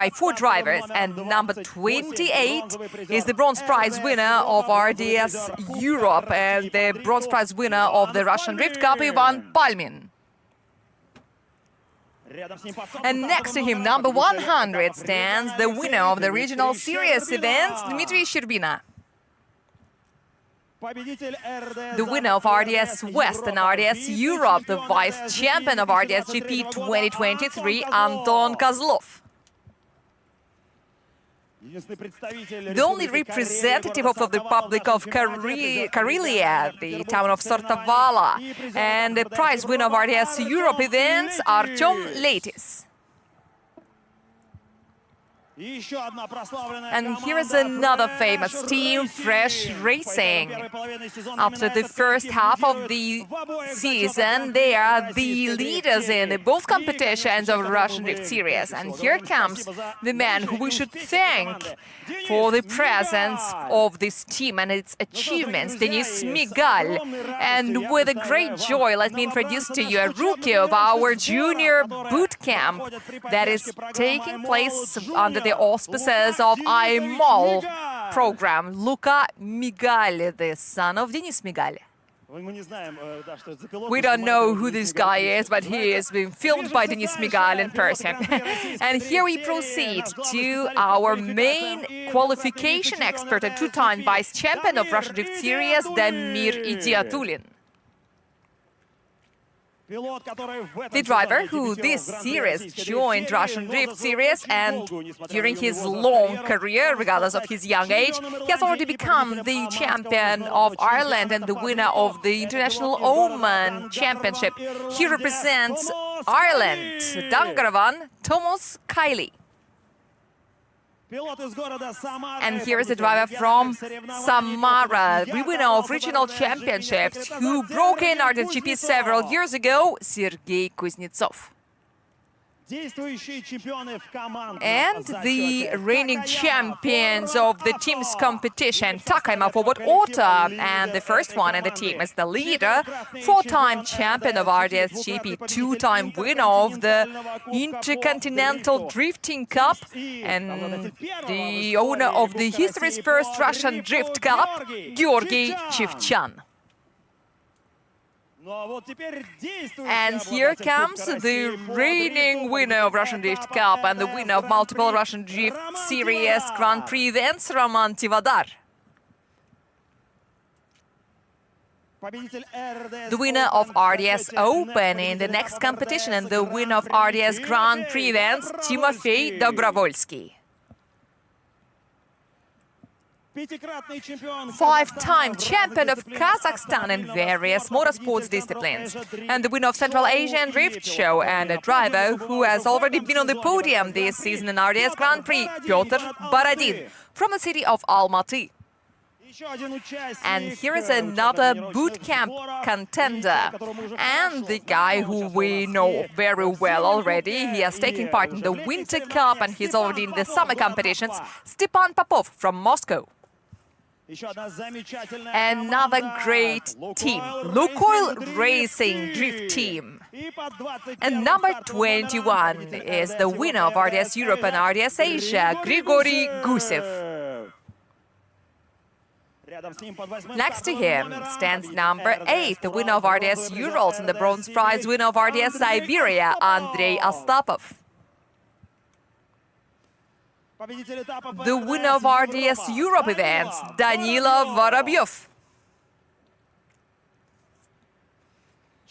by 4 drivers, and number 28 is the bronze prize winner of RDS Europe and the bronze prize winner of the Russian Drift Cup, Ivan Palmin. And next to him, number 100, stands the winner of the regional series events, Dmitry Sherbina. The winner of RDS West and RDS Europe, the vice champion of RDS GP 2023, Anton Kozlov. The only representative of the Republic of Karelia, the town of Sortavala, and the prize winner of RDS Europe events, Artyom Leitis. And here is another famous team, Fresh Racing. After the first half of the season, they are the leaders in both competitions of the Russian Drift Series. And here comes the man who we should thank for the presence of this team and its achievements, Denis Migal. And with a great joy, let me introduce to you a rookie of our junior boot camp that is taking place under the auspices of IMOL program, Luka Migal, the son of Denis Migal. We don't know who this guy is, but he is being filmed by Denis Migal in person. And here we proceed to our main qualification expert and 2-time vice champion of Russian Drift Series, Damir Idiatulin. The driver who this series joined Russian Drift Series, and during his long career, regardless of his young age, he has already become the champion of Ireland and the winner of the International Oman Championship. He represents Ireland, Dungarvan, Thomas Kiley. And here is a driver from Samara, the winner of regional championships, who broke in RDS GP several years ago, Sergei Kuznetsov. And the reigning champions of the team's competition, Takayama Forward Auto, and the first one in the team is the leader, 4-time champion of RDS GP, 2-time winner of the Intercontinental Drifting Cup, and the owner of the history's first Russian Drift Cup, Georgy Chivchan. And here comes the reigning winner of Russian Drift Cup and the winner of multiple Russian Drift Series Grand Prix events, Roman Tivadar. The winner of RDS Open in the next competition and the winner of RDS Grand Prix events, Timofey Dobrovolsky. 5-time champion of Kazakhstan in various motorsports disciplines, and the winner of Central Asian Drift Show, and a driver who has already been on the podium this season in RDS Grand Prix, Pyotr Baradin, from the city of Almaty. And here is another boot camp contender, and the guy who we know very well already. He has taken part in the Winter Cup and he's already in the summer competitions, Stepan Popov from Moscow. Another great team, Lukoil Racing Drift Team. And number 21 is the winner of RDS Europe and RDS Asia, Grigory Gusev. Next to him stands number 8, the winner of RDS Urals and the bronze prize winner of RDS Siberia, Andrei Ostapov. The winner of RDS Europe events, Danila Vorobyov.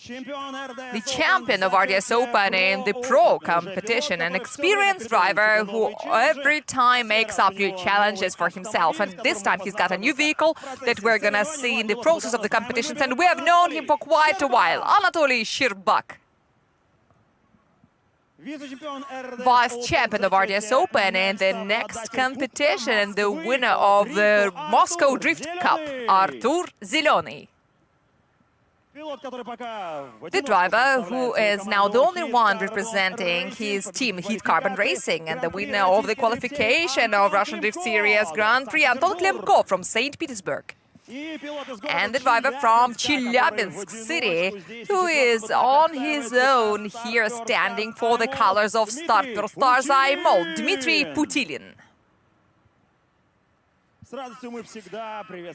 The champion of RDS Open in the pro competition, an experienced driver who every time makes up new challenges for himself. And this time he's got a new vehicle that we're gonna see in the process of the competitions, and we have known him for quite a while, Anatoly Shirbak. Vice champion of RDS Open in the next competition and the winner of the Moscow Drift Cup, Artur Zeleny. The driver who is now the only one representing his team, Heat Carbon Racing, and the winner of the qualification of Russian Drift Series Grand Prix, Anton Klemkov from St. Petersburg. And the driver from Chelyabinsk city, who is on his own here standing for the colors of Starter Stars IMOL, Dmitry Putilin.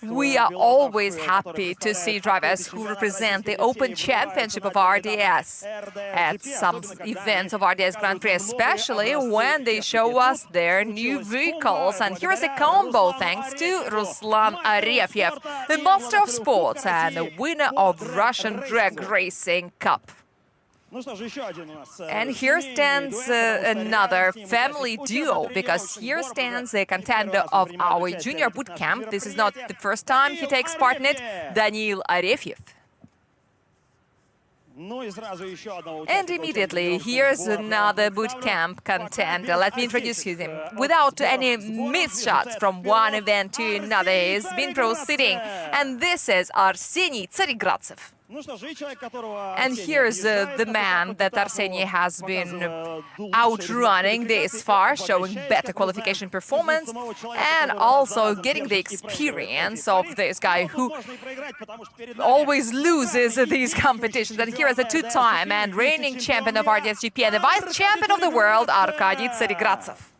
We are always happy to see drivers who represent the Open Championship of RDS at some events of RDS Grand Prix, especially when they show us their new vehicles. And here is a combo thanks to Ruslan Arefyev, the master of sports and the winner of Russian Drag Racing Cup. And here stands another family duo, because here stands a contender of our junior boot camp. This is not the first time he takes part in it, Daniil Arefyev. And immediately, here's another boot camp contender. Let me introduce him. Without any missed shots from one event to another, he's been proceeding. And this is Arseniy Tsarigradsev. And here's the man that Arseniy has been outrunning this far, showing better qualification performance and also getting the experience of this guy who always loses these competitions. And here is a two-time and reigning champion of RDS-GP and the vice champion of the world, Arkady Tsarigradsev.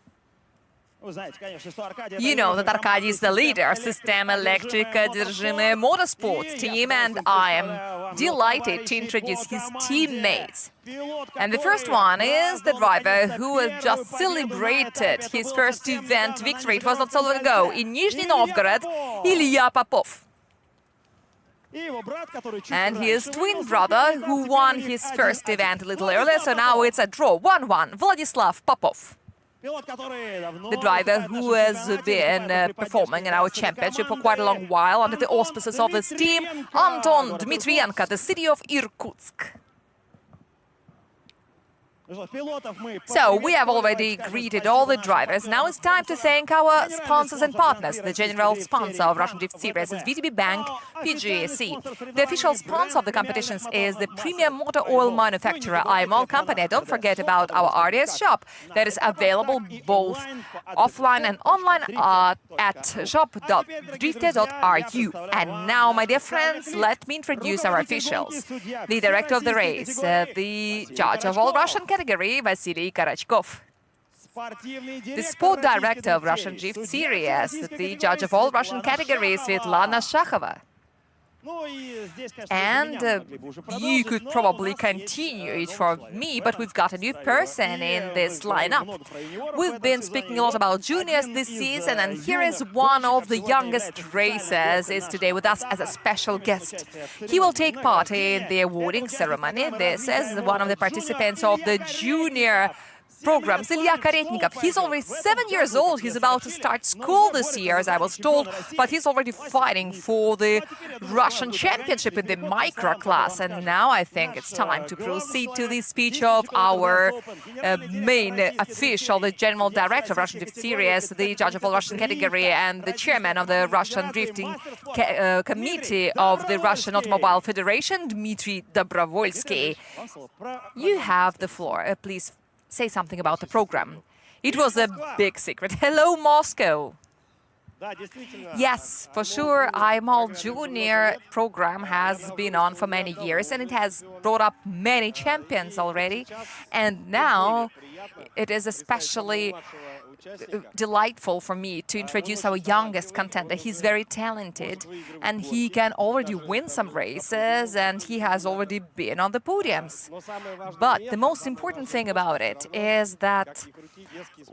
You know that Arkady is the leader of System Electrica Derzymy Motorsports team, and I am delighted to introduce his teammates. And the first one is the driver who has just celebrated his first event victory. It was not so long ago in Nizhny Novgorod, Ilya Popov. And his twin brother, who won his first event a little earlier, so now it's a draw, 1-1, Vladislav Popov. The driver who has been performing in our championship for quite a long while under the auspices of this team, Anton Dmitrienko, the city of Irkutsk. So, we have already greeted all the drivers. Now it's time to thank our sponsors and partners. The general sponsor of Russian Drift Series is VTB Bank PGSC. The official sponsor of the competitions is the premium motor oil manufacturer IMOL company. Don't forget about our RDS shop that is available both offline and online at shop.drifter.ru. And now, my dear friends, let me introduce our officials. The director of the race, the judge of all Russian category, Vasily Karachkov. The sport director of Russian Drift Series, the judge of all Russian categories, Svetlana Shakhova. And you could probably continue it for me, but we've got a new person in this lineup. We've been speaking a lot about juniors this season, and here is one of the youngest racers is today with us as a special guest. He will take part in the awarding ceremony. This is one of the participants of the junior program, Ilya Karetnikov. He's already 7 years old. He's about to start school this year, as I was told, but he's already fighting for the Russian championship in the micro class. And now I think it's time to proceed to the speech of our main official, the general director of Russian Drift Series, the judge of all Russian category, and the chairman of the Russian Drifting Committee of the Russian Automobile Federation, Dmitry Dobrovolsky. You have the floor. Please say something about the program. It was a big secret. Hello, Moscow. Yes, for sure, IMOL Junior program has been on for many years, and it has brought up many champions already. And now it is especially delightful for me to introduce our youngest contender. He's very talented, and he can already win some races, and he has already been on the podiums. But the most important thing about it is that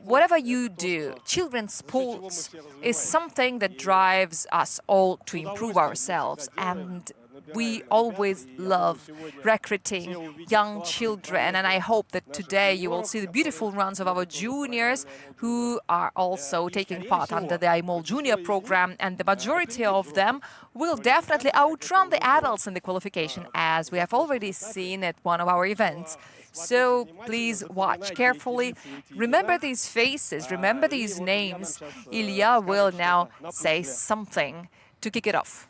whatever you do, children's sports is something that drives us all to improve ourselves, and we always love recruiting young children, and I hope that today you will see the beautiful runs of our juniors who are also taking part under the IMOL Junior program, and the majority of them will definitely outrun the adults in the qualification, as we have already seen at one of our events. So please watch carefully. Remember these faces, remember these names. Ilya will now say something to kick it off.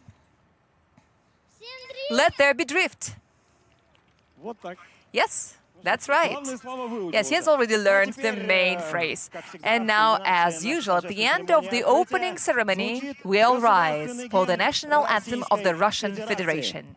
Let there be drift. Yes, That's right. Yes, he has already learned the main phrase. And now, as usual, at the end of the opening ceremony, we all rise for the national anthem of the Russian Federation.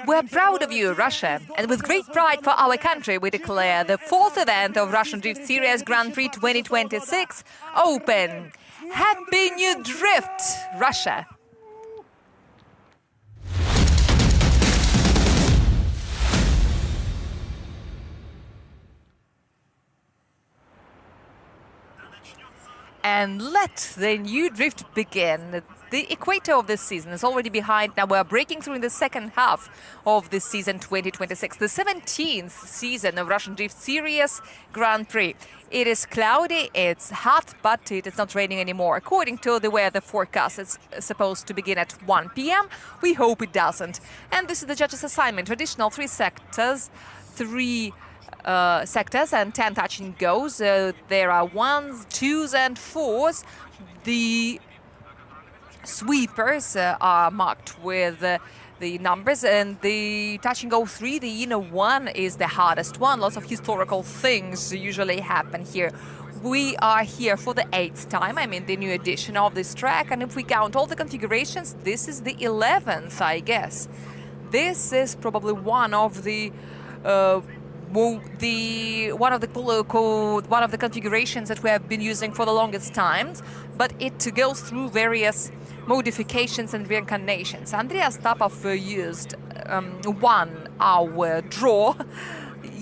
We're proud of you, Russia, and with great pride for our country, we declare the fourth event of Russian Drift Series Grand Prix 2026 open. Happy New Drift, Russia! And let the new drift begin. The equator of this season is already behind. Now we're breaking through in the second half of the season 2026, the 17th season of Russian Drift Series Grand Prix. It is cloudy, it's hot, but it is not raining anymore. According to the weather forecast, it's supposed to begin at 1 p.m. We hope it doesn't. And this is the judges' assignment. Traditional three sectors and 10 touch and goes. There are 1s, 2s, and 4s. The sweepers are marked with the numbers, and the touch and go 3, the inner one, is the hardest one. Lots of historical things usually happen here. We are here for the 8th time, I mean the new edition of this track, and if we count all the configurations, this is the 11th, I guess. This is probably one of the configurations that we have been using for the longest times, but it goes through various modifications and reincarnations. Andreas Tapov used 1 hour draw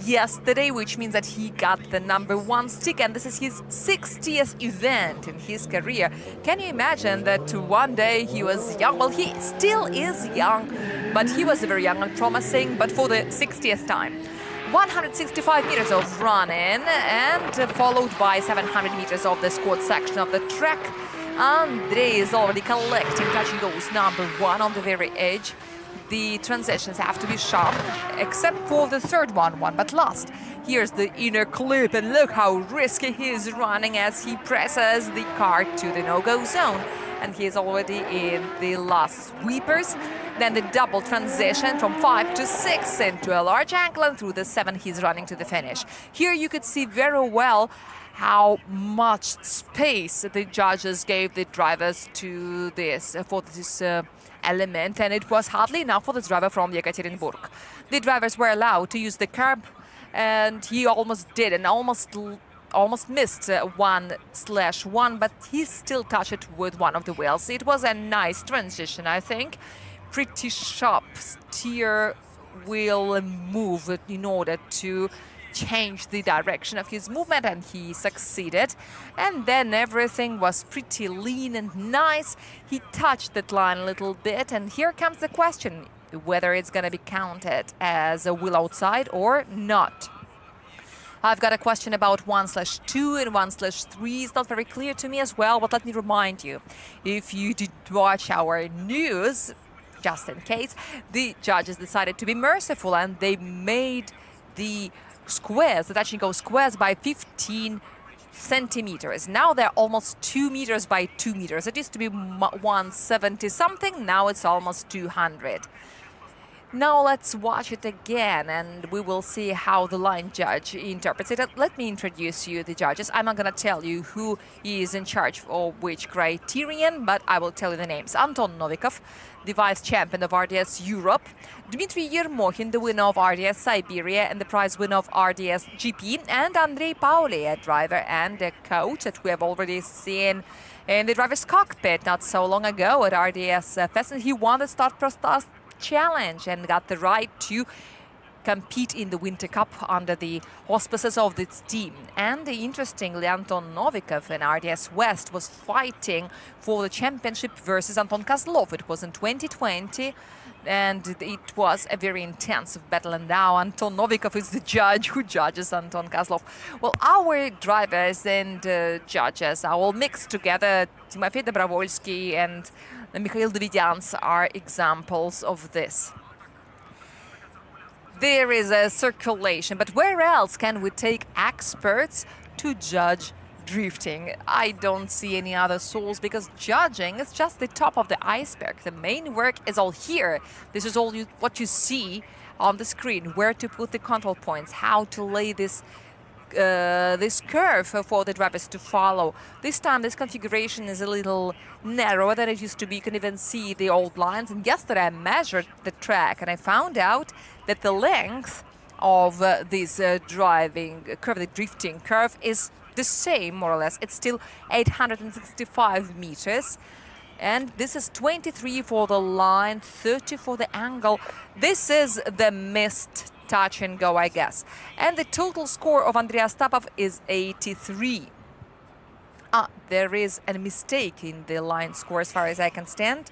yesterday, which means that he got the number 1 stick, and this is his 60th event in his career. Can you imagine that one day he was young? Well, he still is young, but he was very young and promising, but for the 60th time. 165 meters of running and followed by 700 meters of the squad section of the track. Andrei is already collecting touch and goes number 1 on the very edge. The transitions have to be sharp, except for the third one but last. Here's the inner clip, and look how risky he is running as he presses the car to the no-go zone. And he is already in the last sweepers. Then the double transition from 5 to 6 into a large angle, and through the 7 he's running to the finish. Here you could see very well how much space the judges gave the drivers to this element, and it was hardly enough for this driver from Yekaterinburg. The drivers were allowed to use the curb, and he almost did, and almost missed 1/1, but he still touched it with one of the wheels. It was a nice transition, I think. Pretty sharp steer wheel move in order to change the direction of his movement, and he succeeded. And then everything was pretty lean and nice. He touched that line a little bit, and here comes the question whether it's going to be counted as a wheel outside or not. I've got a question about 1/2 and 1/3. It's not very clear to me as well, but let me remind you, if you did watch our news, just in case, the judges decided to be merciful, and they made the squares, the touch and go squares, by 15 centimeters. Now they're almost 2 meters by 2 meters. It used to be 170 something, now it's almost 200. Now let's watch it again and we will see how the line judge interprets it. Let me introduce you the judges. I'm not going to tell you who is in charge of which criterion, but I will tell you the names. Anton Novikov, the vice champion of RDS Europe. Dmitry Yermohin, the winner of RDS Siberia and the prize winner of RDS GP. And Andrei Pauli, a driver and a coach that we have already seen in the driver's cockpit not so long ago at RDS Fest. And he won the Start Pro Stars Challenge and got the right to compete in the Winter Cup under the auspices of this team. And interestingly, Anton Novikov in RDS West was fighting for the championship versus Anton Kozlov. It was in 2020 and it was a very intensive battle, and now Anton Novikov is the judge who judges Anton Kozlov. Well, our drivers and judges are all mixed together. Timofey Dobrovolsky and Mikhail Davidyans are examples of this. There is a circulation, but where else can we take experts to judge drifting? I don't see any other source, because judging is just the top of the iceberg. The main work is all here. This is all what you see on the screen, where to put the control points, how to lay this curve for the drivers to follow. This time this configuration is a little narrower than it used to be. You can even see the old lines. And yesterday I measured the track and I found out that the length of this driving curve, the drifting curve, is the same more or less. It's still 865 meters. And this is 23 for the line, 30 for the angle. This is the missed touch and go, I guess. And the total score of Andreas Tapov is 83. There is a mistake in the line score as far as I can stand.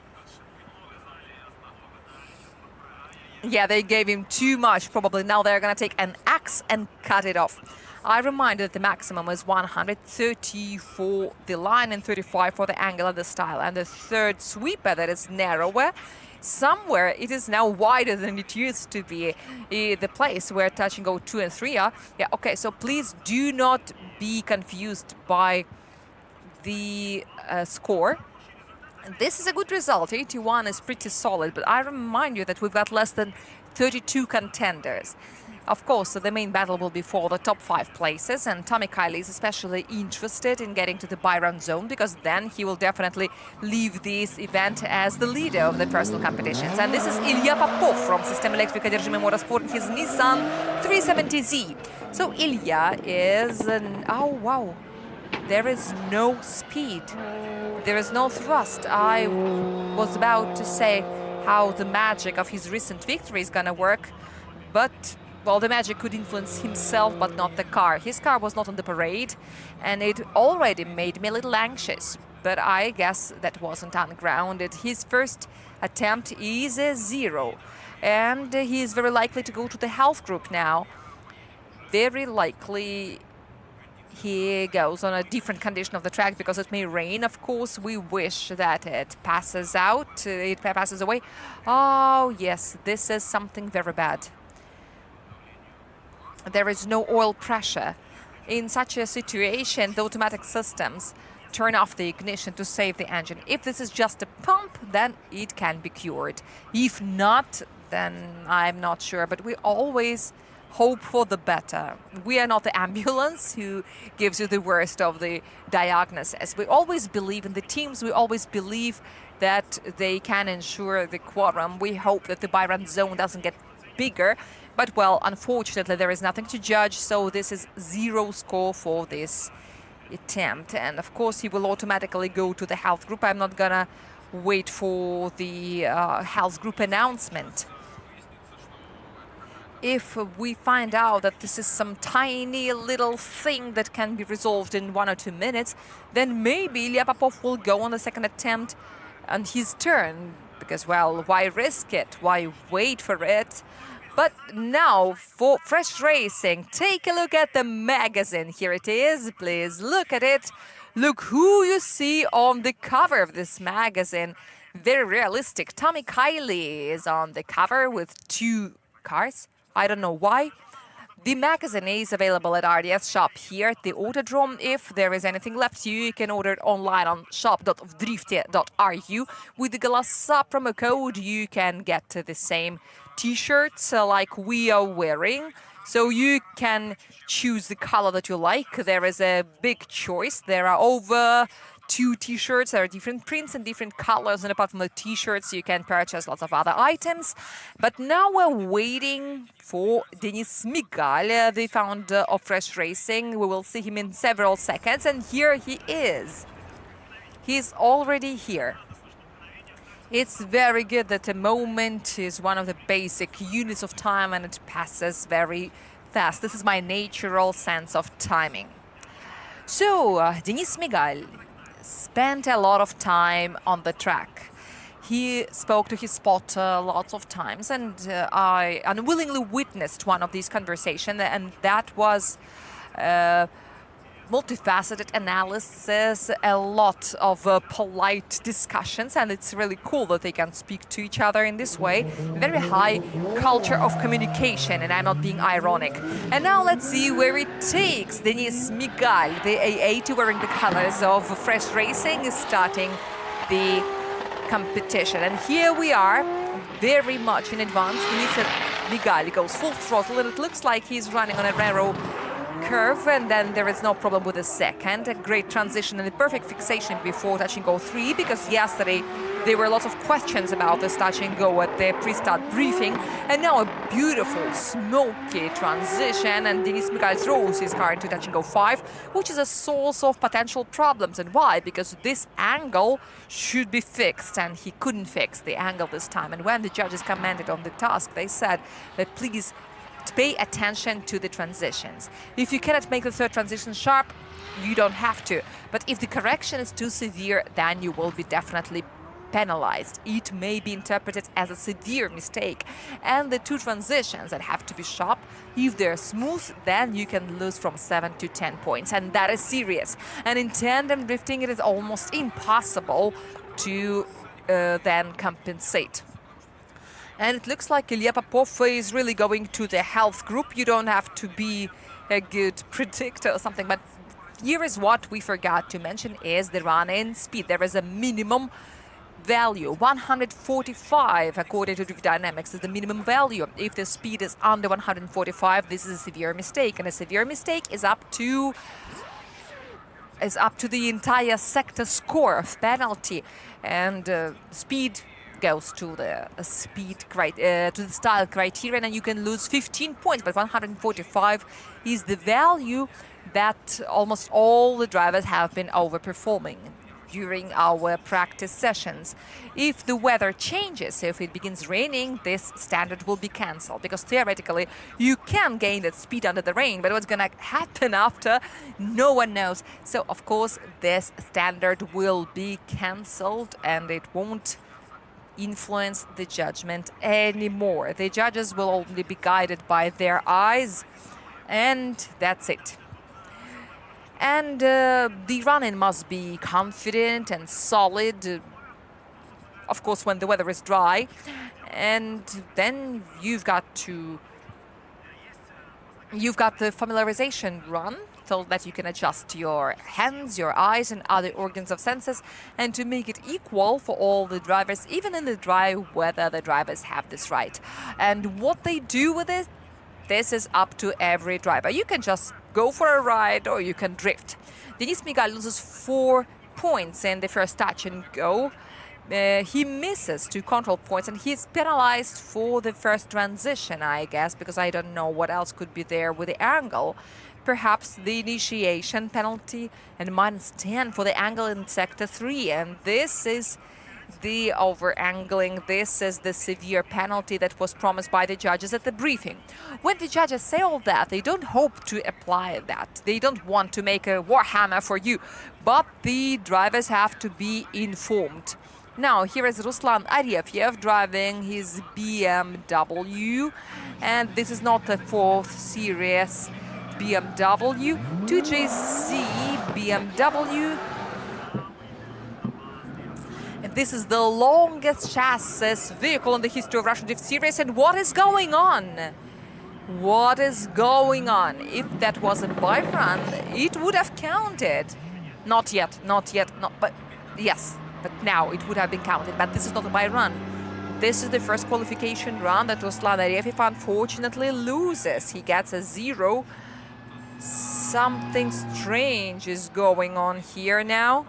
Yeah, they gave him too much, probably. Now they're going to take an axe and cut it off. I remind you that the maximum is 130 for the line and 35 for the angle and the style. And the third sweeper that is narrower, somewhere it is now wider than it used to be. The place where touch and go 2 and 3 are. Yeah, okay, so please do not be confused by the score. This is a good result. 81 is pretty solid, but I remind you that we've got less than 32 contenders. Of course, the main battle will be for the top 5 places, and Tommy Kiley is especially interested in getting to the buy-round zone, because then he will definitely leave this event as the leader of the personal competitions. And this is Ilya Popov from System Electric Одержимый Motorsport in his Nissan 370Z. So Ilya is oh wow, there is no speed, there is no thrust. I was about to say how the magic of his recent victory is gonna work, but well, the magic could influence himself, but not the car. His car was not on the parade, and it already made me a little anxious. But I guess that wasn't ungrounded. His first attempt is a 0, and he is very likely to go to the health group now. Very likely he goes on a different condition of the track, because it may rain. Of course, we wish that it passes out, it passes away. Oh, yes, this is something very bad. There is no oil pressure. In such a situation, the automatic systems turn off the ignition to save the engine. If this is just a pump, then it can be cured. If not, then I'm not sure. But we always hope for the better. We are not the ambulance who gives you the worst of the diagnosis. We always believe in the teams. We always believe that they can ensure the quorum. We hope that the buy-run zone doesn't get bigger. But, well, unfortunately, there is nothing to judge, so this is 0 score for this attempt. And, of course, he will automatically go to the health group. I'm not gonna wait for the health group announcement. If we find out that this is some tiny little thing that can be resolved in 1 or 2 minutes, then maybe Ilya Popov will go on the second attempt on his turn. Because, well, why risk it? Why wait for it? But now, for fresh racing, take a look at the magazine. Here it is. Please look at it. Look who you see on the cover of this magazine. Very realistic. Tommy Kiley is on the cover with 2 cars. I don't know why, The magazine is available at RDS shop here at the Autodrome. If there is anything left, you can order it online on shop.vdrifte.ru. With the Galasa promo code, you can get the same t-shirts like we are wearing. So you can choose the color that you like. There is a big choice. There are over 2 t-shirts. There are different prints and different colors. And apart from the t-shirts, you can purchase lots of other items. But now we're waiting for Denis Migal, the founder of Fresh Racing. We will see him in several seconds. And here he is. He's already here. It's very good that a moment is one of the basic units of time and it passes very fast. This is my natural sense of timing. So, Denis Migal spent a lot of time on the track. He spoke to his spotter lots of times, and I unwillingly witnessed one of these conversations, and that was multifaceted analysis, a lot of polite discussions, and it's really cool that they can speak to each other in this way. Very high culture of communication, and I'm not being ironic. And now let's see where it takes Denis Migal, the A80 wearing the colors of Fresh Racing, is starting the competition. And here we are, very much in advance. Denis Migal goes full throttle, and it looks like he's running on a narrow curve, and then there is no problem with the second. A great transition and a perfect fixation before touch and go 3, because yesterday there were lots of questions about this touch and go at the pre-start briefing, and now a beautiful smoky transition, and Denis Migal throws his car into touch and go 5, which is a source of potential problems. And why? Because this angle should be fixed, and he couldn't fix the angle this time. And when the judges commented on the task, they said that please pay attention to the transitions. If you cannot make the third transition sharp, you don't have to. But if the correction is too severe, then you will be definitely penalized. It may be interpreted as a severe mistake. And the 2 transitions that have to be sharp, if they're smooth, then you can lose from 7 to 10 points. And that is serious. And in tandem drifting, it is almost impossible to then compensate. And it looks like Ilya Popov is really going to the health group. You don't have to be a good predictor or something, but here is what we forgot to mention is the run-in speed. There is a minimum value. 145, according to Drift Dynamics, is the minimum value. If the speed is under 145, this is a severe mistake, and a severe mistake is up to the entire sector score of penalty, and speed goes to the style criterion, and you can lose 15 points. But 145 is the value that almost all the drivers have been overperforming during our practice sessions. If the weather changes, if it begins raining, this standard will be cancelled, because theoretically you can gain that speed under the rain, but what's gonna happen after, no one knows. So of course this standard will be cancelled, and it won't influence the judgment anymore. The judges will only be guided by their eyes, and that's it. And the run-in must be confident and solid, of course, when the weather is dry. And then you've got the familiarization run, so that you can adjust your hands, your eyes, and other organs of senses, and to make it equal for all the drivers, even in the dry weather, the drivers have this right. And what they do with it, this is up to every driver. You can just go for a ride, or you can drift. Denis Migal loses 4 points in the first touch and go. He misses 2 control points, and he's penalized for the first transition, I guess, because I don't know what else could be there with the angle. Perhaps the initiation penalty, and -10 for the angle in sector 3. And this is the over-angling. This is the severe penalty that was promised by the judges at the briefing. When the judges say all that, they don't hope to apply that. They don't want to make a warhammer for you, but the drivers have to be informed. Now, here is Ruslan Arefyev driving his BMW, and this is not the 4th series BMW, 2JC BMW. And this is the longest chassis vehicle in the history of Russian Drift Series. And what is going on? What is going on? If that was a by run, it would have counted. Not yet, but yes, but now it would have been counted. But this is not a by run. This is the first qualification run that Ruslan Arefiev unfortunately loses. He gets a 0. Something strange is going on here now.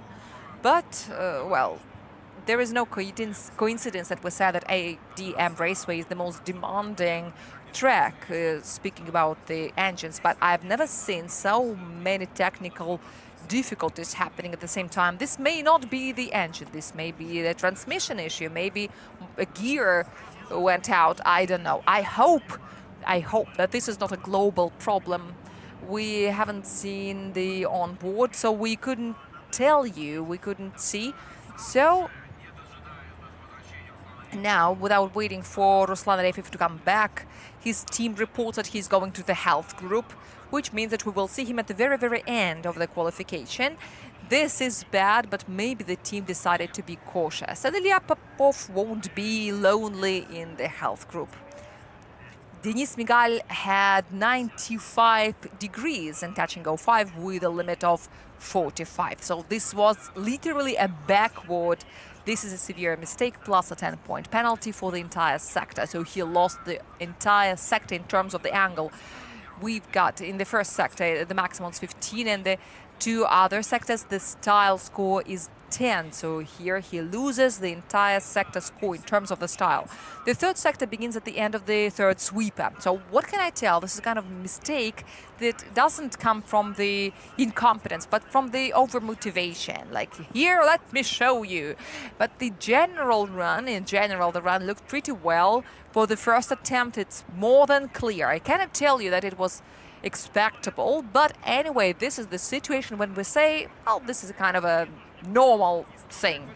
But, well, there is no coincidence that we said that ADM Raceway is the most demanding track, speaking about the engines. But I've never seen so many technical difficulties happening at the same time. This may not be the engine, this may be the transmission issue, maybe a gear went out, I don't know. I hope that this is not a global problem. We haven't seen the onboard, so we couldn't tell you, we couldn't see. So now, without waiting for Ruslan Arefiev to come back, his team reports that he's going to the health group, which means that we will see him at the very, very end of the qualification. This is bad, but maybe the team decided to be cautious. And Ilya Popov won't be lonely in the health group. Denis Migal had 95 degrees in touch and go 5 with a limit of 45. So this was literally a backward. This is a severe mistake plus a 10-point penalty for the entire sector. So he lost the entire sector in terms of the angle. We've got in the first sector the maximum is 15, and the 2 other sectors the style score is 10. So here he loses the entire sector score in terms of the style. The third sector begins at the end of the third sweeper. So what can I tell? This is kind of a mistake that doesn't come from the incompetence, but from the over-motivation. Like, here, let me show you. But the general run, in general, the run looked pretty well. For the first attempt, it's more than clear. I cannot tell you that it was expectable, but anyway, this is the situation when we say, oh, this is a kind of a normal thing.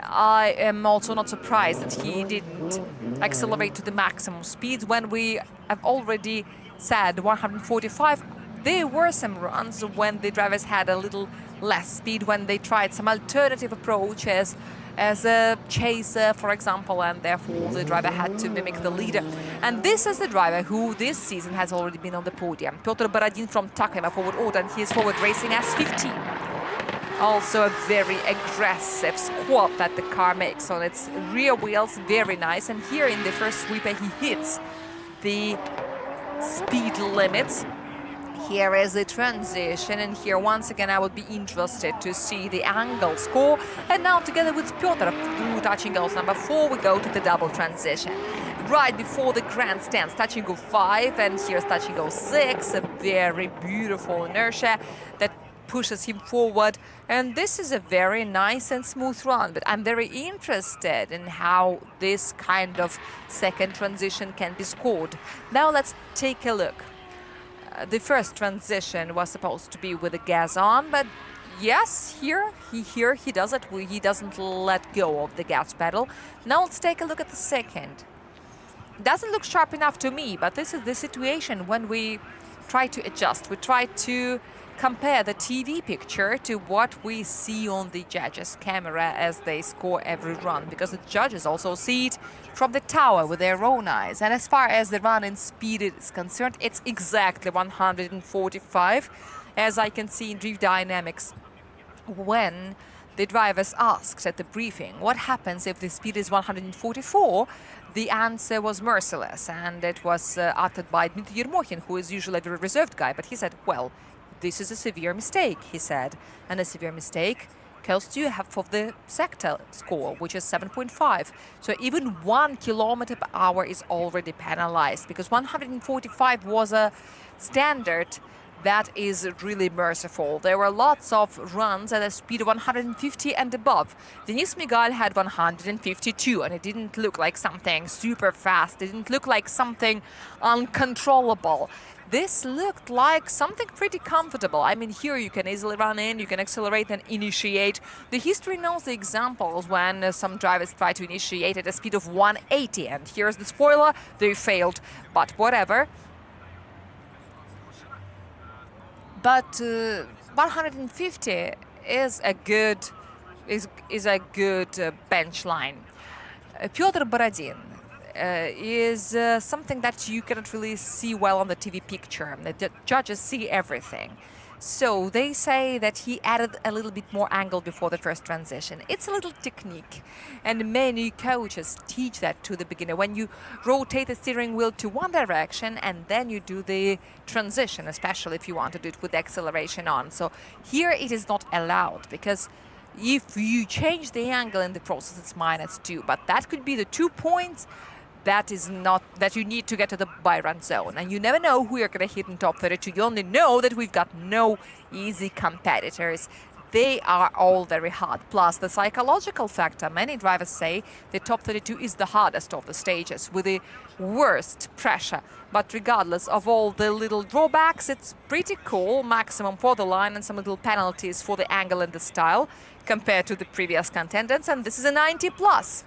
I am also not surprised that he didn't accelerate to the maximum speeds when we have already said 145. There were some runs when the drivers had a little less speed, when they tried some alternative approaches as a chaser, for example, and therefore the driver had to mimic the leader. And this is the driver who this season has already been on the podium. Pyotr Borodin from Takema forward order, and he is forward racing as 15. Also a very aggressive squat that the car makes on its rear wheels, very nice. And here in the first sweeper he hits the speed limits. Here is the transition, and here once again I would be interested to see the angle score. And now together with Pyotr through touching goals number 4, we go to the double transition. Right before the grandstands, touching goal 5, and here's touching goal 6, a very beautiful inertia that pushes him forward, and this is a very nice and smooth run. But I'm very interested in how this kind of second transition can be scored. Now let's take a look. The first transition was supposed to be with the gas on, but yes, here he does it. He doesn't let go of the gas pedal. Now let's take a look at the second. Doesn't look sharp enough to me, but this is the situation when we try to adjust. We try to compare the TV picture to what we see on the judges' camera as they score every run, because the judges also see it from the tower with their own eyes. And as far as the run in speed is concerned, it's exactly 145, as I can see in Drift Dynamics. When the drivers asked at the briefing what happens if the speed is 144, the answer was merciless, and it was uttered by Dmitry Yermokhin, who is usually a very reserved guy, but he said, well, this is a severe mistake, he said, and a severe mistake costs you half of the sector score, which is 7.5. So even 1 kilometer per hour is already penalized, because 145 was a standard that is really merciful. There were lots of runs at a speed of 150 and above. Denis Migal had 152, and it didn't look like something super fast. It didn't look like something uncontrollable. This looked like something pretty comfortable. I mean, here you can easily run in, you can accelerate and initiate. The history knows the examples when some drivers try to initiate at a speed of 180, and here's the spoiler, they failed, but whatever. But 150 is a good bench line. Pyotr Borodin is something that you cannot really see well on the TV picture. The judges see everything. So they say that he added a little bit more angle before the first transition. It's a little technique, and many coaches teach that to the beginner. When you rotate the steering wheel to one direction and then you do the transition, especially if you want to do it with the acceleration on. So here it is not allowed, because if you change the angle in the process, it's -2. But that could be the 2 points that is not that you need to get to the by-run zone, and you never know who you're going to hit in top 32. You only know that we've got no easy competitors. They are all very hard. Plus the psychological factor. Many drivers say the top 32 is the hardest of the stages with the worst pressure. But regardless of all the little drawbacks, it's pretty cool. Maximum for the line and some little penalties for the angle and the style compared to the previous contenders, and this is a 90 plus.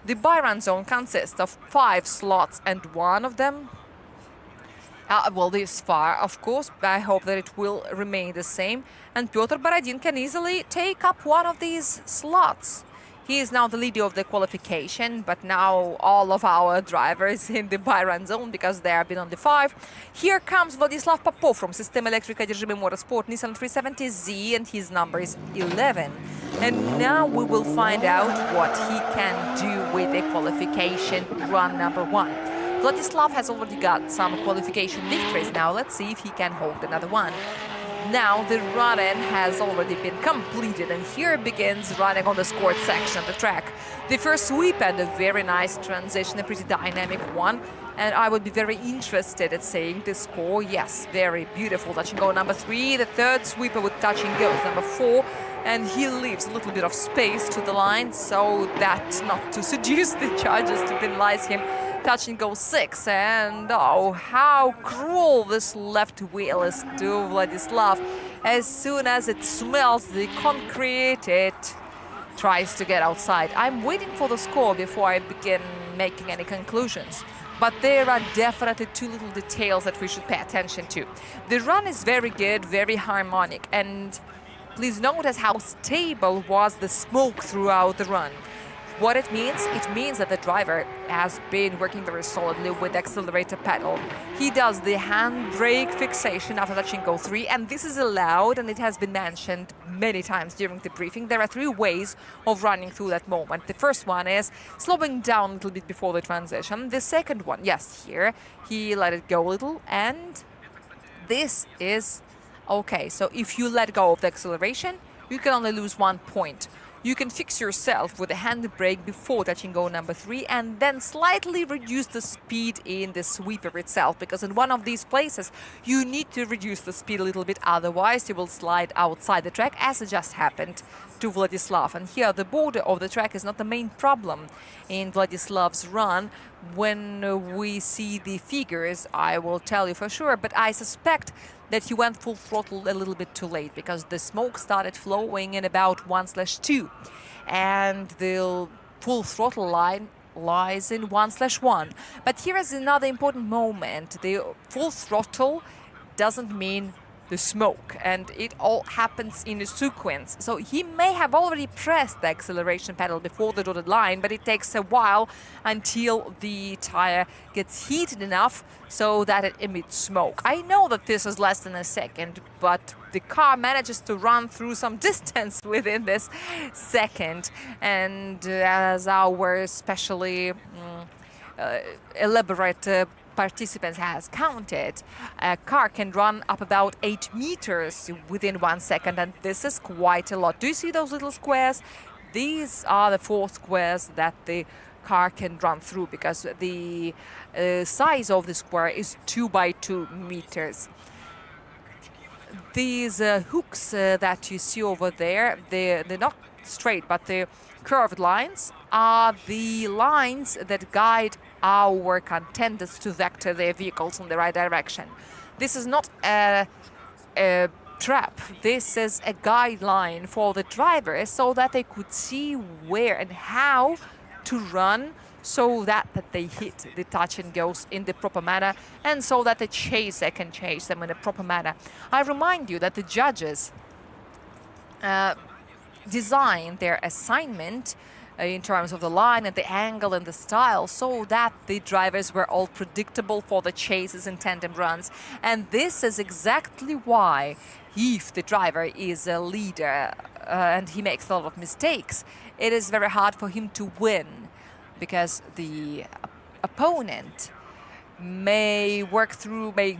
The by-run zone consists of 5 slots, and one of them, well, this far, of course, I hope that it will remain the same, and Piotr Baradin can easily take up one of these slots. He is now the leader of the qualification, but now all of our drivers in the by-run zone, because there have been only 5. Here comes Vladislav Popov from System Electric Одержимый Motorsport Nissan 370Z, and his number is 11. And now we will find out what he can do with the qualification run number 1. Vladislav has already got some qualification victories. Now let's see if he can hold another one. Now the run-in has already been completed, and here begins running on the scored section of the track. The first sweep and a very nice transition, a pretty dynamic one. And I would be very interested at seeing the score. Yes, very beautiful. Touch and go number 3, the third sweeper with touch and goes number 4. And he leaves a little bit of space to the line, so that not to seduce the judges, to penalize him. Touch and go 6, and oh, how cruel this left wheel is to Vladislav. As soon as it smells the concrete, it tries to get outside. I'm waiting for the score before I begin making any conclusions. But there are definitely 2 little details that we should pay attention to. The run is very good, very harmonic, and please notice how stable was the smoke throughout the run. What it means that the driver has been working very solidly with the accelerator pedal. He does the handbrake fixation after touching go 3, and this is allowed, and it has been mentioned many times during the briefing. There are 3 ways of running through that moment. The first one is slowing down a little bit before the transition. The second one, yes, here, he let it go a little, and this is okay. So if you let go of the acceleration, you can only lose 1 point. You can fix yourself with a handbrake before touching go number 3, and then slightly reduce the speed in the sweeper itself, because in one of these places you need to reduce the speed a little bit, otherwise you will slide outside the track, as it just happened to Vladislav. And here the border of the track is not the main problem in Vladislav's run. When we see the figures, I will tell you for sure, but I suspect that he went full throttle a little bit too late, because the smoke started flowing in about 1/2, and the full throttle line lies in 1/1. But here is another important moment. The full throttle doesn't mean the smoke, and it all happens in a sequence. So he may have already pressed the acceleration pedal before the dotted line, but it takes a while until the tire gets heated enough so that it emits smoke. I know that this is less than a second, but the car manages to run through some distance within this second. And as our especially elaborate participants has counted, a car can run up about 8 meters within 1 second, and this is quite a lot. Do you see those little squares? These are the 4 squares that the car can run through, because the size of the square is 2 by 2 meters. These hooks that you see over there, they're not straight, but the curved lines are the lines that guide our contenders to vector their vehicles in the right direction. This is not a trap. This is a guideline for the drivers so that they could see where and how to run, so that they hit the touch and goes in the proper manner, and so that the chaser can chase them in a proper manner. I remind you that the judges design their assignment in terms of the line and the angle and the style, so that the drivers were all predictable for the chases and tandem runs. And this is exactly why, if the driver is a leader and he makes a lot of mistakes, it is very hard for him to win, because the opponent may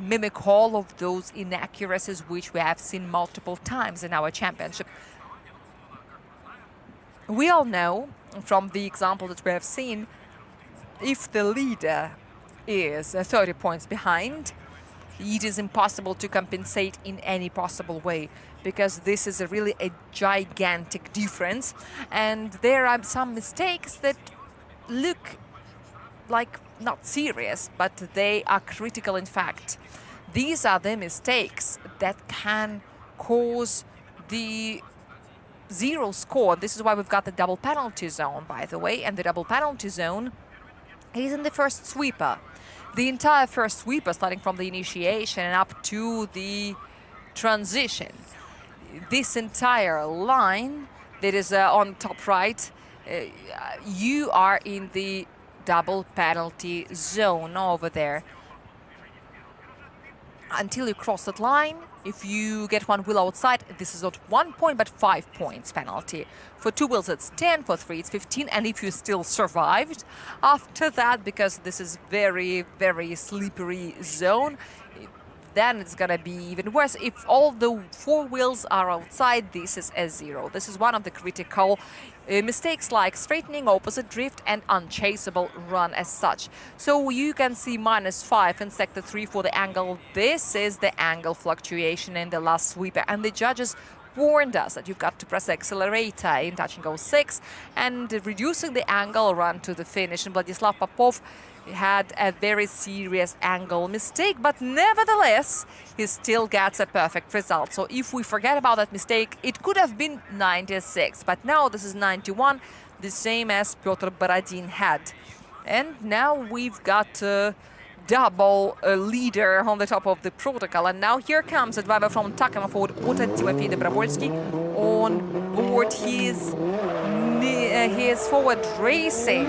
mimic all of those inaccuracies which we have seen multiple times in our championship. We all know from the example that we have seen, if the leader is 30 points behind, it is impossible to compensate in any possible way, because this is really a gigantic difference. And there are some mistakes that look like not serious, but they are critical in fact. These are the mistakes that can cause the zero score. This is why we've got the double penalty zone, by the way, and the double penalty zone is in the first sweeper. The entire first sweeper, starting from the initiation and up to the transition. This entire line that is on top right, you are in the double penalty zone over there. Until you cross that line, if you get one wheel outside, this is not 1 point but 5 points penalty. For 2 wheels it's 10, for 3 it's 15, and if you still survived after that, because this is very, very slippery zone, then it's gonna be even worse. If all the 4 wheels are outside, this is a 0. This is one of the critical mistakes, like straightening, opposite drift, and unchaseable run as such. So you can see -5 in sector 3 for the angle. This is the angle fluctuation in the last sweeper, and the judges warned us that you've got to press the accelerator in touch and go 6 and reducing the angle run to the finish. And Vladislav Popov had a very serious angle mistake, but nevertheless he still gets a perfect result. So if we forget about that mistake, it could have been 96, but now this is 91, the same as Piotr Borodin had. And now we've got double leader on the top of the protocol. And now here comes a driver from Takema Ford Auto, Timofey Dobrovolsky, on board his Forward Racing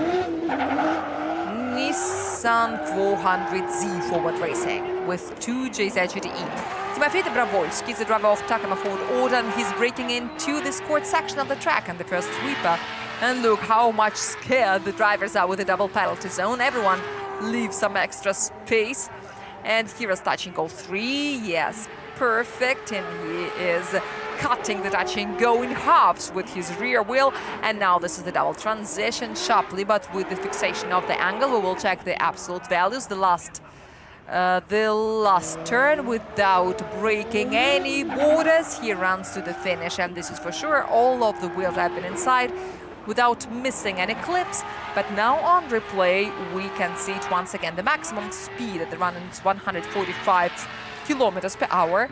Nissan 400Z Forward Racing with 2 JZGTE. Timofey Dobrovolsky is the driver of Takema Ford Auto, and he's breaking into this court section of the track and the first sweeper. And look how much scared the drivers are with the double penalty zone. Everyone leaves some extra space. And here is touch and go 3. Yes, perfect. And he is cutting the touch and go in halves with his rear wheel. And now this is the double transition, sharply, but with the fixation of the angle. We will check the absolute values. The last turn without breaking any borders. He runs to the finish, and this is for sure. All of the wheels have been inside without missing any clips. But now on replay, we can see it once again. The maximum speed at the run is 145 kilometers per hour.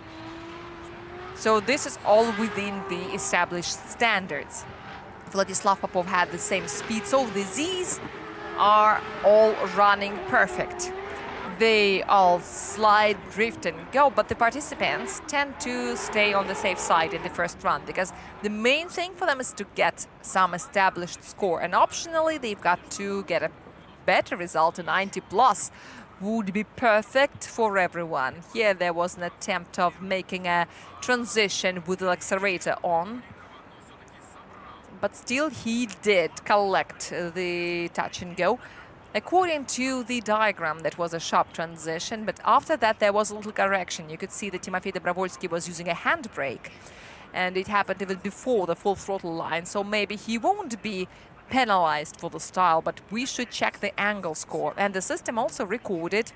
So this is all within the established standards. Vladislav Popov had the same speed, so the Z's are all running perfect. They all slide, drift and go, but the participants tend to stay on the safe side in the first run, because the main thing for them is to get some established score, and optionally they've got to get a better result. A 90 plus would be perfect for everyone. Here there was an attempt of making a transition with the accelerator on, but still he did collect the touch and go. According to the diagram, that was a sharp transition, but after that there was a little correction. You could see that Timofey Dobrovolsky was using a handbrake, and it happened even before the full throttle line, so maybe he won't be penalized for the style, but we should check the angle score. And the system also recorded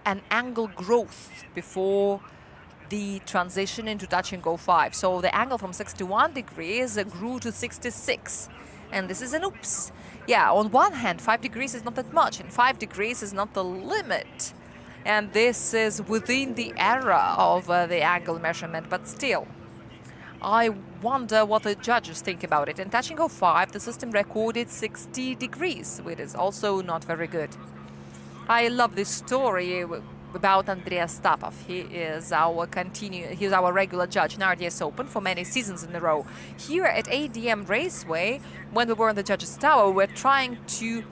an angle growth before the transition into touch and go 5. So the angle from 61 degrees grew to 66, and this is an oops. Yeah, on one hand, 5 degrees is not that much, and 5 degrees is not the limit. And this is within the era of the angle measurement, but still, I wonder what the judges think about it. In touch and go 5, the system recorded 60 degrees, which is also not very good. I love this story about Andreas Stapov. He is our regular judge in RDS Open for many seasons in a row. Here at ADM Raceway, when we were in the judges' tower, we're trying to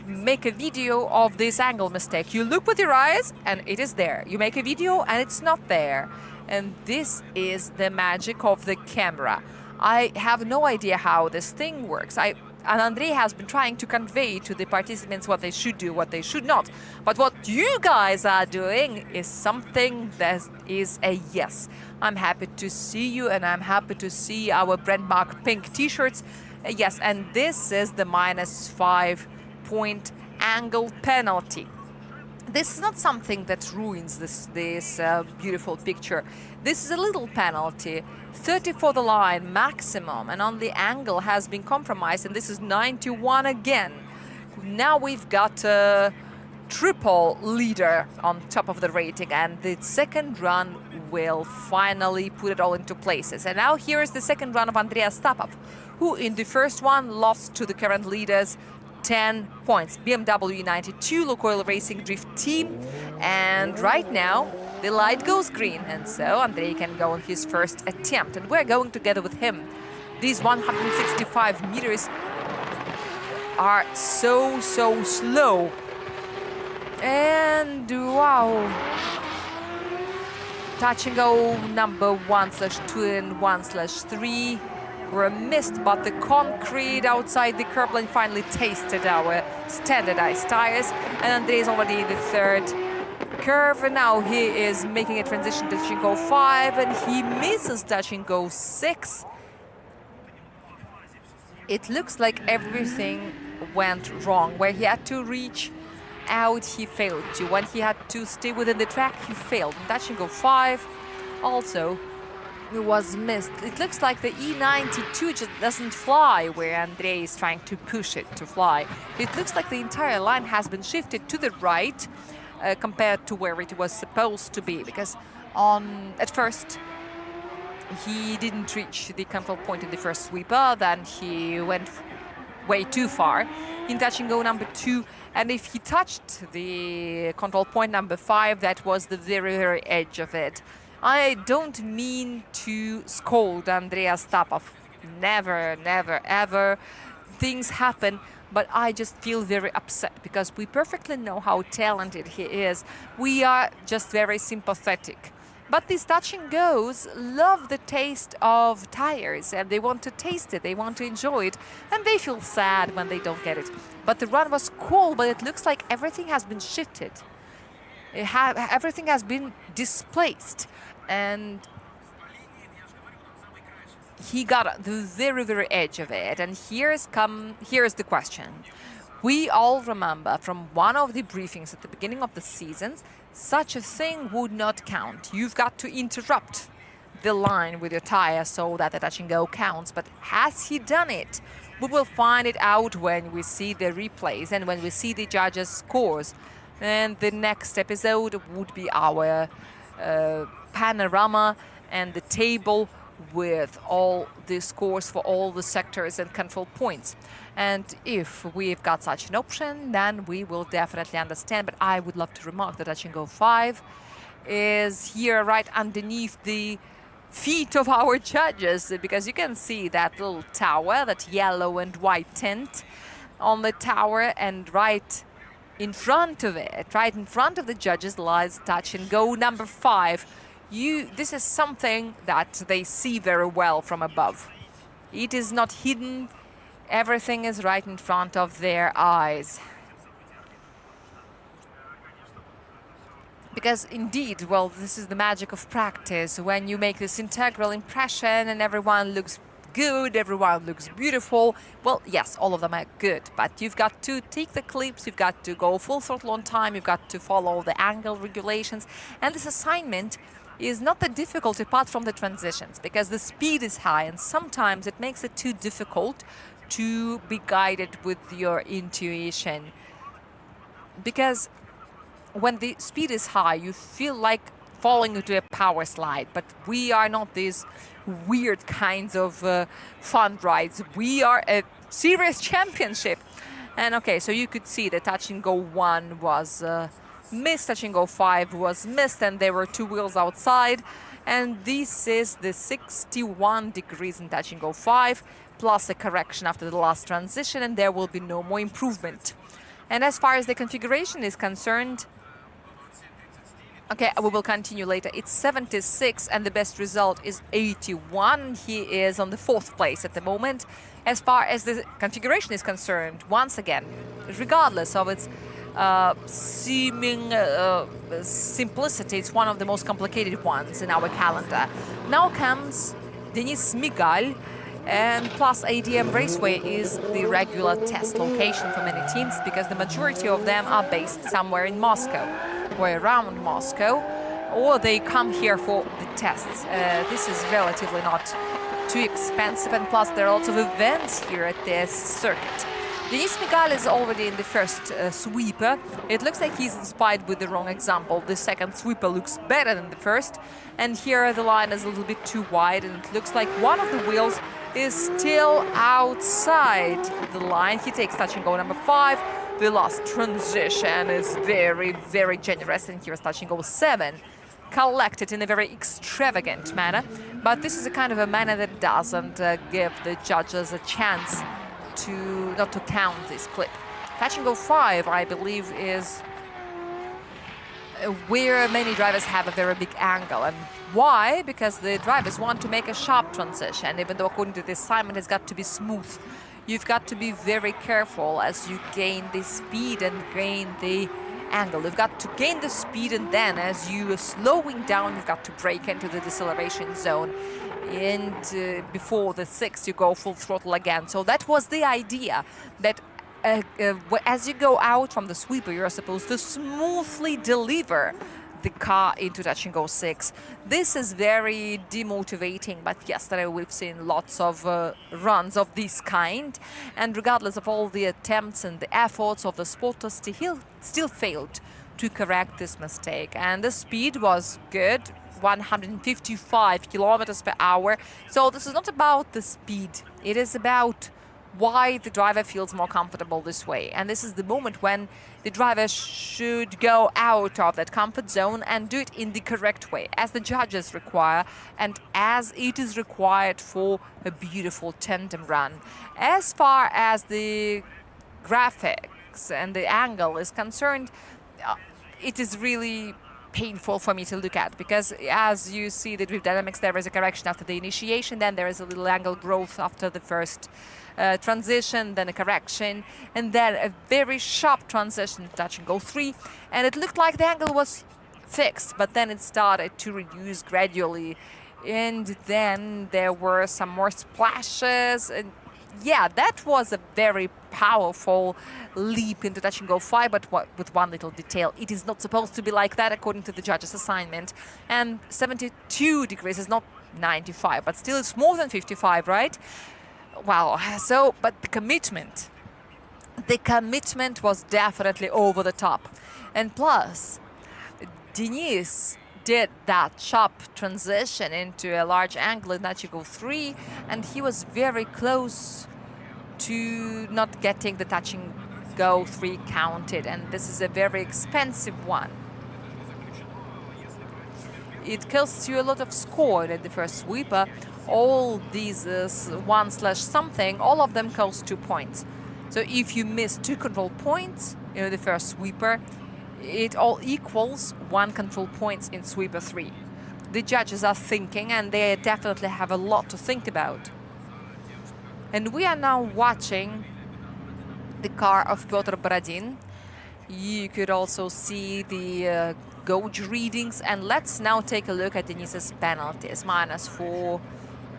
make a video of this angle mistake. You look with your eyes and it is there. You make a video and it's not there. And this is the magic of the camera. I have no idea how this thing works. And Andrei has been trying to convey to the participants what they should do, what they should not. But what you guys are doing is something that is a yes. I'm happy to see you, and I'm happy to see our brand mark pink t-shirts. Yes, and this is the -5 point angle penalty. This is not something that ruins this beautiful picture. This is a little penalty, 30 for the line maximum, and on the angle has been compromised, and this is 91 again. Now we've got a triple leader on top of the rating, and the second run will finally put it all into places. And now here is the second run of Andreas Stapov, who in the first one lost to the current leaders 10 points. BMW 92 Lukoil Racing Drift Team. And right now, the light goes green. And so Andrei can go on his first attempt. And we're going together with him. These 165 meters are so slow. And wow. Touch and go number 1/2 and 1/3. Were missed, but the concrete outside the curb line finally tasted our standardized tires. And Andrei is already in the third curve, and now he is making a transition to touch and go 5, and he misses touch and go 6. It looks like everything went wrong. Where he had to reach out, he failed to. When he had to stay within the track, he failed. Touch and go 5 also was missed. It looks like the E92 just doesn't fly where Andrei is trying to push it to fly. It looks like the entire line has been shifted to the right compared to where it was supposed to be, because at first he didn't reach the control point in the first sweeper, then he went way too far in touch and go number 2, and if he touched the control point number 5, that was the very edge of it. I don't mean to scold Andreas Stapov. Never, ever. Things happen, but I just feel very upset because we perfectly know how talented he is. We are just very sympathetic. But these touch and goes love the taste of tires, and they want to taste it, they want to enjoy it, and they feel sad when they don't get it. But the run was cool, but it looks like everything has been shifted. Everything has been displaced, and he got the very edge of it. And here's the question. We all remember from one of the briefings at the beginning of the seasons, such a thing would not count. You've got to interrupt the line with your tire so that the touch and go counts. But has he done it? We will find it out when we see the replays and when we see the judges' scores. And the next episode would be our panorama and the table with all the scores for all the sectors and control points. And if we've got such an option, then we will definitely understand. But I would love to remark that touch and go 5 is here right underneath the feet of our judges, because you can see that little tower, that yellow and white tint on the tower, and right in front of it, right in front of the judges, lies touch and go number 5. This is something that they see very well from above. It is not hidden. Everything is right in front of their eyes. Because indeed, well, this is the magic of practice. When you make this integral impression and everyone looks good, everyone looks beautiful. Well, yes, all of them are good, but you've got to take the clips, you've got to go full throttle on time, you've got to follow the angle regulations. And this assignment is not that difficult apart from the transitions, because the speed is high and sometimes it makes it too difficult to be guided with your intuition. Because when the speed is high, you feel like falling into a power slide, but we are not these weird kinds of fun rides. We are a serious championship. And okay, so you could see the touch and go 1 was missed. Touch and go 5 was missed, and there were 2 wheels outside. And this is the 61 degrees in touch and go 5, plus a correction after the last transition, and there will be no more improvement. And as far as the configuration is concerned, okay, we will continue later. It's 76, and the best result is 81. He is on the 4th place at the moment. As far as the configuration is concerned, once again, regardless of its seeming simplicity, it's one of the most complicated ones in our calendar. Now comes Denis Migal, and plus ADM Raceway is the regular test location for many teams, because the majority of them are based somewhere in Moscow or around Moscow, or they come here for the tests. This is relatively not too expensive, and plus there are lots of events here at this circuit. Denis Migal is already in the first sweeper. It looks like he's inspired with the wrong example. The second sweeper looks better than the first, and here the line is a little bit too wide, and it looks like one of the wheels is still outside the line. He takes touch and go number 5. The last transition is very, very generous, and here's touch and go 7. Collected in a very extravagant manner, but this is a kind of a manner that doesn't give the judges a chance to not to count this clip. Touch and go 5, I believe, is where many drivers have a very big angle. And why? Because the drivers want to make a sharp transition, even though according to the assignment it's got to be smooth. You've got to be very careful as you gain the speed and gain the angle. You've got to gain the speed, and then as you are slowing down, you've got to brake into the deceleration zone. And before the 6, you go full throttle again. So that was the idea, that as you go out from the sweeper, you're supposed to smoothly deliver the car into touch and go 6. This is very demotivating, but yesterday we've seen lots of runs of this kind, and regardless of all the attempts and the efforts of the spotters, he still failed to correct this mistake. And the speed was good, 155 kilometers per hour. So this is not about the speed, it is about why the driver feels more comfortable this way. And this is the moment when the driver should go out of that comfort zone and do it in the correct way, as the judges require and as it is required for a beautiful tandem run. As far as the graphics and the angle is concerned, it is really painful for me to look at, because as you see the drift dynamics, there is a correction after the initiation, then there is a little angle growth after the first transition, then a correction, and then a very sharp transition, touch and go 3, and it looked like the angle was fixed, but then it started to reduce gradually, and then there were some more splashes, and yeah, that was a very powerful leap into touch and go 5, but with one little detail. It is not supposed to be like that according to the judge's assignment. And 72 degrees is not 95, but still it's more than 55, right? Well, so, but the commitment was definitely over the top. And plus, Denis did that sharp transition into a large angle in touch and go 3, and he was very close to not getting the touch and go 3 counted, and this is a very expensive one. It costs you a lot of score at the first sweeper. All these 1/something, all of them cost 2 points. So if you miss 2 control points in the first sweeper, it all equals 1 control points in sweeper 3. The judges are thinking, and they definitely have a lot to think about. And we are now watching the car of Piotr Borodin. You could also see the gauge readings, and let's now take a look at Denis's penalties. -4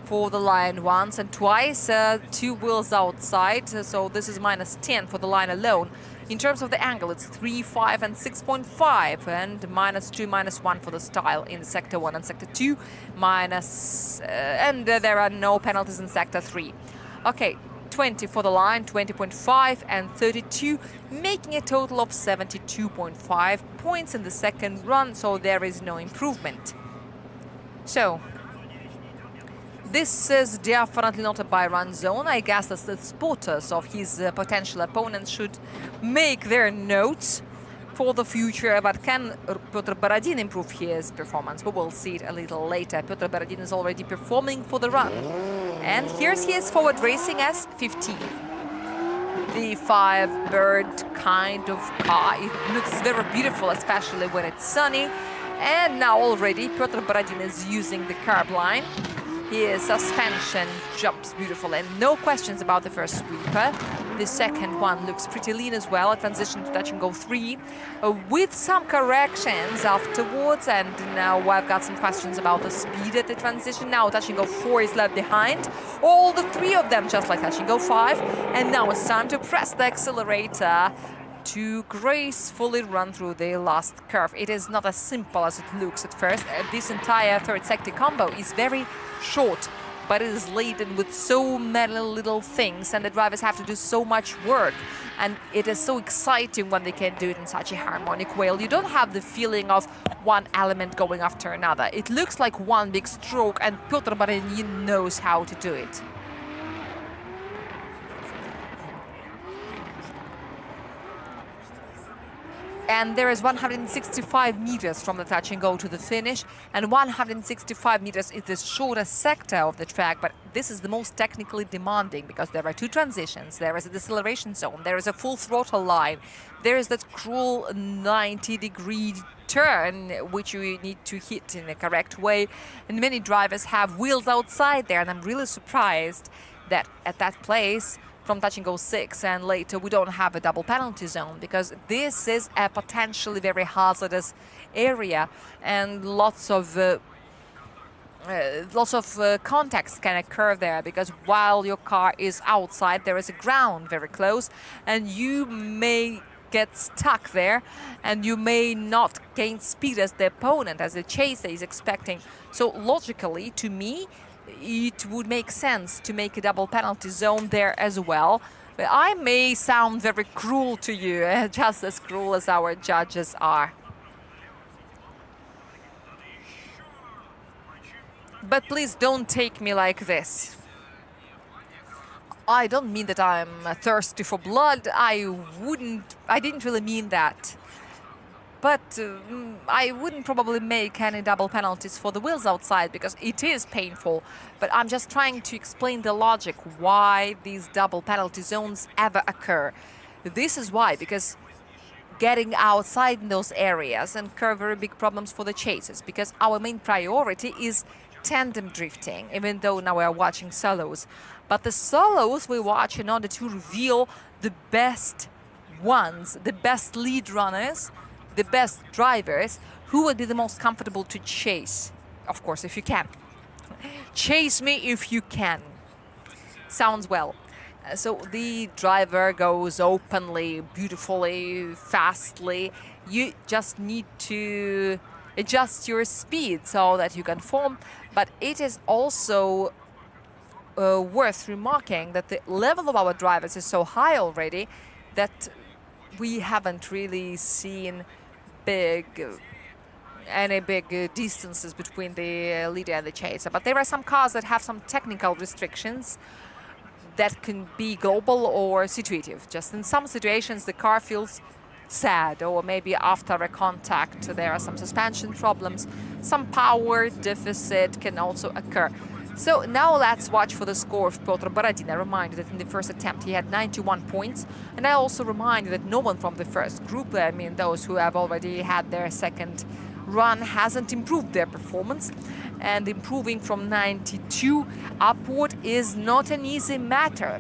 for the line once and twice, 2 wheels outside, so this is -10 for the line alone. In terms of the angle, it's 3, 5, and 6.5, and -2, -1 for the style in sector 1 and sector 2, and there are no penalties in sector 3. Okay, 20 for the line, 20.5 and 32, making a total of 72.5 points in the second run, so there is no improvement. So, this is definitely not a by-run zone. I guess that the spotters of his potential opponents should make their notes for the future, but can Piotr Borodin improve his performance? We will see it a little later. Piotr Borodin is already performing for the run. And here's his forward racing as 15. The Firebird kind of car. It looks very beautiful, especially when it's sunny. And now already Piotr Borodin is using the curb line. His suspension jumps beautiful, and no questions about the first sweeper. The second one looks pretty lean as well. A transition to touch and go 3 with some corrections afterwards. And now I've got some questions about the speed at the transition. Now touch and go 4 is left behind. All the 3 of them just like touch and go 5. And now it's time to press the accelerator to gracefully run through the last curve. It is not as simple as it looks at first. This entire third sector combo is very short, but it is laden with so many little things, and the drivers have to do so much work. And it is so exciting when they can do it in such a harmonic way. You don't have the feeling of one element going after another. It looks like one big stroke, and Piotr Borodin knows how to do it. And there is 165 meters from the touch and go to the finish, and 165 meters is the shortest sector of the track, but this is the most technically demanding because there are 2 transitions, there is a deceleration zone, there is a full throttle line, there is that cruel 90-degree turn which you need to hit in the correct way, and many drivers have wheels outside there, and I'm really surprised that at that place from touch and go 6 and later we don't have a double penalty zone, because this is a potentially very hazardous area, and lots of contacts can occur there, because while your car is outside there is a ground very close, and you may get stuck there and you may not gain speed as the opponent, as the chaser is expecting. So logically, to me, it would make sense to make a double penalty zone there as well. But I may sound very cruel to you, just as cruel as our judges are. But please don't take me like this. I don't mean that I'm thirsty for blood. I didn't really mean that. But I wouldn't probably make any double penalties for the wheels outside, because it is painful. But I'm just trying to explain the logic why these double penalty zones ever occur. This is why, because getting outside in those areas incur very big problems for the chasers, because our main priority is tandem drifting, even though now we are watching solos. But the solos we watch in order to reveal the best ones, the best lead runners, the best drivers, who will be the most comfortable to chase. Of course, if you can. Chase me if you can. Sounds well. So the driver goes openly, beautifully, fastly. You just need to adjust your speed so that you can form. But it is also worth remarking that the level of our drivers is so high already that we haven't really seen any big distances between the leader and the chaser. But there are some cars that have some technical restrictions that can be global or situative. Just in some situations the car feels sad, or maybe after a contact there are some suspension problems, some power deficit can also occur. So now let's watch for the score of Piotr Borodin. I remind you that in the first attempt he had 91 points. And I also remind you that no one from the first group, I mean those who have already had their second run, hasn't improved their performance. And improving from 92 upward is not an easy matter.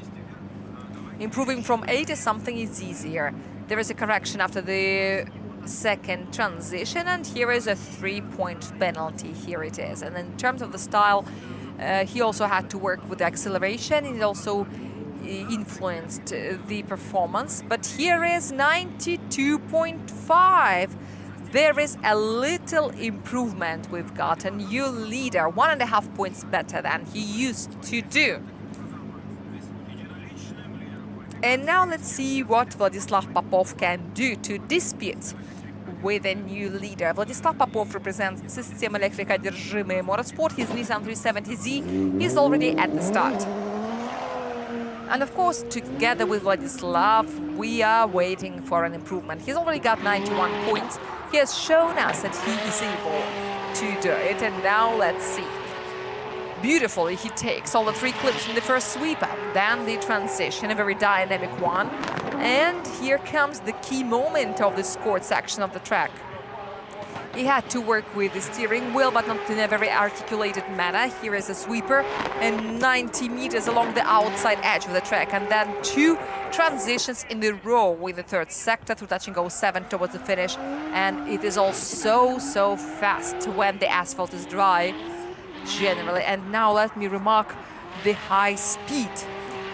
Improving from 80-something is easier. There is a correction after the second transition, and here is a 3-point penalty. Here it is. And in terms of the style, he also had to work with the acceleration. It also influenced the performance. But here is 92.5. There is a little improvement. We've got a new leader, 1.5 points better than he used to do. And now let's see what Vladislav Popov can do to dispute with a new leader. Vladislav Popov represents System Electric одержимый Motorsport. His Nissan 370Z is already at the start. And of course, together with Vladislav, we are waiting for an improvement. He's already got 91 points. He has shown us that he is able to do it. And now let's see. Beautifully, he takes all the 3 clips in the first sweep up. Then the transition, a very dynamic one. And here comes the key moment of the scored section of the track. He had to work with the steering wheel, but not in a very articulated manner. Here is a sweeper and 90 meters along the outside edge of the track. And then 2 transitions in a row with the third sector through touch and go 7 towards the finish. And it is all so fast when the asphalt is dry, generally. And now let me remark the high speed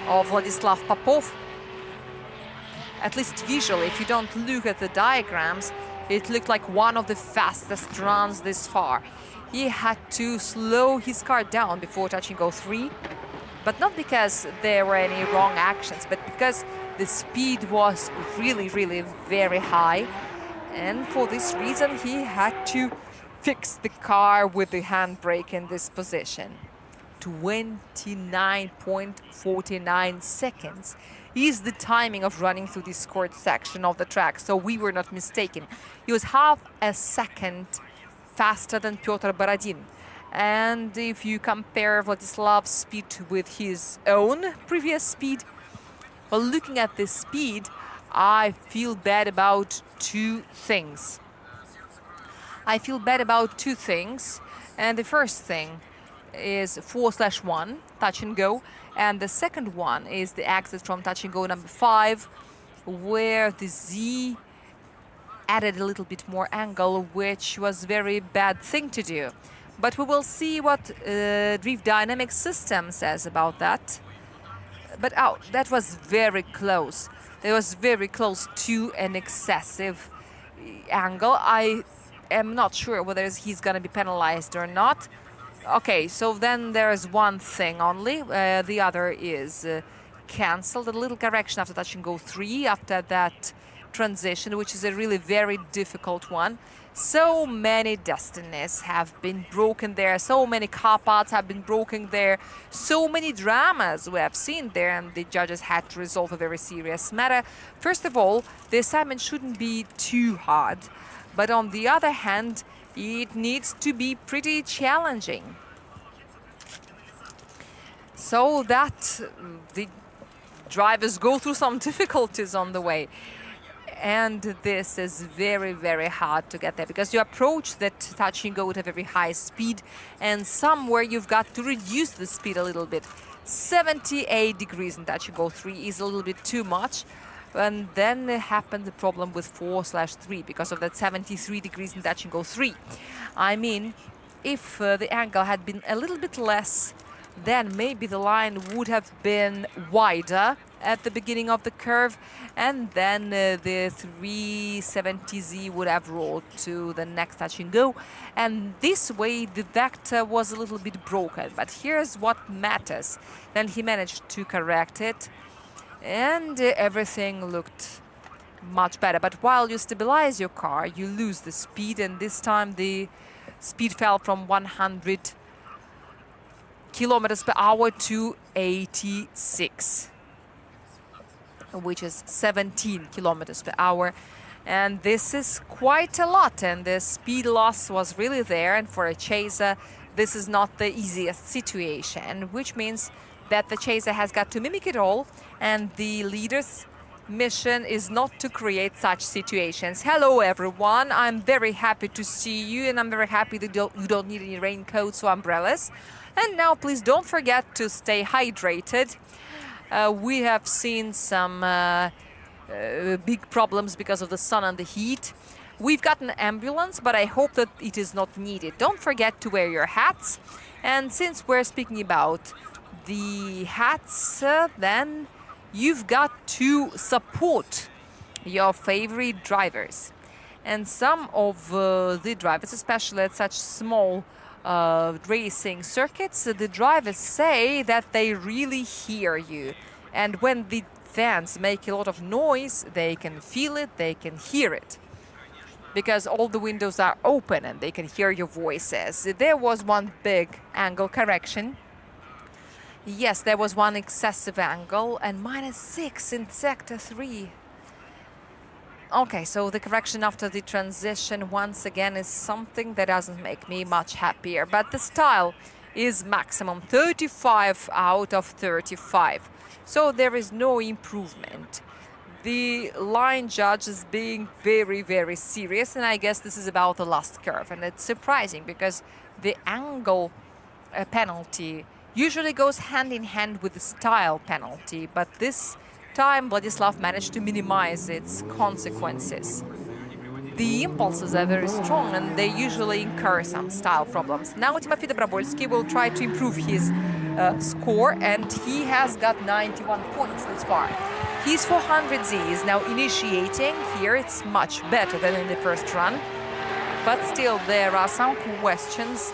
of Vladislav Popov. At least visually, if you don't look at the diagrams, it looked like one of the fastest runs this far. He had to slow his car down before touching go 3, but not because there were any wrong actions, but because the speed was really very high. And for this reason, he had to fix the car with the handbrake in this position. 29.49 seconds is the timing of running through this scored section of the track, so we were not mistaken. He was half a second faster than Pyotr Borodin. And if you compare Vladislav's speed with his own previous speed, well, looking at this speed, I feel bad about 2 things. I feel bad about 2 things, and the first thing is 4/1, touch and go, and the second one is the exit from touch and go number 5, where the Z added a little bit more angle, which was a very bad thing to do. But we will see what Drift Dynamics system says about that. But that was very close. That was very close to an excessive angle. I am not sure whether he's going to be penalized or not. Okay, so then there's one thing only. The other is cancelled. A little correction after touch and go 3, after that transition, which is a really very difficult one. So many destinies have been broken there. So many car parts have been broken there. So many dramas we have seen there, and the judges had to resolve a very serious matter. First of all, the assignment shouldn't be too hard. But on the other hand, it needs to be pretty challenging, so that the drivers go through some difficulties on the way. And this is very hard to get there, because you approach that touch and go at a very high speed, and somewhere you've got to reduce the speed a little bit. 78 degrees in touch and go 3 is a little bit too much. And then happened the problem with 4/3 because of that 73 degrees in touch and go 3. I mean, if the angle had been a little bit less, then maybe the line would have been wider at the beginning of the curve, and then the 370Z would have rolled to the next touch and go. And this way the vector was a little bit broken. But here's what matters. Then he managed to correct it, and everything looked much better. But while you stabilize your car, you lose the speed, and this time the speed fell from 100 kilometers per hour to 86, which is 17 kilometers per hour. And this is quite a lot, and the speed loss was really there. And for a chaser, this is not the easiest situation, which means that the chaser has got to mimic it all, and the leader's mission is not to create such situations. Hello everyone, I'm very happy to see you, and I'm very happy that you don't need any raincoats or umbrellas. And now please don't forget to stay hydrated. We have seen some big problems because of the sun and the heat. We've got an ambulance, but I hope that it is not needed. Don't forget to wear your hats. And since we're speaking about the hats, then you've got to support your favorite drivers. And some of the drivers, especially at such small racing circuits, the drivers say that they really hear you. And when the fans make a lot of noise, they can feel it, they can hear it, because all the windows are open and they can hear your voices. There was one big angle correction. Yes, there was one excessive angle and -6 in sector 3. Okay, so the correction after the transition once again is something that doesn't make me much happier. But the style is maximum 35 out of 35. So there is no improvement. The line judge is being very, very serious, and I guess this is about the last curve. And it's surprising because the angle penalty usually goes hand in hand with the style penalty, but this time Vladislav managed to minimize its consequences. The impulses are very strong and they usually incur some style problems. Now Timofey Dobrovolsky will try to improve his score, and he has got 91 points this far. His 400Z is now initiating. Here it's much better than in the first run, but still there are some questions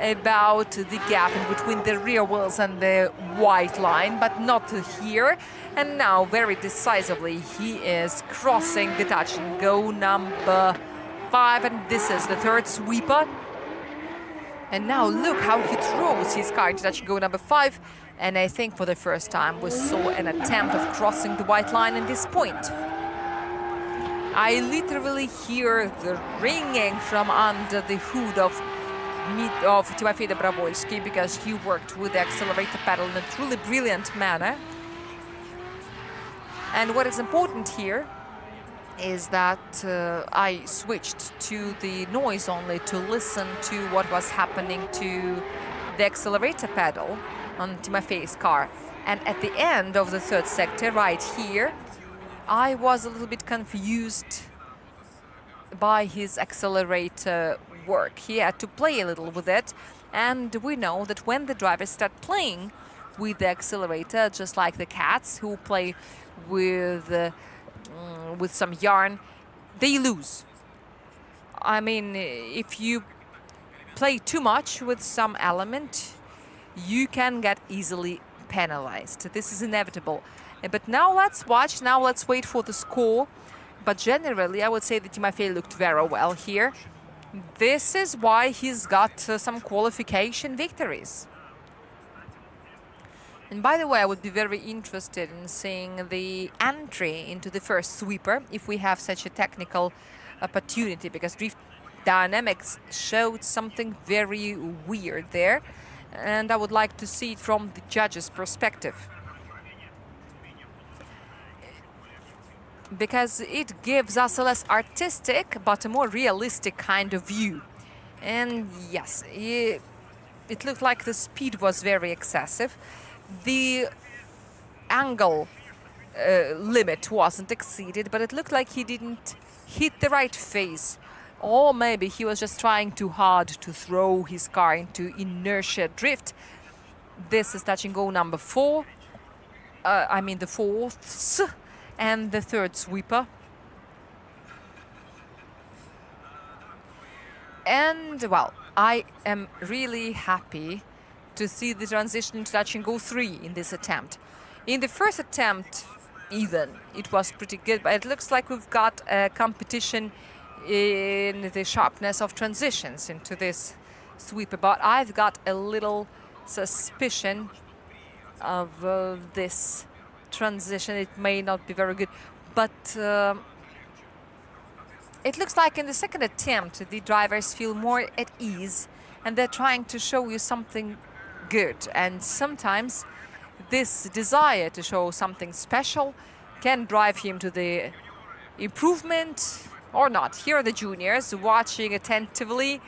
about the gap in between the rear wheels and the white line, but not here. And now very decisively he is crossing the touch and go number 5, and this is the third sweeper. And now look how he throws his car into touch and go number 5, and I think for the first time we saw an attempt of crossing the white line in this point. I literally hear the ringing from under the hood of Timofey Dobrovolsky, because he worked with the accelerator pedal in a truly brilliant manner. And what is important here is that I switched to the noise only to listen to what was happening to the accelerator pedal on Timofey's car. And at the end of the third sector, right here, I was a little bit confused by his accelerator work. He had to play a little with it, and we know that when the drivers start playing with the accelerator, just like the cats who play with some yarn, they lose. I mean, if you play too much with some element, you can get easily penalized. This is inevitable. But now let's watch, now let's wait for the score. But generally, I would say that Timofey looked very well here. This is why he's got some qualification victories. And by the way, I would be very interested in seeing the entry into the first sweeper if we have such a technical opportunity, because drift dynamics showed something very weird there, and I would like to see it from the judge's perspective, because it gives us a less artistic but a more realistic kind of view. And yes, it looked like the speed was very excessive. The angle limit wasn't exceeded, but it looked like he didn't hit the right face. Or maybe he was just trying too hard to throw his car into inertia drift. This is touch and go number 4. I mean the fourths. And the third sweeper. And, well, I am really happy to see the transition to touch and go 3 in this attempt. In the first attempt, even, it was pretty good, but it looks like we've got a competition in the sharpness of transitions into this sweeper. But I've got a little suspicion of this transition. It may not be very good, but it looks like in the second attempt the drivers feel more at ease and they're trying to show you something good, and sometimes this desire to show something special can drive him to the improvement or not. Here are the juniors watching attentively.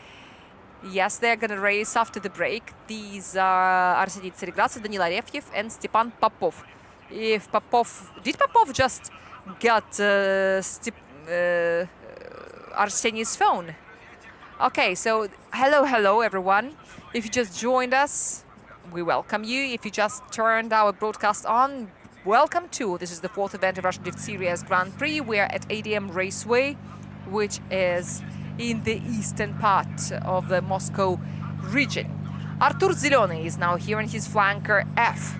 Yes, they're gonna race after the break. These are Arsenij Tseregradze, Danil Arefyev and Stepan Popov. If Popov, did Popov just get Arsenij's phone? Okay, so hello everyone. If you just joined us, we welcome you. If you just turned our broadcast on, welcome too. This is the 4th event of Russian Drift Series Grand Prix. We're at ADM Raceway, which is in the eastern part of the Moscow region. Artur Zeleny is now here in his flanker F.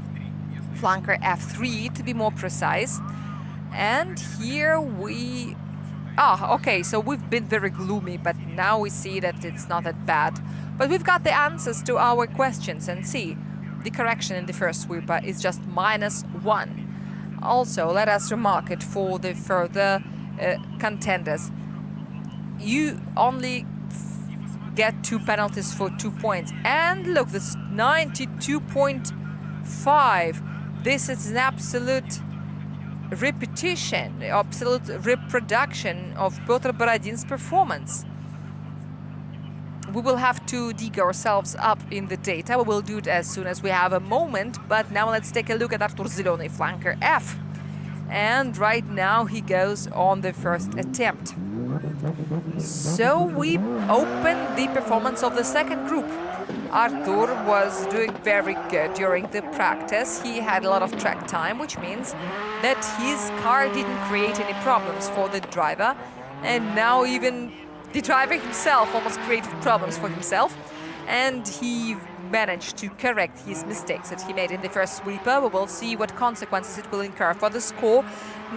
Flanker F3 to be more precise. And here we... okay, so we've been very gloomy, but now we see that it's not that bad. But we've got the answers to our questions, and see. the correction in the first sweeper is just -1. Also, let us remark it for the further contenders. You only get 2 penalties for 2 points. And look, this is 92.5. This is an absolute repetition, absolute reproduction of Piotr Borodin's performance. We will have to dig ourselves up in the data. We will do it as soon as we have a moment. But now let's take a look at Artur Zilony, flanker F. And right now he goes on the first attempt. So we open the performance of the second group. Artur was doing very good during the practice. He had a lot of track time, which means that his car didn't create any problems for the driver. And now even the driver himself almost created problems for himself. And he managed to correct his mistakes that he made in the first sweeper. We will see what consequences it will incur for the score.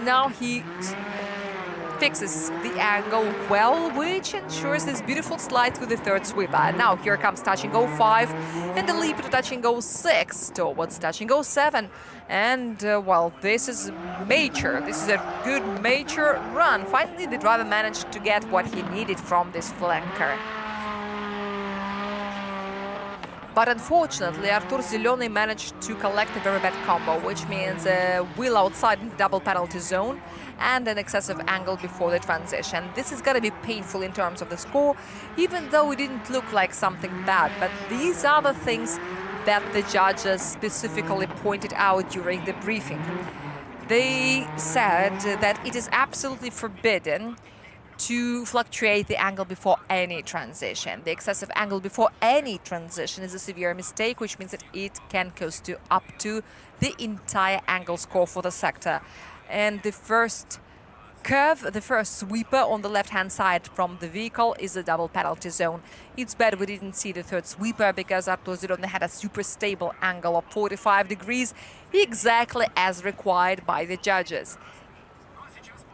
Now he fixes the angle well, which ensures this beautiful slide through the third sweeper. Now here comes touch and go 5 and the leap to touch and go 6 towards touch and go 7. And well, this is major. This is a good major run. Finally, the driver managed to get what he needed from this flanker. But unfortunately, Artur Zilony managed to collect a very bad combo, which means a wheel outside in the double penalty zone and an excessive angle before the transition. This is going to be painful in terms of the score, even though it didn't look like something bad. But these are the things that the judges specifically pointed out during the briefing. They said that it is absolutely forbidden to fluctuate the angle before any transition. The excessive angle before any transition is a severe mistake, which means that it can cost you up to the entire angle score for the sector. And the first curve, the first sweeper on the left-hand side from the vehicle is a double penalty zone. It's bad we didn't see the third sweeper because Artur Zilony had a super stable angle of 45 degrees, exactly as required by the judges.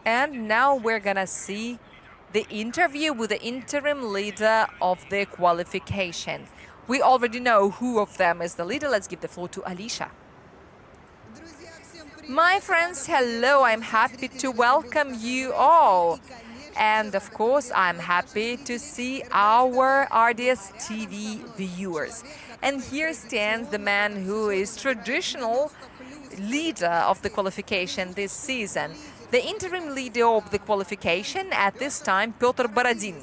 And now we're gonna see the interview with the interim leader of the qualification. We already know who of them is the leader. Let's give the floor to Alicia. My friends, hello. I'm happy to welcome you all. And of course, I'm happy to see our RDS TV viewers. And here stands the man who is traditional leader of the qualification this season. The interim leader of the qualification at this time, Piotr Borodin,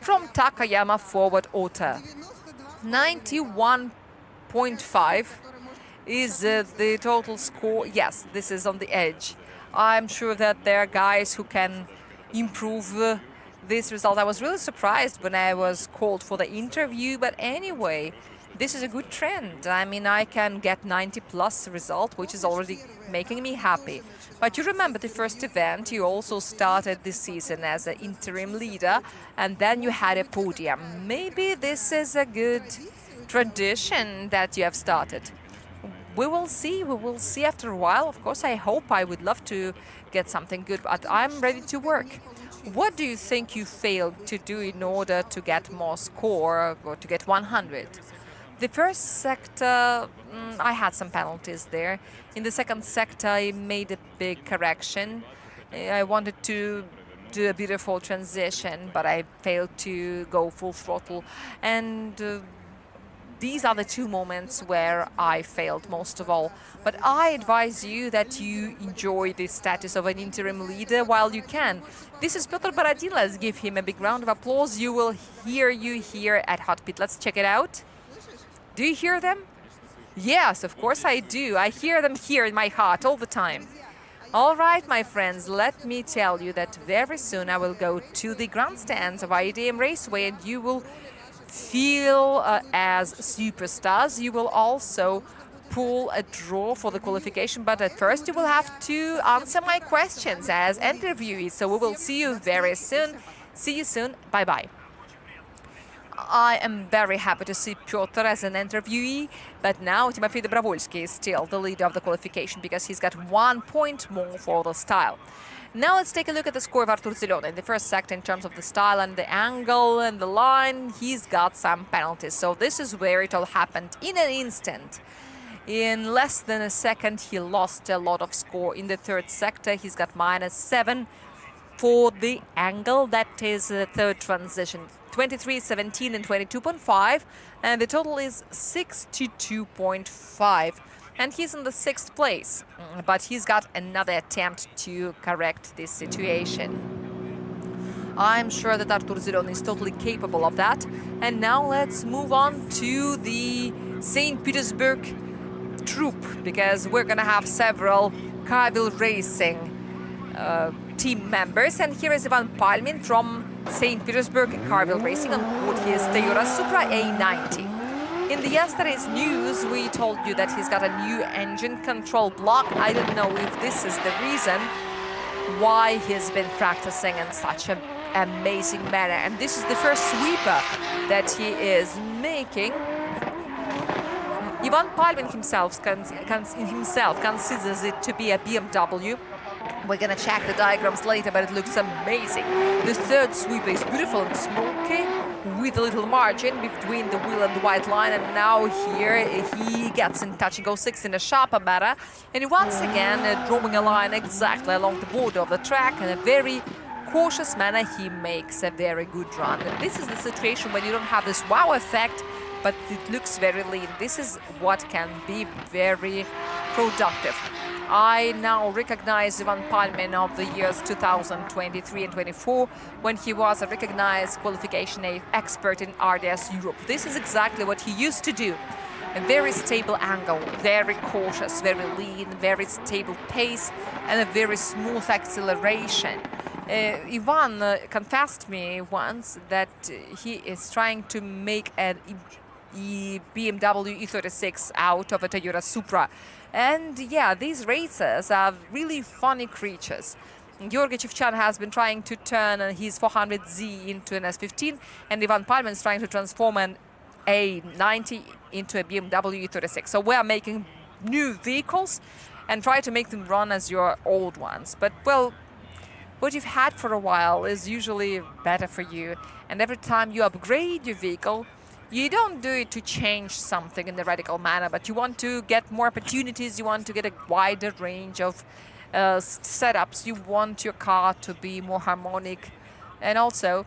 from Takayama Forward Auto. 91.5 is the total score. Yes, this is on the edge. I'm sure that there are guys who can improve this result. I was really surprised when I was called for the interview, but anyway, this is a good trend. I mean, I can get 90+ result, which is already making me happy. But you remember the first event, you also started this season as an interim leader, and then you had a podium. Maybe this is a good tradition that you have started. We will see after a while. Of course, I would love to get something good, but I'm ready to work. What do you think you failed to do in order to get more score or to get 100? The first sector, I had some penalties there. In the second sector, I made a big correction. I wanted to do a beautiful transition, but I failed to go full throttle. And these are the two moments where I failed most of all. But I advise you that you enjoy the status of an interim leader while you can. This is Piotr Borodin. Let's give him a big round of applause. You will hear you here at Hot Pit. Let's check it out. Do you hear them? Yes, of course I do. I hear them here in my heart all the time. All right, my friends, let me tell you that very soon I will go to the grandstands of ADM Raceway and you will feel as superstars. You will also pull a draw for the qualification, but at first you will have to answer my questions as interviewees. So we will see you very soon. See you soon. Bye-bye. I am very happy to see Piotr as an interviewee, but now Timofey Dobrovolsky is still the leader of the qualification because he's got 1 point more for the style. Now let's take a look at the score of Artur Zilony. In the first sector, in terms of the style and the angle and the line, he's got some penalties. So this is where it all happened in an instant. In less than a second, he lost a lot of score in the third sector. He's got -7 for the angle. That is the third transition. 23, 17, and 22.5. And the total is 62.5. And he's in the 6th place. But he's got another attempt to correct this situation. I'm sure that Artur Ziron is totally capable of that. And now let's move on to the St. Petersburg troop, because we're gonna have several Carville Racing team members. And here is Ivan Palmin from St. Petersburg Carville Racing on board his Toyota Supra A90. In the yesterday's news, we told you that he's got a new engine control block. I don't know if this is the reason why he's been practicing in such an amazing manner. And this is the first sweeper that he is making. Ivan Palmin himself considers it to be a BMW. We're gonna check the diagrams later, but it looks amazing. The third sweeper is beautiful and smoky, with a little margin between the wheel and the white line. And now here he gets in touch and goes 6 in a sharper manner. And once again, drawing a line exactly along the border of the track in a very cautious manner, he makes a very good run. And this is the situation when you don't have this wow effect, but it looks very lean. This is what can be very productive. I now recognize Ivan Palmin of the years 2023 and 24, when he was a recognized qualification expert in RDS Europe. This is exactly what he used to do. A very stable angle, very cautious, very lean, very stable pace, and a very smooth acceleration. Ivan confessed me once that he is trying to make a BMW E36 out of a Toyota Supra. And yeah, these racers are really funny creatures. Georgy Chivchan has been trying to turn his 400Z into an S15, and Ivan Palmin is trying to transform an A90 into a BMW E36. So we are making new vehicles and try to make them run as your old ones. But, well, what you've had for a while is usually better for you. And every time you upgrade your vehicle, you don't do it to change something in a radical manner, but you want to get more opportunities, you want to get a wider range of setups, you want your car to be more harmonic. And also,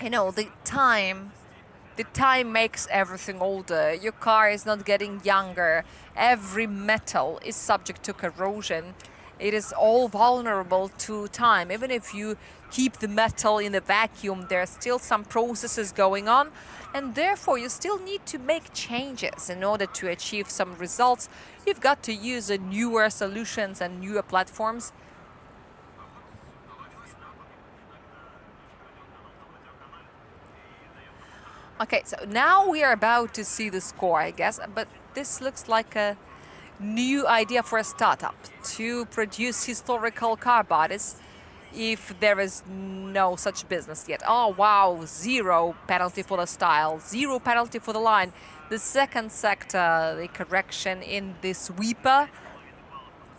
you know, the time makes everything older. Your car is not getting younger. Every metal is subject to corrosion. It is all vulnerable to time. Even if you keep the metal in a vacuum, there are still some processes going on, and therefore you still need to make changes in order to achieve some results. You've got to use newer solutions and newer platforms. Okay, so now we are about to see the score, I guess, but this looks like a new idea for a startup to produce historical car bodies if there is no such business yet. Oh wow, 0 penalty for the style, 0 penalty for the line. The second sector, the correction in the sweeper,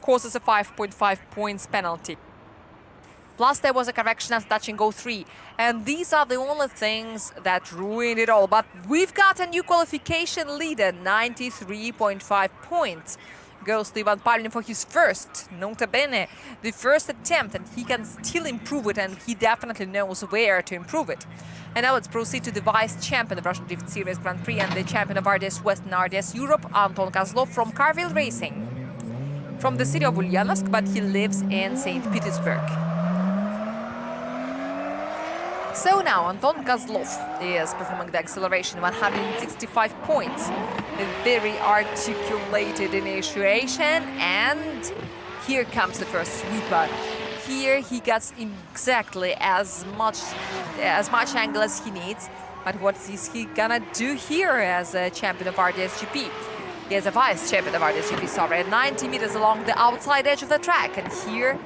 causes a 5.5 points penalty. Plus there was a correction at touch and go 3. And these are the only things that ruined it all. But we've got a new qualification leader, 93.5 points. Goes to Ivan Palmin for his first, nota bene, the first attempt, and he can still improve it, and he definitely knows where to improve it. And now let's proceed to the vice champion of Russian Drift Series Grand Prix and the champion of RDS West and RDS Europe, Anton Kozlov from Carville Racing. From the city of Ulyanovsk, but he lives in St. Petersburg. So now Anton Kozlov is performing the acceleration, 165 points. A very articulated initiation, and here comes the first sweeper. Here he gets exactly as much angle as he needs. But what is he gonna do here as a champion of RDS GP? He is a vice champion of RDS GP, sorry, 90 meters along the outside edge of the track, and here,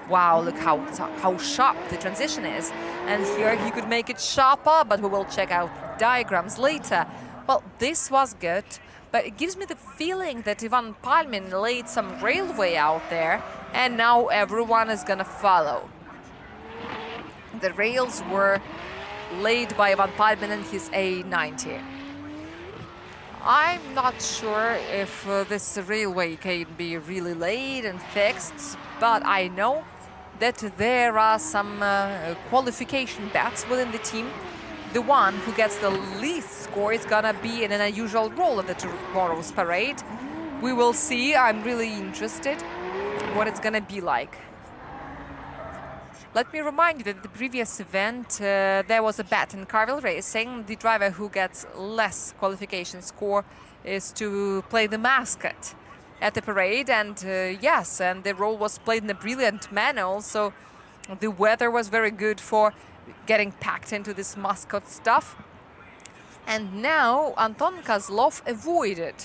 wow, look how sharp the transition is. And here he could make it sharper, but we will check out diagrams later. Well, this was good, but it gives me the feeling that Ivan Palmin laid some railway out there, and now everyone is gonna follow. The rails were laid by Ivan Palmin and his A90. I'm not sure if this railway can be really laid and fixed, but I know that there are some qualification bets within the team. The one who gets the least score is gonna be in an unusual role at the tomorrow's parade. We will see. I'm really interested what it's gonna be like. Let me remind you that at the previous event there was a bet in Carvel Racing. The driver who gets less qualification score is to play the mascot at the parade, and yes, and the role was played in a brilliant manner. Also, the weather was very good for getting packed into this mascot stuff. And now Anton Kozlov avoided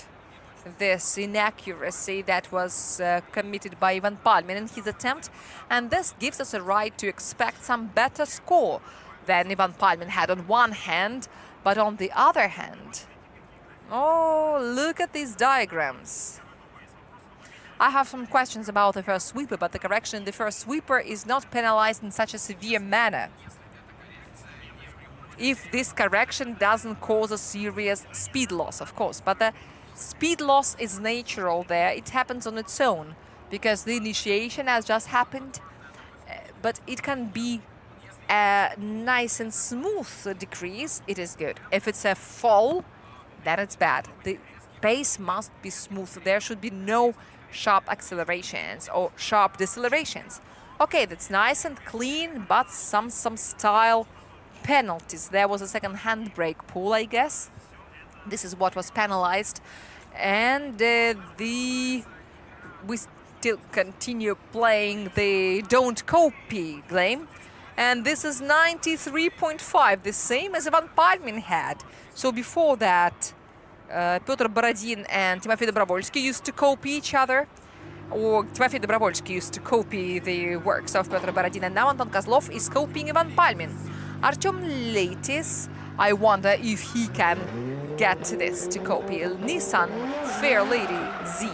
this inaccuracy that was committed by Ivan Palmin in his attempt, and this gives us a right to expect some better score than Ivan Palmin had on one hand, but on the other hand, oh, look at these diagrams. I have some questions about the first sweeper, but the correction in the first sweeper is not penalized in such a severe manner if this correction doesn't cause a serious speed loss, of course. But the speed loss is natural there. It happens on its own because the initiation has just happened, but it can be a nice and smooth decrease. It is good. If it's a fall, then it's bad. The pace must be smooth. There should be no sharp accelerations or sharp decelerations. Okay, that's nice and clean, but some style penalties. There was a second handbrake pull, I guess. This is what was penalized, and we still continue playing the don't copy game, and this is 93.5, the same as Ivan Palmin had. So before that, Pyotr Borodin and Timofey Dobrovolsky used to copy each other, or Timofey Dobrovolsky used to copy the works of Pyotr Borodin, and now Anton Kozlov is copying Ivan Palmin. Artyom Leitis, I wonder if he can get this to copy. Nissan Fairlady Z,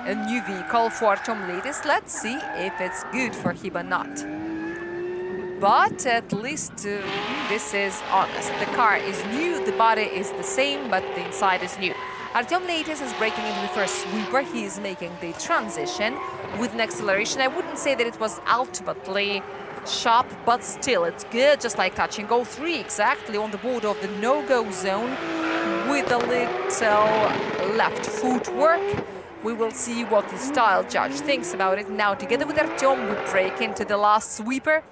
a new vehicle for Artyom Leitis. Let's see if it's good for him or not. But at least this is honest. The car is new, the body is the same, but the inside is new. Artyom Leitis is breaking into the first sweeper. He is making the transition with an acceleration. I wouldn't say that it was ultimately sharp, but still it's good, just like touch and go 3, exactly on the border of the no-go zone with a little left footwork. We will see what the style judge thinks about it. Now together with Artyom we break into the last sweeper,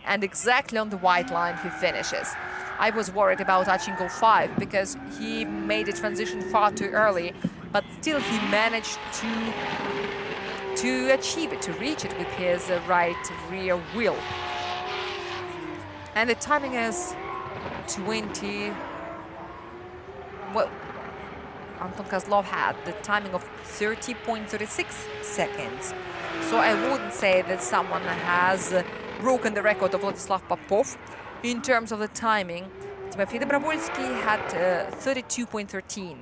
and exactly on the white line he finishes. I was worried about touch and go 5 because he made a transition far too early, but still he managed to achieve it, to reach it with his right rear wheel. And the timing is 20. Well, Anton Kozlov had the timing of 30.36 seconds. So I wouldn't say that someone has broken the record of Vladislav Popov in terms of the timing. Timofey Dobrovolsky had 32.13.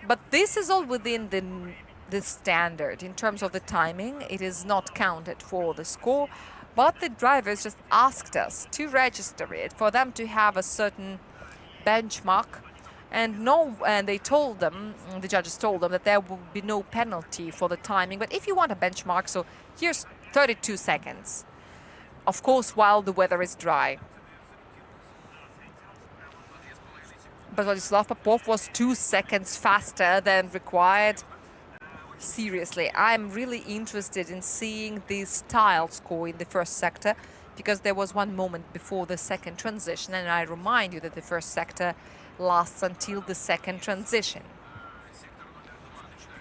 But this is all within the standard. In terms of the timing, it is not counted for the score, but the drivers just asked us to register it for them to have a certain benchmark, and they told them, the judges told them, that there will be no penalty for the timing. But if you want a benchmark, so here's 32 seconds, of course, while the weather is dry. But Vladislav Popov was 2 seconds faster than required. Seriously, I'm really interested in seeing the style score in the first sector, because there was one moment before the second transition, and I remind you that the first sector lasts until the second transition.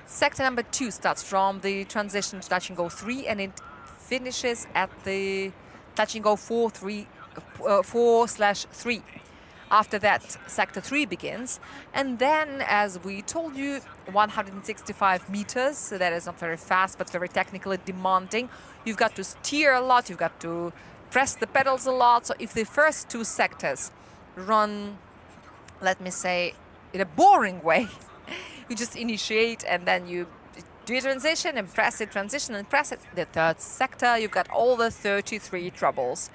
Sector number 2 starts from the transition to touch and go 3, and it finishes at the touch and go 4/3. After that, sector 3 begins, and then, as we told you, 165 meters, so that is not very fast, but very technically demanding. You've got to steer a lot, you've got to press the pedals a lot. So if the first 2 sectors run, let me say, in a boring way, you just initiate and then you do a transition and press it, transition and press it. The third sector, you've got all the 33 troubles.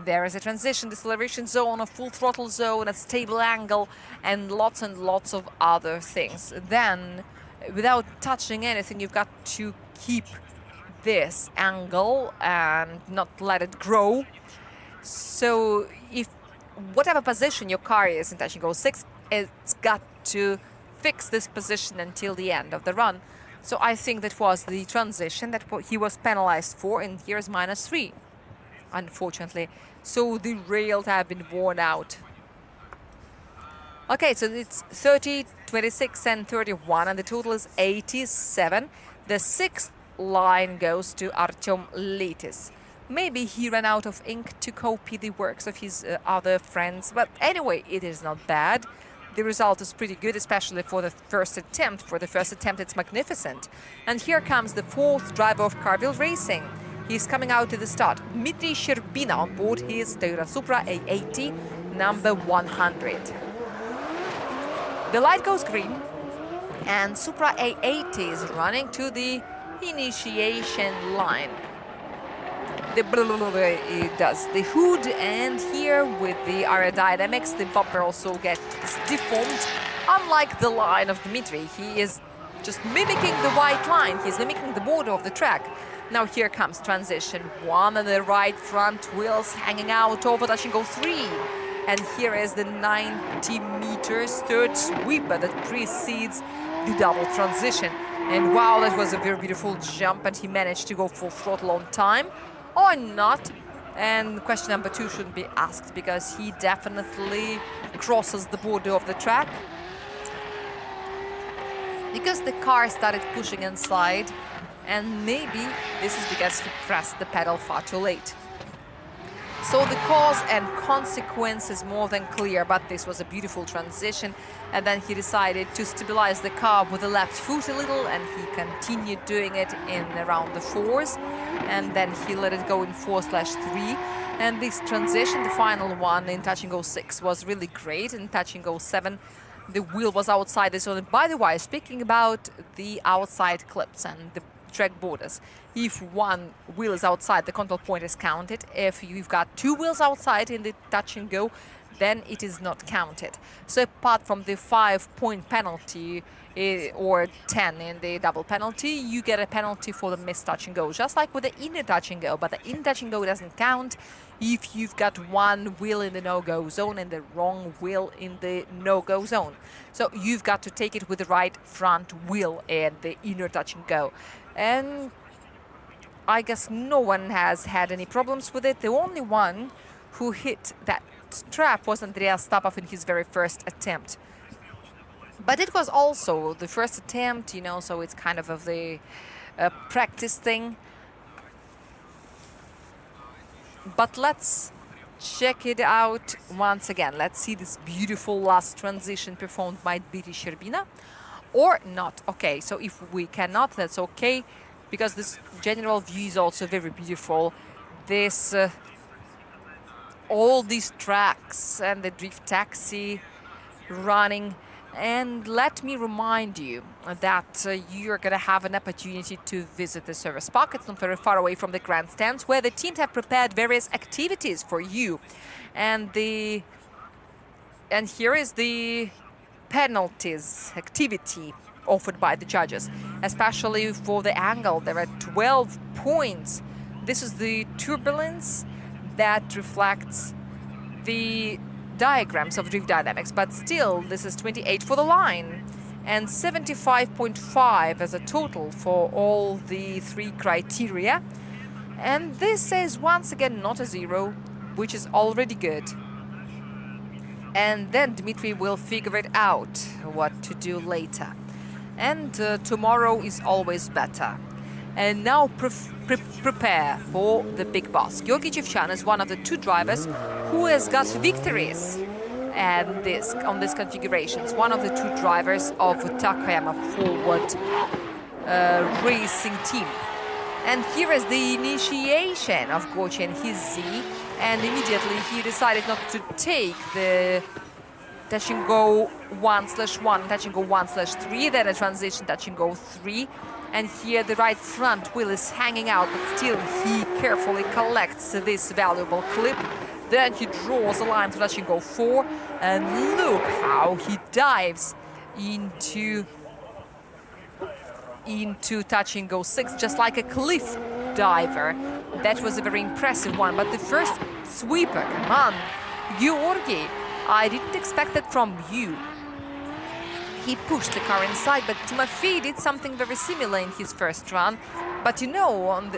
There is a transition, deceleration zone, a full throttle zone, a stable angle, and lots of other things. Then, without touching anything, you've got to keep this angle and not let it grow. So if whatever position your car is in touch and go 6, it's got to fix this position until the end of the run. So I think that was the transition that he was penalized for, and here's -3, unfortunately. So the rails have been worn out. Okay, so it's 30, 26, and 31, and the total is 87. The 6th line goes to Artyom Litis. Maybe he ran out of ink to copy the works of his other friends, but anyway, it is not bad. The result is pretty good, especially for the first attempt. For the first attempt, it's magnificent. And here comes the 4th driver of Carville Racing. He's coming out to the start. Dmitry Sherbina on board his Toyota Supra A80, number 100. The light goes green, and Supra A80 is running to the initiation line. It does the hood, and here with the aerodynamics, the bumper also gets deformed. Unlike the line of Dmitry, he is just mimicking the white line. He's mimicking the border of the track. Now here comes transition 1, and the right front wheels hanging out over touch and go 3. And here is the 90 meters third sweeper that precedes the double transition. And wow, that was a very beautiful jump, and he managed to go full throttle on time. Or not. And question number 2 shouldn't be asked, because he definitely crosses the border of the track. Because the car started pushing inside, and maybe this is because he pressed the pedal far too late. So the cause and consequence is more than clear, but this was a beautiful transition. And then he decided to stabilize the car with the left foot a little, and he continued doing it in around the 4s. And then he let it go in 4/3. And this transition, the final one in touch and go 6, was really great. In touch and go 7, the wheel was outside the zone. And by the way, speaking about the outside clips and the track borders, if one wheel is outside, the control point is counted. If you've got 2 wheels outside in the touch and go, then it is not counted. So apart from the 5-point penalty or 10 in the double penalty, you get a penalty for the missed touch and go, just like with the inner touch and go. But the inner touch and go doesn't count if you've got one wheel in the no-go zone and the wrong wheel in the no-go zone. So you've got to take it with the right front wheel in the inner touch and go. And I guess no one has had any problems with it. The only one who hit that trap was Andreas Stapov in his very first attempt. But it was also the first attempt, you know, so it's kind of the practice thing. But let's check it out once again. Let's see this beautiful last transition performed by Dmitry Sherbina. Or not. Okay, so if we cannot, that's okay, because this general view is also very beautiful. This all these tracks and the drift taxi running. And let me remind you that you're going to have an opportunity to visit the service park. It's not very far away from the grandstands, where the teams have prepared various activities for you. And here is the penalties activity offered by the judges, especially for the angle. There are 12 points. This is the turbulence that reflects the diagrams of drift dynamics, but still this is 28 for the line and 75.5 as a total for all the 3 criteria. And this is once again not a 0, which is already good. And then Dmitry will figure it out what to do later. And tomorrow is always better. And now prepare for the big boss. Georgy Chevchan is one of the 2 drivers who has got victories and on this configuration. It's one of the 2 drivers of Takayama Forward racing team. And here is the initiation of Gorky and his Z, and immediately he decided not to take the touch and go 1/1, touch and go 1/3, then a transition touch and go 3. And here the right front wheel is hanging out, but still he carefully collects this valuable clip. Then he draws a line to touch and go 4. And look how he dives into touch and go 6, just like a cliff diver. That was a very impressive one. But the first sweeper, come on, Georgi, I didn't expect that from you. He pushed the car inside, but Timofey did something very similar in his first run. But you know, on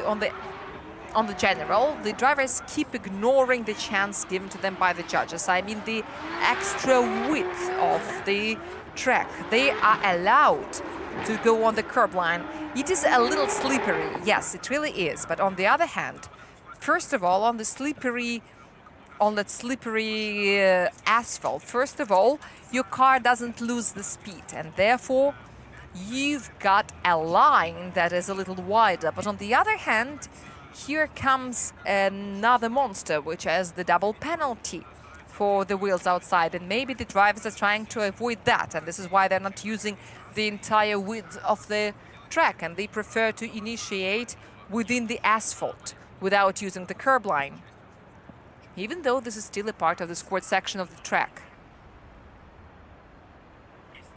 the general, the drivers keep ignoring the chance given to them by the judges. I mean, the extra width of the track. They are allowed to go on the curb line. It is a little slippery, yes, it really is. But on the other hand, first of all, on that slippery asphalt, first of all, your car doesn't lose the speed, and therefore you've got a line that is a little wider. But on the other hand, here comes another monster, which has the double penalty for the wheels outside, and maybe the drivers are trying to avoid that, and this is why they're not using the entire width of the track, and they prefer to initiate within the asphalt without using the curb line, even though this is still a part of the scored section of the track.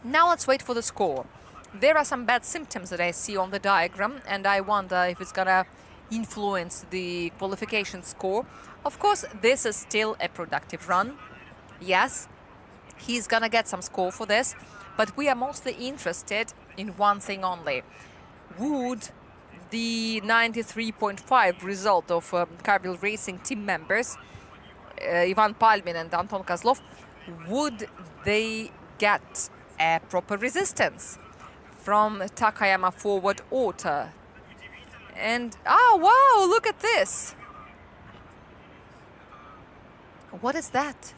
Now let's wait for the score. There are some bad symptoms that I see on the diagram, and I wonder if it's gonna influence the qualification score. Of course, this is still a productive run. Yes, he's gonna get some score for this, but we are mostly interested in one thing only. Would the 93.5 result of Carville Racing team members, Ivan Palmin and Anton Kozlov, would they get a proper resistance from Takayama Forward Auto? And, oh, wow, look at this. What is that?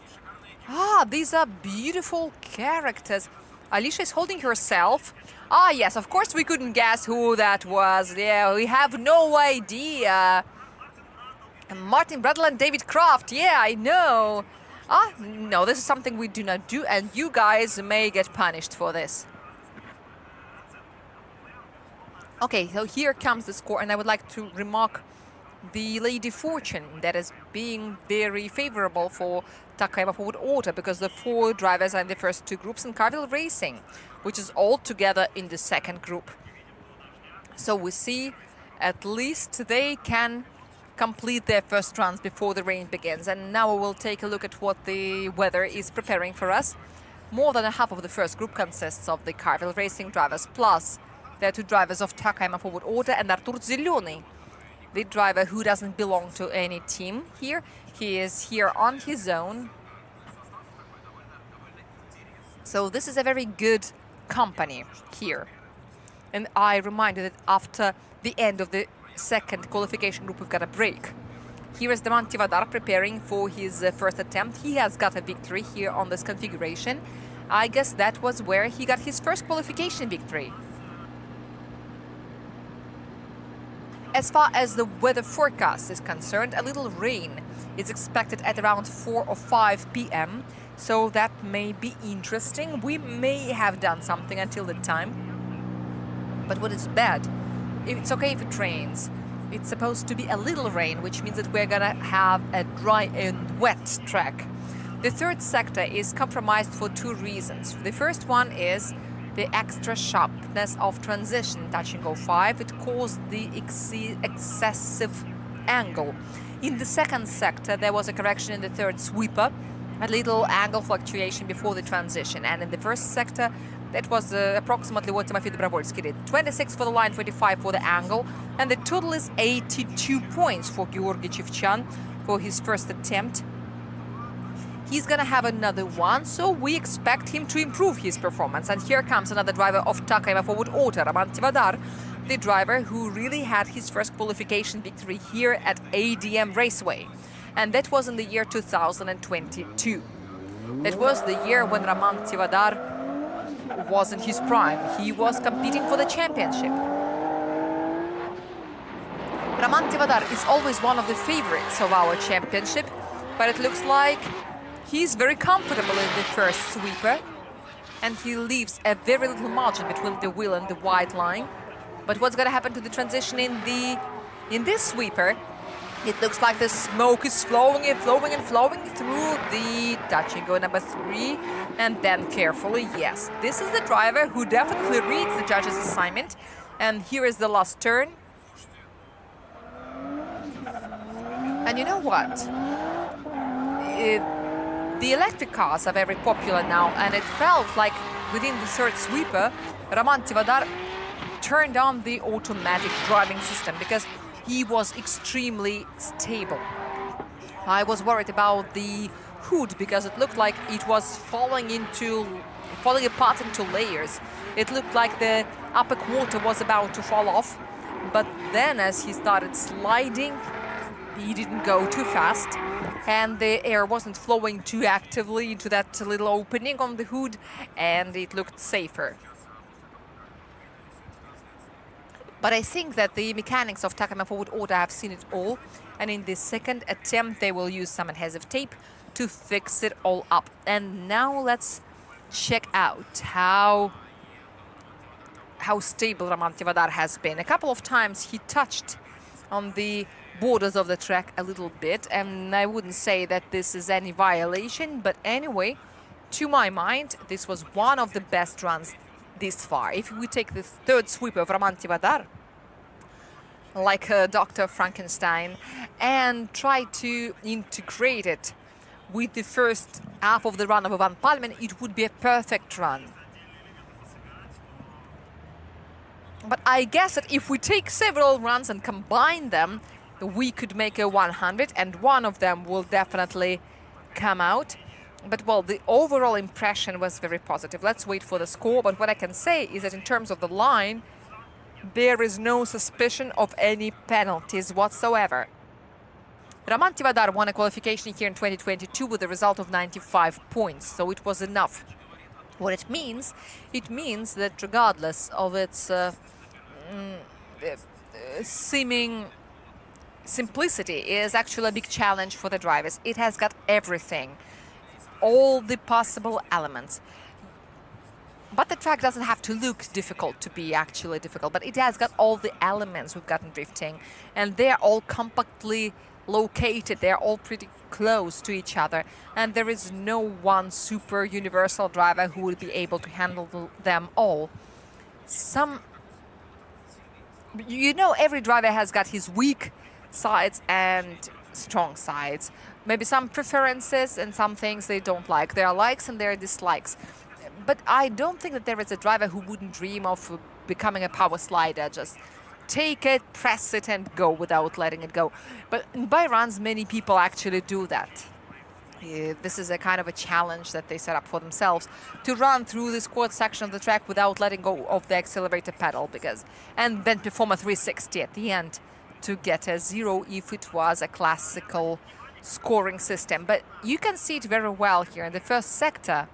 Ah, these are beautiful characters. Alicia is holding herself. Ah, yes, of course we couldn't guess who that was. Yeah, we have no idea. Martin Bradley and David Croft. Yeah, I know. Ah, no, this is something we do not do, and you guys may get punished for this. Okay, so here comes the score, and I would like to remark the Lady Fortune that is being very favorable for Takayama Forward Auto, because the 4 drivers are in the first 2 groups, and Carville Racing, which is all together in the second group. So we see at least they can complete their first runs before the rain begins. And now we will take a look at what the weather is preparing for us. More than a half of the first group consists of the Carville Racing drivers, plus there are 2 drivers of Takayama Forward Auto and Artur Zelyony, the driver who doesn't belong to any team here. He is here on his own. So this is a very good company here. And I remind you that after the end of the second qualification group, we've got a break. Here is Daman Tivadar preparing for his first attempt. He has got a victory here on this configuration. I guess that was where he got his first qualification victory. As far as the weather forecast is concerned, a little rain is expected at around 4 or 5 p.m. So that may be interesting. We may have done something until the time. But what is bad, it's okay if it rains. It's supposed to be a little rain, which means that we're gonna have a dry and wet track. The third sector is compromised for 2 reasons. The first one is the extra sharpness of transition touching 05. It caused the excessive angle. In the second sector, there was a correction in the third sweeper, a little angle fluctuation before the transition. And in the first sector, that was approximately what Timofey Dobrovolsky did. 26 for the line, 25 for the angle. And the total is 82 points for Georgi Chivchan for his first attempt. He's gonna have another one, so we expect him to improve his performance. And here comes another driver of Takayama Forward Auto, Roman Tivadar, the driver who really had his first qualification victory here at ADM Raceway. And that was in the year 2022. That was the year when Roman Tivadar was in his prime. He was competing for the championship. Roman Tivadar is always one of the favorites of our championship, but it looks like he's very comfortable in the first sweeper, and he leaves a very little margin between the wheel and the white line. But what's going to happen to the transition in this sweeper? It looks like the smoke is flowing and flowing and flowing through the touch and go number 3. And then carefully, yes, this is the driver who definitely reads the judge's assignment. And here is the last turn. And you know what? The electric cars are very popular now, and it felt like within the third sweeper, Roman Tivadar turned on the automatic driving system because he was extremely stable. I was worried about the hood because it looked like it was falling apart into layers. It looked like the upper quarter was about to fall off, but then as he started sliding, he didn't go too fast, and the air wasn't flowing too actively into that little opening on the hood, and it looked safer. But I think that the mechanics of Takama forward order have seen it all, and in this second attempt they will use some adhesive tape to fix it all up. And now let's check out how stable Roman Tivadar has been. A couple of times he touched on the borders of the track a little bit, and I wouldn't say that this is any violation, but anyway, to my mind, this was one of the best runs this far. If we take the third sweep of Roman Tivadar, like Dr. Frankenstein, and try to integrate it with the first half of the run of Van Palmen, it would be a perfect run. But I guess that if we take several runs and combine them, we could make a 100, and one of them will definitely come out. But, well, the overall impression was very positive. Let's wait for the score. But what I can say is that in terms of the line, there is no suspicion of any penalties whatsoever. Roman Tivadar won a qualification here in 2022 with a result of 95 points, so it was enough. What it means that regardless of its seeming simplicity, is actually a big challenge for the drivers. It has got everything, all the possible elements. But the track doesn't have to look difficult to be actually difficult, but it has got all the elements we've got in drifting, and they're all compactly located, they're all pretty close to each other, and there is no one super universal driver who will be able to handle them all. Every driver has got his weak sides and strong sides. Maybe some preferences and some things they don't like. There are likes and there are dislikes. But I don't think that there is a driver who wouldn't dream of becoming a power slider. Just take it, press it and go without letting it go. But by runs, many people actually do that. This is a kind of a challenge that they set up for themselves, to run through this quad section of the track without letting go of the accelerator pedal, and then perform a 360 at the end to get a 0 if it was a classical scoring system. But you can see it very well here in the first sector.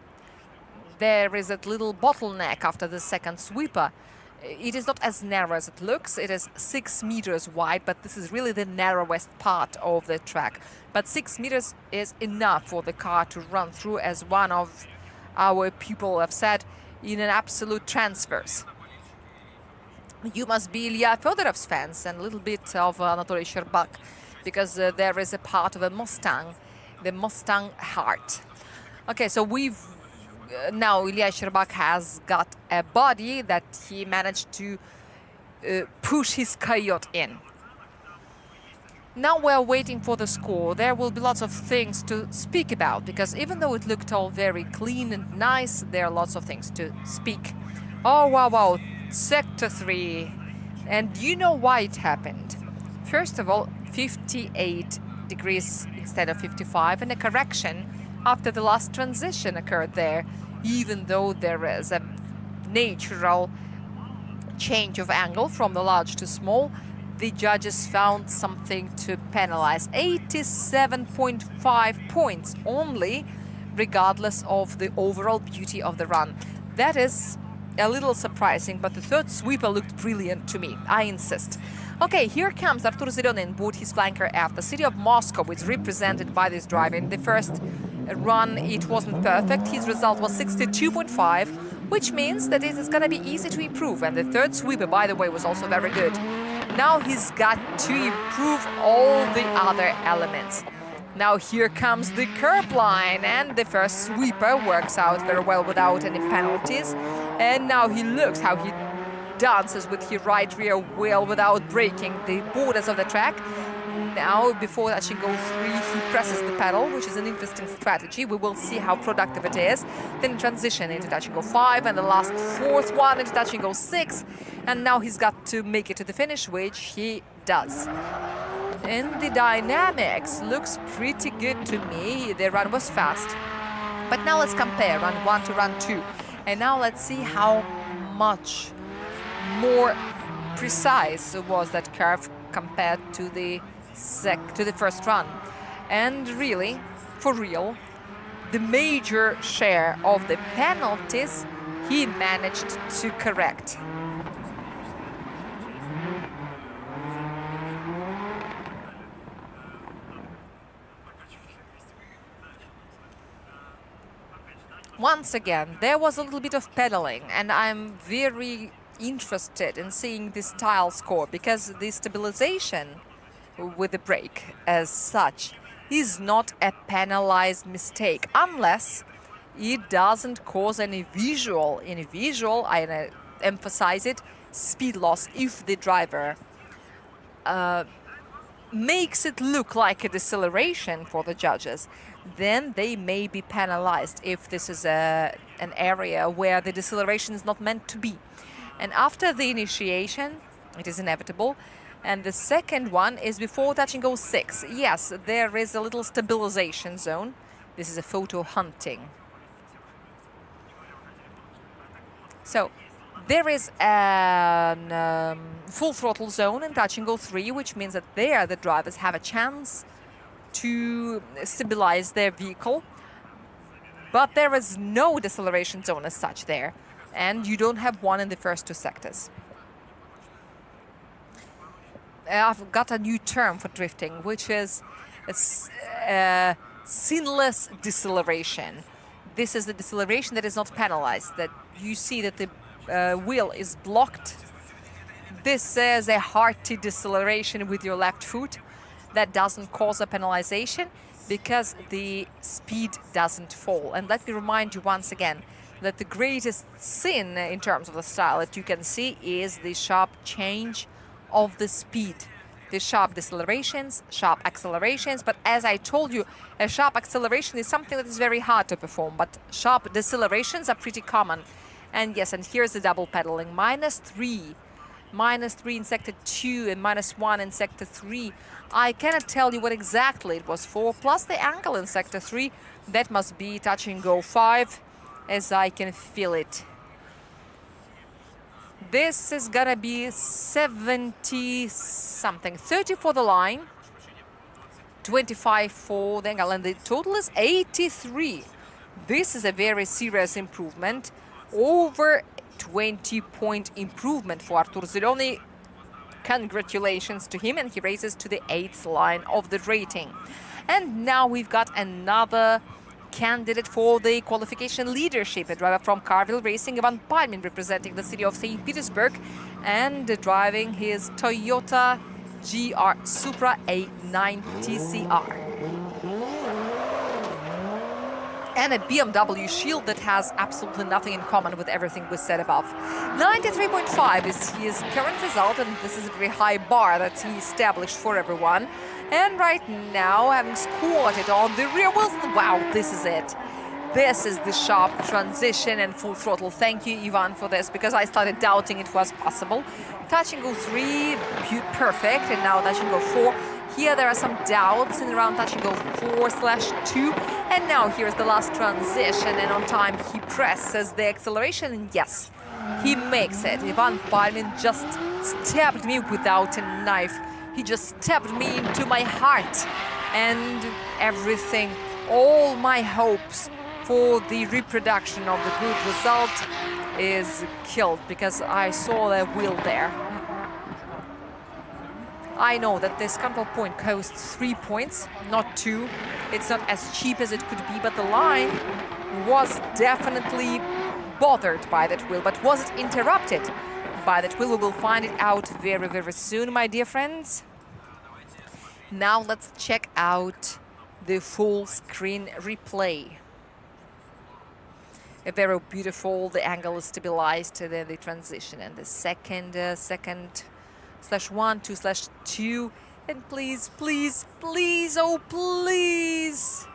There is a little bottleneck after the second sweeper. It is not as narrow as it looks. It is 6 meters wide, but this is really the narrowest part of the track. But 6 meters is enough for the car to run through, as one of our people have said, in an absolute transverse. You must be Ilya Fedorov's fans and a little bit of Anatoly Sherbak, because there is a part of a Mustang, the Mustang Heart. Okay, so now Ilya Sherbak has got a body that he managed to push his Coyote in. Now we're waiting for the score. There will be lots of things to speak about, because even though it looked all very clean and nice, there are lots of things to speak. Oh, wow, Sector 3. And you know why it happened. First of all, 58 degrees instead of 55, and a correction after the last transition occurred there. Even though there is a natural change of angle from the large to small, the judges found something to penalize. 87.5 points only, regardless of the overall beauty of the run. That is a little surprising, but the third sweeper looked brilliant to me, I insist. Okay, here comes Artur Zilonin aboard his flanker F. The city of Moscow is represented by this driver. In the first run, it wasn't perfect. His result was 62.5, which means that it is going to be easy to improve. And the third sweeper, by the way, was also very good. Now he's got to improve all the other elements. Now here comes the curb line, and the first sweeper works out very well without any penalties. And now he looks how he dances with his right rear wheel without breaking the borders of the track. Now, before touching goal 3, he presses the pedal, which is an interesting strategy. We will see how productive it is. Then transition into touching goal 5, and the last fourth one into touching goal 6. And now he's got to make it to the finish, which he does. And the dynamics looks pretty good to me. The run was fast. But now let's compare run 1 to run 2. And now let's see how much more precise was that curve compared to the first run. And really, for real, the major share of the penalties he managed to correct. Once again, there was a little bit of pedaling, and I'm very interested in seeing this tile score, because the stabilization with the brake as such is not a penalized mistake unless it doesn't cause any visual, I emphasize it, speed loss. If the driver makes it look like a deceleration for the judges, then they may be penalized if this is an area where the deceleration is not meant to be. And after the initiation, it is inevitable. And the second one is before touching goal 6. Yes, there is a little stabilization zone. This is a photo hunting. So there is a full throttle zone in touching goal 3, which means that there the drivers have a chance to stabilize their vehicle. But there is no deceleration zone as such there. And you don't have one in the first 2 sectors. I've got a new term for drifting, which is sinless deceleration. This is the deceleration that is not penalized, that you see that the wheel is blocked. This is a hearty deceleration with your left foot that doesn't cause a penalization because the speed doesn't fall. And let me remind you once again that the greatest sin in terms of the style that you can see is the sharp change of the speed. The sharp decelerations, sharp accelerations, but as I told you, a sharp acceleration is something that is very hard to perform, but sharp decelerations are pretty common. And yes, and here's the double pedaling, -3 in sector 2 and -1 in sector 3. I cannot tell you what exactly it was for, plus the angle in sector 3, that must be touch and go 5, as I can feel it. This is gonna be 70 something, 30 for the line, 25 for the angle, and the total is 83. This is a very serious improvement, over 20-point improvement for Artur Ziloni. Congratulations to him, and he races to the 8th line of the rating. And now we've got another candidate for the qualification leadership, a driver from Carville Racing, Ivan Palmin, representing the city of St. Petersburg and driving his Toyota GR Supra A90 CR. And a BMW Shield that has absolutely nothing in common with everything we said above. 93.5 is his current result, and this is a very high bar that he established for everyone. And right now, having squatted on the rear wheels, wow, this is it. This is the sharp transition and full throttle. Thank you, Ivan, for this, because I started doubting it was possible. Touch and go 3, perfect, and now touch and go 4. Here there are some doubts in around touch and go 4/2. And now here's the last transition, and on time he presses the acceleration, and yes, he makes it. Ivan Palmin just stabbed me without a knife. He just stabbed me into my heart, and everything, all my hopes for the reproduction of the good result is killed because I saw the wheel there. I know that this control point costs 3 points, not 2. It's not as cheap as it could be, but the line was definitely bothered by that wheel. But was it interrupted? by that wheel? We will find it out very, very soon, my dear friends. Now let's check out the full screen replay. A very beautiful, the angle is stabilized, and then the transition, and the second /1, 2/2, and please, please, please, oh please.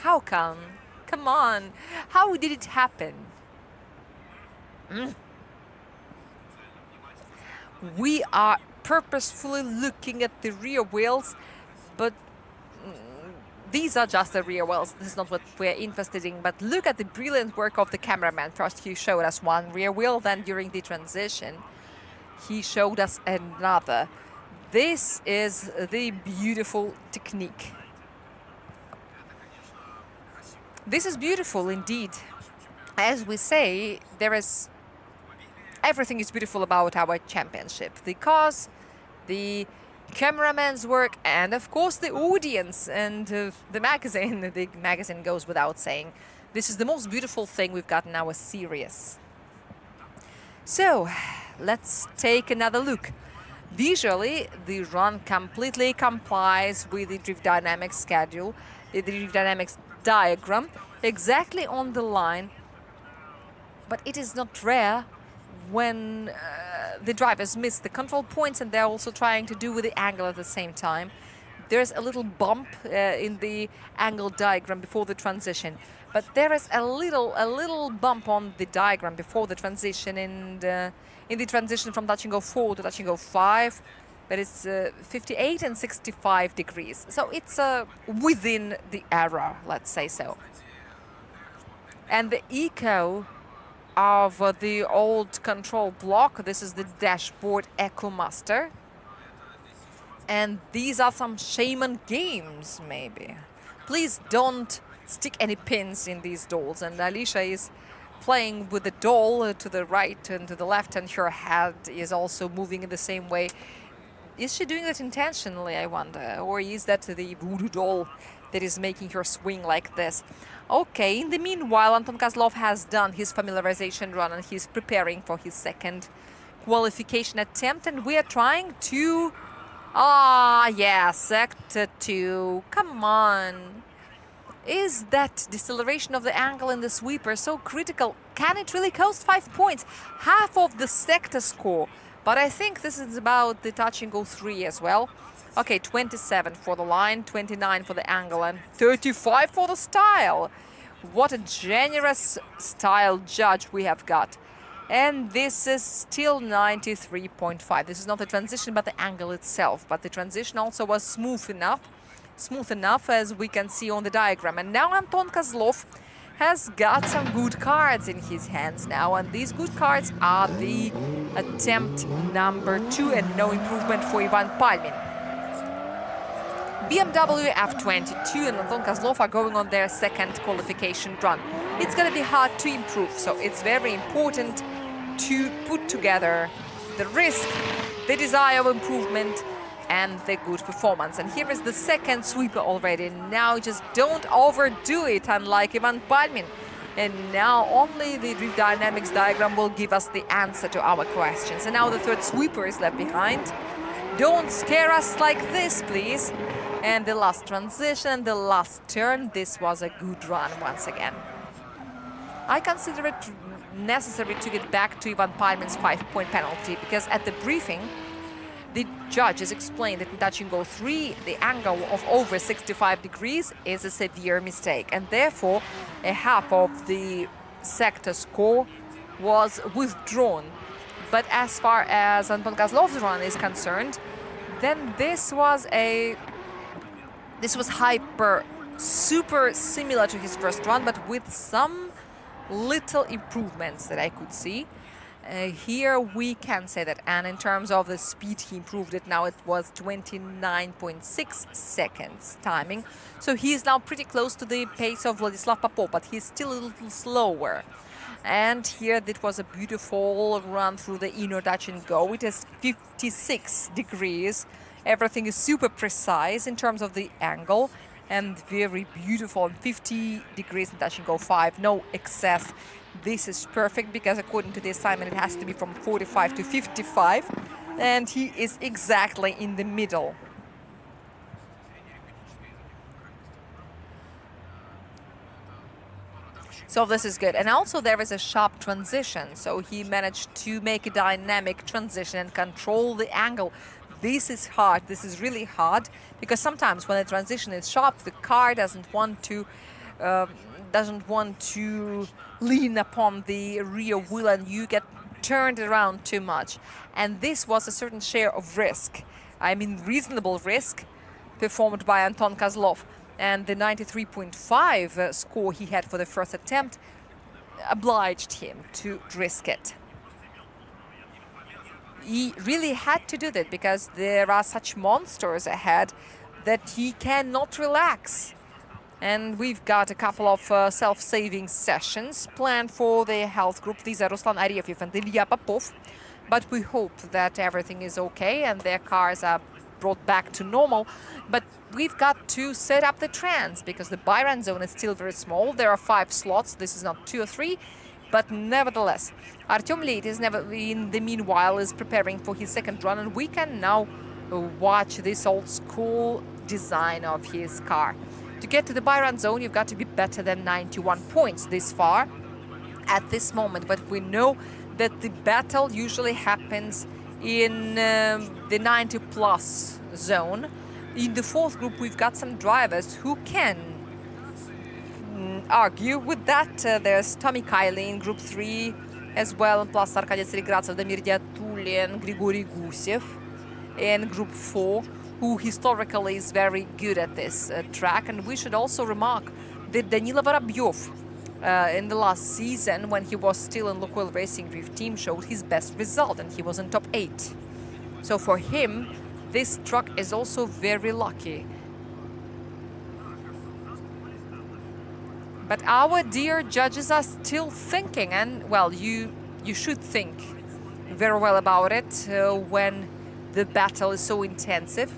How come? Come on, how did it happen? We are purposefully looking at the rear wheels, but these are just the rear wheels. This is not what we're interested in, but look at the brilliant work of the cameraman. First he showed us one rear wheel, then during the transition he showed us another. This is the beautiful technique. This is beautiful indeed. As we say, everything is beautiful about our championship. The cars, the cameraman's work, and of course the audience and the magazine. The magazine goes without saying. This is the most beautiful thing we've got in our series. So let's take another look. Visually, the run completely complies with the drift dynamics schedule, the drift dynamics diagram, exactly on the line, but it is not rare when the drivers miss the control points and they're also trying to do with the angle at the same time. There's a little bump in the angle diagram before the transition, but there is a little bump on the diagram before the transition, and in the transition from touch and go 4 to touch and go 5, but it's 58 and 65 degrees. So it's within the error, let's say so. And the eco of the old control block, this is the dashboard Eco Master. And these are some shaman games, maybe. Please don't stick any pins in these dolls. And Alicia is playing with the doll to the right and to the left, and her head is also moving in the same way. Is she doing that intentionally, I wonder? Or is that the voodoo doll that is making her swing like this? Okay, in the meanwhile, Anton Kozlov has done his familiarization run and he's preparing for his second qualification attempt, and we are trying to... yeah, sector 2. Come on. Is that deceleration of the angle in the sweeper so critical? Can it really cost 5 points? Half of the sector score. But I think this is about the touch and go 3 as well. Okay, 27 for the line, 29 for the angle, and 35 for the style. What a generous style judge we have got. And this is still 93.5. This is not the transition, but the angle itself. But the transition also was smooth enough as we can see on the diagram. And now Anton Kozlov has got some good cards in his hands now, and these good cards are the attempt number 2, and no improvement for Ivan Palmin. BMW F22 and Anton Kozlov are going on their second qualification run. It's going to be hard to improve, so it's very important to put together the risk, the desire of improvement, and the good performance. And here is the second sweeper already. Now just don't overdo it, unlike Ivan Palmin. And now only the drift dynamics diagram will give us the answer to our questions. And now the third sweeper is left behind. Don't scare us like this, please. And the last transition, the last turn, this was a good run once again. I consider it necessary to get back to Ivan Palmin's 5-point penalty, because at the briefing, the judges explained that in touch and go 3, the angle of over 65 degrees is a severe mistake, and therefore a half of the sector score was withdrawn. But as far as Anton Kozlov's run is concerned, then this was super similar to his first run, but with some little improvements that I could see. Here we can say that, and in terms of the speed, he improved it. Now it was 29.6 seconds timing. So he is now pretty close to the pace of Vladislav Popov, but he's still a little slower. And here it was a beautiful run through the inner touch and go. It is 56 degrees. Everything is super precise in terms of the angle and very beautiful. 50 degrees in touch and go 5, no excess This is perfect because according to the assignment it has to be from 45 to 55, and he is exactly in the middle. So this is good. And also there is a sharp transition. So he managed to make a dynamic transition and control the angle. This is hard. This is really hard because sometimes when the transition is sharp, the car doesn't want to lean upon the rear wheel and you get turned around too much. And this was a certain share of risk. I mean reasonable risk performed by Anton Kozlov. And the 93.5 score he had for the first attempt obliged him to risk it. He really had to do that because there are such monsters ahead that he cannot relax. And we've got a couple of self-saving sessions planned for the health group. These are Ruslan Arefyev and Ilya Popov. But we hope that everything is okay and their cars are brought back to normal. But we've got to set up the trans because the buy-run zone is still very small. There are 5 slots. This is not 2 or 3. But nevertheless, Artyom Leitis in the meanwhile is preparing for his second run. And we can now watch this old school design of his car. To get to the buy-run zone, you've got to be better than 91 points this far at this moment. But we know that the battle usually happens in the 90-plus zone. In the fourth group, we've got some drivers who can argue with that. There's Tommy Kiley in Group 3 as well, plus Arkady Serigratsev, Damir Diatulin, Grigory Gusev in Group 4, who historically is very good at this track. And we should also remark that Danila Vorobyov in the last season, when he was still in Lukoil Racing Drift team, showed his best result, and he was in top 8. So for him, this truck is also very lucky. But our dear judges are still thinking, and well, you should think very well about it when the battle is so intensive.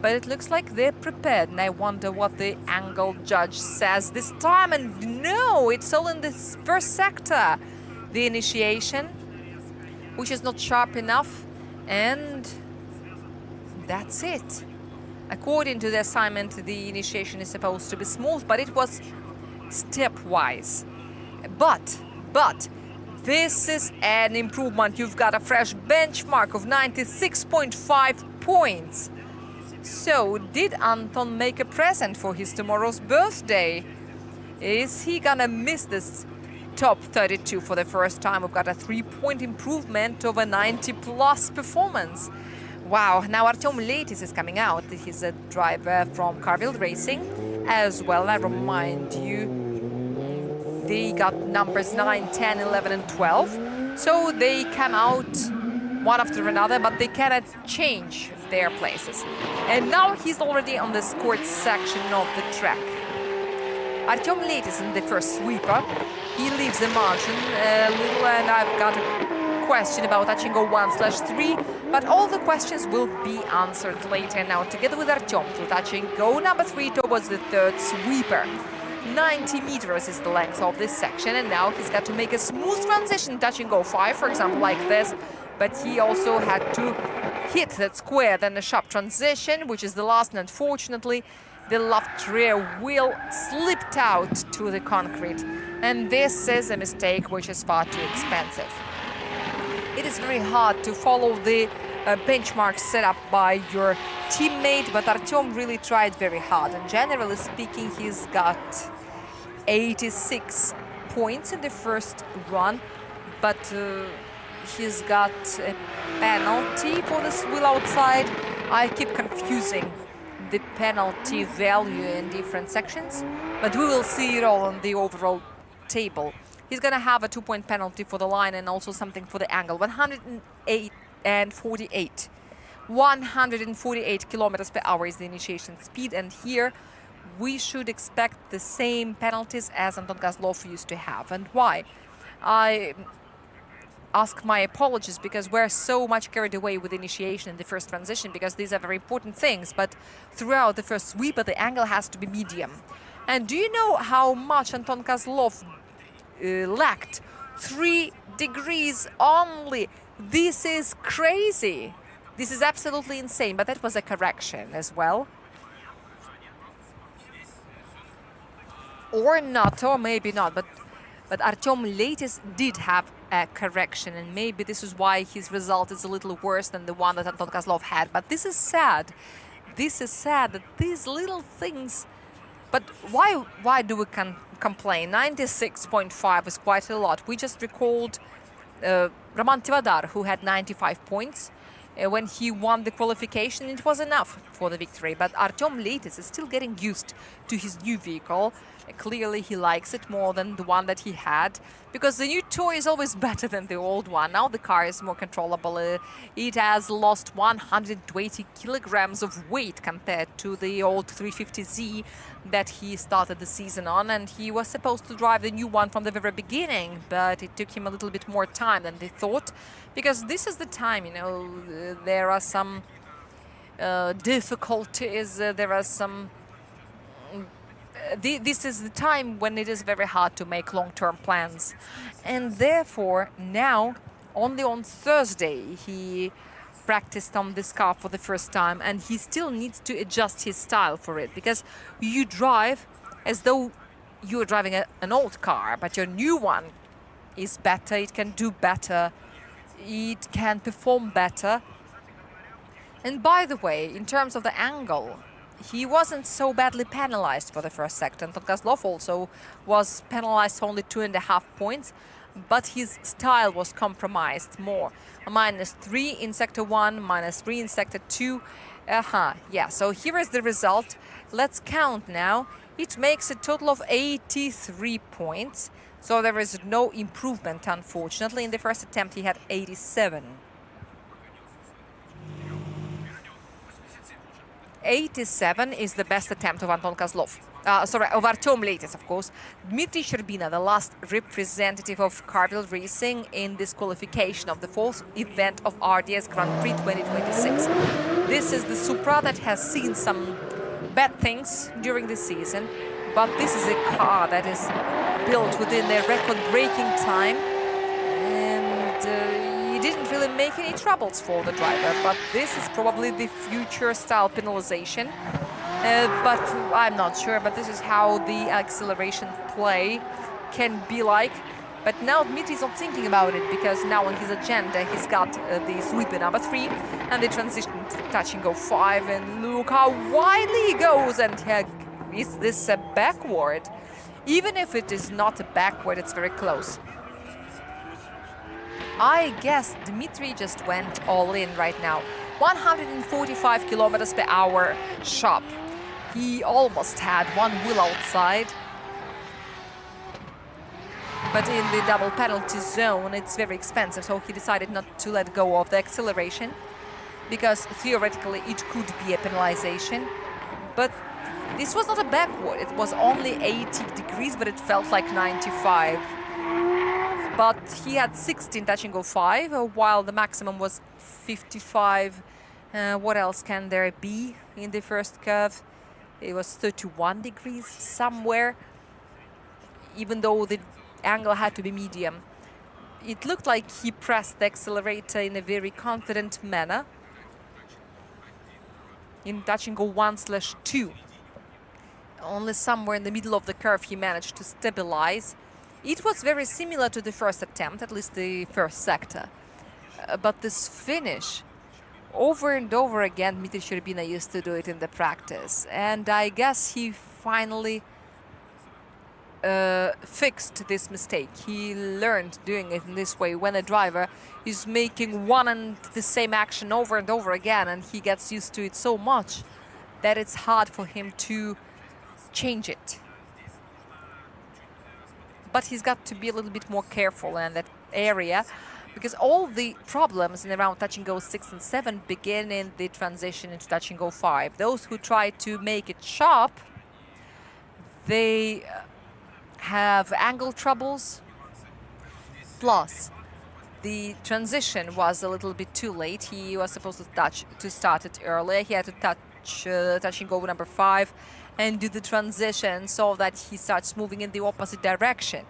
But it looks like they're prepared, and I wonder what the angle judge says this time. And no, it's all in this first sector. The initiation, which is not sharp enough, and that's it. According to the assignment, the initiation is supposed to be smooth, but it was stepwise. But this is an improvement. You've got a fresh benchmark of 96.5 points. So, did Anton make a present for his tomorrow's birthday? Is he gonna miss this top 32 for the first time? We've got a 3-point improvement over 90-plus performance. Wow, now Artyom Leitis is coming out. He's a driver from Carville Racing as well. I remind you, they got numbers 9, 10, 11, and 12. So they come out one after another, but they cannot change their places. And now he's already on the scored section of the track. Artyom Leitis in the first sweeper. He leaves the margin a little, and I've got a question about touching go 1/3, but all the questions will be answered later. Now together with Artyom through touching go number 3 towards the third sweeper. 90 meters is the length of this section, and now he's got to make a smooth transition, touching go 5, for example, like this. But he also had to hit that square, then a sharp transition, which is the last, and unfortunately the left rear wheel slipped out to the concrete. And this is a mistake which is far too expensive. It is very hard to follow the benchmark set up by your teammate, but Artyom really tried very hard. And generally speaking, he's got 86 points in the first run, but he's got a penalty for this wheel outside. I keep confusing the penalty value in different sections, but we will see it all on the overall table. He's going to have a 2-point penalty for the line and also something for the angle. 108 and 48. 148 kilometers per hour is the initiation speed, and here we should expect the same penalties as Anton Kozlov used to have. And why? I ask my apologies because we're so much carried away with initiation in the first transition, because these are very important things. But throughout the first sweeper, the angle has to be medium. And do you know how much Anton Kozlov lacked 3 degrees only. This is crazy. This is absolutely insane, but that was a correction as well. Or not, or maybe not, but Artyom Leitis did have a correction, and maybe this is why his result is a little worse than the one that Anton Kozlov had. But this is sad. This is sad that these little things... But why do we complain? 96.5 is quite a lot. We just recalled Roman Tivadar, who had 95 points. When he won the qualification, it was enough for the victory. But Artyom Leitis is still getting used to his new vehicle. Clearly, he likes it more than the one that he had, because the new toy is always better than the old one. Now the car is more controllable. It has lost 120 kilograms of weight compared to the old 350Z that he started the season on, and he was supposed to drive the new one from the very beginning, but it took him a little bit more time than they thought, because this is the time, you know, there are some difficulties, there are some... This is the time when it is very hard to make long-term plans. And therefore, now, only on Thursday, he practiced on this car for the first time, and he still needs to adjust his style for it, because you drive as though you are driving an old car, but your new one is better, it can do better, it can perform better. And by the way, in terms of the angle, he wasn't so badly penalized for the first sector. Anton Kozlov also was penalized only 2.5 points, but his style was compromised more. -3 in sector 1, -3 in sector 2. Yeah, so here is the result. Let's count now. It makes a total of 83 points. So there is no improvement, unfortunately. In the first attempt, he had 87. 87 is the best attempt of Anton Kozlov. Of Artyom Leitis, of course. Dmitry Sherbina, the last representative of Carville Racing in this qualification of the fourth event of RDS Grand Prix 2026. This is the Supra that has seen some bad things during the season, but this is a car that is built within a record-breaking time, and he didn't really make any troubles for the driver, but this is probably the future style penalization. But I'm not sure, but this is how the acceleration play can be like. But now Dmitry's not thinking about it, because now on his agenda he's got the sweeper number 3 and the transition to touch and go 5, and look how widely he goes, and is this a backward? Even if it is not a backward, it's very close. I guess Dmitry just went all in right now. 145 kilometers per hour sharp. He almost had one wheel outside. But in the double penalty zone, it's very expensive, so he decided not to let go of the acceleration, because theoretically it could be a penalization. But this was not a backward, it was only 80 degrees, but it felt like 95. But he had 16 touch and go 5, while the maximum was 55. What else can there be in the first curve? It was 31 degrees somewhere, even though the angle had to be medium. It looked like he pressed the accelerator in a very confident manner. In touch and go 1/2. Only somewhere in the middle of the curve he managed to stabilize. It was very similar to the first attempt, at least the first sector. But this finish, over and over again, Dmitry Sherbina used to do it in the practice. And I guess he finally fixed this mistake. He learned doing it in this way, when a driver is making one and the same action over and over again, and he gets used to it so much that it's hard for him to change it. But he's got to be a little bit more careful in that area, because all the problems in around touch and go 6 and 7 begin in the transition into touch and go 5. Those who try to make it sharp, they have angle troubles. Plus, the transition was a little bit too late. He was supposed to start it earlier. He had to touch and go number 5 and do the transition so that he starts moving in the opposite direction.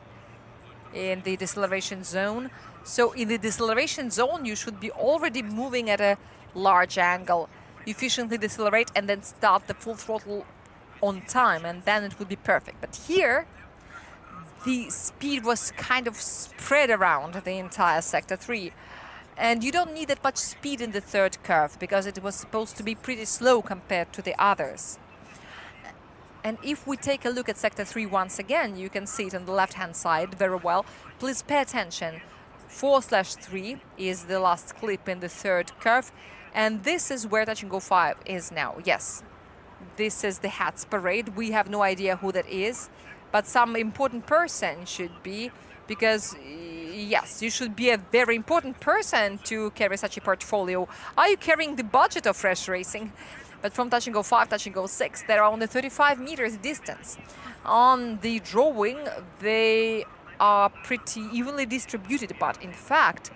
in the deceleration zone. So in the deceleration zone, you should be already moving at a large angle. Efficiently decelerate and then start the full throttle on time, and then it would be perfect. But here, the speed was kind of spread around the entire Sector 3. And you don't need that much speed in the third curve, because it was supposed to be pretty slow compared to the others. And if we take a look at Sector 3 once again, you can see it on the left-hand side very well. Please pay attention. 4/3 is the last clip in the third curve. And this is where Touch and Go 5 is now. Yes, this is the Hats Parade. We have no idea who that is, but some important person should be, because yes, you should be a very important person to carry such a portfolio. Are you carrying the budget of Fresh Racing? But from Touch and Go 5, Touch and Go 6, they're only 35 meters distance. On the drawing, they are pretty evenly distributed, but in fact,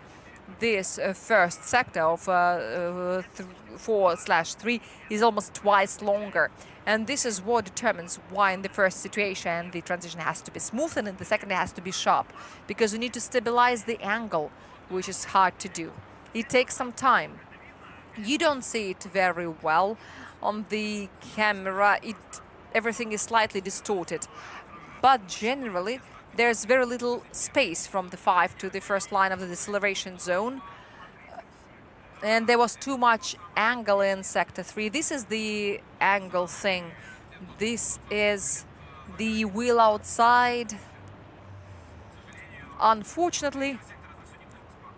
this first sector of 4/3 is almost twice longer. And this is what determines why in the first situation the transition has to be smooth and in the second it has to be sharp, because you need to stabilize the angle, which is hard to do. It takes some time. You don't see it very well on the camera. Everything is slightly distorted, but generally there's very little space from the 5 to the first line of the deceleration zone. And there was too much angle in Sector 3. This is the angle thing. This is the wheel outside. Unfortunately,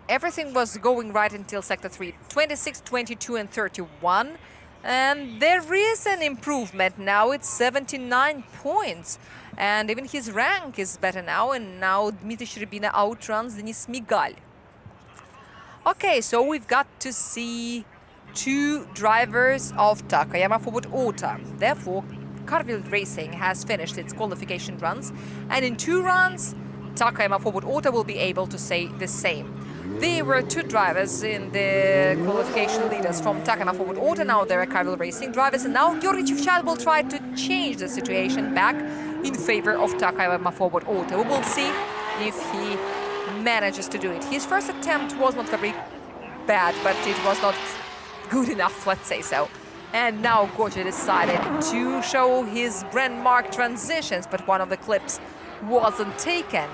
everything was going right until Sector 3. 26, 22 and 31. And there is an improvement now. It's 79 points. And even his rank is better now. And now Dmitry Sherebina outruns Denis Migal. Okay, so we've got to see two drivers of Takayama Forward Auto. Therefore, Carville Racing has finished its qualification runs. And in 2 runs, Takayama Forward Auto will be able to say the same. There were 2 drivers in the qualification leaders from Takayama Forward Auto. Now there are Carville Racing drivers. And now Georgy Chivchad will try to change the situation back in favor of Takayama Forward Auto. We will see if he manages to do it. His first attempt was not very bad, but it was not good enough, let's say so. And now Georgy decided to show his brand mark transitions, but one of the clips wasn't taken.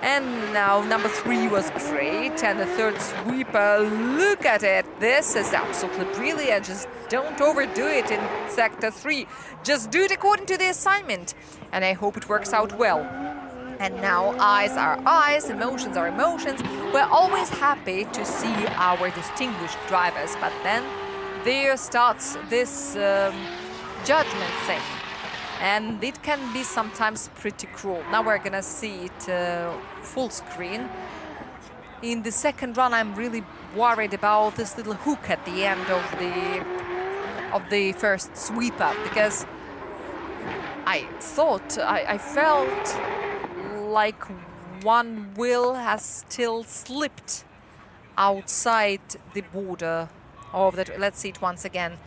And now number 3 was great, and the third sweeper, look at it. This is absolutely brilliant. Just don't overdo it in Sector 3. Just do it according to the assignment. And I hope it works out well. And now eyes are eyes, emotions are emotions. We're always happy to see our distinguished drivers, but then there starts this judgment thing. And it can be sometimes pretty cruel. Now we're gonna see it full screen. In the second run, I'm really worried about this little hook at the end of the first sweeper, because I felt like one wheel has still slipped outside the border of that. Let's see it once again.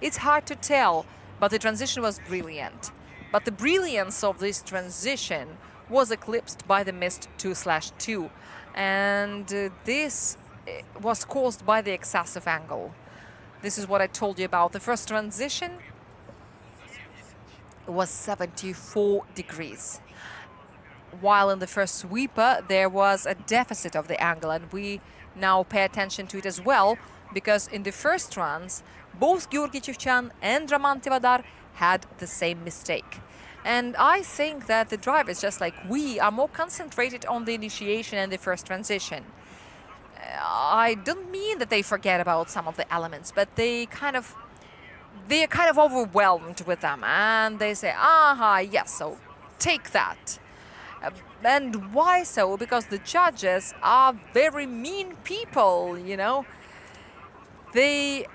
It's hard to tell, but the transition was brilliant. But the brilliance of this transition was eclipsed by the missed 2/2. And this was caused by the excessive angle. This is what I told you about. The first transition was 74 degrees. While in the first sweeper, there was a deficit of the angle, and we now pay attention to it as well, because in the first runs, both Georgy Chivchan and Roman Tivadar had the same mistake. And I think that the drivers, just like we, are more concentrated on the initiation and the first transition. I don't mean that they forget about some of the elements, but they're kind of overwhelmed with them, and they say, aha, yes, so take that. And why so? Because the judges are very mean people, you know. The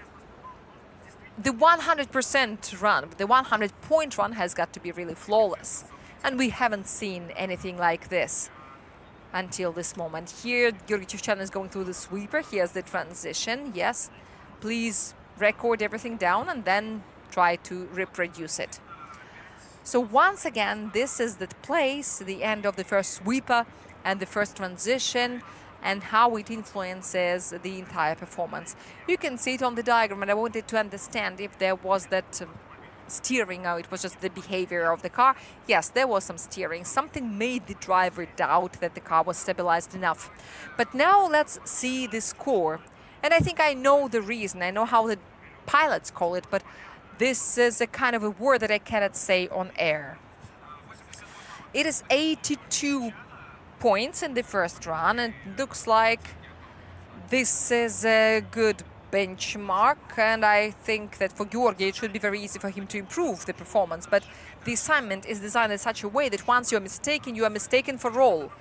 100% run, the 100-point run has got to be really flawless. And we haven't seen anything like this until this moment. Here, Georgy Chivchan is going through the sweeper. Here's the transition. Yes, please record everything down and then try to reproduce it. So once again, this is the place, the end of the first sweeper. and the first transition and how it influences the entire performance. You can see it on the diagram, and I wanted to understand if there was that steering, or it was just the behavior of the car. Yes, there was some steering. Something made the driver doubt that the car was stabilized enough. But now let's see the score. And I think I know the reason. I know how the pilots call it, but this is a kind of a word that I cannot say on air. It is 82 points in the first run, and it looks like this is a good benchmark, and I think that for Georgi it should be very easy for him to improve the performance, but the assignment is designed in such a way that once you are mistaken for all.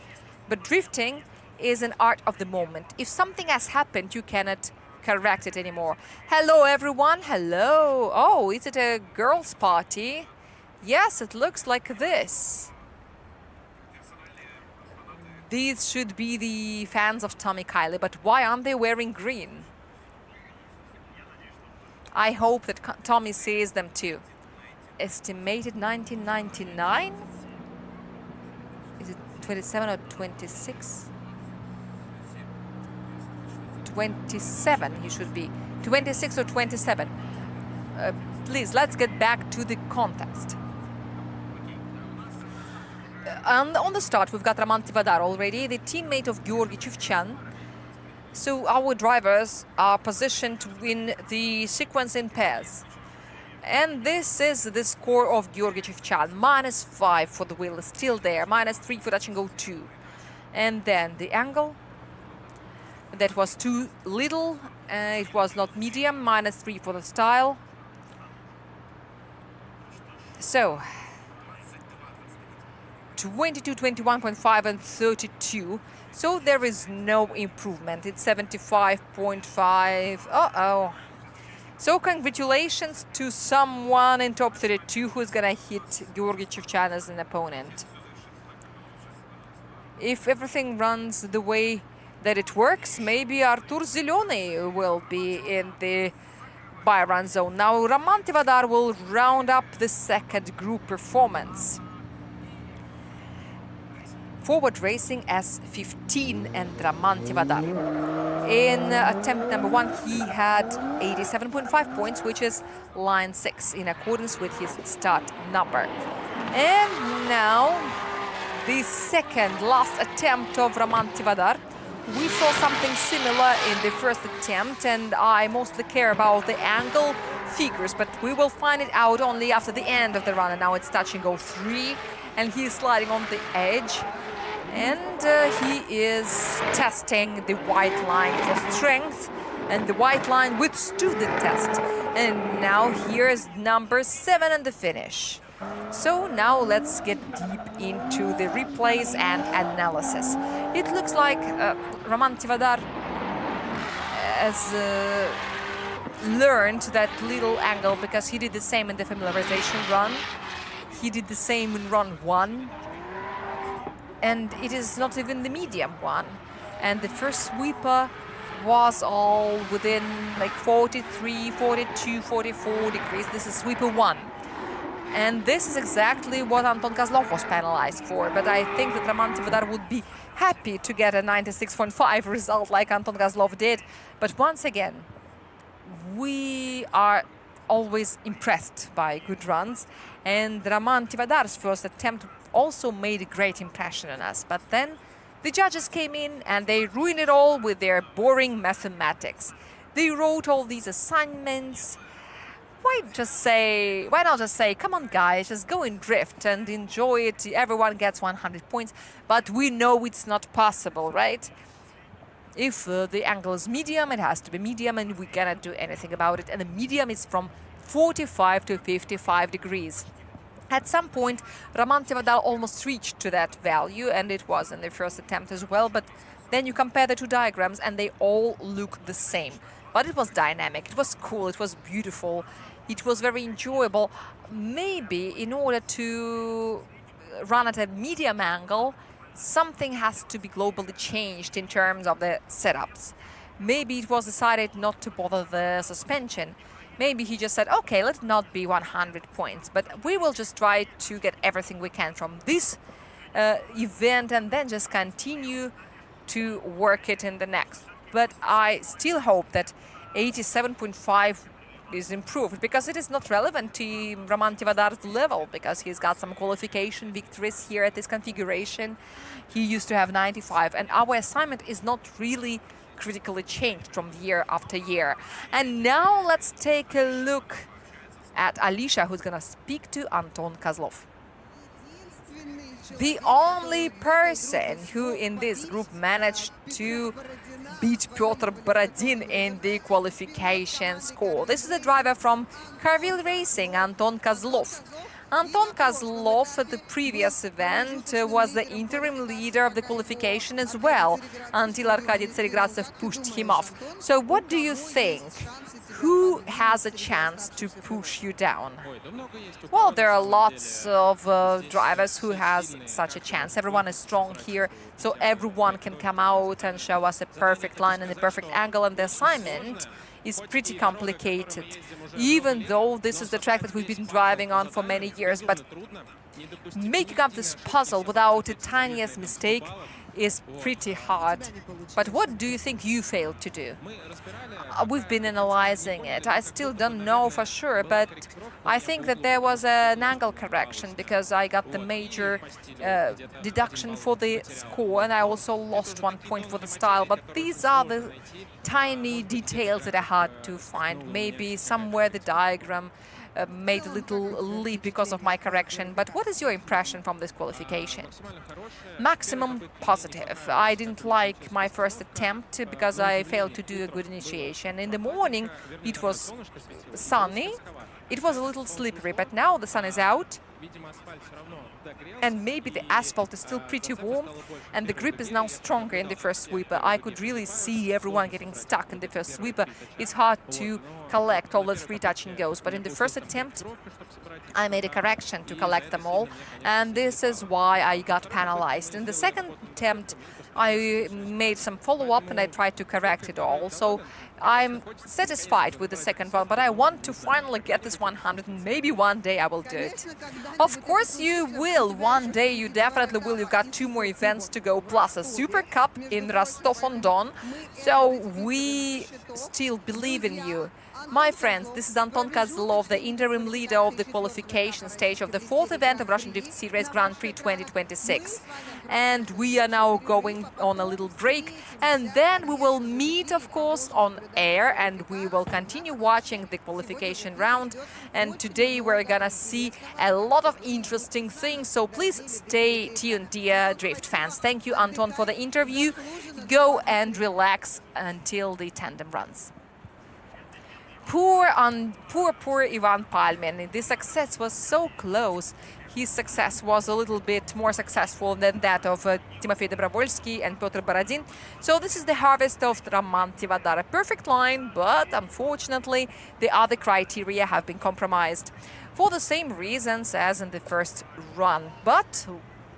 But drifting is an art of the moment. If something has happened, you cannot correct it anymore. Hello everyone, hello. Oh, is it a girls' party? Yes, it looks like this. These should be the fans of Tommy Kiley, but why aren't they wearing green? I hope that Tommy sees them too. Estimated 1999? Is it 27 or 26? 27 he should be. 26 or 27. Please, let's get back to the context. On the start, we've got Raman Tivadar already, the teammate of Georgi Chivchan. So our drivers are positioned in the sequence in pairs. And this is the score of Georgi Chivchan. -5 for the wheel is still there, -3 for Dachingo 2. And then the angle, that was too little, it was not medium, -3 for the style. So 22, 21.5 and 32. So there is no improvement. It's 75.5. Uh-oh. So congratulations to someone in top 32 who's gonna hit Georgi Chivchan as an opponent. If everything runs the way that it works, maybe Artur Zelyony will be in the by-run zone. Now Raman Tivadar will round up the second group performance. Forward racing S15 and Raman Tivadar. In attempt number 1, he had 87.5 points, which is line 6, in accordance with his start number. And now, the second last attempt of Raman Tivadar. We saw something similar in the first attempt, and I mostly care about the angle figures, but we will find it out only after the end of the run. And now it's Dachingo 3, and he's sliding on the edge. And he is testing the white line for strength, and the white line withstood the test. And now here's number 7 in the finish. So now let's get deep into the replays and analysis. It looks like Raman Tivadar has learned that little angle because he did the same in the familiarization run. He did the same in run 1. And it is not even the medium one. And the first sweeper was all within like 43, 42, 44 degrees. This is sweeper 1. And this is exactly what Anton Kozlov was penalized for. But I think that Raman Tivadar would be happy to get a 96.5 result like Anton Kozlov did. But once again, we are always impressed by good runs. And Raman Tivadar's first attempt also made a great impression on us. But then the judges came in and they ruined it all with their boring mathematics. They wrote all these assignments. Why not just say, come on guys, just go and drift and enjoy it. Everyone gets 100 points. But we know it's not possible, right? If the angle is medium, it has to be medium, and we cannot do anything about it. And the medium is from 45 to 55 degrees. At some point, Raman Tivadar almost reached to that value, and it was in the first attempt as well. But then you compare the two diagrams, and they all look the same. But it was dynamic, it was cool, it was beautiful, it was very enjoyable. Maybe in order to run at a medium angle, something has to be globally changed in terms of the setups. Maybe it was decided not to bother the suspension. Maybe he just said, okay, let it not be 100 points, but we will just try to get everything we can from this event and then just continue to work it in the next. But I still hope that 87.5 is improved, because it is not relevant to Roman Tivadar's level, because he's got some qualification victories here at this configuration. He used to have 95, and our assignment is not really critically changed from year after year. And now let's take a look at Alicia, who's gonna speak to Anton Kozlov. The only person who in this group managed to beat Pyotr Borodin in the qualification score. This is the driver from Carville Racing, Anton Kozlov. Anton Kozlov at the previous event was the interim leader of the qualification as well, until Arkady Tseregradzev pushed him off. So what do you think? Who has a chance to push you down? Well, there are lots of drivers who has such a chance. Everyone is strong here, so everyone can come out and show us a perfect line and a perfect angle, and the assignment is pretty complicated, even though this is the track that we've been driving on for many years. But making up this puzzle without the tiniest mistake is pretty hard. But what do you think you failed to do? We've been analyzing it. I still don't know for sure, but I think that there was an angle correction, because I got the major deduction for the score, and I also lost 1 point for the style. But these are the tiny details that are hard to find. Maybe somewhere the diagram made a little leap because of my correction. But what is your impression from this qualification? Maximum positive. I didn't like my first attempt because I failed to do a good initiation. In the morning it was sunny, it was a little slippery, but now the sun is out and maybe the asphalt is still pretty warm and the grip is now stronger in the first sweeper. I could really see everyone getting stuck in the first sweeper. It's hard to collect all the 3 touch and goes, but in the first attempt I made a correction to collect them all, and this is why I got penalized. In the second attempt I made some follow-up and I tried to correct it all. So I'm satisfied with the second one, but I want to finally get this 100, and maybe one day I will do it. Of course you will, one day you definitely will. You've got 2 more events to go, plus a Super Cup in Rostov-on-Don. So we still believe in you. My friends, this is Anton Kozlov, the interim leader of the qualification stage of the 4th event of Russian Drift Series Grand Prix 2026. And we are now going on a little break, and then we will meet, of course, on air, and we will continue watching the qualification round. And today we're gonna see a lot of interesting things, so please stay tuned, dear Drift fans. Thank you, Anton, for the interview. Go and relax until the tandem runs. Poor Ivan Palmin. The success was so close. His success was a little bit more successful than that of Timofey Dobrovolsky and Pyotr Borodin. So this is the harvest of Roman Tivadar. A perfect line, but unfortunately the other criteria have been compromised for the same reasons as in the first run. But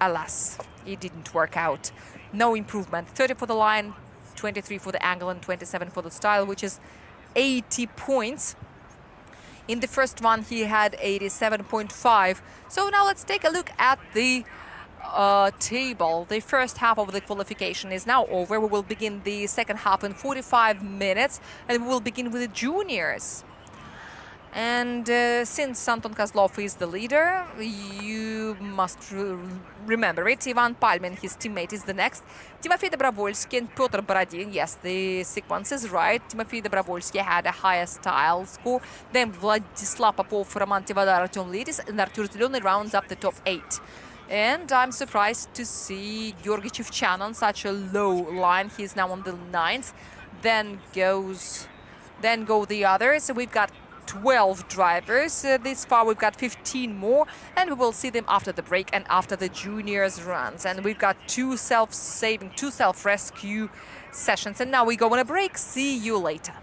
alas, it didn't work out. No improvement. 30 for the line, 23 for the angle, and 27 for the style, which is 80 points. In the first one he had 87.5. So now let's take a look at the table. The first half of the qualification is now over. We will begin the second half in 45 minutes, and we will begin with the juniors. And since Anton Kozlov is the leader, you must remember it. Ivan Palmin, his teammate, is the next. Timofey Dobrovolsky and Pyotr Borodin. Yes, the sequence is right. Timofey Dobrovolsky had a higher style score. Then Vladislav Popov, Roman Tivadar, Artyom Lidis, and Artur Zelyony rounds up the top 8. And I'm surprised to see Georgy Chivchan on such a low line. He's now on the 9th. Then go the others. So we've got 12 drivers this far. We've got 15 more, and we will see them after the break and after the juniors runs. And we've got 2 self-saving, 2 self-rescue sessions. And now we go on a break. See you later.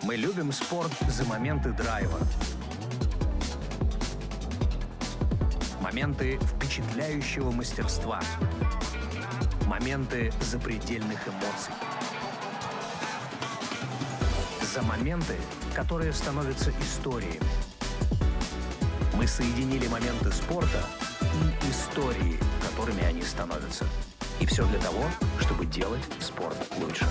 Мы любим спорт за моменты драйва, моменты впечатляющего мастерства, моменты запредельных эмоций. За моменты, которые становятся историями. Мы соединили моменты спорта и истории, которыми они становятся. И все для того, чтобы делать спорт лучше.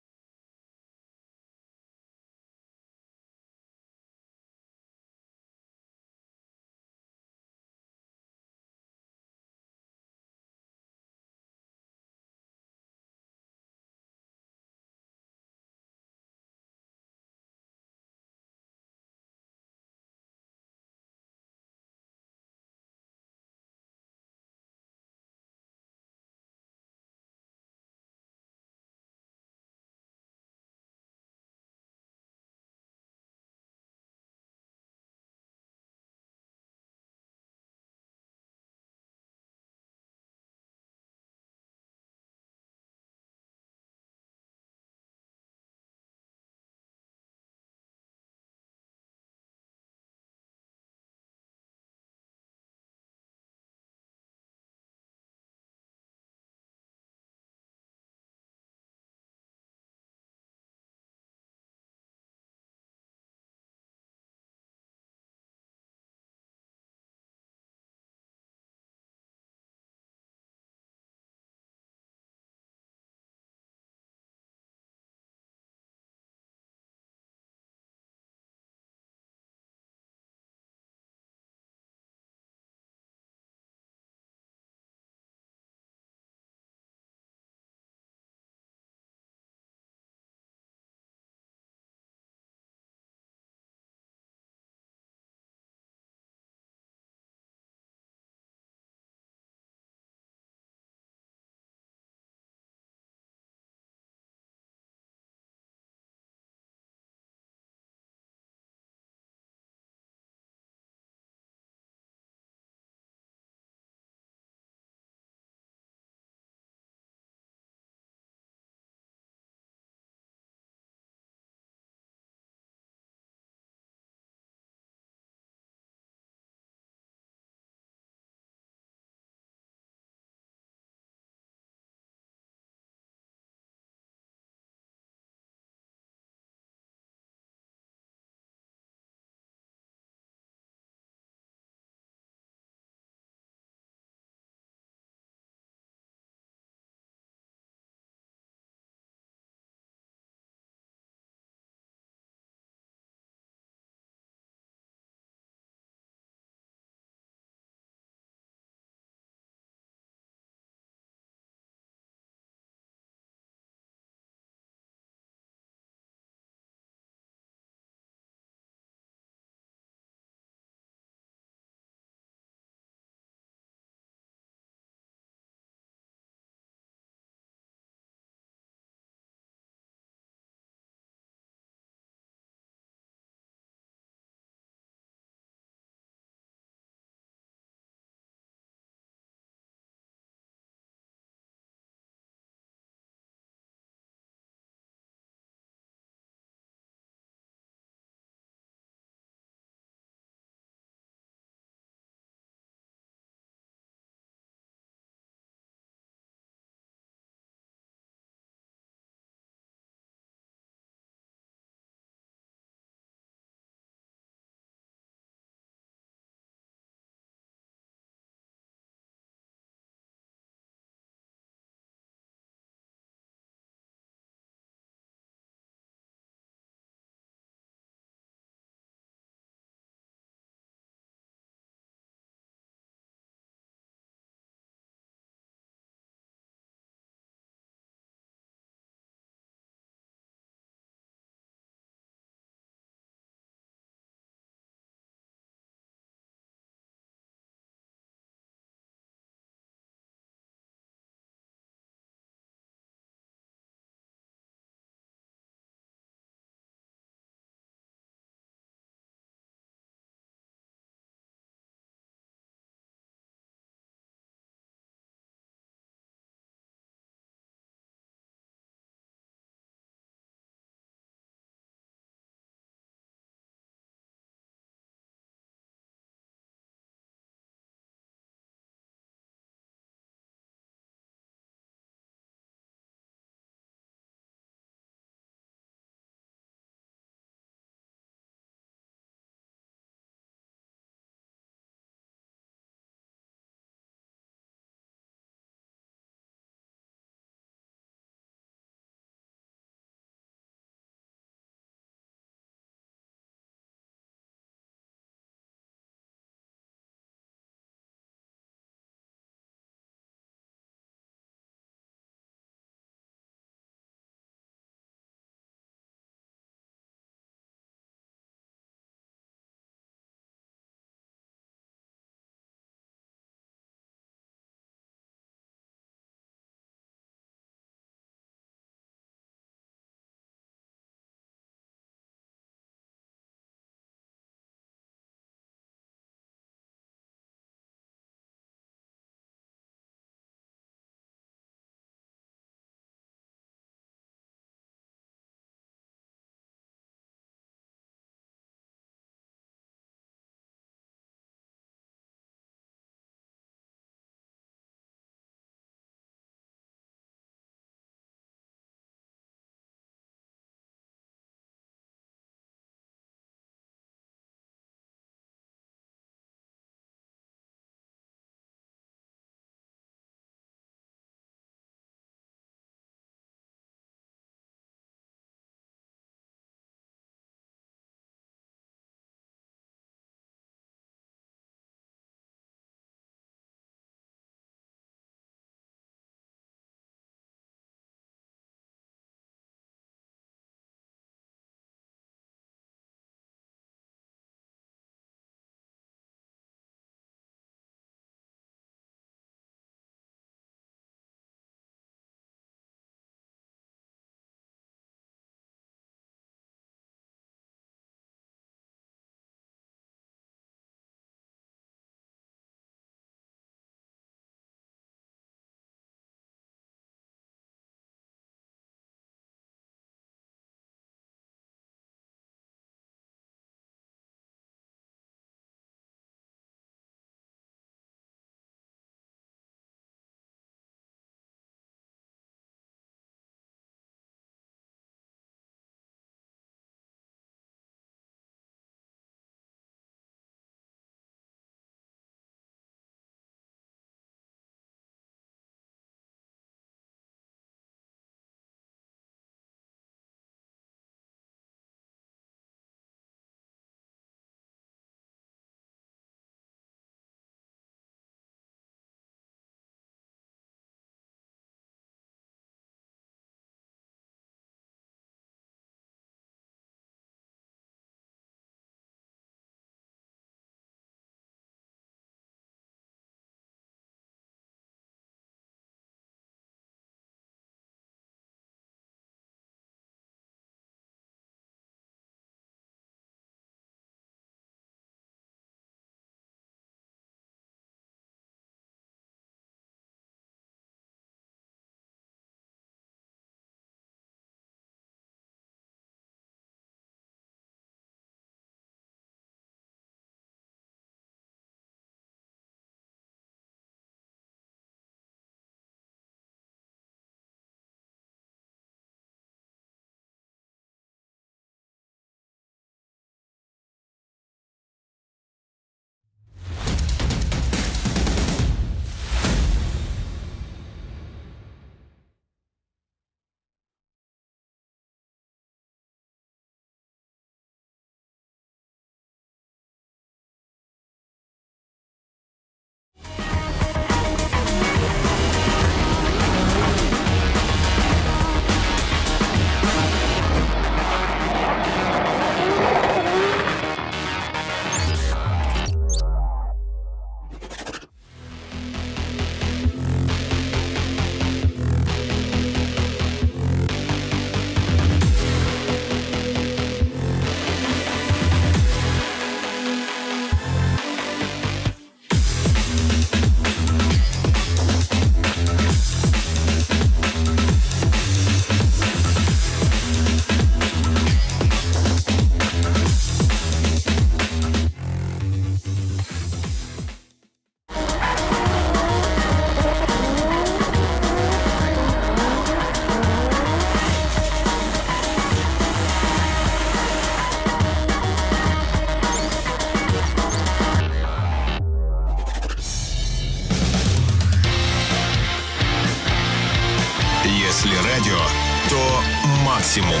максимум.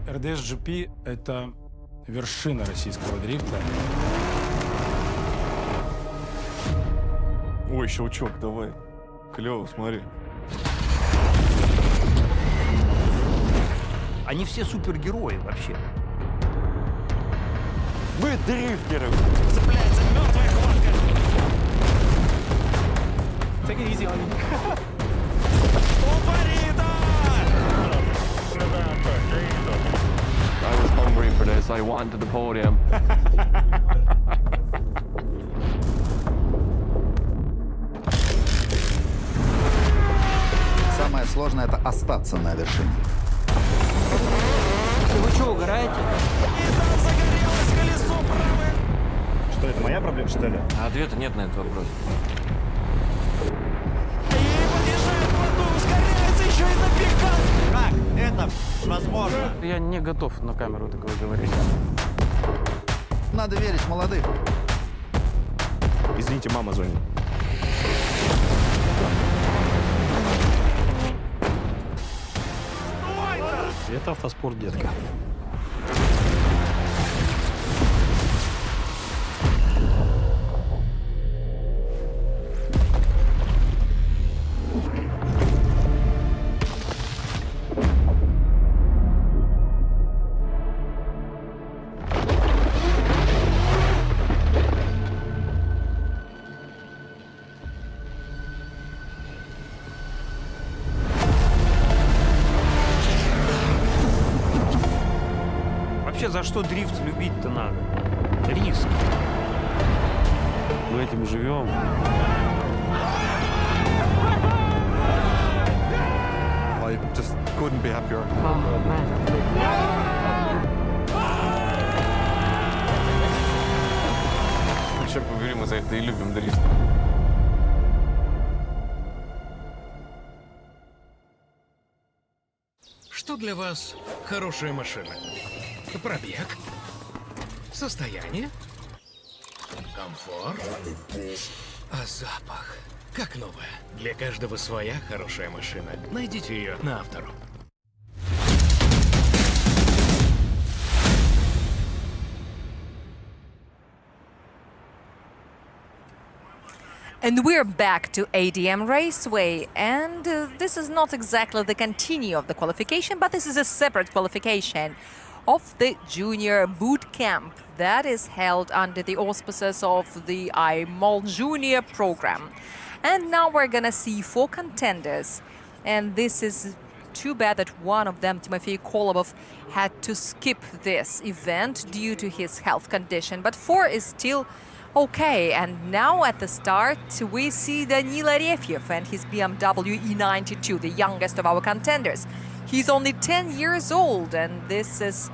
РДС-GP — это вершина российского дрифта. Ой, щелчок, давай. Клево, смотри. Они все супергерои вообще. Мы дрифтеры! Цепляется мертвая хватка. Take it easy on me. I was hungry for this. I wanted the podium. Самое сложное — это остаться на вершине. Вы что, угораете? Что, это моя проблема, что ли? А ответа нет на этот вопрос. Как это возможно? Я не готов на камеру такое говорить. Надо верить в молодых. Извините, мама звонит. Это автоспорт, детка. Вообще, за что дрифт любить-то надо? Риск. Мы этим живем. I just couldn't be happier. Черт побери, мы за это и любим дрифт. Что для вас хорошая машина? Пробег? Состояние? Комфорт? А запах? Как новая. Для каждого своя хорошая машина. Найдите ее на Автору. And we're back to ADM Raceway, and this is not exactly the continue of the qualification, but this is a separate qualification of the junior boot camp that is held under the auspices of the IMOL Junior program. And now we're gonna see 4 contenders, and this is too bad that one of them, Timofey Kolobov, had to skip this event due to his health condition, but 4 is still Okay, and now at the start we see Danil Arefyev and his BMW E92, the youngest of our contenders. He's only 10 years old, and this is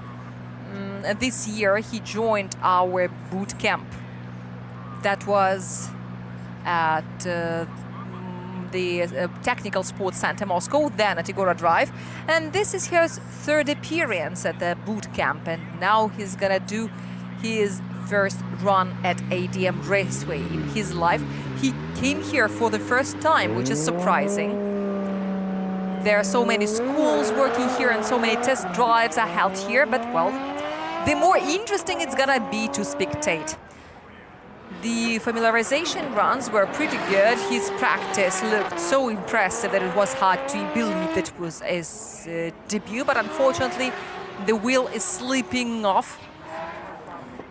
this year he joined our boot camp. That was at the Technical Sports Center Moscow, then at Igora Drive, and this is his third appearance at the boot camp, and now he's gonna do his first run at ADM Raceway in his life. He came here for the first time, which is surprising. There are so many schools working here and so many test drives are held here, but well, the more interesting it's gonna be to spectate. The familiarization runs were pretty good. His practice looked so impressive that it was hard to believe that it was his debut, but unfortunately the wheel is slipping off.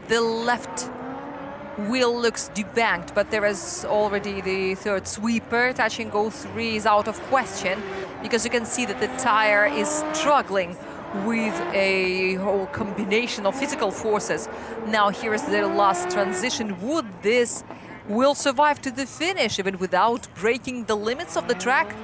The left wheel looks debanked, but there is already the third sweeper. Touch and go 3 is out of question because you can see that the tire is struggling with a whole combination of physical forces. Now here is the last transition. Would this wheel survive to the finish even without breaking the limits of the track?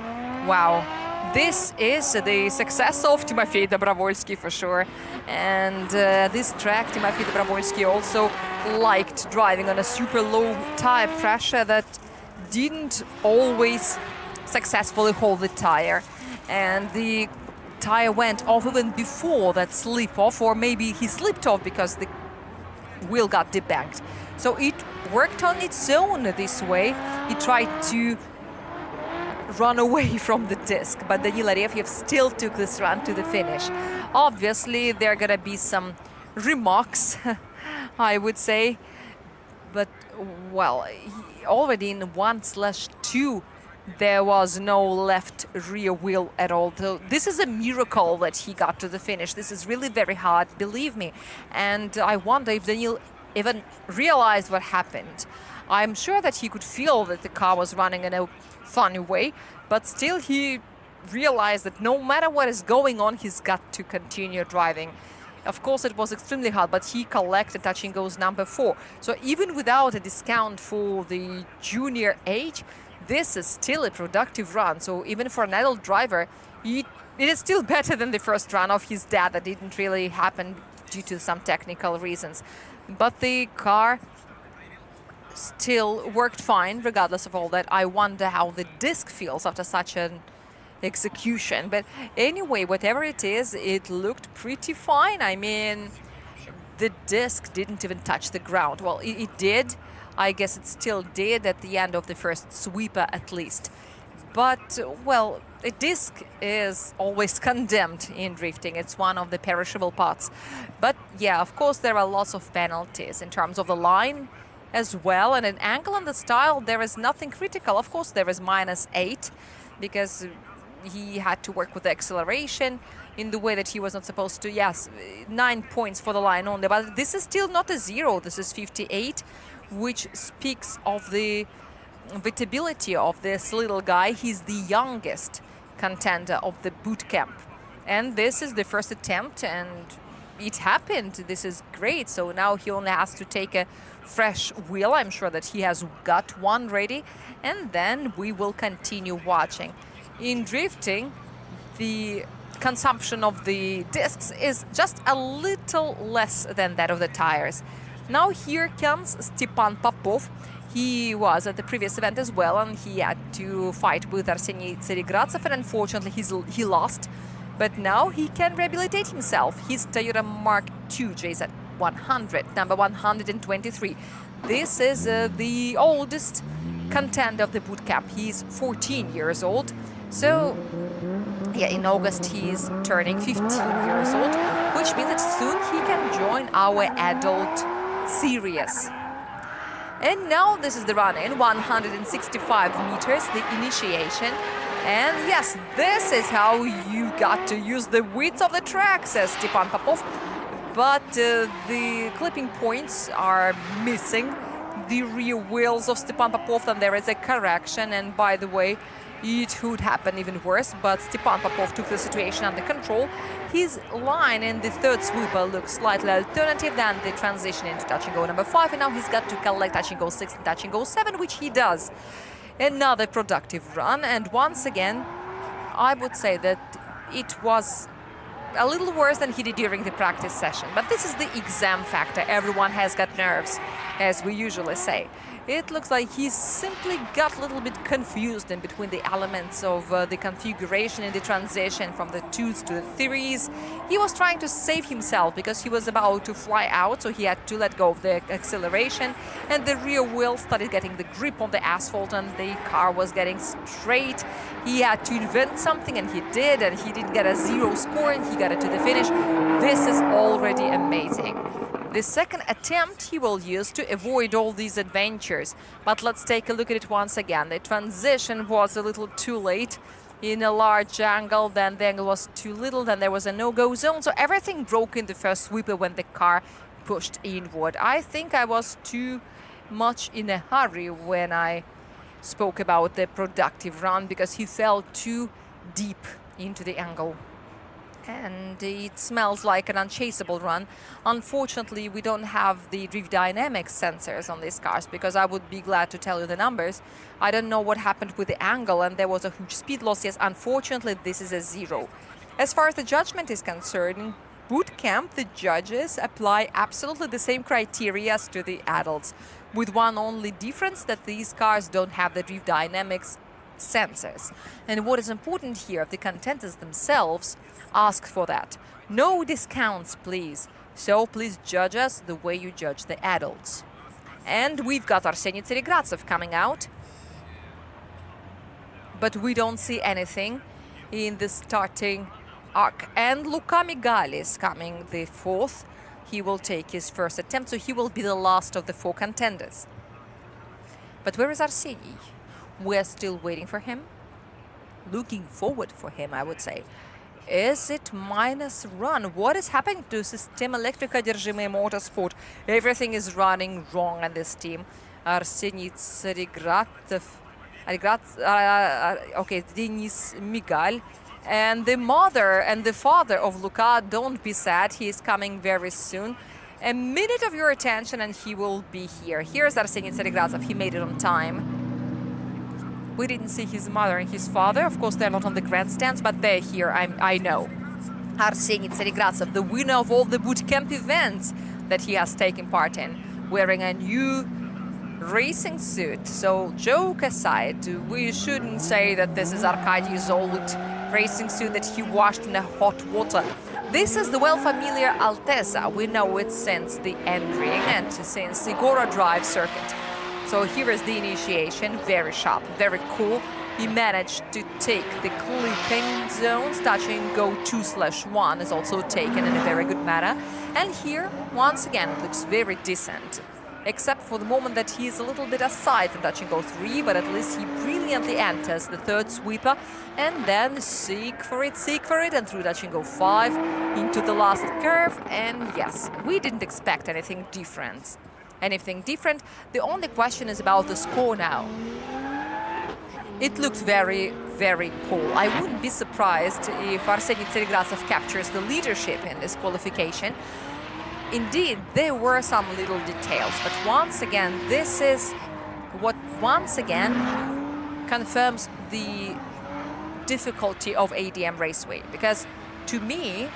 Wow. This is the success of Timofey Dobrovolsky for sure. And this track, Timofey Dobrovolsky also liked driving on a super low tire pressure that didn't always successfully hold the tire. And the tire went off even before that slip off, or maybe he slipped off because the wheel got debanked. So it worked on its own this way. He tried to run away from the disc, but Danil Arefyev still took this run to the finish. Obviously, there are gonna be some remarks, I would say, but well, already in 1/2, there was no left rear wheel at all. So this is a miracle that he got to the finish. This is really very hard, believe me. And I wonder if Danil even realized what happened. I'm sure that he could feel that the car was running in a funny way, but still he realized that no matter what is going on, he's got to continue driving. Of course, it was extremely hard, but he collected touch and goes number 4. So even without a discount for the junior age, this is still a productive run. So even for an adult driver, it is still better than the first run of his dad that didn't really happen due to some technical reasons. But the car still worked fine regardless of all that. I wonder how the disc feels after such an execution. But anyway, whatever it is, it looked pretty fine. I mean, the disc didn't even touch the ground. Well, it did. I guess it still did at the end of the first sweeper at least. But, well, a disc is always condemned in drifting. It's one of the perishable parts. But yeah, of course, there are lots of penalties in terms of the line as well. And an angle and the style, there is nothing critical. Of course, there is -8 because he had to work with the acceleration in the way that he was not supposed to. Yes, 9 points for the line only. But this is still not a 0. This is 58, which speaks of the vitability of this little guy. He's the youngest contender of the boot camp. And this is the first attempt, and it happened. This is great. So now he only has to take a fresh wheel. I'm sure that he has got one ready, and then we will continue watching. In drifting, the consumption of the discs is just a little less than that of the tires. Now here comes Stepan Popov. He was at the previous event as well, and he had to fight with Arseniy Tseregradzev, and unfortunately he lost. But now he can rehabilitate himself. His Toyota Mark II JZ100, number 123. This is the oldest contender of the boot camp. He's 14 years old. So, yeah, in August he's turning 15 years old, which means that soon he can join our adult series. And now this is the run-in, 165 meters, the initiation. And yes, this is how you got to use the width of the track, says Stepan Popov. But the clipping points are missing the rear wheels of Stepan Popov, and there is a correction. And by the way, it would happen even worse, but Stepan Popov took the situation under control. His line in the third sweeper looks slightly alternative than the transition into touch and go number 5, and now he's got to collect touch and go 6 and touch and go 7, which he does. Another productive run, and once again, I would say that it was a little worse than he did during the practice session. But this is the exam factor. Everyone has got nerves, as we usually say. It looks like he simply got a little bit confused in between the elements of the configuration in the transition from the 2s to the 3s. He was trying to save himself because he was about to fly out, so he had to let go of the acceleration, and the rear wheel started getting the grip on the asphalt and the car was getting straight. He had to invent something, and he did, and he didn't get a 0 score, and he got it to the finish. This is already amazing. The second attempt he will use to avoid all these adventures. But let's take a look at it once again. The transition was a little too late in a large angle, then the angle was too little, then there was a no-go zone. So everything broke in the first sweeper when the car pushed inward. I think I was too much in a hurry when I spoke about the productive run because he fell too deep into the angle. And it smells like an unchaseable run. Unfortunately, we don't have the drift dynamics sensors on these cars because I would be glad to tell you the numbers. I don't know what happened with the angle, and there was a huge speed loss. Yes, unfortunately, this is a 0. As far as the judgment is concerned, in boot camp, the judges apply absolutely the same criteria as to the adults, with one only difference, that these cars don't have the drift dynamics sensors. And what is important here, the contenders themselves ask for that. No discounts, please. So please judge us the way you judge the adults. And we've got Arseniy Tseregratsev coming out, but we don't see anything in the starting arc. And Luka Migali is coming the 4th. He will take his first attempt, so he will be the last of the 4 contenders. But where is Arseniy? We're still waiting for him, looking forward for him, I would say. Is it minus run? What is happening to System Electrica Держимый Motorsport? Everything is running wrong on this team. Arseniy Tseregratsev, okay, Denis Migal, and the mother and the father of Luka, don't be sad, he is coming very soon. A minute of your attention and he will be here. Here's Arseniy Tseregratsev, he made it on time. We didn't see his mother and his father. Of course, they're not on the grandstands, but they're here, I know. Arseniy Tseregratsev, the winner of all the bootcamp events that he has taken part in, wearing a new racing suit. So, joke aside, we shouldn't say that this is Arkadiy's old racing suit that he washed in the hot water. This is the well-familiar Alteza. We know it since the N-Ring and since the Gora Drive circuit. So here is the initiation, very sharp, very cool. He managed to take the clipping zones, touch and go 2/1 is also taken in a very good manner. And here, once again, it looks very decent, except for the moment that he is a little bit aside from touch and go 3, but at least he brilliantly enters the 3rd sweeper and then seek for it, and through touch and go 5 into the last curve. And yes, we didn't expect anything different. The only question is about the score now. It looked very, very cool. I wouldn't be surprised if Arseniy Tseregratsev captures the leadership in this qualification. Indeed, there were some little details, but once again, this is what once again confirms the difficulty of ADM Raceway, because to me,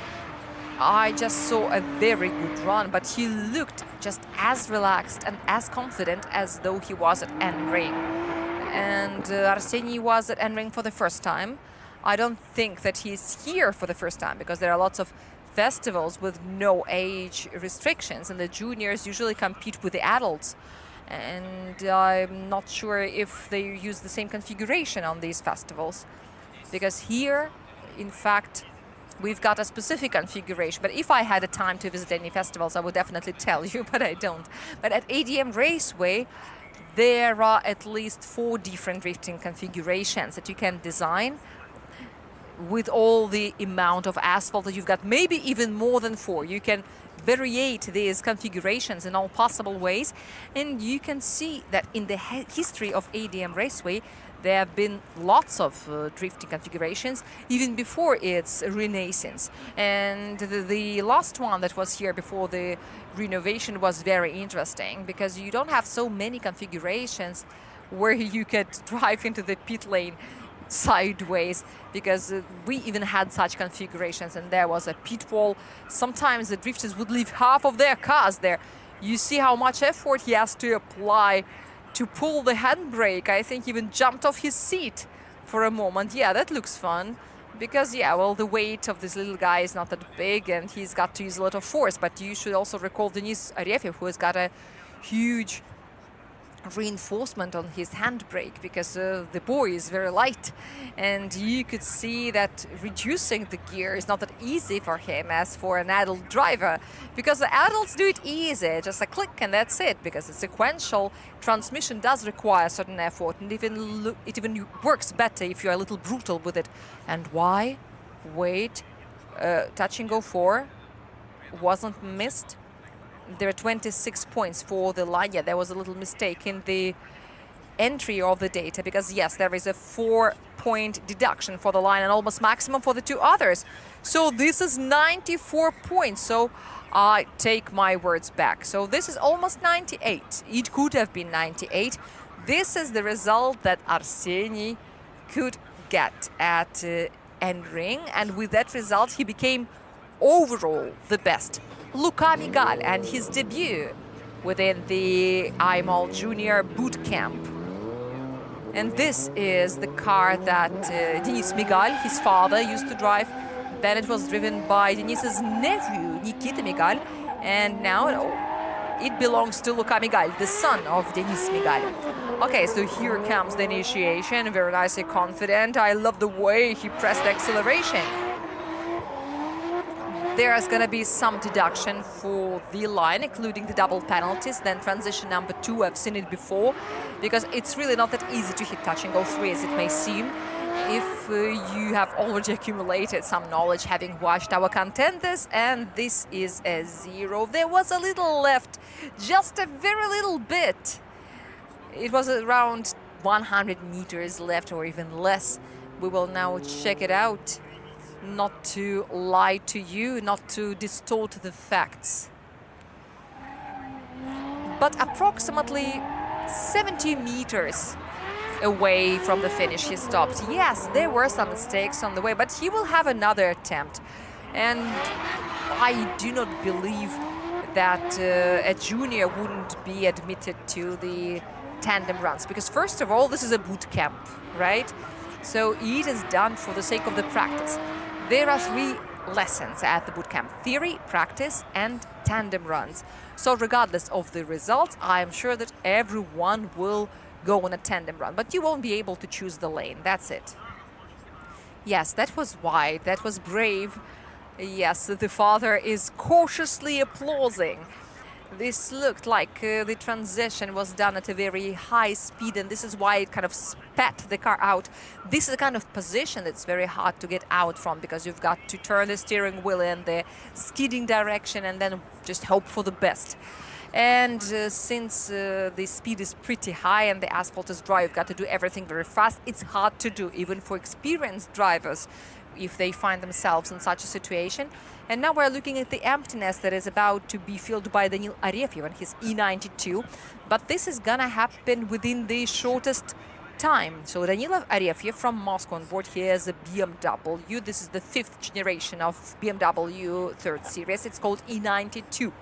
I just saw a very good run, but he looked just as relaxed and as confident as though he was at N-Ring. And Arseniy was at N-Ring for the first time. I don't think that he's here for the first time because there are lots of festivals with no age restrictions, and the juniors usually compete with the adults. And I'm not sure if they use the same configuration on these festivals, because here, in fact, we've got a specific configuration. But if I had the time to visit any festivals, I would definitely tell you, but I don't. But at ADM Raceway, there are at least 4 different drifting configurations that you can design with all the amount of asphalt that you've got, maybe even more than 4. You can variate these configurations in all possible ways, and you can see that in the history of ADM Raceway, There have been lots of drifting configurations, even before its renaissance. And the last one that was here before the renovation was very interesting, because you don't have so many configurations where you could drive into the pit lane sideways, because we even had such configurations, and there was a pit wall. Sometimes the drifters would leave half of their cars there. You see how much effort he has to apply to pull the handbrake. I think he even jumped off his seat for a moment. Yeah, that looks fun, because, yeah, well, the weight of this little guy is not that big, and he's got to use a lot of force. But you should also recall Denis Arefiev, who has got a huge reinforcement on his handbrake, because the boy is very light, and you could see that reducing the gear is not that easy for him as for an adult driver, because the adults do it easy, just a click and that's it, because the sequential transmission does require certain effort, and it even works better if you're a little brutal with it. And why? Wait, touch and go 4 wasn't missed. There are 26 points for the line. Yeah, there was a little mistake in the entry of the data, because yes, there is a 4-point deduction for the line and almost maximum for the two others. So this is 94 points. So I take my words back. So this is almost 98. It could have been 98. This is the result that Arseny could get at end ring, and with that result he became overall the best. Luca Migal and his debut within the IMOL Junior Boot Camp. And this is the car that Denis Migal, his father, used to drive. Then it was driven by Denis's nephew, Nikita Migal. And now it belongs to Luca Migal, the son of Denis Migal. Okay, so here comes the initiation, very nicely confident. I love the way he pressed the acceleration. There's going to be some deduction for the line, including the double penalties. Then transition number 2, I've seen it before, because it's really not that easy to hit touch and go 3 as it may seem. If you have already accumulated some knowledge having watched our contenders, and this is a 0. There was a little left, just a very little bit. It was around 100 meters left or even less. We will now check it out. Not to lie to you, not to distort the facts. But approximately 70 meters away from the finish he stopped. Yes, there were some mistakes on the way, but he will have another attempt. And I do not believe that a junior wouldn't be admitted to the tandem runs, because first of all, this is a boot camp, right? So it is done for the sake of the practice. There are 3 lessons at the bootcamp: theory, practice, and tandem runs. So regardless of the results, I am sure that everyone will go on a tandem run, but you won't be able to choose the lane. That's it. Yes, that was wide. That was brave. Yes, the father is cautiously applauding. This looked like the transition was done at a very high speed, and this is why it kind of spat the car out. This is a kind of position that's very hard to get out from, because you've got to turn the steering wheel in the skidding direction and then just hope for the best. And since the speed is pretty high and the asphalt is dry, you've got to do everything very fast. It's hard to do, even for experienced drivers, if they find themselves in such a situation. And now we're looking at the emptiness that is about to be filled by Danil Arefiev and his E92. But this is gonna happen within the shortest time. So Danil Arefiev from Moscow on board. He has a BMW. This is the 5th generation of BMW 3rd series. It's called E92.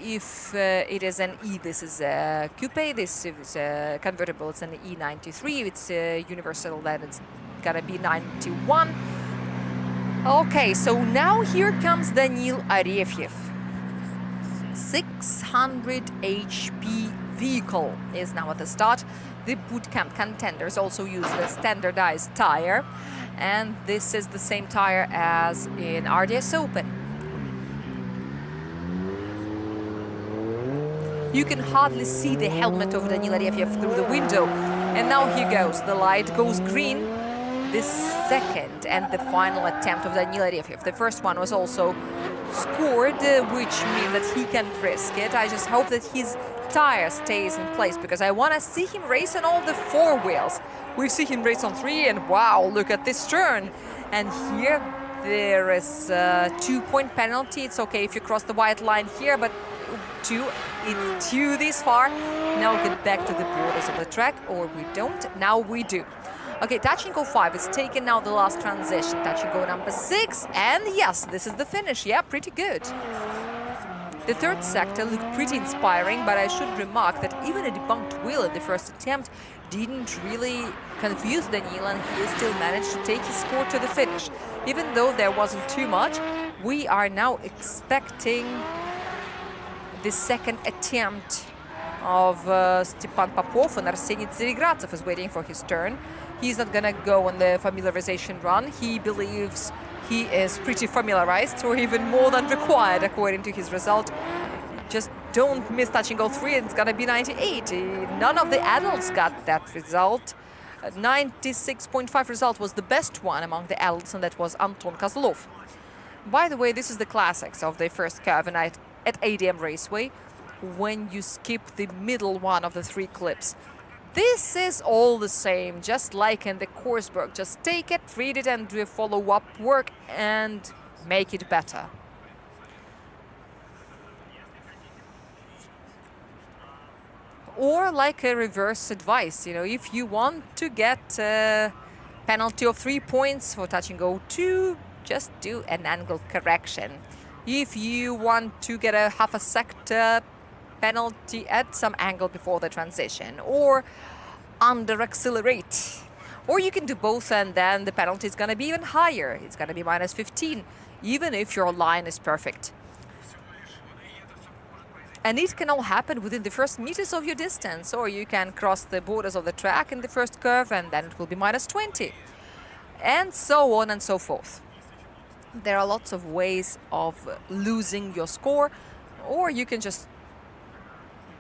If it is an E, this is a coupe. This is a convertible. It's an E93. It's a universal, then it's gonna be 91. Okay, so now here comes Danil Arefiev. 600 HP vehicle is now at the start. The bootcamp contenders also use the standardized tire, and this is the same tire as in RDS Open. You can hardly see the helmet of Danil Arefiev through the window, and now he goes. The light goes green. this second and the final attempt of Daniil Arefyev. The first one was also scored, which means that he can risk it. I just hope that his tire stays in place, because I want to see him race on all the four wheels. We've seen him race on three, and wow, look at this turn. And here there is a 2-point penalty. It's okay if you cross the white line here, but it's two this far. Now we get back to the borders of the track, or we don't. Now we do. Okay, touch and go 5 is taken now, the last transition. Touch and go number 6, and yes, this is the finish. Yeah, pretty good. The third sector looked pretty inspiring, but I should remark that even a debunked wheel in the first attempt didn't really confuse Daniil, and he still managed to take his score to the finish. Even though there wasn't too much, we are now expecting the second attempt of Stepan Popov, and Arseniy Tseregratsev is waiting for his turn. He's not gonna go on the familiarization run. He believes he is pretty familiarized, or even more than required according to his result. Just don't miss touch and go 3, it's gonna be 98. None of the adults got that result. 96.5 result was the best one among the adults, and that was Anton Kozlov. By the way, this is the classics of the first curve at ADM Raceway, when you skip the middle one of the 3 clips. This is all the same, just like in the coursework. Just take it, read it, and do a follow-up work and make it better. Or like a reverse advice, you know, if you want to get a penalty of 3 points for touch and go 2, just do an angle correction. If you want to get a half a sector penalty at some angle before the transition, or under accelerate, or you can do both, and then the penalty is going to be even higher. It's going to be minus 15, even if your line is perfect. And it can all happen within the first meters of your distance, or you can cross the borders of the track in the first curve, and then it will be minus 20, and so on and so forth. There are lots of ways of losing your score, or you can just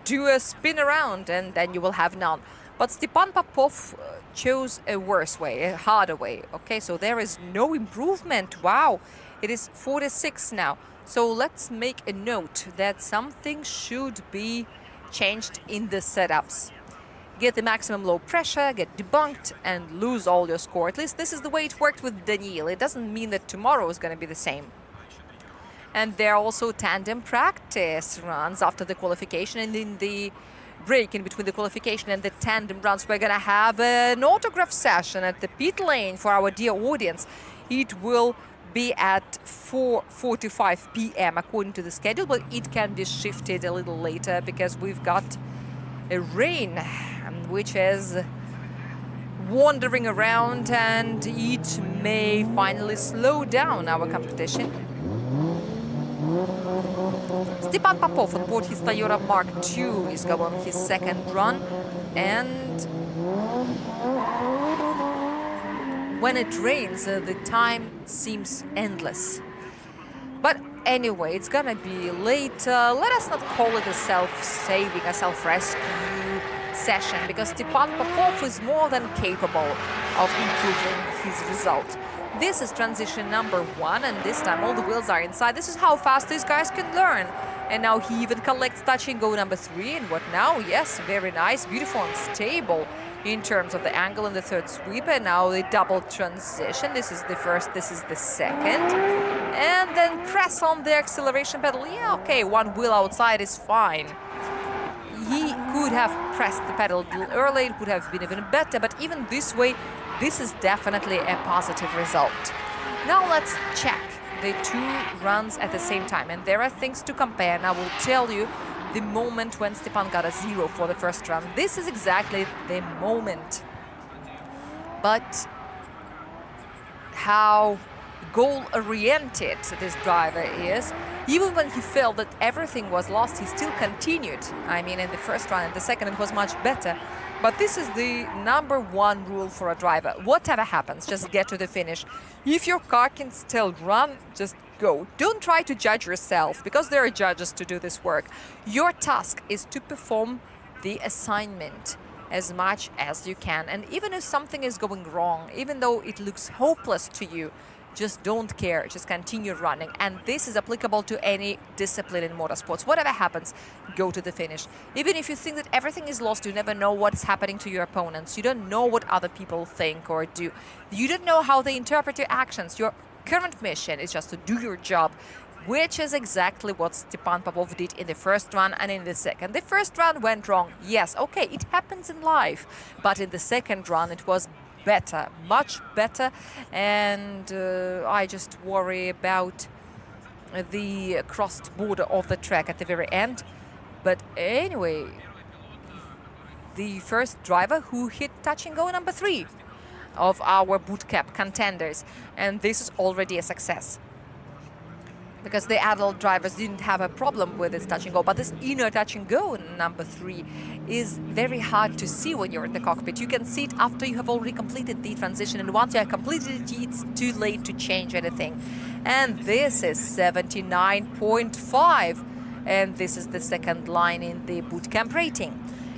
do a spin around and then you will have none. But Stepan Popov chose a worse way, a harder way. Okay, so there is no improvement. Wow, it is 46 now. So let's make a note that something should be changed in the setups. Get the maximum low pressure, get debunked, and lose all your score. At least this is the way it worked with Daniil. It doesn't mean that tomorrow is going to be the same. And there are also tandem practice runs after the qualification, and in the break in between the qualification and the tandem runs, we're going to have an autograph session at the pit lane for our dear audience. It will be at 4:45 p.m. according to the schedule, but it can be shifted a little later because we've got a rain which is wandering around, and it may finally slow down our competition. Stepan Popov on board his Toyota Mark II is going on his second run, and when it rains, the time seems endless. But anyway, it's gonna be late. Let us not call it a self-saving, a self-rescue session, because Stepan Popov is more than capable of improving his result. This is transition number 1, and this time all the wheels are inside. This is how fast these guys can learn. And now he even collects touch and go number 3. And what now? Yes, very nice, beautiful and stable in terms of the angle in the third sweep. And now the double transition. This is the first, this is the second. And then press on the acceleration pedal. Yeah, okay, one wheel outside is fine. He could have pressed the pedal a little early, it would have been even better, but even this way, this is definitely a positive result. Now let's check the 2 runs at the same time, and there are things to compare, and I will tell you the moment when Stepan got a 0 for the first run. This is exactly the moment. But how goal-oriented this driver is. Even when he felt that everything was lost, he still continued. I mean, in the first run and the second, it was much better. But this is the number 1 rule for a driver. Whatever happens, just get to the finish. If your car can still run, just go. Don't try to judge yourself, because there are judges to do this work. Your task is to perform the assignment. as much as you can. And even if something is going wrong, even though it looks hopeless to you, just don't care, just continue running. And this is applicable to any discipline in motorsports. Whatever happens, go to the finish. Even if you think that everything is lost, you never know what's happening to your opponents. You don't know what other people think or do. You don't know how they interpret your actions. Your current mission is just to do your job, which is exactly what Stepan Popov did in the first run and in the second. The first run went wrong. Yes, okay, it happens in life. But in the second run, it was better, much better. And I just worry about the crossed border of the track at the very end. But anyway, the first driver who hit touch and go number 3 of our boot camp contenders. And this is already a success, because the adult drivers didn't have a problem with this touch and go. But this inner touch and go number 3 is very hard to see when you're in the cockpit. You can see it after you have already completed the transition, and once you have completed it, it's too late to change anything. And this is 79.5, and this is the second line in the boot camp rating.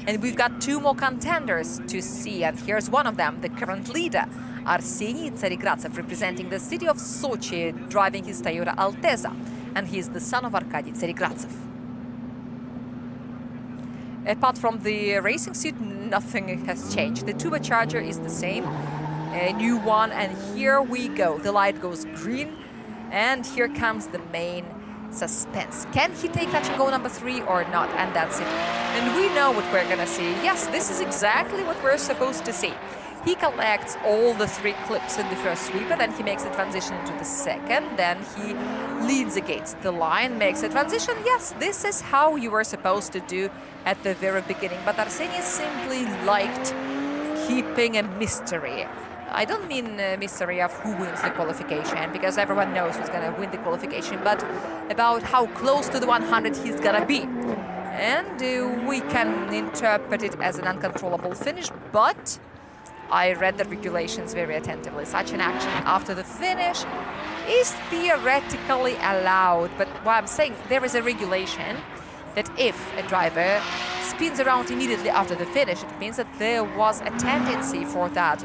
And we've got 2 more contenders to see, and here's one of them, the current leader, Arseniy Tsarigratsev, representing the city of Sochi, driving his Toyota Alteza, and he's the son of Arkady Tsarigratsev. Apart from the racing suit, nothing has changed. The turbocharger is the same, a new one, and here we go. The light goes green, and here comes the main suspense. Can he take touch and go number 3 or not? And that's it. And we know what we're gonna see. Yes, this is exactly what we're supposed to see. He collects all the 3 clips in the first sweeper, then he makes the transition into the second, then he leads against the line, makes a transition. Yes, this is how you were supposed to do at the very beginning. But Arseniy simply liked keeping a mystery. I don't mean a mystery of who wins the qualification, because everyone knows who's going to win the qualification, but about how close to the 100 he's going to be. And we can interpret it as an uncontrollable finish, but I read the regulations very attentively. Such an action after the finish is theoretically allowed, but what I'm saying, there is a regulation that if a driver spins around immediately after the finish, it means that there was a tendency for that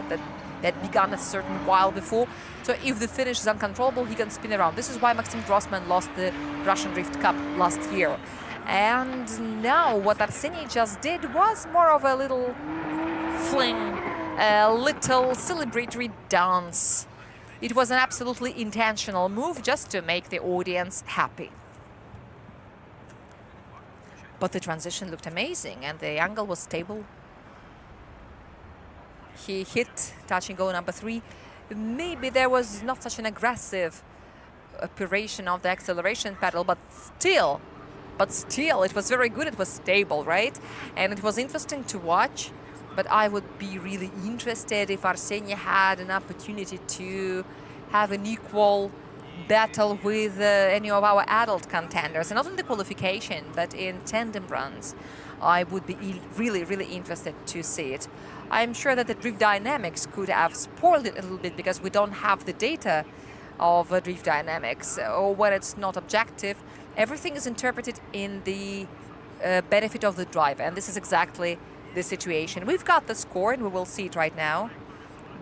began a certain while before. So if the finish is uncontrollable, he can spin around. This is why Maxim Grossman lost the Russian Drift Cup last year. And now what Arseniy just did was more of a little fling, a little celebratory dance. It was an absolutely intentional move just to make the audience happy. But the transition looked amazing and the angle was stable. He hit touch and go number 3. Maybe there was not such an aggressive operation of the acceleration pedal, but still, it was very good. It was stable, right? And it was interesting to watch. But I would be really interested if Arseniy had an opportunity to have an equal battle with any of our adult contenders, and not in the qualification, but in tandem runs. I would be really, really interested to see it. I'm sure that the drift dynamics could have spoiled it a little bit, because we don't have the data of drift dynamics, or when it's not objective, everything is interpreted in the benefit of the driver, and this is exactly the situation. We've got the score, and we will see it right now.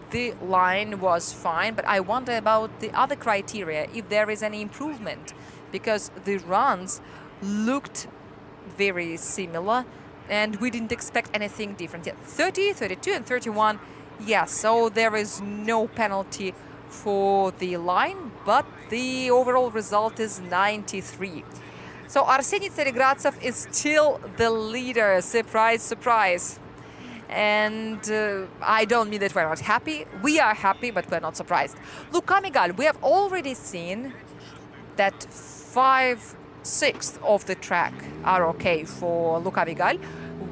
The line was fine, but I wonder about the other criteria, if there is any improvement, because the runs looked very similar, and we didn't expect anything different yet. 30, 32, and 31, yes, so there is no penalty for the line, but the overall result is 93. So Arseniy Tsarigratsev is still the leader. Surprise, surprise. And I don't mean that we're not happy. We are happy, but we're not surprised. Luka Migal, we have already seen that 5/6 of the track are okay for Luka Migal.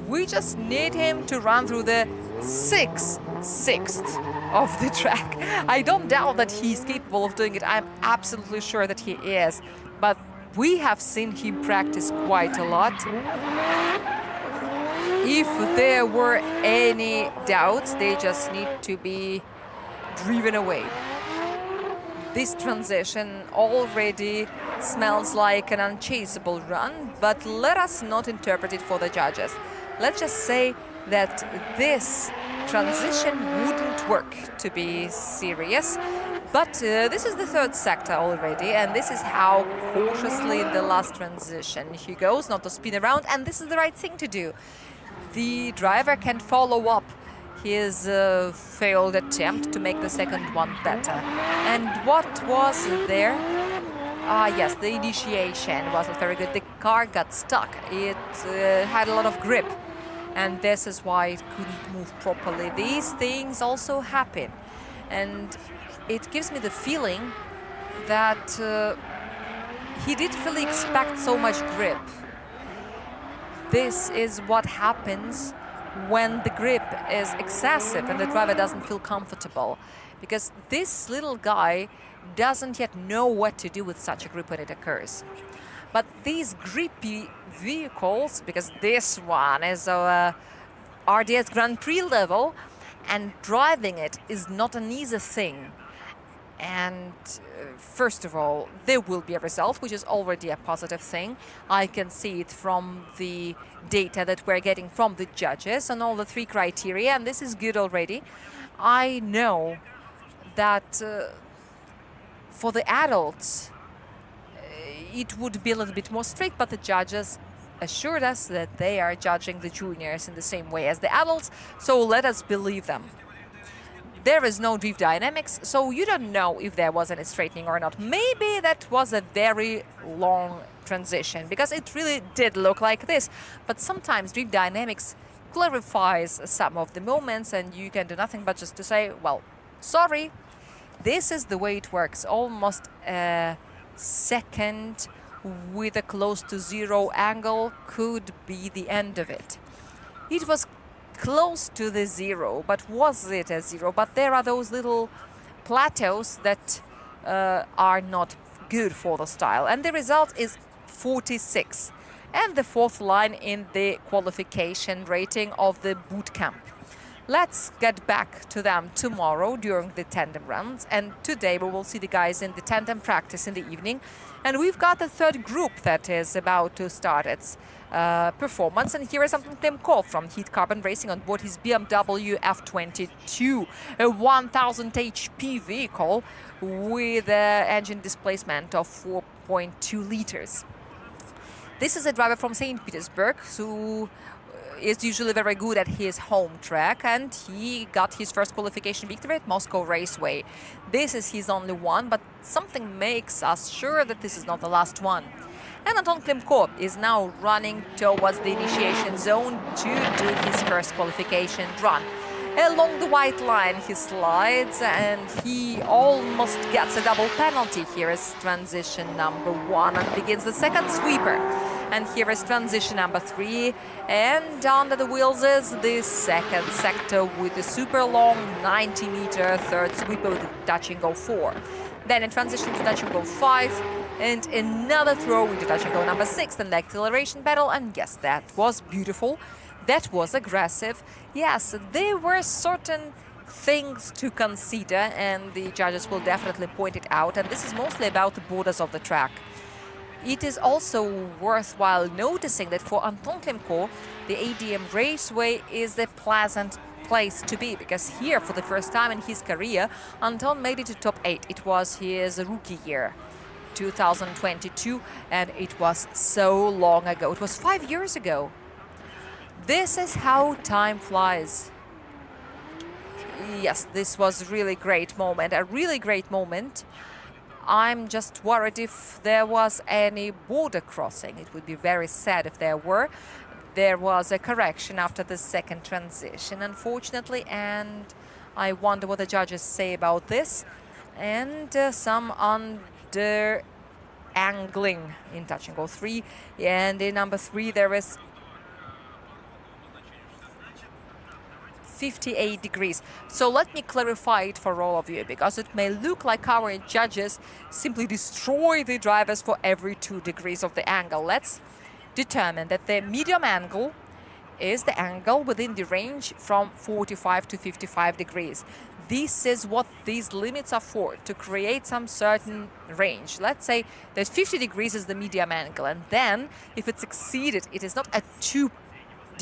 We just need him to run through the 6/6 of the track. I don't doubt that he's capable of doing it. I'm absolutely sure that he is. But we have seen him practice quite a lot. If there were any doubts, they just need to be driven away. This transition already smells like an unchaseable run, but let us not interpret it for the judges. Let's just say that this transition wouldn't work, to be serious. But this is the third sector already, and this is how cautiously in the last transition he goes, not to spin around, and this is the right thing to do. The driver can follow up his failed attempt to make the second one better. And what was there? Yes, the initiation wasn't very good. The car got stuck. It had a lot of grip, and this is why it couldn't move properly. These things also happen, and it gives me the feeling that he didn't really expect so much grip. This is what happens when the grip is excessive and the driver doesn't feel comfortable, because this little guy doesn't yet know what to do with such a grip when it occurs. But these grippy vehicles, because this one is a RDS Grand Prix level, and driving it is not an easy thing. And first of all, there will be a result, which is already a positive thing. I can see it from the data that we're getting from the judges on all the 3 criteria, and this is good already. I know that for the adults, it would be a little bit more strict, but the judges assured us that they are judging the juniors in the same way as the adults, so let us believe them. There is no drift dynamics, so you don't know if there was any straightening or not. Maybe that was a very long transition, because it really did look like this. But sometimes drift dynamics clarifies some of the moments, and you can do nothing but just to say, well, sorry, this is the way it works. Almost a second with a close to 0 angle could be the end of it. It was close to the 0, but was it a 0? But there are those little plateaus that are not good for the style, and the result is 46, and the 4th line in the qualification rating of the boot camp. Let's get back to them tomorrow during the tandem runs, and today we will see the guys in the tandem practice in the evening, and we've got the 3rd group that is about to start its performance. And here is Anton Klimkov from Heat Carbon Racing on board his BMW F22, a 1000 HP vehicle with an engine displacement of 4.2 liters. This is a driver from St. Petersburg who is usually very good at his home track, and he got his first qualification victory at Moscow Raceway. This is his only one, but something makes us sure that this is not the last one. And Anton Klimkov is now running towards the initiation zone to do his first qualification run. Along the white line he slides, and he almost gets a double penalty. Here is transition number 1 and begins the second sweeper. And here is transition number 3, and under the wheels is the second sector with the super long 90-meter third sweeper with the touch and go 4. Then in transition to touch and go 5, and another throw with the touch and go number 6, and the acceleration pedal, and yes, that was beautiful. That was aggressive. Yes, there were certain things to consider, and the judges will definitely point it out, and this is mostly about the borders of the track. It is also worthwhile noticing that for Anton Klimkov, the ADM Raceway is a pleasant place to be, because here, for the first time in his career, Anton made it to top 8. It was his rookie year, 2022, and it was so long ago. It was 5 years ago. This is how time flies. Yes, this was really great moment, a really great moment. I'm just worried if there was any border crossing. It would be very sad if there were. There was a correction after the second transition, unfortunately, and I wonder what the judges say about this. And some under angling in touch and go 3, and in number 3 there is 58 degrees. So let me clarify it for all of you, because it may look like our judges simply destroy the drivers for every 2 degrees of the angle. Let's determine that the medium angle is the angle within the range from 45 to 55 degrees. This is what these limits are for, to create some certain range. Let's say that 50 degrees is the medium angle, and then if it's exceeded, it is not a 2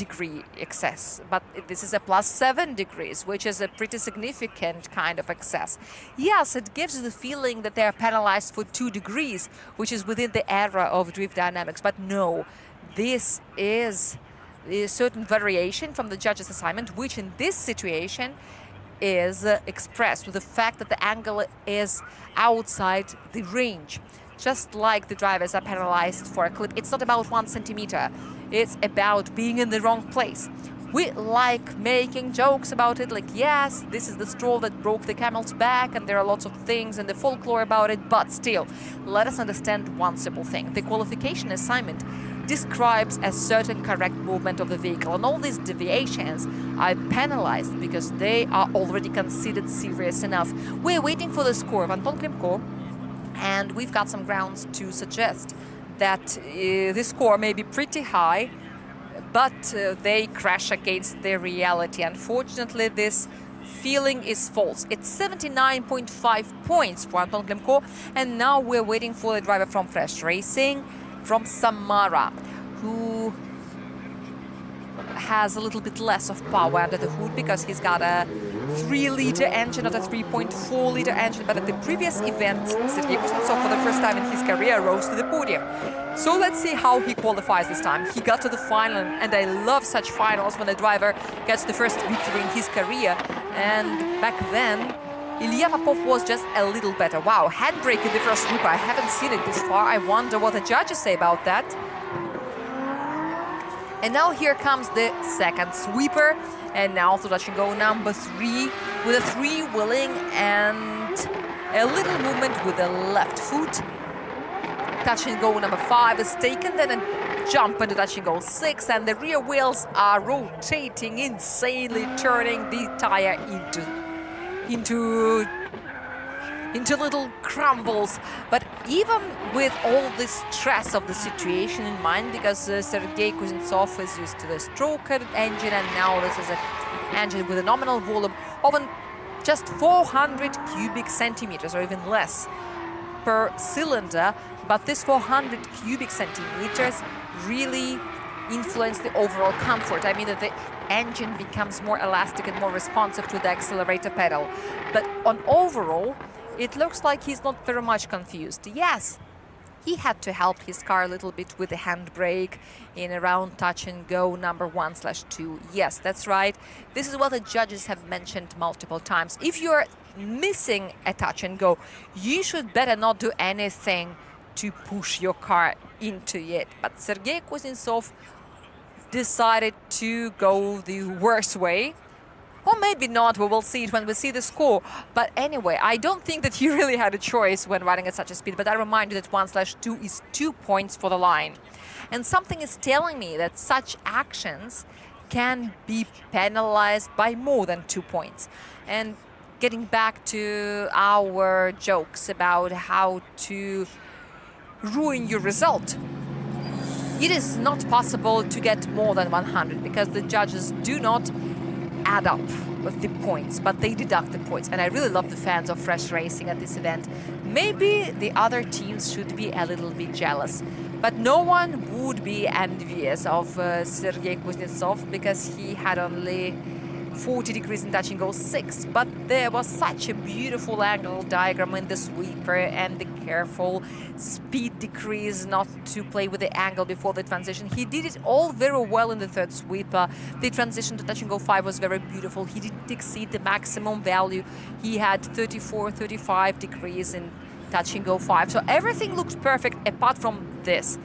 degree excess, but this is a +7 degrees, which is a pretty significant kind of excess. Yes, it gives you the feeling that they are penalized for 2 degrees, which is within the era of drift dynamics, but no, this is a certain variation from the judge's assignment, which in this situation is expressed with the fact that the angle is outside the range. Just like the drivers are penalized for a clip, it's not about 1 centimeter. It's about being in the wrong place. We like making jokes about it, like, yes, this is the straw that broke the camel's back, and there are lots of things in the folklore about it, but still, let us understand one simple thing. The qualification assignment describes a certain correct movement of the vehicle, and all these deviations are penalized because they are already considered serious enough. We're waiting for the score of Anton Klimko, and we've got some grounds to suggest that this score may be pretty high, but they crash against their reality. Unfortunately, this feeling is false. It's 79.5 points for Anton Klimko, and now we're waiting for the driver from Fresh Racing, from Samara, who has a little bit less of power under the hood because he's got a 3-liter engine, not a 3.4-liter engine. But at the previous event, Sergei Kuznetsov, for the first time in his career, rose to the podium. So let's see how he qualifies this time. He got to the final, and I love such finals when a driver gets the first victory in his career. And back then, Ilya Popov was just a little better. Wow, handbrake in the first sweep. I haven't seen it this far. I wonder what the judges say about that. And now here comes the second sweeper. And now to touch and go number 3 with a 3-wheeling and a little movement with the left foot. Touch and go number 5 is taken, then a jump into touch and go 6, and the rear wheels are rotating insanely, turning the tire into little crumbles. But even with all the stress of the situation in mind, because Sergei Kuznetsov is used to the stroker engine, and now this is an engine with a nominal volume of just 400 cubic centimeters or even less per cylinder, but this 400 cubic centimeters really influence the overall comfort. I mean that the engine becomes more elastic and more responsive to the accelerator pedal. But on overall, it looks like he's not very much confused. Yes, he had to help his car a little bit with the handbrake in around touch and go number 1/2. Yes, that's right. This is what the judges have mentioned multiple times. If you're missing a touch and go, you should better not do anything to push your car into it. But Sergei Kuznetsov decided to go the worst way. Or maybe not, we will see it when we see the score. But anyway, I don't think that he really had a choice when riding at such a speed. But I remind you that 1/2 is 2 points for the line. And something is telling me that such actions can be penalized by more than 2 points. And getting back to our jokes about how to ruin your result, it is not possible to get more than 100 because the judges do not add up with the points, but they deduct the points. And I really love the fans of Fresh Racing at this event. Maybe the other teams should be a little bit jealous, but no one would be envious of Sergei Kuznetsov because he had only 40 degrees in touch and go 6, but there was such a beautiful angle diagram in the sweeper and the careful speed decrease not to play with the angle before the transition. He did it all very well in the third sweeper. The transition to touch and go 5 was very beautiful. He didn't exceed the maximum value. He had 34, 35 degrees in touch and go 5. So everything looked perfect apart from this.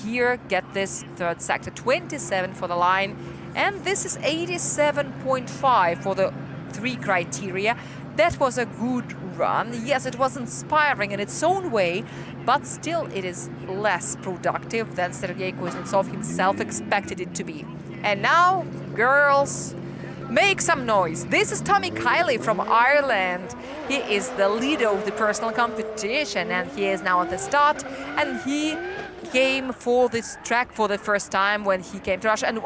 Here, get this third sector, 27 for the line. And this is 87.5 for the 3 criteria. That was a good run. Yes, it was inspiring in its own way, but still it is less productive than Sergei Kuznetsov himself expected it to be. And now, girls, make some noise. This is Tommy Kiley from Ireland. He is the leader of the personal competition, and he is now at the start, and he came for this track for the first time when he came to Russia, and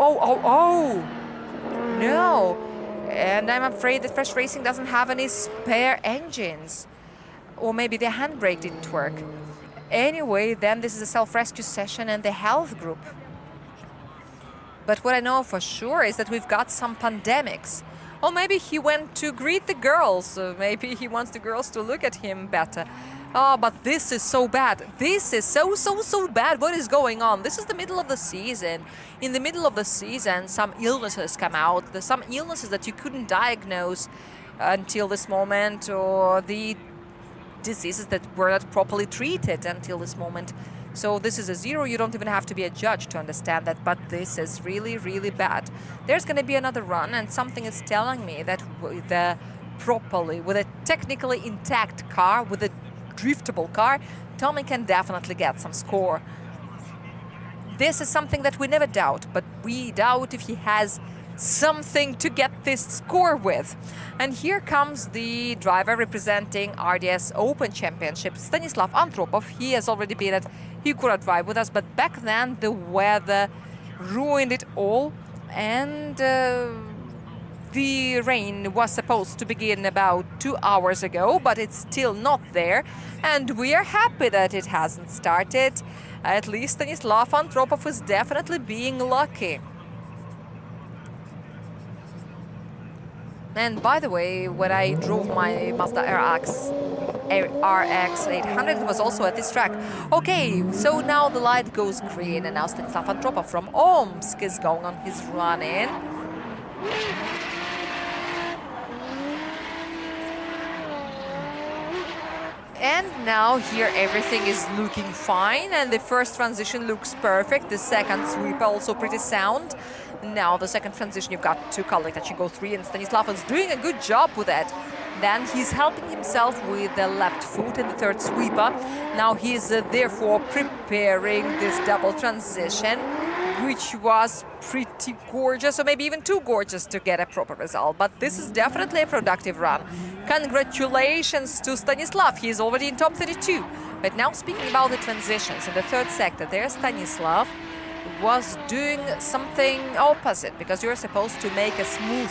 no, and I'm afraid that Fresh Racing doesn't have any spare engines, or maybe the handbrake didn't work. Anyway, then this is a self-rescue session and the health group. But what I know for sure is that we've got some pandemics. Or maybe he went to greet the girls. Maybe he wants the girls to look at him better. Oh, but this is so bad. This is so bad. What is going on? This is the middle of the season. In the middle of the season, some illnesses come out. There's some illnesses that you couldn't diagnose until this moment, or the diseases that were not properly treated until this moment. So this is a zero. You don't even have to be a judge to understand that, but this is really, really bad. There's going to be another run, and something is telling me that with a technically intact car, with a driftable car, Tommy can definitely get some score. This is something that we never doubt, but we doubt if he has something to get this score with. And here comes the driver representing RDS Open Championship, Stanislav Antropov. He has already been at Hikura Drive with us, but back then the weather ruined it all, and the rain was supposed to begin about 2 hours ago, but it's still not there, and we are happy that it hasn't started. At least Stanislav Antropov is definitely being lucky. And by the way, when I drove my Mazda RX 800, it was also at this track. Okay, so now the light goes green, and now Stanislav Antropov from Omsk is going on his run in. And now here everything is looking fine, and the first transition looks perfect. The second sweep also pretty sound. Now the second transition, you've got two colleagues that should go three, and Stanislav is doing a good job with that. Then he's helping himself with the left foot in the third sweeper. Now he's therefore preparing this double transition, which was pretty gorgeous, or maybe even too gorgeous to get a proper result. But this is definitely a productive run. Congratulations to Stanislav, he's already in top 32. But now speaking about the transitions in the third sector, there Stanislav was doing something opposite, because you're supposed to make a smooth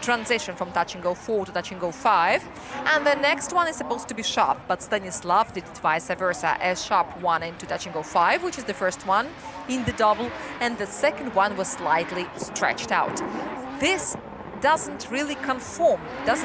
transition from touch and go 4 to touch and go 5, and the next one is supposed to be sharp, but Stanislav did it vice versa, a sharp one into touch and go 5, which is the first one in the double, and the second one was slightly stretched out. This doesn't really conform to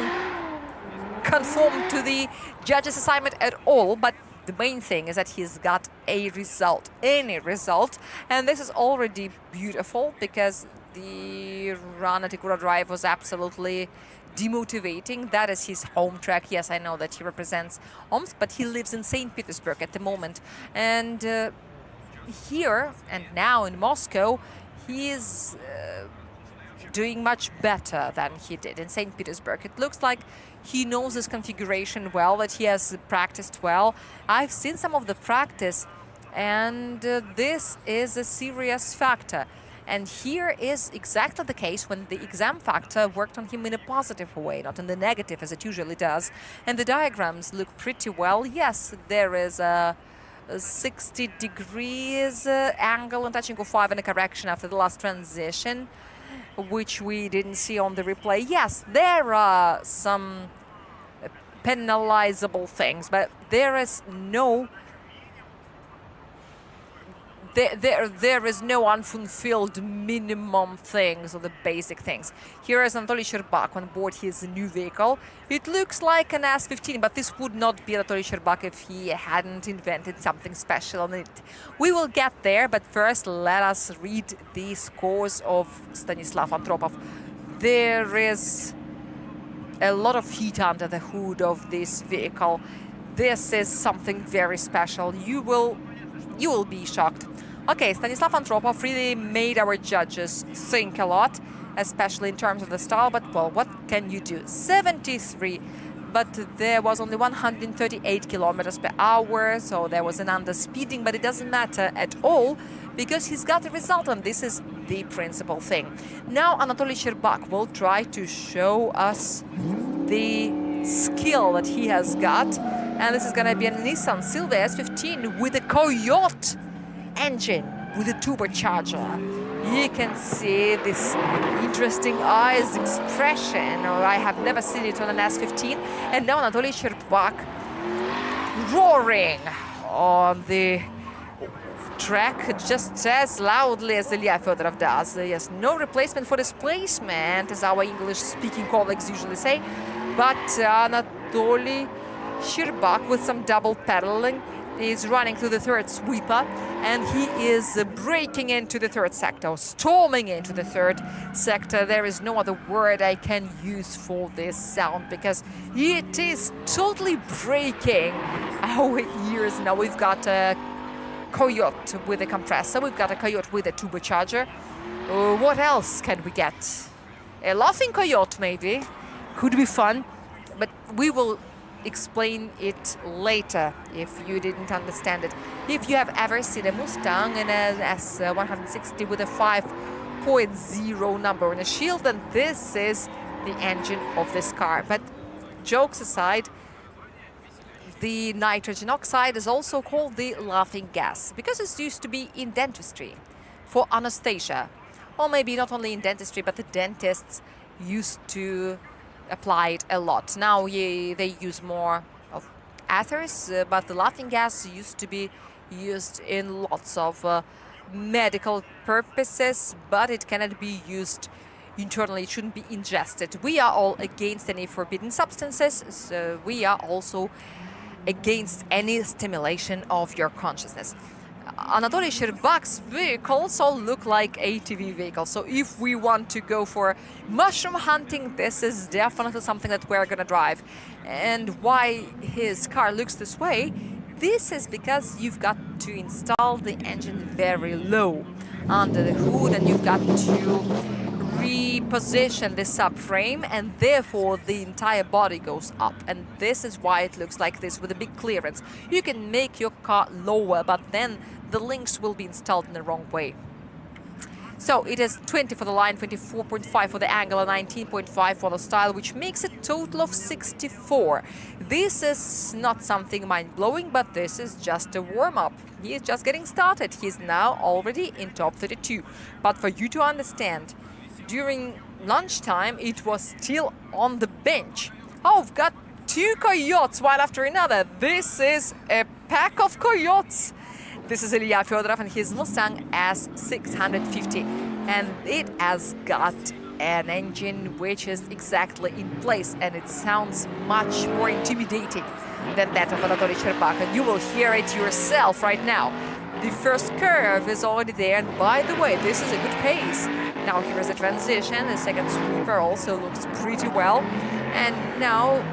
the judge's assignment at all, but the main thing is that he's got a result, any result, and this is already beautiful, because the run at Hikura Drive was absolutely demotivating. That is his home track. Yes, I know that he represents Omsk, but he lives in St. Petersburg at the moment. And here and now in Moscow, he is doing much better than he did in St. Petersburg. It looks like he knows his configuration well, that he has practiced well. I've seen some of the practice, and this is a serious factor. And here is exactly the case when the exam factor worked on him in a positive way, not in the negative as it usually does. And the diagrams look pretty well. Yes, there is a 60 degrees angle on touch and go 5 and a correction after the last transition, which we didn't see on the replay. Yes, there are some penalizable things, but there is no there is no unfulfilled minimum things or the basic things. Here is Anatoly Sherbak on board his new vehicle. It looks like an S15, but this would not be Anatoly Sherbak if he hadn't invented something special on it. We will get there, but first let us read the scores of Stanislav Antropov. There is a lot of heat under the hood of this vehicle. This is something very special. You will be shocked. Okay, Stanislav Antropov really made our judges think a lot, especially in terms of the style, but well, what can you do? 73, but there was only 138 kilometers per hour, so there was an underspeeding, but it doesn't matter at all, because he's got a result, and this is the principal thing. Now Anatoly Sherbak will try to show us the skill that he has got, and this is going to be a Nissan Silvia S15 with a Coyote engine with a turbocharger. You can see this interesting eyes expression, or I have never seen it on an S15. And now Anatoly Sherbak roaring on the track just as loudly as Ilya Fedorov does. Yes, no replacement for displacement, as our English-speaking colleagues usually say. But Anatoly Sherbak, with some double pedaling, is running through the third sweeper, and he is breaking into the third sector, storming into the third sector. There is no other word I can use for this sound, because it is totally breaking our ears. Now we've got a Coyote with a compressor, we've got a Coyote with a turbocharger. What else can we get? A laughing Coyote, maybe. Could be fun, but we will explain it later if you didn't understand it. If you have ever seen a Mustang in an S160 with a 5.0 number on a shield, then this is the engine of this car. But jokes aside, the nitrogen oxide is also called the laughing gas because it's used to be in dentistry for anesthesia, or maybe not only in dentistry, but the dentists used to apply it a lot. Now they use more of ethers, but the laughing gas used to be used in lots of medical purposes, but it cannot be used internally. It shouldn't be ingested. We are all against any forbidden substances, so we are also against any stimulation of your consciousness. Anatoly Sherbak's vehicles all look like ATV vehicles. So if we want to go for mushroom hunting, this is definitely something that we're gonna drive. And why his car looks this way? This is because you've got to install the engine very low under the hood, and you've got to reposition the subframe, and therefore the entire body goes up, and this is why it looks like this with a big clearance. You can make your car lower, but then the links will be installed in the wrong way. So it is 20 for the line, 24.5 for the angle, and 19.5 for the style, which makes a total of 64. This is not something mind-blowing, but this is just a warm-up. He is just getting started. He's now already in top 32. But for you to understand, during lunchtime, it was still on the bench. Oh, we've got two Coyotes one after another. This is a pack of Coyotes. This is Ilya Fedorov and his Mustang S650, and it has got an engine which is exactly in place, and it sounds much more intimidating than that of Anatoly Sherbak, and you will hear it yourself right now. The first curve is already there, and by the way, this is a good pace. Now here is a transition. The second sweeper also looks pretty well, and now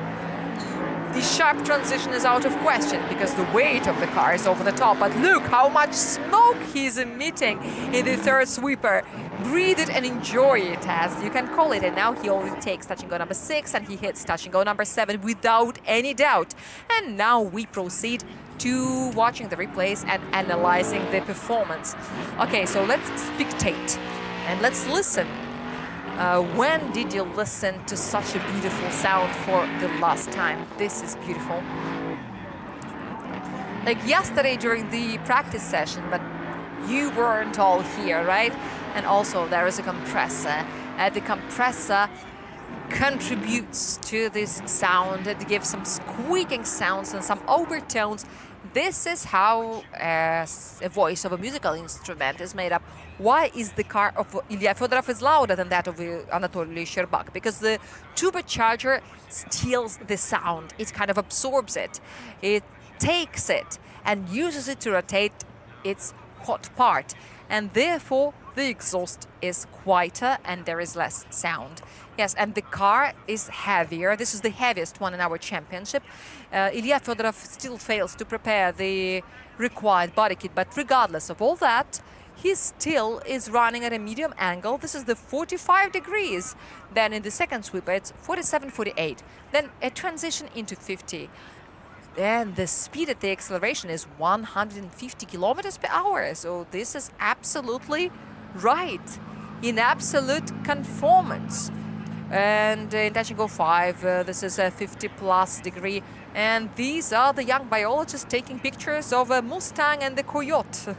the sharp transition is out of question because the weight of the car is over the top. But look how much smoke he's emitting in the third sweeper. Breathe it and enjoy it, as you can call it. And now he only takes touch and go number 6, and he hits touch and go number 7 without any doubt. And now we proceed to watching the replays and analyzing the performance. Okay, so let's spectate and let's listen. When did you listen to such a beautiful sound for the last time? This is beautiful. Like yesterday during the practice session, but you weren't all here, right? And also there is a compressor. The compressor contributes to this sound. It gives some squeaking sounds and some overtones. This is how a voice of a musical instrument is made up. Why is the car of Ilya Fedorov is louder than that of Anatoly Sherbak? Because the turbocharger steals the sound. It kind of absorbs it. It takes it and uses it to rotate its hot part. And therefore, the exhaust is quieter and there is less sound. Yes, and the car is heavier. This is the heaviest one in our championship. Ilya Fedorov still fails to prepare the required body kit, but regardless of all that, he still is running at a medium angle. This is the 45 degrees. Then in the second sweeper, it's 47, 48. Then a transition into 50. And the speed at the acceleration is 150 kilometers per hour. So this is absolutely right, in absolute conformance. And in touch and go 5, this is a 50+ degree. And these are the young biologists taking pictures of a Mustang and the Coyote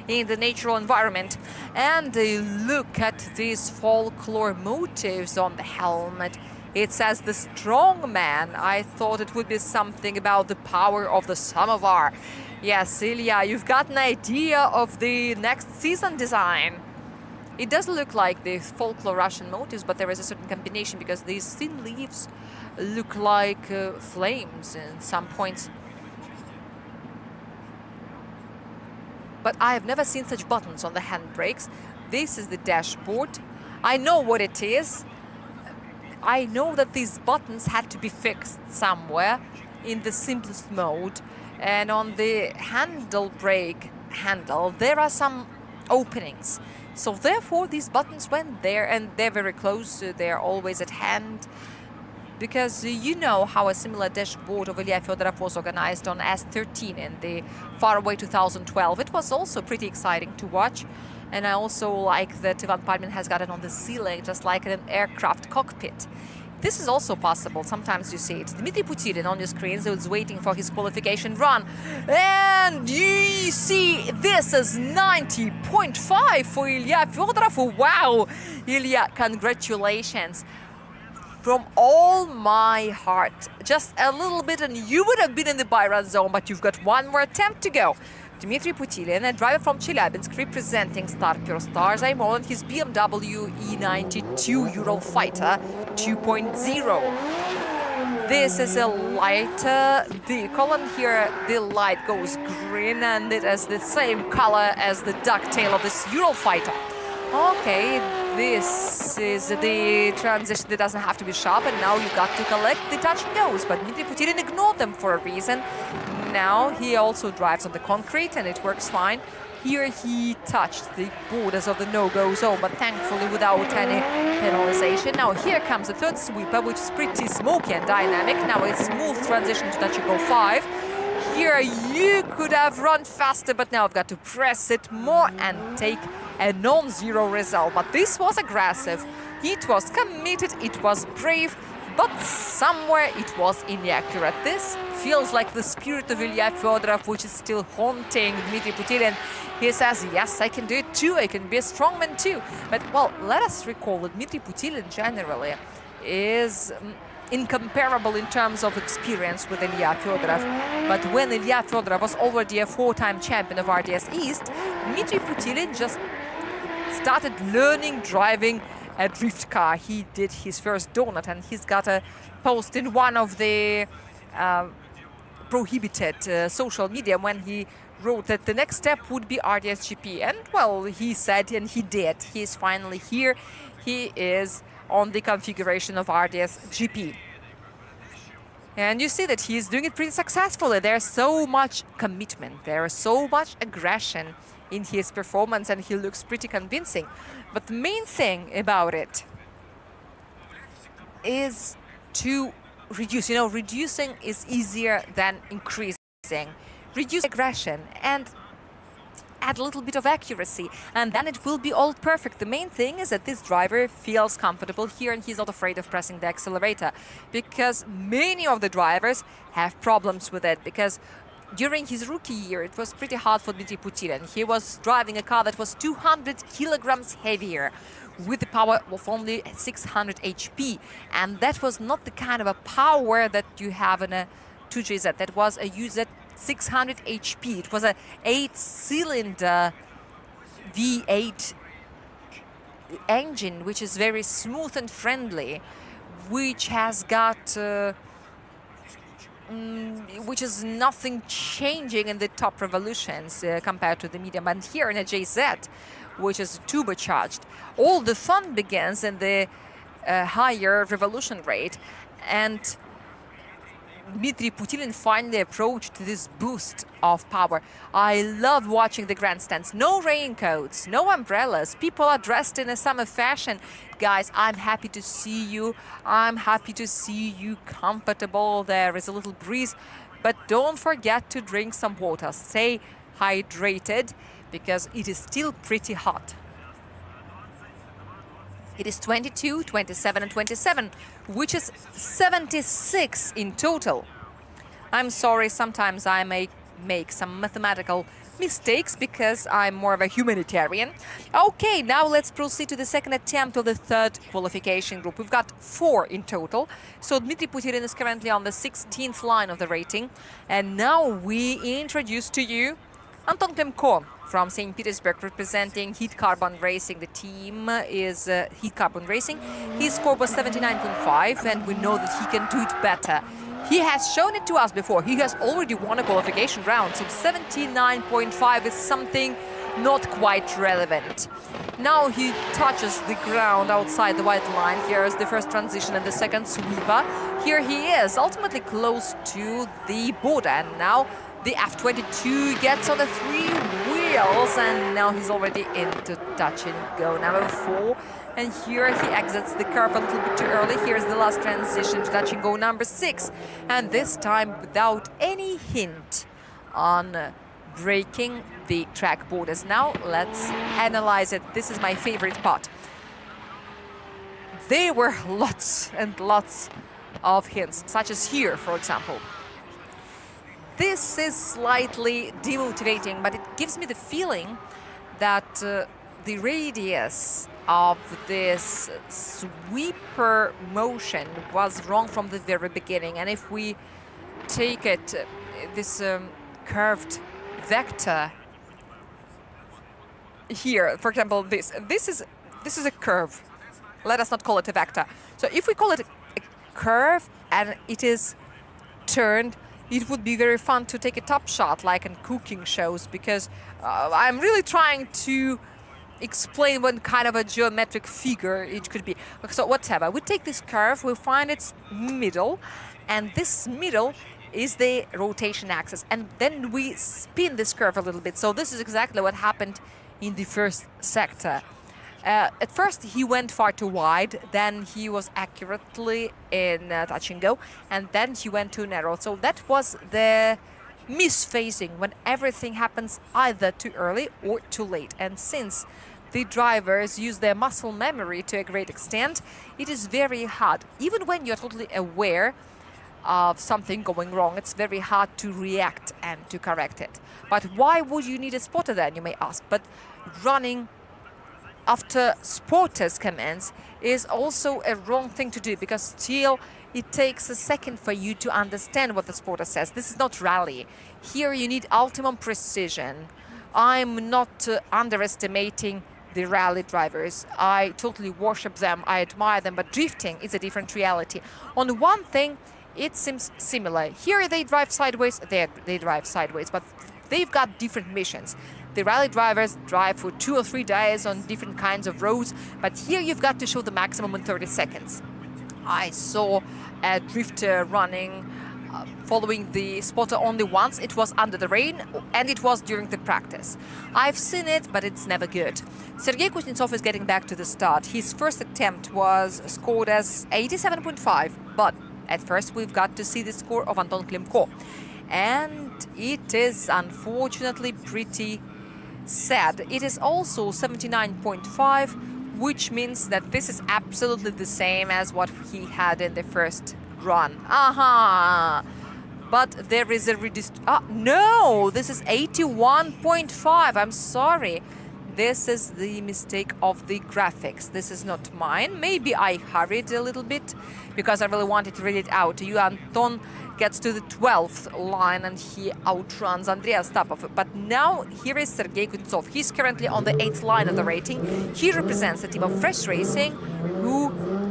in the natural environment. And look at these folklore motifs on the helmet. It says the strong man. I thought it would be something about the power of the samovar. Yes, Ilya, you've got an idea of the next season design. It does look like the folklore Russian motifs, but there is a certain combination because these thin leaves look like flames in some points. But I have never seen such buttons on the handbrakes. This is the dashboard. I know what it is. I know that these buttons had to be fixed somewhere in the simplest mode. And on the handbrake handle, there are some openings. So therefore, these buttons went there, and they're very close. They're always at hand. Because you know how a similar dashboard of Ilya Fedorov was organized on S13 in the faraway 2012. It was also pretty exciting to watch. And I also like that Ivan Palmin has got it on the ceiling, just like in an aircraft cockpit. This is also possible. Sometimes you see it. Dmitry Putilin on your screen, so it's waiting for his qualification run. And you see this is 90.5 for Ilya Fedorov. Wow! Ilya, congratulations. From all my heart. Just a little bit and you would have been in the buy-run zone, but you've got one more attempt to go. Dmitry Putilin, a driver from Chelyabinsk, representing Star Pure Stars, I'm on his BMW E92 Eurofighter 2.0. This is a lighter vehicle, and here the light goes green, and it has the same color as the ducktail of this Eurofighter. Okay, this is the transition that doesn't have to be sharp, and now you got to collect the touch and goes, but Dmitry Putilin ignored them for a reason. Now he also drives on the concrete, and it works fine. Here he touched the borders of the no-go zone, but thankfully without any penalization. Now here comes the third sweeper, which is pretty smoky and dynamic. Now it's smooth transition to touch and go 5. Here you could have run faster, but now I've got to press it more and take a non-zero result. But this was aggressive, it was committed, it was brave, but somewhere it was inaccurate. This feels like the spirit of Ilya Fedorov, which is still haunting Dmitry Putilin. He says, yes, I can do it too, I can be a strongman too. But, well, let us recall that Dmitry Putilin generally is incomparable in terms of experience with Ilya Fedorov. But when Ilya Fedorov was already a 4-time champion of RDS East, Dmitry Putilin just started learning driving a drift car. He did his first donut, and he's got a post in one of the prohibited social media when he wrote that the next step would be RDS GP. And, well, he said, and he did. He's finally here. He is on the configuration of RDS GP. And you see that he's doing it pretty successfully. There's so much commitment, there's so much aggression in his performance, and he looks pretty convincing. But the main thing about it is to reduce. You know, reducing is easier than increasing. Reduce aggression and add a little bit of accuracy, and then it will be all perfect. The main thing is that this driver feels comfortable here, and he's not afraid of pressing the accelerator, because many of the drivers have problems with it, because during his rookie year it was pretty hard for Dmitry Putilin. He was driving a car that was 200 kilograms heavier with the power of only 600 HP, and that was not the kind of a power that you have in a 2JZ. That was a UZ 600 HP. It was a 8-cylinder V8 engine, which is very smooth and friendly, which has got which is nothing changing in the top revolutions compared to the medium. And here in a JZ, which is turbocharged, all the fun begins in the higher revolution rate. And Dmitry Putilin finally approached this boost of power. I love watching the grandstands. No raincoats, no umbrellas. People are dressed in a summer fashion. Guys, I'm happy to see you. I'm happy to see you comfortable. There is a little breeze, but don't forget to drink some water. Stay hydrated, because it is still pretty hot. It is 22, 27, and 27, which is 76 in total. I'm sorry, sometimes I may make some mathematical mistakes because I'm more of a humanitarian. Okay, now let's proceed to the second attempt of the third qualification group. We've got 4 in total. So Dmitry Puterin is currently on the 16th line of the rating. And now we introduce to you Anton Klimko from St. Petersburg, representing Heat Carbon Racing. The team is Heat Carbon Racing. His score was 79.5, and we know that he can do it better. He has shown it to us before. He has already won a qualification round, so 79.5 is something not quite relevant. Now he touches the ground outside the white line. Here's the first transition and the second sweeper. Here he is, ultimately close to the border. And now the F22 gets on the 3 wheels, and now he's already into touch and go. Number 4. And here he exits the curve a little bit too early. Here's the last transition to touch and go number 6. And this time without any hint on breaking the track borders. Now let's analyze it. This is my favorite part. There were lots and lots of hints, such as here, for example. This is slightly demotivating, but it gives me the feeling that the radius of this sweeper motion was wrong from the very beginning. And if we take it, this curved vector here, for example, this is a curve. Let us not call it a vector. So if we call it a curve and it is turned, it would be very fun to take a top shot like in cooking shows, because I'm really trying to explain what kind of a geometric figure it could be. So whatever, we take this curve, we find its middle, and this middle is the rotation axis, and then we spin this curve a little bit. So this is exactly what happened in the first sector. At first he went far too wide, then he was accurately in touch and go, and then he went too narrow. So that was the misphasing, when everything happens either too early or too late. And since the drivers use their muscle memory to a great extent, it is very hard. Even when you're totally aware of something going wrong, it's very hard to react and to correct it. But why would you need a spotter then, you may ask? But running after spotter's commands is also a wrong thing to do, because still it takes a second for you to understand what the spotter says. This is not rally. Here you need ultimate precision. I'm not underestimating the rally drivers. I totally worship them, I admire them, but drifting is a different reality. On one thing, it seems similar. Here they drive sideways, there they drive sideways, but they've got different missions. The rally drivers drive for 2 or 3 days on different kinds of roads, but here you've got to show the maximum in 30 seconds. I saw a drifter running following the spotter only once. It was under the rain, and it was during the practice. I've seen it, but it's never good. Sergei Kuznetsov is getting back to the start. His first attempt was scored as 87.5, but at first we've got to see the score of Anton Klimko. And it is unfortunately pretty sad. It is also 79.5, which means that this is absolutely the same as what he had in the first run. But there is a no, this is 81.5. I'm sorry. This is the mistake of the graphics. This is not mine. Maybe I hurried a little bit because I really wanted to read it out to you. Anton gets to the 12th line and he outruns Andrei Astapov. But now here is Sergei Kuznetsov. He's currently on the 8th line of the rating. He represents the team of Fresh Racing, who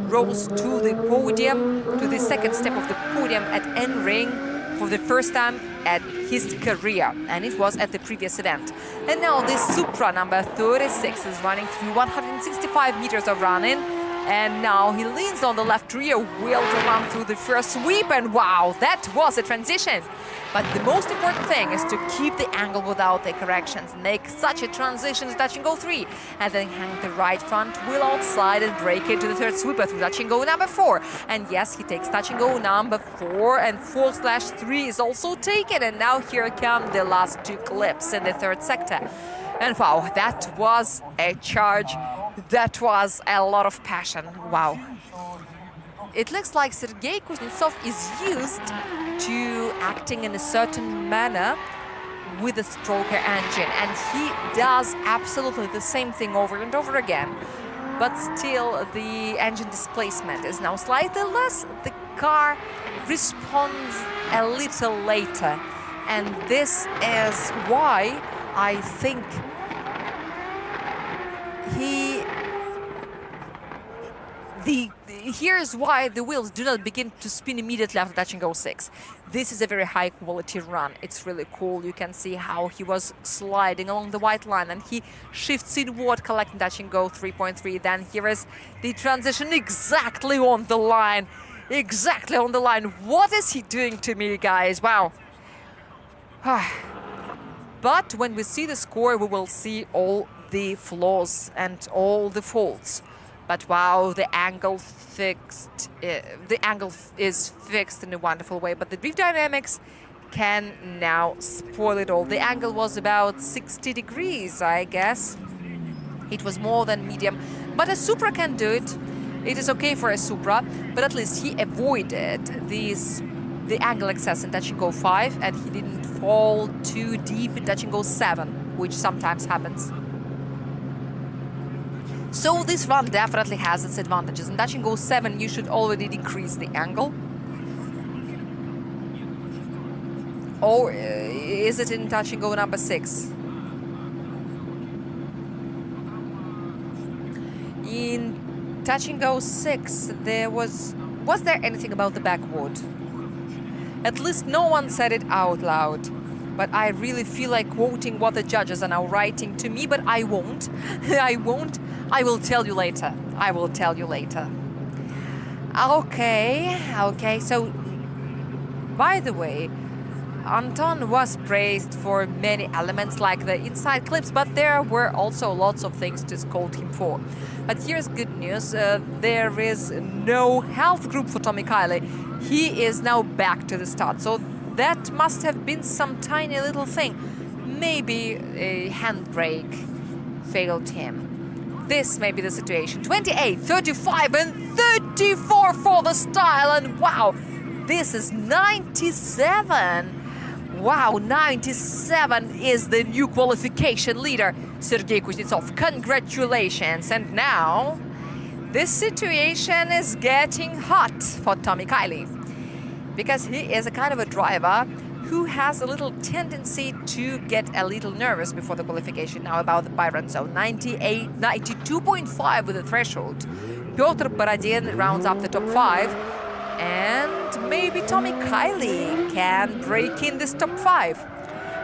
rose to the podium, to the second step of the podium at N-Ring for the first time at his career, and it was at the previous event. And now this Supra number 36 is running through 165 meters of running, and now he leans on the left rear wheel to run through the first sweep, and wow, that was a transition. But the most important thing is to keep the angle without the corrections, make such a transition to touch and go 3, and then hang the right front wheel outside and break into the third sweeper through touch and go number 4. And yes, he takes touch and go number 4, and 4/3 is also taken. And now here come the last 2 clips in the third sector. And wow, that was a charge. That was a lot of passion. Wow. It looks like Sergei Kuznetsov is used to acting in a certain manner with the stroker engine, and he does absolutely the same thing over and over again. But still, the engine displacement is now slightly less. The car responds a little later, and this is why I think here's why the wheels do not begin to spin immediately after touching go 6. This is a very high quality run. It's really cool. You can see how he was sliding along the white line, and he shifts inward, collecting touching go 3.3. Then here is the transition exactly on the line. Exactly on the line. What is he doing to me, guys? Wow. But when we see the score, we will see all the flaws and all the faults. But wow, the angle is fixed in a wonderful way. But the drift dynamics can now spoil it all. The angle was about 60 degrees, I guess. It was more than medium. But a Supra can do it. It is okay for a Supra, but at least he avoided the angle excess in touch and go 5, and he didn't fall too deep in touch and go 7, which sometimes happens. So this run definitely has its advantages. In touch and go 7, you should already decrease the angle. Or is it in touch and go number 6? In touch and go 6, was there anything about the backwood? At least no one said it out loud. But I really feel like quoting what the judges are now writing to me, but I won't. I won't. I will tell you later. I will tell you later. Okay, so by the way, Anton was praised for many elements like the inside clips, but there were also lots of things to scold him for. But here's good news, there is no health group for Tommy Kiley. He is now back to the start, so that must have been some tiny little thing. Maybe a handbrake failed him. This may be the situation. 28, 35 and 34 for the style, and wow, this is 97. Wow, 97 is the new qualification leader, Sergei Kuznetsov. Congratulations. And now, this situation is getting hot for Tommy Kiley, because he is a kind of a driver who has a little tendency to get a little nervous before the qualification. Now about the Byron zone, 92.5 with the threshold. Piotr Borodin rounds up the top 5. And maybe Tommy Kiley can break in this top 5.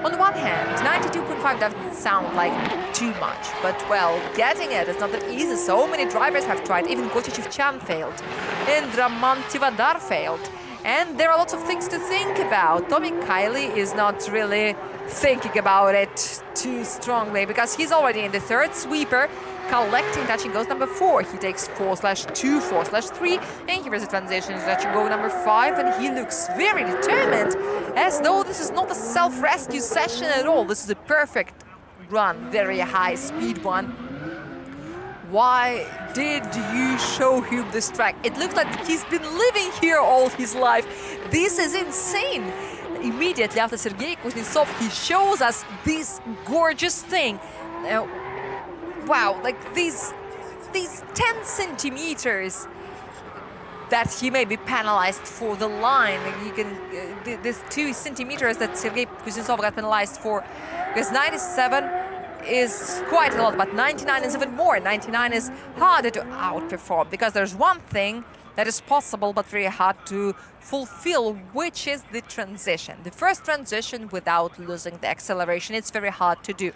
On the one hand, 92.5 doesn't sound like too much, but well, getting it is not that easy. So many drivers have tried, even Gochichev-Chan failed, and Raman Tivadar failed. And there are lots of things to think about. Tommy Kiley is not really thinking about it too strongly, because he's already in the third sweeper, collecting touch and goes number 4. He takes 4/2, 4/3, and here is a transition to touch and go number 5, and he looks very determined, as though this is not a self-rescue session at all. This is a perfect run, very high speed one. Why did you show him this track? It looks like he's been living here all his life. This is insane. Immediately after Sergei Kuznetsov, he shows us this gorgeous thing. Wow, like these 10 centimeters that he may be penalized for the line. You can these 2 centimeters that Sergei Kuznetsov got penalized for, because 97 is quite a lot, but 99 is even more. 99 is harder to outperform, because there's one thing that is possible but very hard to fulfill, which is the transition. The first transition without losing the acceleration, it's very hard to do.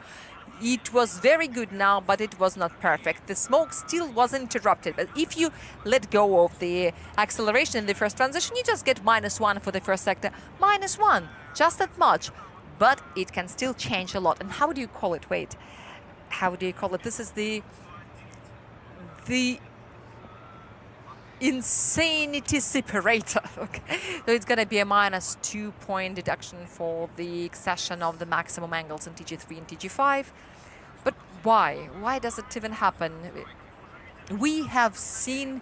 It was very good now, but it was not perfect. The smoke still was interrupted, but if you let go of the acceleration in the first transition, you just get -1 for the first sector. -1, just that much. But it can still change a lot. And how do you call it? Wait, how do you call it? This is the insanity separator. Okay, so it's going to be a -2 point deduction for the accession of the maximum angles in TG3 and TG5. But why? Why does it even happen? We have seen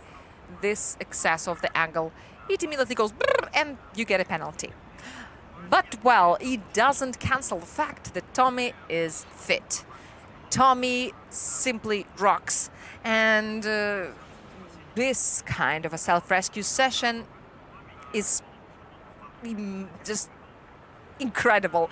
this excess of the angle. It immediately goes brrr, and you get a penalty. But, well, it doesn't cancel the fact that Tommy is fit. Tommy simply rocks. And this kind of a self-rescue session is just incredible.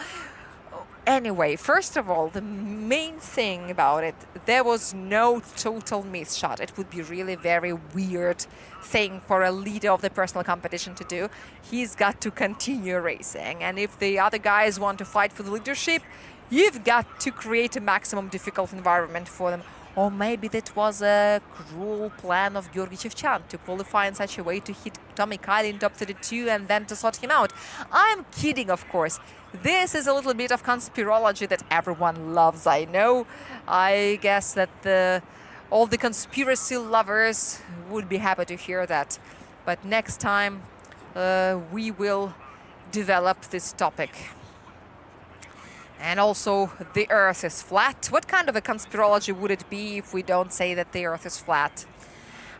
Anyway, first of all, the main thing about it, there was no total miss shot. It would be really very weird thing for a leader of the personal competition to do. He's got to continue racing. And if the other guys want to fight for the leadership, you've got to create a maximum difficult environment for them. Or maybe that was a cruel plan of Georgi Shevchan to qualify in such a way to hit Tommy Kylie in top 32 and then to sort him out. I'm kidding, of course. This is a little bit of conspirology that everyone loves, I know. I guess that all the conspiracy lovers would be happy to hear that. But next time we will develop this topic. And also, the Earth is flat. What kind of a conspirology would it be if we don't say that the Earth is flat?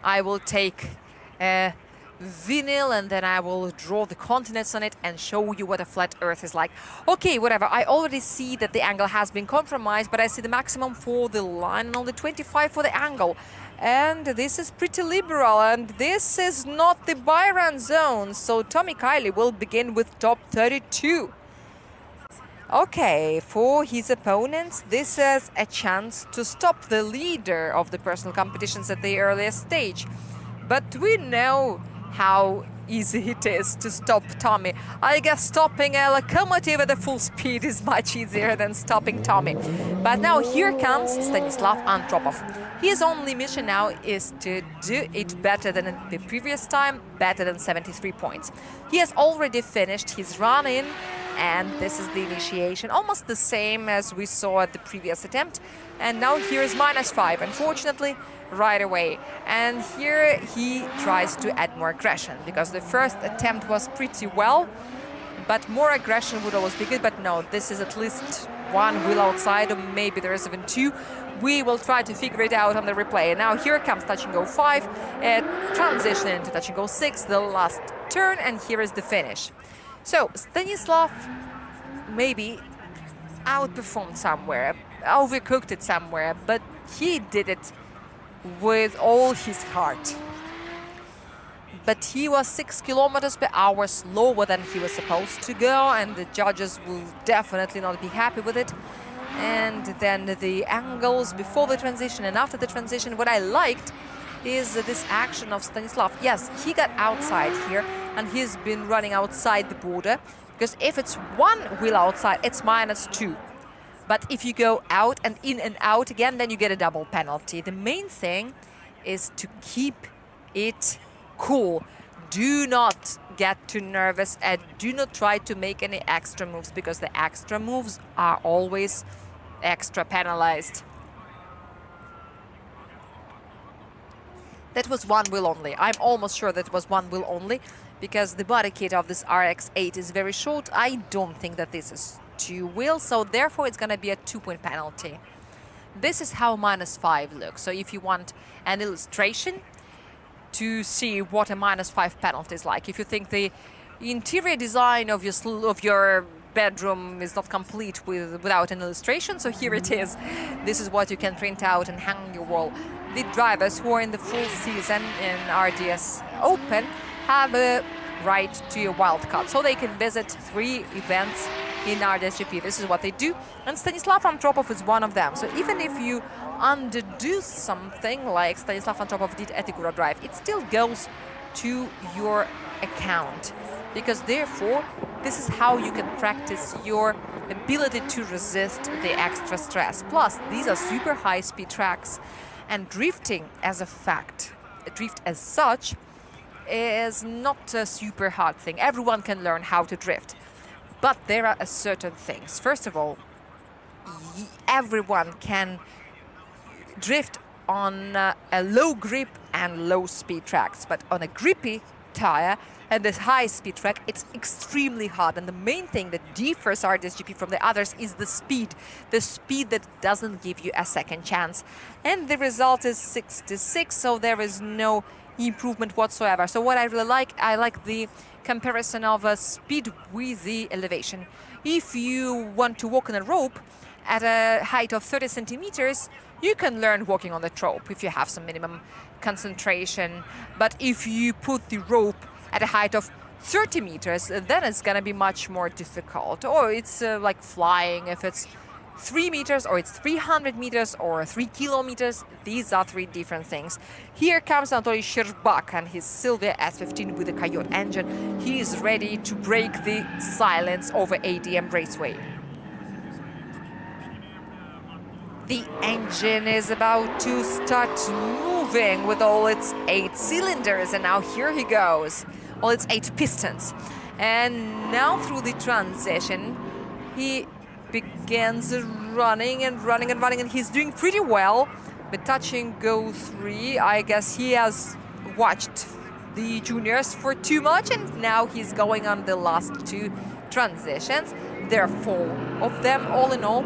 I will take a vinyl and then I will draw the continents on it and show you what a flat Earth is like. Okay, whatever. I already see that the angle has been compromised, but I see the maximum for the line and only 25 for the angle. And this is pretty liberal, and this is not the Byron zone. So Tommy Kylie will begin with top 32. Okay, for his opponents, this is a chance to stop the leader of the personal competitions at the earliest stage. But we know how easy it is to stop Tommy. I guess stopping a locomotive at a full speed is much easier than stopping Tommy. But now here comes Stanislav Antropov. His only mission now is to do it better than the previous time, better than 73 points. He has already finished his run-in, and this is the initiation, almost the same as we saw at the previous attempt. And now here is -5, unfortunately, right away. And here he tries to add more aggression, because the first attempt was pretty well, but more aggression would always be good. But no, this is at least one wheel outside, or maybe there is even two. We will try to figure it out on the replay. And now here comes touch and go 5, transition into touch and go 6, the last turn, and here is the finish. So Stanislav maybe outperformed somewhere, overcooked it somewhere, but he did it with all his heart. But he was 6 kilometers per hour slower than he was supposed to go, and the judges will definitely not be happy with it. And then the angles before the transition and after the transition, what I liked is this action of Stanislav. Yes, he got outside here, and he's been running outside the border, because if it's one wheel outside, it's -2. But if you go out and in and out again, then you get a double penalty. The main thing is to keep it cool. Do not get too nervous and do not try to make any extra moves, because the extra moves are always extra penalized. That was one wheel only. I'm almost sure that was one wheel only, because the body kit of this RX-8 is very short. I don't think that this is 2 wheels, so therefore it's going to be a 2-point penalty. This is how -5 looks. So if you want an illustration to see what a -5 penalty is like, if you think the interior design of your bedroom is not complete without an illustration, so here it is. This is what you can print out and hang on your wall. The drivers who are in the full season in RDS Open have a right to a wildcard, so they can visit 3 events in RDSGP. This is what they do, and Stanislav Antropov is one of them. So even if you underdo something like Stanislav Antropov did at Igora Drive, it still goes to your account, because therefore this is how you can practice your ability to resist the extra stress. Plus, these are super high-speed tracks, and drifting as a fact, drift as such, is not a super hard thing. Everyone can learn how to drift. But there are certain things. First of all, everyone can drift on a low grip and low speed tracks, but on a grippy tire and this high-speed track, it's extremely hard. And the main thing that differs RDSGP from the others is the speed that doesn't give you a second chance. And the result is 66, so there is no improvement whatsoever. So what I really like, I like the comparison of speed with the elevation. If you want to walk on a rope at a height of 30 centimeters, you can learn walking on the rope if you have some minimum concentration. But if you put the rope at a height of 30 meters, then it's going to be much more difficult. Or it's like flying, if it's 3 meters or it's 300 meters or 3 kilometers. These are three different things. Here comes Anatoly Sherbak and his Silvia S15 with a Coyote engine. He is ready to break the silence over ADM Raceway. The engine is about to start moving with all its 8 cylinders, and now here he goes. All its 8 pistons. And now through the transition, he begins running and running and running, and he's doing pretty well. But touch and go 3, I guess he has watched the juniors for too much, and now he's going on the last 2 transitions. There are 4 of them all in all.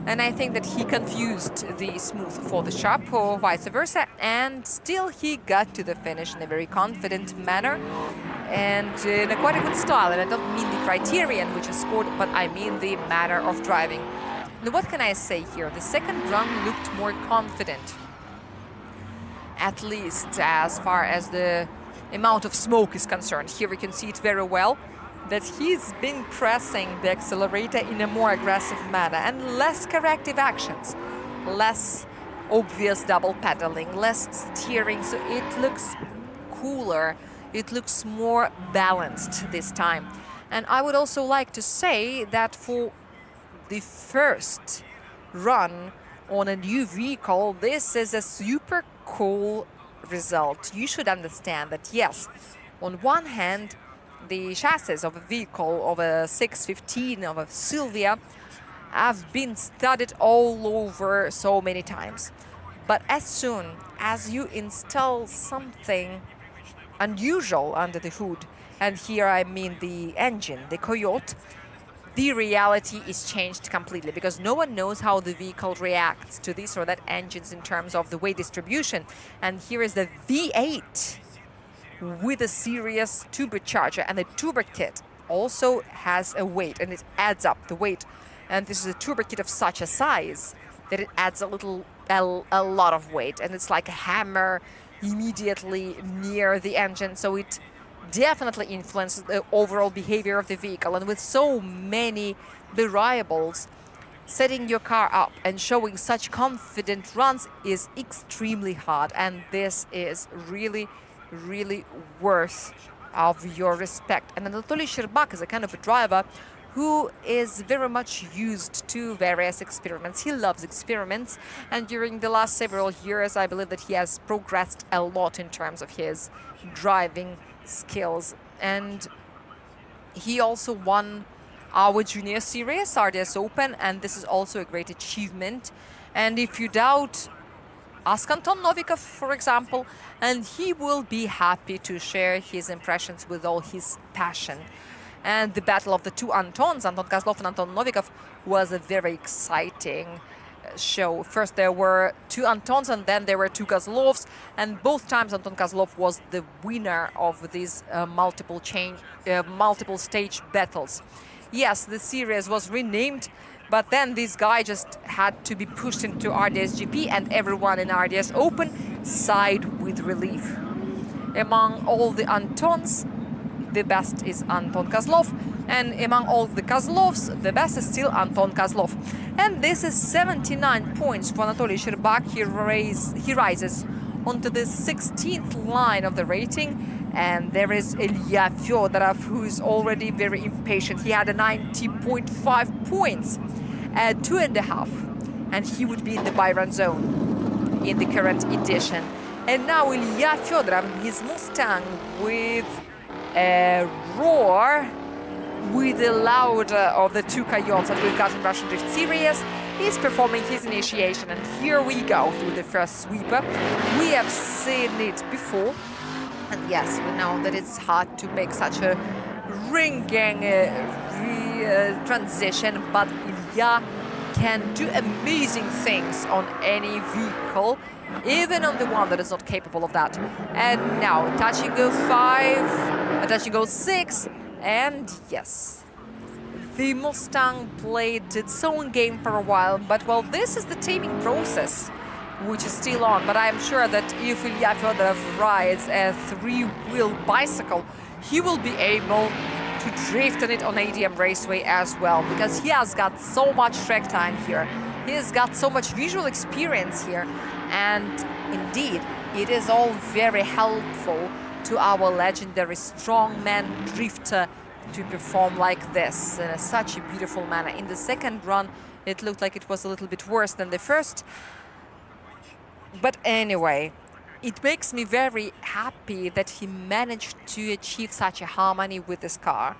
And I think that he confused the smooth for the sharp or vice versa, and still he got to the finish in a very confident manner and in a quite a good style. And I don't mean the criterion which is scored, but I mean the manner of driving. Now, what can I say here? The second run looked more confident, at least as far as the amount of smoke is concerned. Here we can see it very well, that he's been pressing the accelerator in a more aggressive manner and less corrective actions, less obvious double pedaling, less steering, so it looks cooler, it looks more balanced this time. And I would also like to say that for the first run on a new vehicle, this is a super cool result. You should understand that, yes, on one hand, the chassis of a vehicle, of a 615, of a Silvia, have been studied all over so many times. But as soon as you install something unusual under the hood, and here I mean the engine, the Coyote, the reality is changed completely, because no one knows how the vehicle reacts to this or that engines in terms of the weight distribution. And here is the V8 with a serious turbocharger, and the turbo kit also has a weight, and it adds up the weight. And this is a turbo kit of such a size that it adds a lot of weight, and it's like a hammer immediately near the engine, so it definitely influences the overall behavior of the vehicle. And with so many variables, setting your car up and showing such confident runs is extremely hard, and this is really worth of your respect. And Anatoly Sherbak is a kind of a driver who is very much used to various experiments. He loves experiments, and during the last several years I believe that he has progressed a lot in terms of his driving skills. And he also won our junior series, RDS Open, and this is also a great achievement. And if you doubt, ask Anton Novikov, for example, and he will be happy to share his impressions with all his passion. And the battle of the 2 Antons, Anton Kozlov and Anton Novikov, was a very exciting show. First there were 2 Antons, and then there were 2 Kozlovs, and both times Anton Kozlov was the winner of these multiple stage battles. Yes, the series was renamed, but then this guy just had to be pushed into RDSGP, and everyone in RDS Open sighed with relief. Among all the Antons, the best is Anton Kozlov, and among all the Kozlovs, the best is still Anton Kozlov. And this is 79 points for Anatoly Sherbak. He rises onto the 16th line of the rating, and there is Ilya Fyodorov, who is already very impatient. He had a 90.5 points at 2.5, and he would be in the buy-run zone in the current edition. And now Ilya Fyodorov, his Mustang with a roar, with the louder of the 2 Coyotes that we've got in Russian Drift Series, is performing his initiation. And here we go through the first sweeper. We have seen it before. And yes, we know that it's hard to make such a ringing transition, but Ilya can do amazing things on any vehicle, even on the one that is not capable of that. And now, touch and go 5, touch and go 6, and yes, the Mustang played its own game for a while, but well, this is the taming process, which is still on. But I'm sure that if Ilya Fedorov rides a 3-wheel bicycle, he will be able to drift on it on ADM Raceway as well, because he has got so much track time here. He has got so much visual experience here, and indeed, it is all very helpful to our legendary strongman drifter to perform like this in such a beautiful manner. In the second run, it looked like it was a little bit worse than the first. But anyway, it makes me very happy that he managed to achieve such a harmony with this car.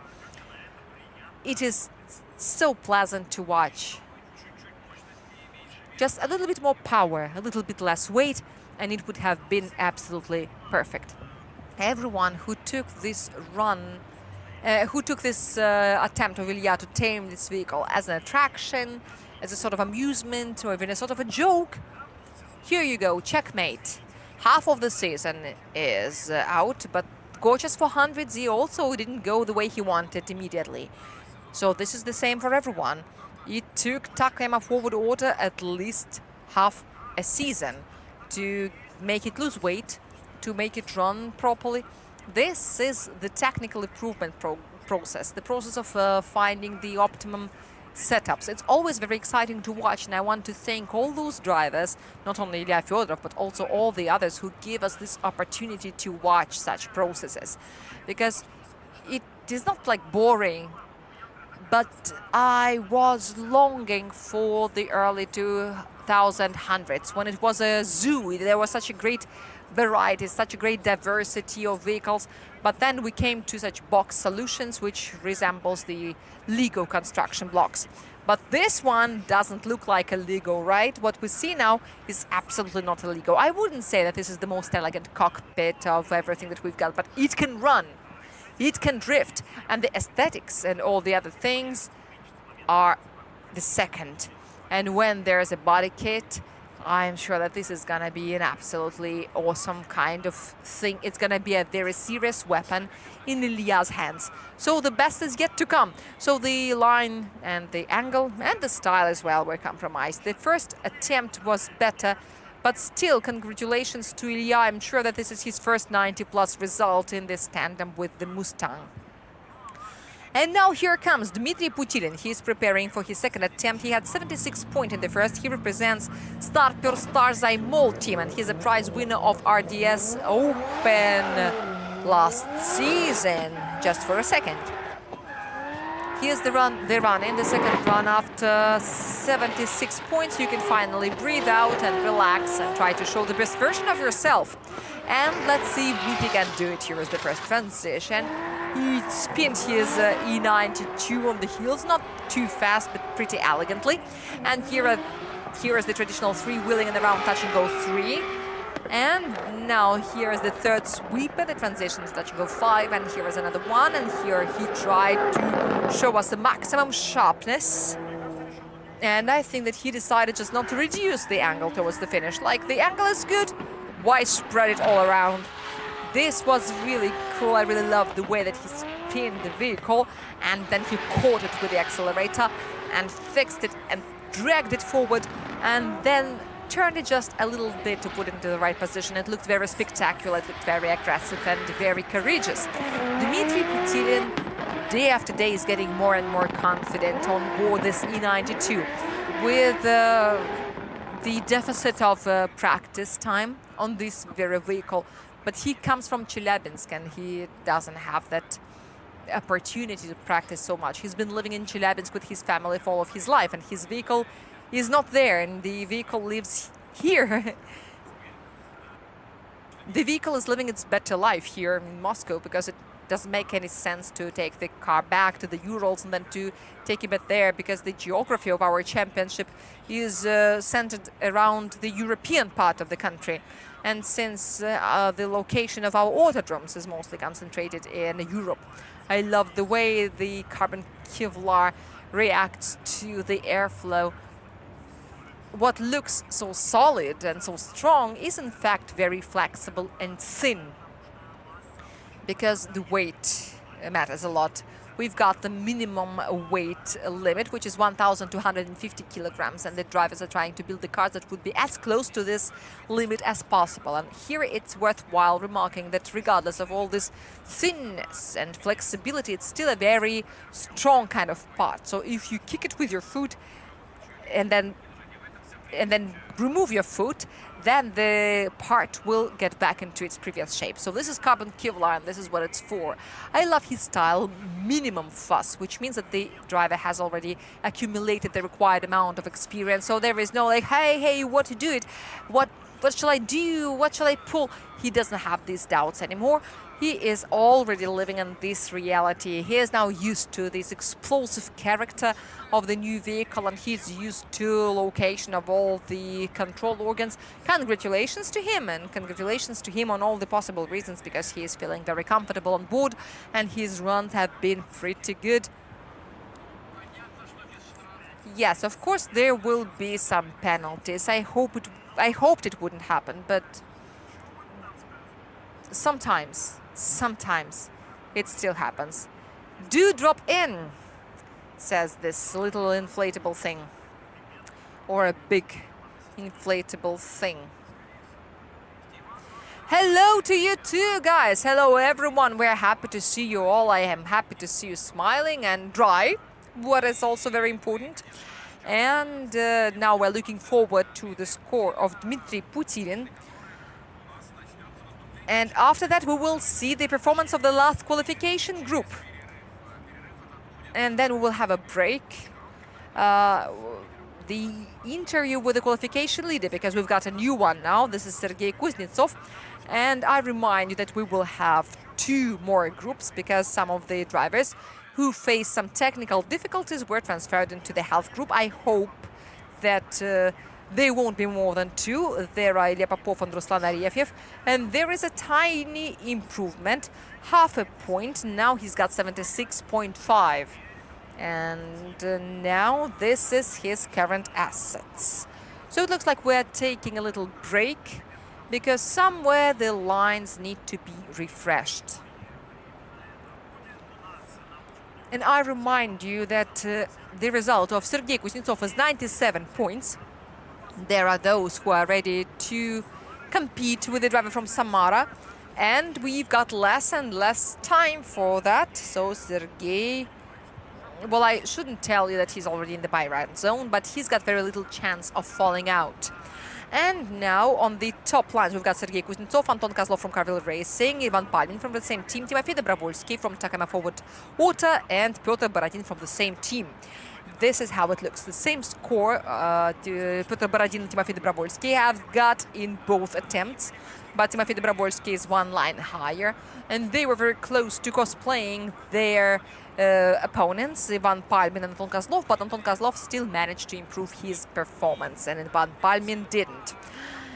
It is so pleasant to watch. Just a little bit more power, a little bit less weight, and it would have been absolutely perfect. Everyone who took this run, attempt of Ilya to tame this vehicle as an attraction, as a sort of amusement, or even a sort of a joke, here you go, checkmate. Half of the season is out, but Gorgeous 400 Z also didn't go the way he wanted immediately. So this is the same for everyone. It took Takayama forward order at least half a season to make it lose weight, to make it run properly. This is the technical improvement process, the process of finding the optimum setups. It's always very exciting to watch, and I want to thank all those drivers, not only Ilya Fedorov, but also all the others who give us this opportunity to watch such processes, because it is not like boring, but I was longing for the early 2000s when it was a zoo. There was such a great variety, such a great diversity of vehicles, but then we came to such box solutions which resembles the Lego construction blocks. But this one doesn't look like a Lego, right? What we see now is absolutely not a Lego. I wouldn't say that this is the most elegant cockpit of everything that we've got, but it can run, it can drift, and the aesthetics and all the other things are the second. And when there's a body kit, I'm sure that this is going to be an absolutely awesome kind of thing. It's going to be a very serious weapon in Ilya's hands. So the best is yet to come. So the line and the angle and the style as well were compromised. The first attempt was better, but still, congratulations to Ilya. I'm sure that this is his first 90+ result in this tandem with the Mustang. And now here comes Dmitry Putilin. He's preparing for his second attempt. He had 76 points in the first. He represents Starper Starzai Mall team, and he's a prize winner of RDS Open last season. Just for a second. Here's the run in the second run. After 76 points, you can finally breathe out and relax and try to show the best version of yourself. And let's see if Dmitry can do it. Here is the first transition. He spins his E92 on the heels, not too fast, but pretty elegantly. And here is the traditional 3-wheeling in the round touch and go 3. And now here is the third sweeper, the transition is touch and go 5, and here is another one. And here he tried to show us the maximum sharpness. And I think that he decided just not to reduce the angle towards the finish. Like, the angle is good, why spread it all around? This was really cool. I really loved the way that he spinned the vehicle, and then he caught it with the accelerator and fixed it and dragged it forward, and then turned it just a little bit to put it into the right position. It looked very spectacular, it looked very aggressive and very courageous. Dmitry Putilin, day after day, is getting more and more confident on board this E92. With the deficit of practice time on this very vehicle, but he comes from Chelyabinsk and he doesn't have that opportunity to practice so much. He's been living in Chelyabinsk with his family for all of his life, and his vehicle is not there, and the vehicle lives here. The vehicle is living its better life here in Moscow because it doesn't make any sense to take the car back to the Urals and then to take it back there, because the geography of our championship is centered around the European part of the country. And since the location of our autodromes is mostly concentrated in Europe, I love the way the carbon Kevlar reacts to the airflow. What looks so solid and so strong is in fact very flexible and thin, because the weight matters a lot. We've got the minimum weight limit, which is 1,250 kilograms, and the drivers are trying to build the cars that would be as close to this limit as possible. And here it's worthwhile remarking that regardless of all this thinness and flexibility, it's still a very strong kind of part. So if you kick it with your foot and then remove your foot, then the part will get back into its previous shape. So this is carbon Kevlar, and this is what it's for. I love his style, minimum fuss, which means that the driver has already accumulated the required amount of experience. So there is no like, hey, what to do it? What shall I do? What shall I pull? He doesn't have these doubts anymore. He is already living in this reality. He is now used to this explosive character of the new vehicle, and he's used to location of all the control organs. Congratulations to him, and congratulations to him on all the possible reasons, because he is feeling very comfortable on board and his runs have been pretty good. Yes, of course there will be some penalties. I hoped it wouldn't happen, but sometimes it still happens. Do drop in, says this little inflatable thing, or a big inflatable thing. Hello to you too, guys. Hello everyone. We're happy to see you all. I am happy to see you smiling and dry, what is also very important. And now we're looking forward to the score of Dmitry Putin. And after that, we will see the performance of the last qualification group. And then we will have a break. The interview with the qualification leader, because we've got a new one now. This is Sergei Kuznetsov. And I remind you that we will have 2 more groups, because some of the drivers who faced some technical difficulties were transferred into the health group. I hope that there won't be more than 2. There are Ilya Popov and Ruslan Arefyev. And there is a tiny improvement, half a point. Now he's got 76.5. And now this is his current assets. So it looks like we're taking a little break, because somewhere the lines need to be refreshed. And I remind you that the result of Sergei Kuznetsov is 97 points. There are those who are ready to compete with the driver from Samara, and we've got less and less time for that. So Sergei, well, I shouldn't tell you that he's already in the buy-run zone, but he's got very little chance of falling out. And now on the top lines, we've got Sergei Kuznetsov, Anton Kozlov from Carville Racing, Ivan Palmin from the same team, Timofey Dobrovolsky from Takama Forward Auto, and Pyotr Borodin from the same team. This is how it looks. The same score Pyotr Borodin and Timofey Dobrovolsky have got in both attempts, but Timofey Dobrovolsky is 1 line higher, and they were very close to cosplaying their opponents, Ivan Palmin and Anton Kozlov, but Anton Kozlov still managed to improve his performance, and Ivan Palmin didn't.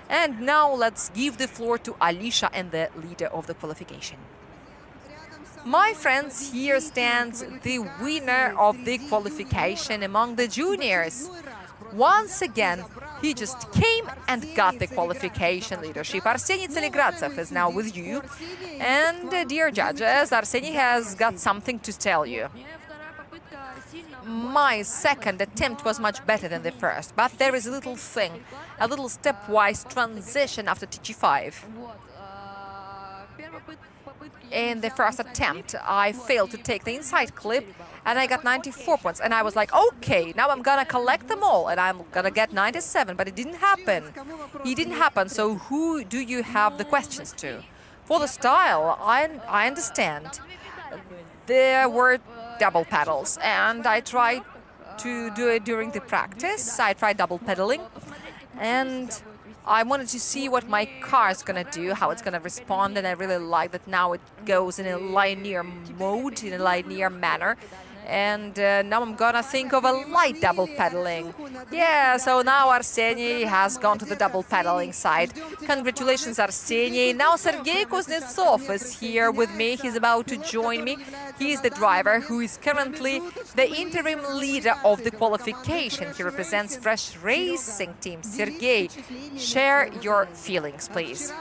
And now let's give the floor to Alisha and the leader of the qualification. My friends, here stands the winner of the qualification among the juniors. Once again, he just came and got the qualification leadership. Arseniy Tselegradzev is now with you. And dear judges, Arseniy has got something to tell you. My second attempt was much better than the first, but there is a little thing, a little stepwise transition after TG5. In the first attempt, I failed to take the inside clip, and I got 94 points. And I was like, okay, now I'm gonna collect them all, and I'm gonna get 97, but it didn't happen. It didn't happen, so who do you have the questions to? For the style, I understand. There were double pedals, and I tried to do it during the practice. I tried double pedaling, and I wanted to see what my car is gonna do, how it's gonna respond, and I really like that now it goes in a linear mode, in a linear manner. And now I'm gonna think of a light double pedaling. Yeah, so now Arseny has gone to the double pedaling side. Congratulations, Arseny. Now Sergei Kuznetsov is here with me. He's about to join me. He is the driver who is currently the interim leader of the qualification. He represents Fresh Racing Team. Sergei, share your feelings, please.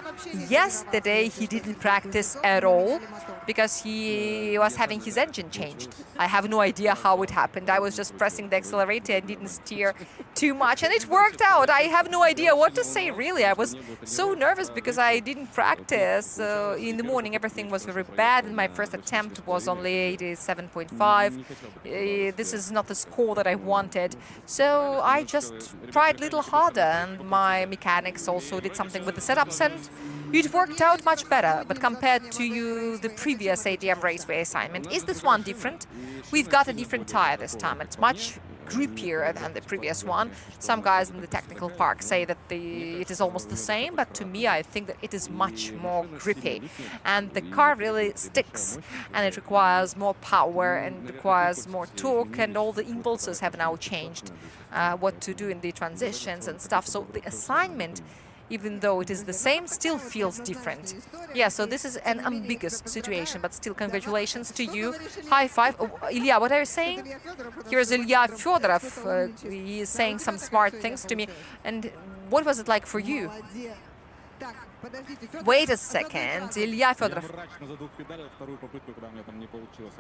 Yesterday he didn't practice at all because he was having his engine changed. I have no idea how it happened. I was just pressing the accelerator and didn't steer too much, and it worked out. I have no idea what to say, really. I was so nervous because I didn't practice. In the morning everything was very bad, and my first attempt was only 87.5. This is not the score that I wanted, so I just tried a little harder, and my mechanics also did something with the setups, and it worked out much better. But compared to the previous ADM Raceway assignment, is this one different? We've got a different tire this time. It's much grippier than the previous one. Some guys in the technical park say that it is almost the same, but to me I think that it is much more grippy, and the car really sticks, and it requires more power and requires more torque, and all the impulses have now changed, what to do in the transitions and stuff. So the assignment, even though it is the same, still feels different. Yeah, so this is an ambiguous situation, but still congratulations to you. High five. Oh, Ilya, what are you saying? Here's Ilya Fedorov. He is saying some smart things to me. And what was it like for you? Wait a second, Ilya Fedorov.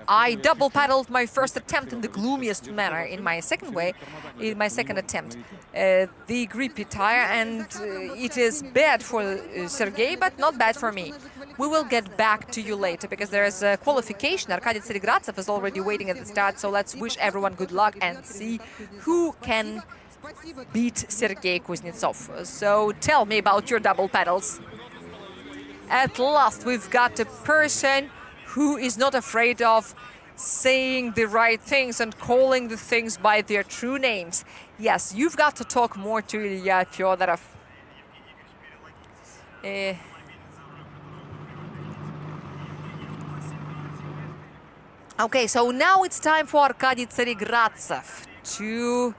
I double pedaled my first attempt in the gloomiest manner in my second attempt. The grippy tire, and it is bad for Sergei, but not bad for me. We will get back to you later because there is a qualification. Arkady Tseregratsev is already waiting at the start, so let's wish everyone good luck and see who can beat Sergei Kuznetsov. So tell me about your double pedals. At last we've got a person who is not afraid of saying the right things and calling the things by their true names. Yes, you've got to talk more to Ilya Fedorov. Okay, so now it's time for Arkady Tseregratsev to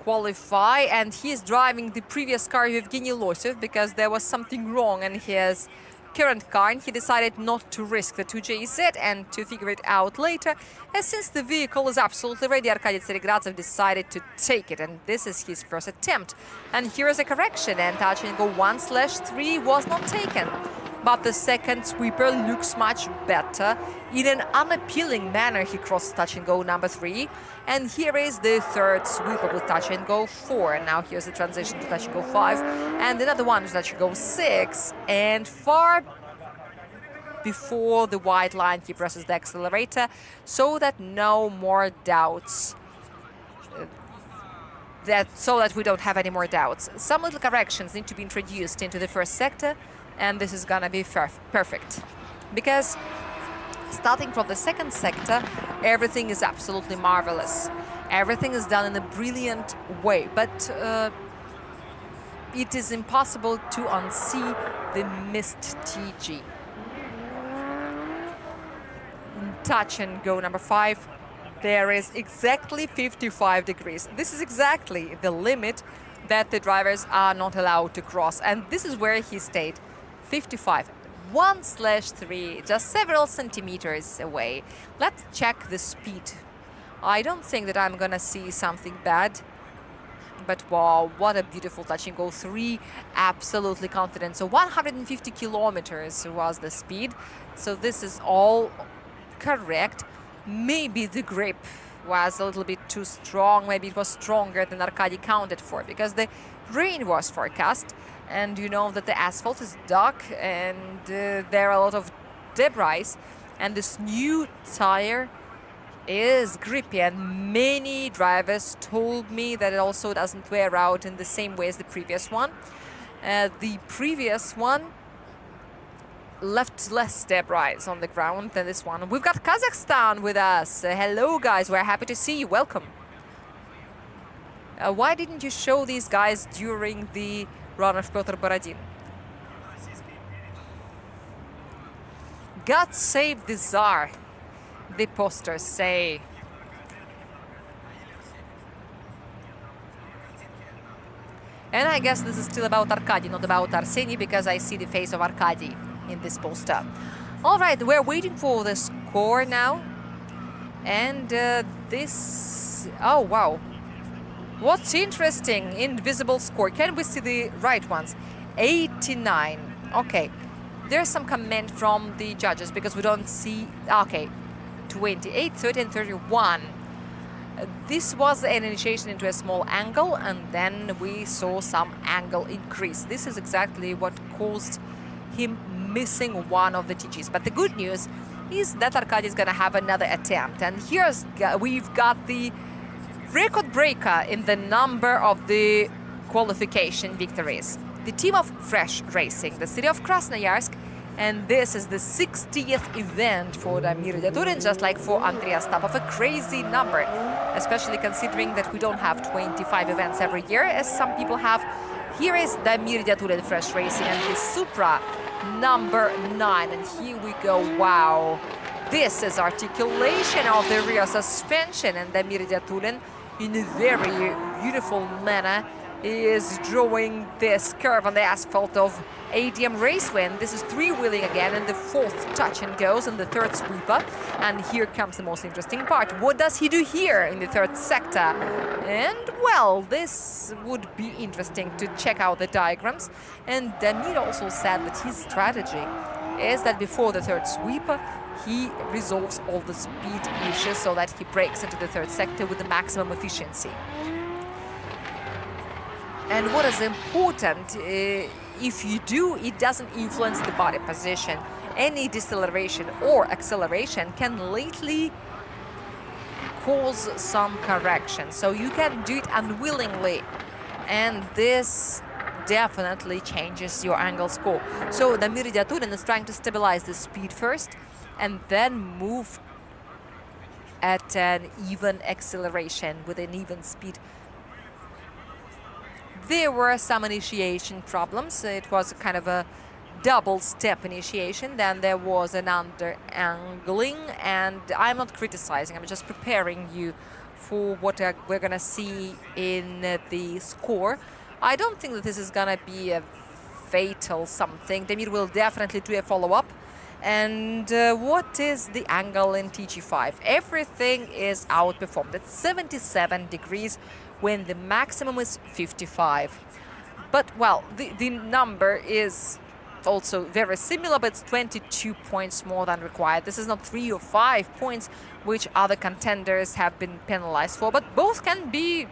qualify, and he is driving the previous car, Yevgeny Losev, because there was something wrong in his current car, and he decided not to risk the 2JZ and to figure it out later. And since the vehicle is absolutely ready, Arkady Tseregratsev decided to take it, and this is his first attempt. And here is a correction, and touch and go 1/3 was not taken. But the second sweeper looks much better. In an unappealing manner, he crossed touch and go number 3. And here is the third sweeper with touch and go 4. And now here's the transition to touch and go 5. And another one to touch and go 6. And far before the white line, he presses the accelerator so that no more doubts. So that we don't have any more doubts. Some little corrections need to be introduced into the first sector. And this is gonna be perfect, because starting from the second sector, everything is absolutely marvelous. Everything is done in a brilliant way, but it is impossible to unsee the missed TG. Touch and go number 5. There is exactly 55 degrees. This is exactly the limit that the drivers are not allowed to cross, and this is where he stayed. 55, 1/3, just several centimeters away. Let's check the speed. I don't think that I'm gonna see something bad, but wow, what a beautiful touch and go 3, absolutely confident. So 150 kilometers was the speed, so this is all correct. Maybe the grip was a little bit too strong, maybe it was stronger than Arkady counted for, because the rain was forecast. And you know that the asphalt is dark, and there are a lot of debris, and this new tire is grippy, and many drivers told me that it also doesn't wear out in the same way as the previous one. The previous one left less debris on the ground than this one. We've got Kazakhstan with us. Hello guys, we're happy to see you, welcome. Why didn't you show these guys during the runner Piotr Borodin. God save the Tsar, the posters say. And I guess this is still about Arkady, not about Arseny, because I see the face of Arkady in this poster. All right, we're waiting for the score now. And this... Oh, wow. What's interesting, invisible score. Can we see the right ones? 89. Okay. There's some comment from the judges because we don't see... Okay. 28, 30, and 31. This was an initiation into a small angle, and then we saw some angle increase. This is exactly what caused him missing one of the TGs. But the good news is that Arkady is going to have another attempt. And here's we've got the record breaker in the number of the qualification victories. The team of Fresh Racing, the city of Krasnoyarsk, and this is the 60th event for Damir Dyaturin, just like for Andrei Astapov. A crazy number, especially considering that we don't have 25 events every year, as some people have. Here is Damir Dyaturin, Fresh Racing, and his Supra number 9. And here we go. Wow. This is articulation of the rear suspension, and Damir Dyaturin, in a very beautiful manner, is drawing this curve on the asphalt of ADM Raceway. And this is three-wheeling again, and the fourth touch and goes, and the third sweeper. And here comes the most interesting part. What does he do here in the third sector? And, well, this would be interesting to check out the diagrams. And Damir also said that his strategy is that before the third sweeper, he resolves all the speed issues so that he breaks into the third sector with the maximum efficiency. And what is important, if you do, it doesn't influence the body position. Any deceleration or acceleration can lately cause some correction. So you can do it unwillingly. And this definitely changes your angle score. So Damir Dyaturin is trying to stabilize the speed first and then move at an even acceleration with an even speed. There were some initiation problems. It was kind of a double step initiation. Then there was an under-angling, and I'm not criticizing, I'm just preparing you for what we're going to see in the score. I don't think that this is going to be a fatal something. Damir will definitely do a follow-up. And what is the angle in TG5? Everything is outperformed. It's 77 degrees when the maximum is 55. But, well, the number is also very similar, but it's 22 points more than required. This is not 3 or 5 points, which other contenders have been penalized for, but both can be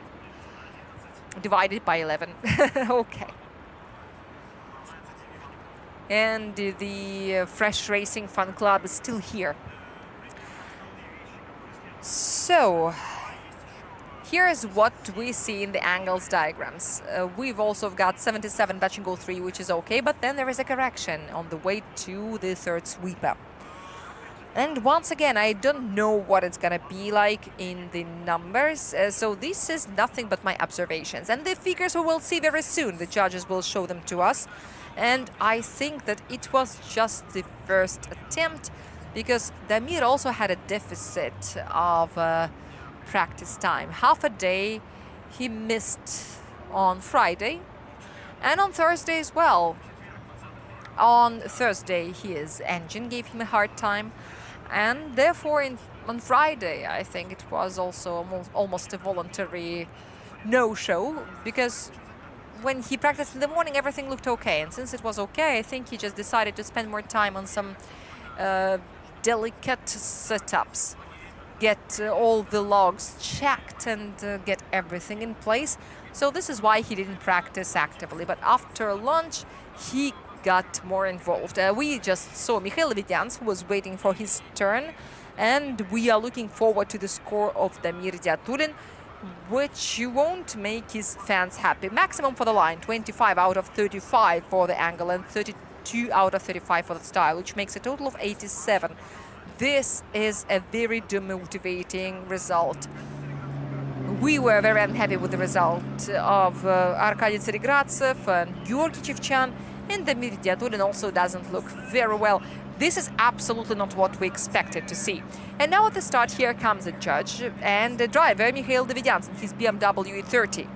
divided by 11. Okay. And the Fresh Racing Fun Club is still here. So, here's what we see in the angles diagrams. We've also got 77 touch and go 3, which is okay, but then there is a correction on the way to the third sweeper. And once again, I don't know what it's gonna be like in the numbers, so this is nothing but my observations. And the figures we will see very soon. The judges will show them to us. And I think that it was just the first attempt, because Damir also had a deficit of practice time. Half a day he missed on Friday, and on Thursday as well. On Thursday his engine gave him a hard time, and therefore on Friday I think it was also almost a voluntary no-show, because when he practiced in the morning everything looked okay, and since it was okay, I think he just decided to spend more time on some delicate setups, get all the logs checked and get everything in place. So this is why he didn't practice actively, but after lunch he got more involved. We just saw Mikhail Vidyans, who was waiting for his turn, and we are looking forward to the score of Damir Dyaturin, which won't make his fans happy. Maximum for the line, 25 out of 35 for the angle and 32 out of 35 for the style, which makes a total of 87. This is a very demotivating result. We were very unhappy with the result of Arkady Tseregradsev and Georgy Chevchan, and the Meridiaturin also doesn't look very well. This is absolutely not what we expected to see. And now at the start, here comes a judge and a driver, Mikhail Davidyansin, his BMW E30,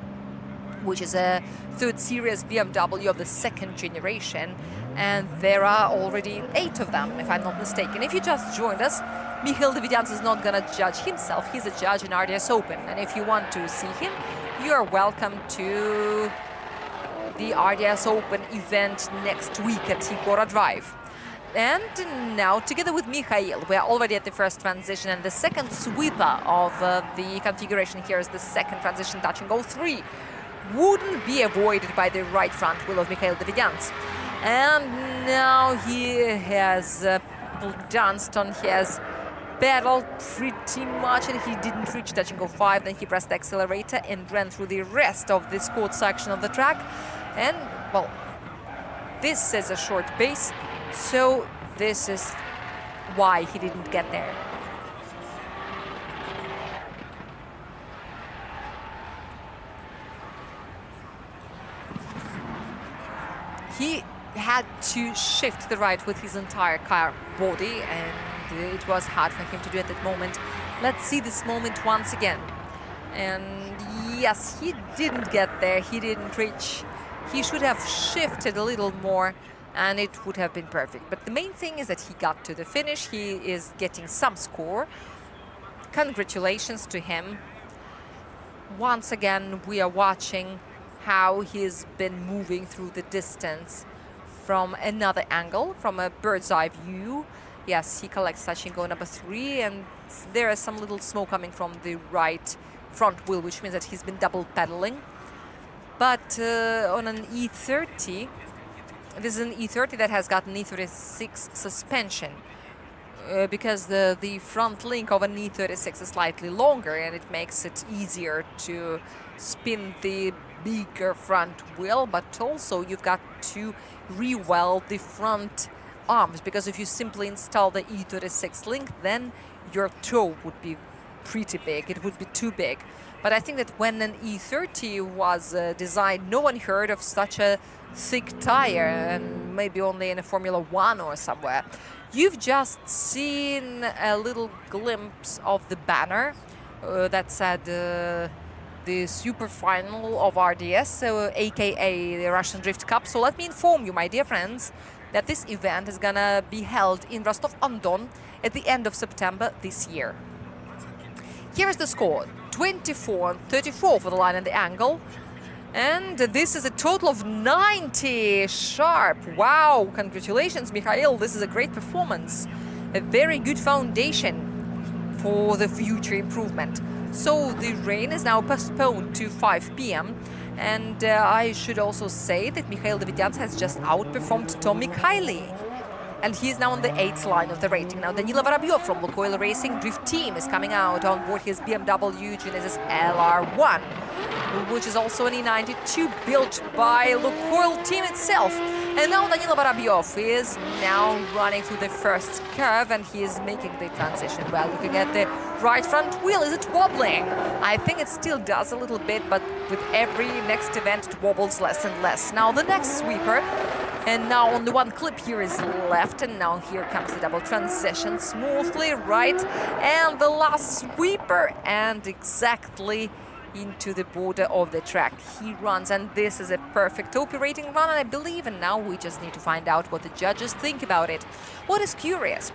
which is a third series BMW of the second generation. And there are already 8 of them, if I'm not mistaken. If you just joined us, Mikhail Davidyansin is not going to judge himself. He's a judge in RDS Open. And if you want to see him, you are welcome to the RDS Open event next week at Tigora Drive. And now, together with Mikhail, we are already at the first transition, and the second sweeper of the configuration here is the second transition, touch and go 3. Wouldn't be avoided by the right front wheel of Mikhail Davidyansin. And now he has danced on his pedal pretty much, and he didn't reach touch and go 5. Then he pressed the accelerator and ran through the rest of this quad section of the track. And, well, this is a short base, so this is why he didn't get there. He had to shift to the right with his entire car body, and it was hard for him to do at that moment. Let's see this moment once again. And yes, he didn't get there, he didn't reach. He should have shifted a little more and it would have been perfect. But the main thing is that he got to the finish. He is getting some score. Congratulations to him. Once again, we are watching how he's been moving through the distance from another angle, from a bird's eye view. Yes, he collects touch and go number 3, and there is some little smoke coming from the right front wheel, which means that he's been double pedaling. But on an E30, this is an E30 that has got an E36 suspension, because the front link of an E36 is slightly longer, and it makes it easier to spin the bigger front wheel, but also you've got to re-weld the front arms, because if you simply install the E36 link, then your toe would be pretty big. It would be too big. But I think that when an E30 was designed, no one heard of such a thick tire, and maybe only in a Formula 1 or somewhere. You've just seen a little glimpse of the banner that's at the super final of RDS, aka the Russian Drift Cup. So let me inform you, my dear friends, that this event is gonna be held in Rostov-on-Don at the end of September this year. Here is the score: 24-34 for the line and the angle. And this is a total of 90 sharp. Wow, congratulations, Mikhail. This is a great performance. A very good foundation for the future improvement. So the rain is now postponed to 5 p.m. And I should also say that Mikhail Davidyansin has just outperformed Tom Mikhaili. And he is now on the 8th line of the rating. Now Danilo Vorobyov from Lukoil Racing Drift Team is coming out on board his BMW Genesis LR1, which is also an E92 built by Lukoil team itself. And now Danilo Vorobyov is now running through the first curve, and he is making the transition. Well, looking at the right front wheel, is it wobbling? I think it still does a little bit, but with every next event it wobbles less and less. Now the next sweeper, and now only one clip here is left, and now here comes the double transition smoothly right, and the last sweeper, and exactly into the border of the track he runs. And this is a perfect operating run, and I believe, and now we just need to find out what the judges think about it. What is curious,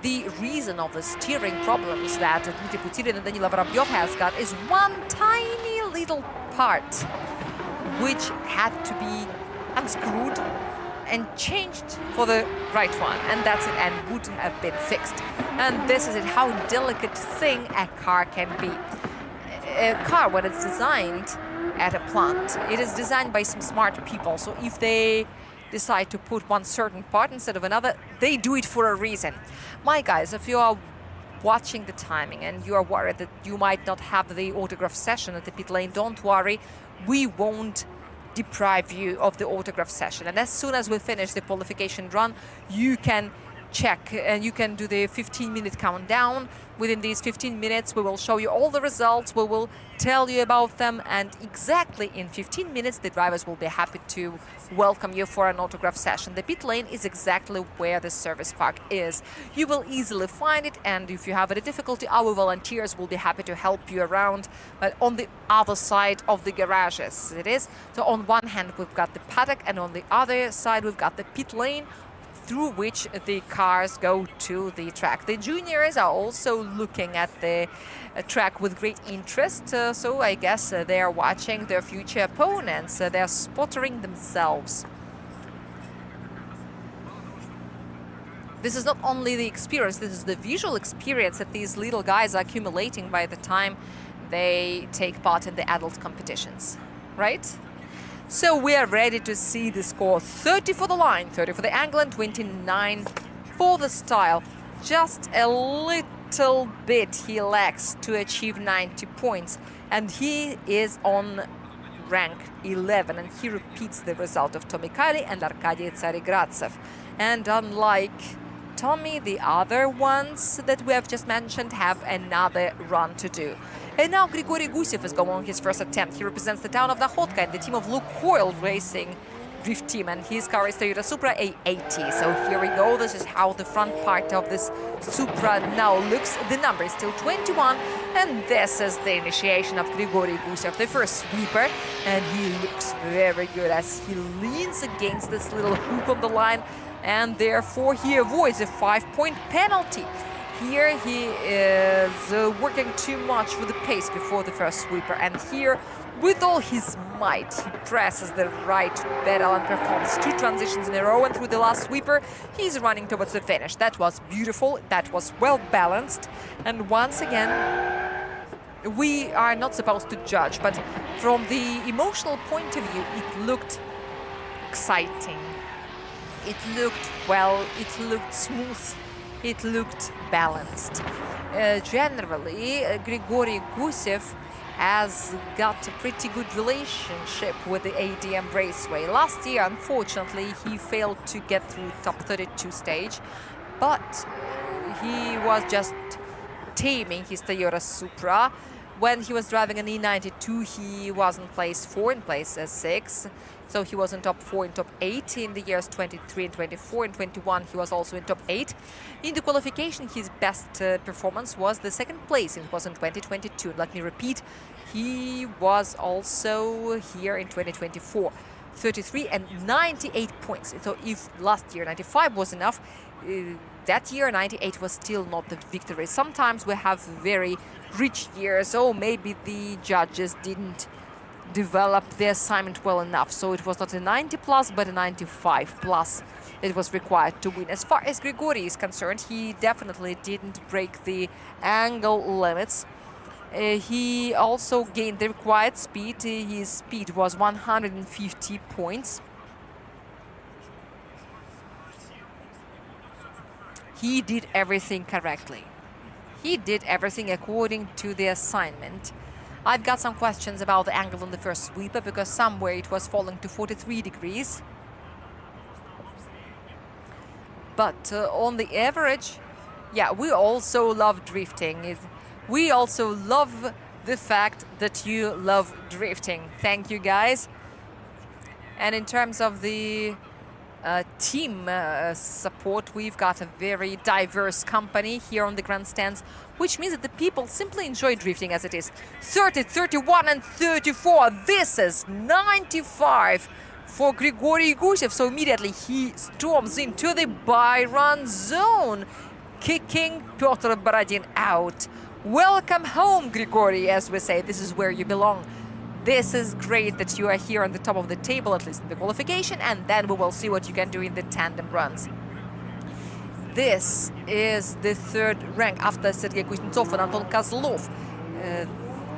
the reason of the steering problems that Dmitry Putilin and Danilo Vorobyov has got is one tiny little part which had to be unscrewed and changed for the right one, and that's it, and would have been fixed. And this is it, how delicate thing a car can be. A car, when it's designed at a plant, it is designed by some smart people. So if they decide to put one certain part instead of another, they do it for a reason. My guys, if you are watching the timing and you are worried that you might not have the autograph session at the pit lane, don't worry, we won't deprive you of the autograph session. And as soon as we finish the qualification run, you can check, and you can do the 15-minute countdown. Within these 15 minutes, we will show you all the results, we will tell you about them, and exactly in 15 minutes, the drivers will be happy to welcome you for an autograph session. The pit lane is exactly where the service park is. You will easily find it, and if you have any difficulty, our volunteers will be happy to help you around, but on the other side of the garages it is. So on one hand, we've got the paddock, and on the other side, we've got the pit lane, through which the cars go to the track. The juniors are also looking at the track with great interest, so I guess they are watching their future opponents. They are spotting themselves. This is not only the experience, this is the visual experience that these little guys are accumulating by the time they take part in the adult competitions, right? So we are ready to see the score. 30 for the line, 30 for the angle, and 29 for the style. Just a little bit he lacks to achieve 90 points. And he is on rank 11, and he repeats the result of Tommy Kiley and Arkady Tsarigradsev. And unlike Tommy, the other ones that we have just mentioned have another run to do. And now Grigory Gusev is going on his first attempt. He represents the town of Nakhodka and the team of Lukoil Racing Drift Team, and his car is Toyota Supra A80. So here we go. This is how the front part of this Supra now looks. The number is still 21, and this is the initiation of Grigory Gusev, the first sweeper, and he looks very good as he leans against this little hook on the line, and therefore he avoids a 5-point penalty. Here he is working too much with the pace before the first sweeper, and here with all his might he presses the right pedal and performs 2 transitions in a row, and through the last sweeper he's running towards the finish. That was beautiful, that was well balanced, and once again we are not supposed to judge, but from the emotional point of view it looked exciting, it looked well, it looked smooth, it looked balanced. Generally, Grigory Gusev has got a pretty good relationship with the ADM Raceway. Last year, unfortunately, he failed to get through top 32 stage, but he was just taming his Toyota Supra. When he was driving an E92, he was in place 4, in place 6. So he was in top 4, in top 8 in the years 23 and 24. In 21, he was also in top 8. In the qualification, his best performance was the 2nd place. It was in 2022. Let me repeat, he was also here in 2024. 33 and 98 points. So if last year 95 was enough, that year 98 was still not the victory. Sometimes we have very rich years, so maybe the judges didn't develop the assignment well enough. So it was not a 90 plus, but a 95 plus it was required to win. As far as Grigory is concerned, he definitely didn't break the angle limits. He also gained the required speed. His speed was 150 points. He did everything correctly. He did everything according to the assignment. I've got some questions about the angle on the first sweeper, because somewhere it was falling to 43 degrees. But on the average, yeah, we also love drifting. We also love the fact that you love drifting. Thank you, guys. And in terms of the team support, we've got a very diverse company here on the grandstands, which means that the people simply enjoy drifting as it is. 30, 31 and 34. This is 95 for Grigory Gusev. So immediately he storms into the by-run zone, kicking Pyotr Borodin out. Welcome home, Grigory, as we say. This is where you belong. This is great that you are here on the top of the table, at least in the qualification, and then we will see what you can do in the tandem runs. This is the 3rd rank after Sergei Kuznetsov and Anton Kozlov.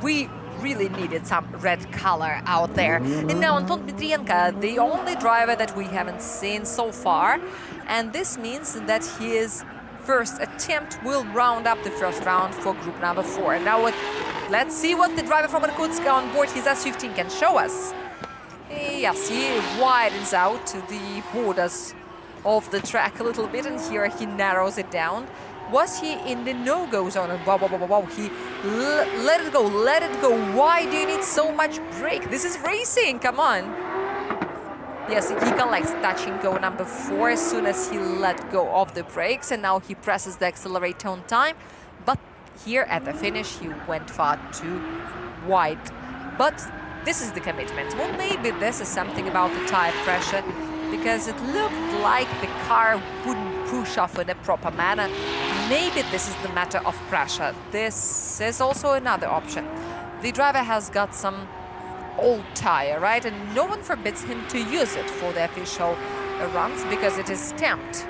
We really needed some red color out there. And now Anton Dmitrienko, the only driver that we haven't seen so far, and this means that his first attempt will round up the first round for group number 4. Now let's see what the driver from Irkutsk on board his S15 can show us. Yes, he widens out to the borders of the track a little bit, and here he narrows it down. Was he in the no-go zone? And wow, he let it go, let it go. Why do you need so much brake? This is racing, come on. Yes, he collects touch and go number 4 as soon as he let go of the brakes, and now he presses the accelerator on time. But here at the finish, he went far too wide. But this is the commitment. Well, maybe this is something about the tire pressure, because it looked like the car wouldn't push off in a proper manner. Maybe this is the matter of pressure. This is also another option. The driver has got some old tire, right? And no one forbids him to use it for the official runs because it is stamped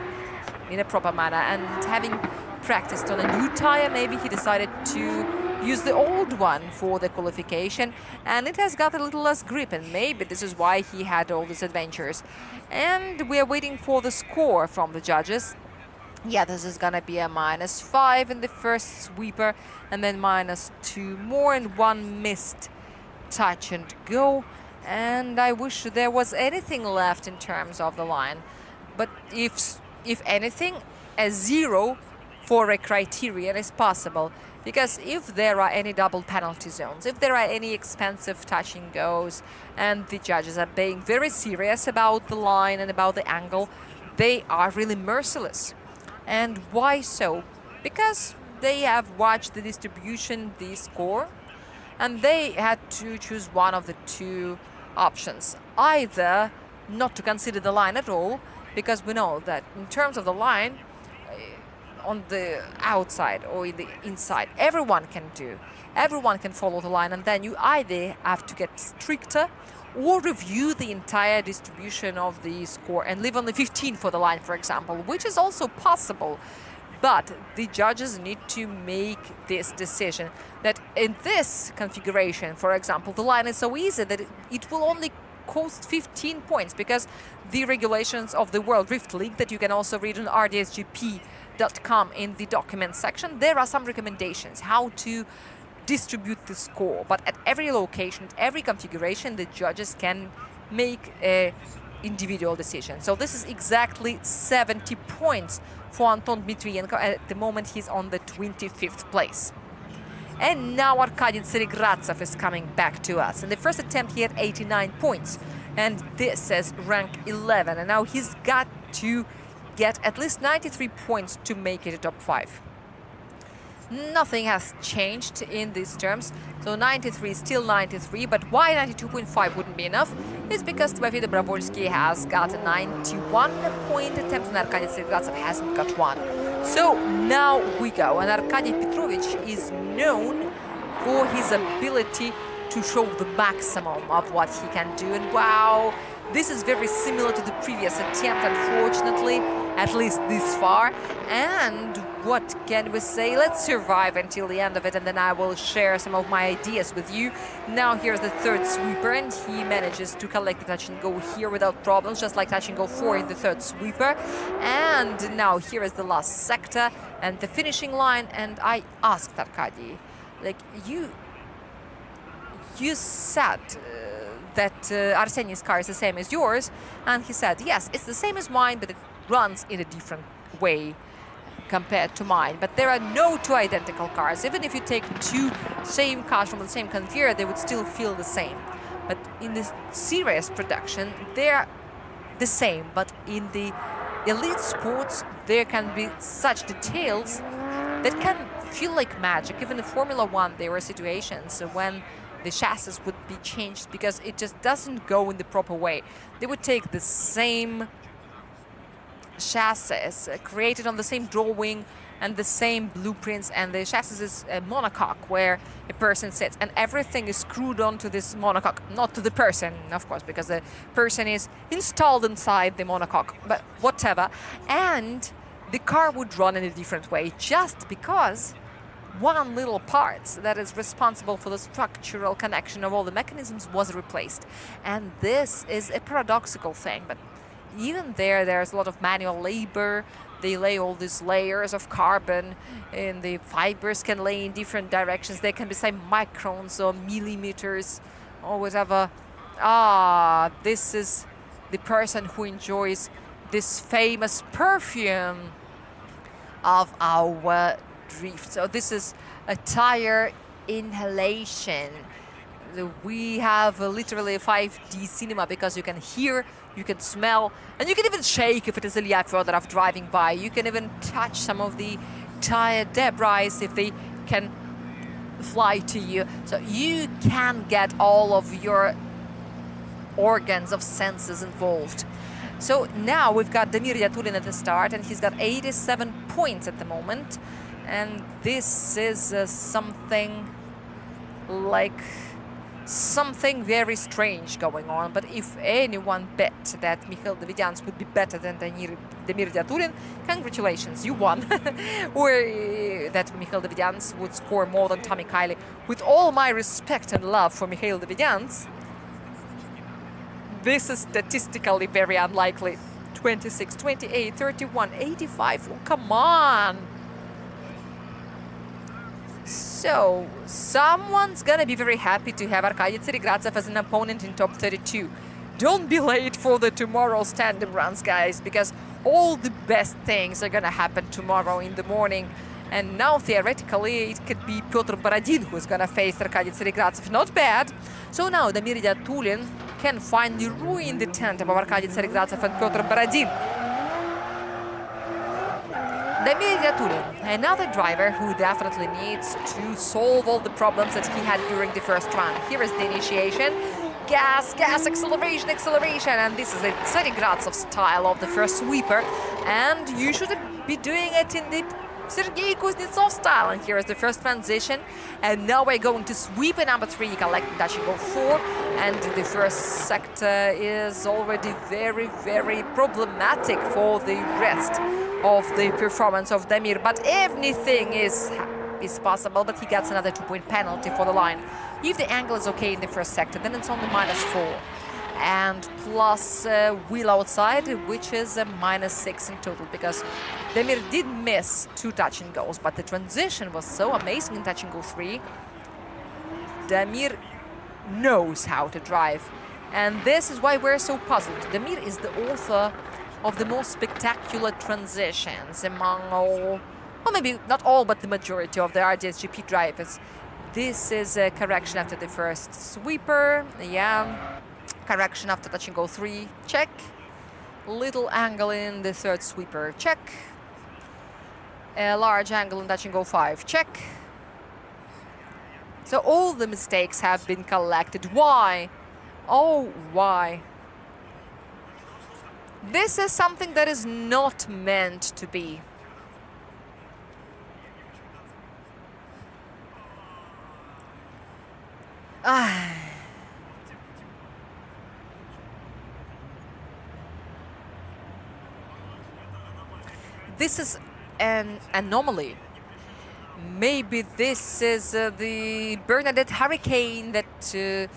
in a proper manner. And having practiced on a new tire, maybe he decided to use the old one for the qualification, and it has got a little less grip, and maybe this is why he had all these adventures. And we are waiting for the score from the judges. Yeah, this is gonna be a -5 in the first sweeper, and then -2 more, and 1 missed touch and go. And I wish there was anything left in terms of the line, but if anything, a 0 for a criterion is possible, because if there are any double penalty zones, if there are any expensive touch and goes, and the judges are being very serious about the line and about the angle, they are really merciless. And why so? Because they have watched the distribution, the score, and they had to choose one of the 2 options. Either not to consider the line at all, because we know that in terms of the line, on the outside or in the inside, everyone can follow the line, and then you either have to get stricter or review the entire distribution of the score and leave only 15 for the line, for example, which is also possible. But the judges need to make this decision that in this configuration, for example, the line is so easy that it will only cost 15 points, because the regulations of the World Drift League that you can also read on rdsgp.com in the documents section, there are some recommendations how to distribute the score. But at every location, at every configuration, the judges can make a individual decision. So this is exactly 70 points for Anton Dmitrienko. At the moment, he's on the 25th place. And now Arkady Tseregradzev is coming back to us. In the first attempt, he had 89 points. And this is rank 11. And now he's got to get at least 93 points to make it a top 5. Nothing has changed in these terms. So 93 is still 93, but why 92.5 wouldn't be enough? It's because Timofey Dobrovolsky has got a 91-point attempt and Arkady Tseregradzev hasn't got one. So now we go, and Arkady Petrovich is known for his ability to show the maximum of what he can do. And wow, this is very similar to the previous attempt, unfortunately, at least this far. And what can we say? Let's survive until the end of it, and then I will share some of my ideas with you. Now here's the third sweeper, and he manages to collect the touch and go here without problems, just like touch and go 4 in the third sweeper. And now here is the last sector and the finishing line. And I asked Arkady, like, you said that Arseny's car is the same as yours, and he said, yes, it's the same as mine, but it runs in a different way compared to mine. But there are no 2 identical cars. Even if you take 2 same cars from the same configure, they would still feel the same. But in the serious production, they're the same. But in the elite sports, there can be such details that can feel like magic. Even in Formula 1, there were situations when the chassis would be changed because it just doesn't go in the proper way. They would take the same chassis created on the same drawing and the same blueprints, and the chassis is a monocoque where a person sits, and everything is screwed onto this monocoque, not to the person, of course, because the person is installed inside the monocoque, but whatever. And the car would run in a different way just because one little part that is responsible for the structural connection of all the mechanisms was replaced. And this is a paradoxical thing, but even there's a lot of manual labor. They lay all these layers of carbon, and the fibers can lay in different directions. They can be, say, microns or millimeters or whatever. This is the person who enjoys this famous perfume of our drift. So this is a tire inhalation. We have literally a 5D cinema because you can hear, you can smell, and you can even shake if it is a Liafro that I'm driving by. You can even touch some of the tire debris if they can fly to you. So you can get all of your organs of senses involved. So now we've got Damir Yatulin at the start, and he's got 87 points at the moment. And this is something very strange going on. But if anyone bet that Mikhail Davidians would be better than Damir Yatulin, congratulations, you won. Or that Mikhail Davidians would score more than Tommy Kiley. With all my respect and love for Mikhail Davidians, this is statistically very unlikely. 26, 28, 31, 85. Oh, come on. So, someone's gonna be very happy to have Arkady Tseregradzev as an opponent in top 32. Don't be late for the tomorrow's tandem runs, guys, because all the best things are gonna happen tomorrow in the morning. And now, theoretically, it could be Pyotr Borodin who's gonna face Arkady Tseregradzev. Not bad. So now, Damir Yatulin can finally ruin the tandem of Arkady Tseregradzev and Pyotr Borodin. Damir Yatulin, another driver who definitely needs to solve all the problems that he had during the first run. Here is the initiation. Gas, gas, acceleration, acceleration. And this is the Tseregradzev style of the first sweeper. And you should be doing it in the Sergei Kuznetsov style. And here is the first transition. And now we're going to sweep in number 3, collecting Dachingo 4. And the first sector is already very, very problematic for the rest of the performance of Damir. But anything is possible, but he gets another 2-point penalty for the line. If the angle is okay in the first sector, then it's only -4. And plus wheel outside, which is a -6 in total, because Damir did miss 2 touch and goes, but the transition was so amazing in touch and go 3. Damir knows how to drive, and this is why we're so puzzled. Damir is the author of the most spectacular transitions among all, well, maybe not all, but the majority of the RDSGP drivers. This is a correction after the first sweeper, yeah. Correction after touch and go 3, check. Little angle in the third sweeper, check. A large angle in touch and go 5, check. So all the mistakes have been collected. Why? Oh, why? This is something that is not meant to be. This is an anomaly. Maybe this is the Bernadette hurricane that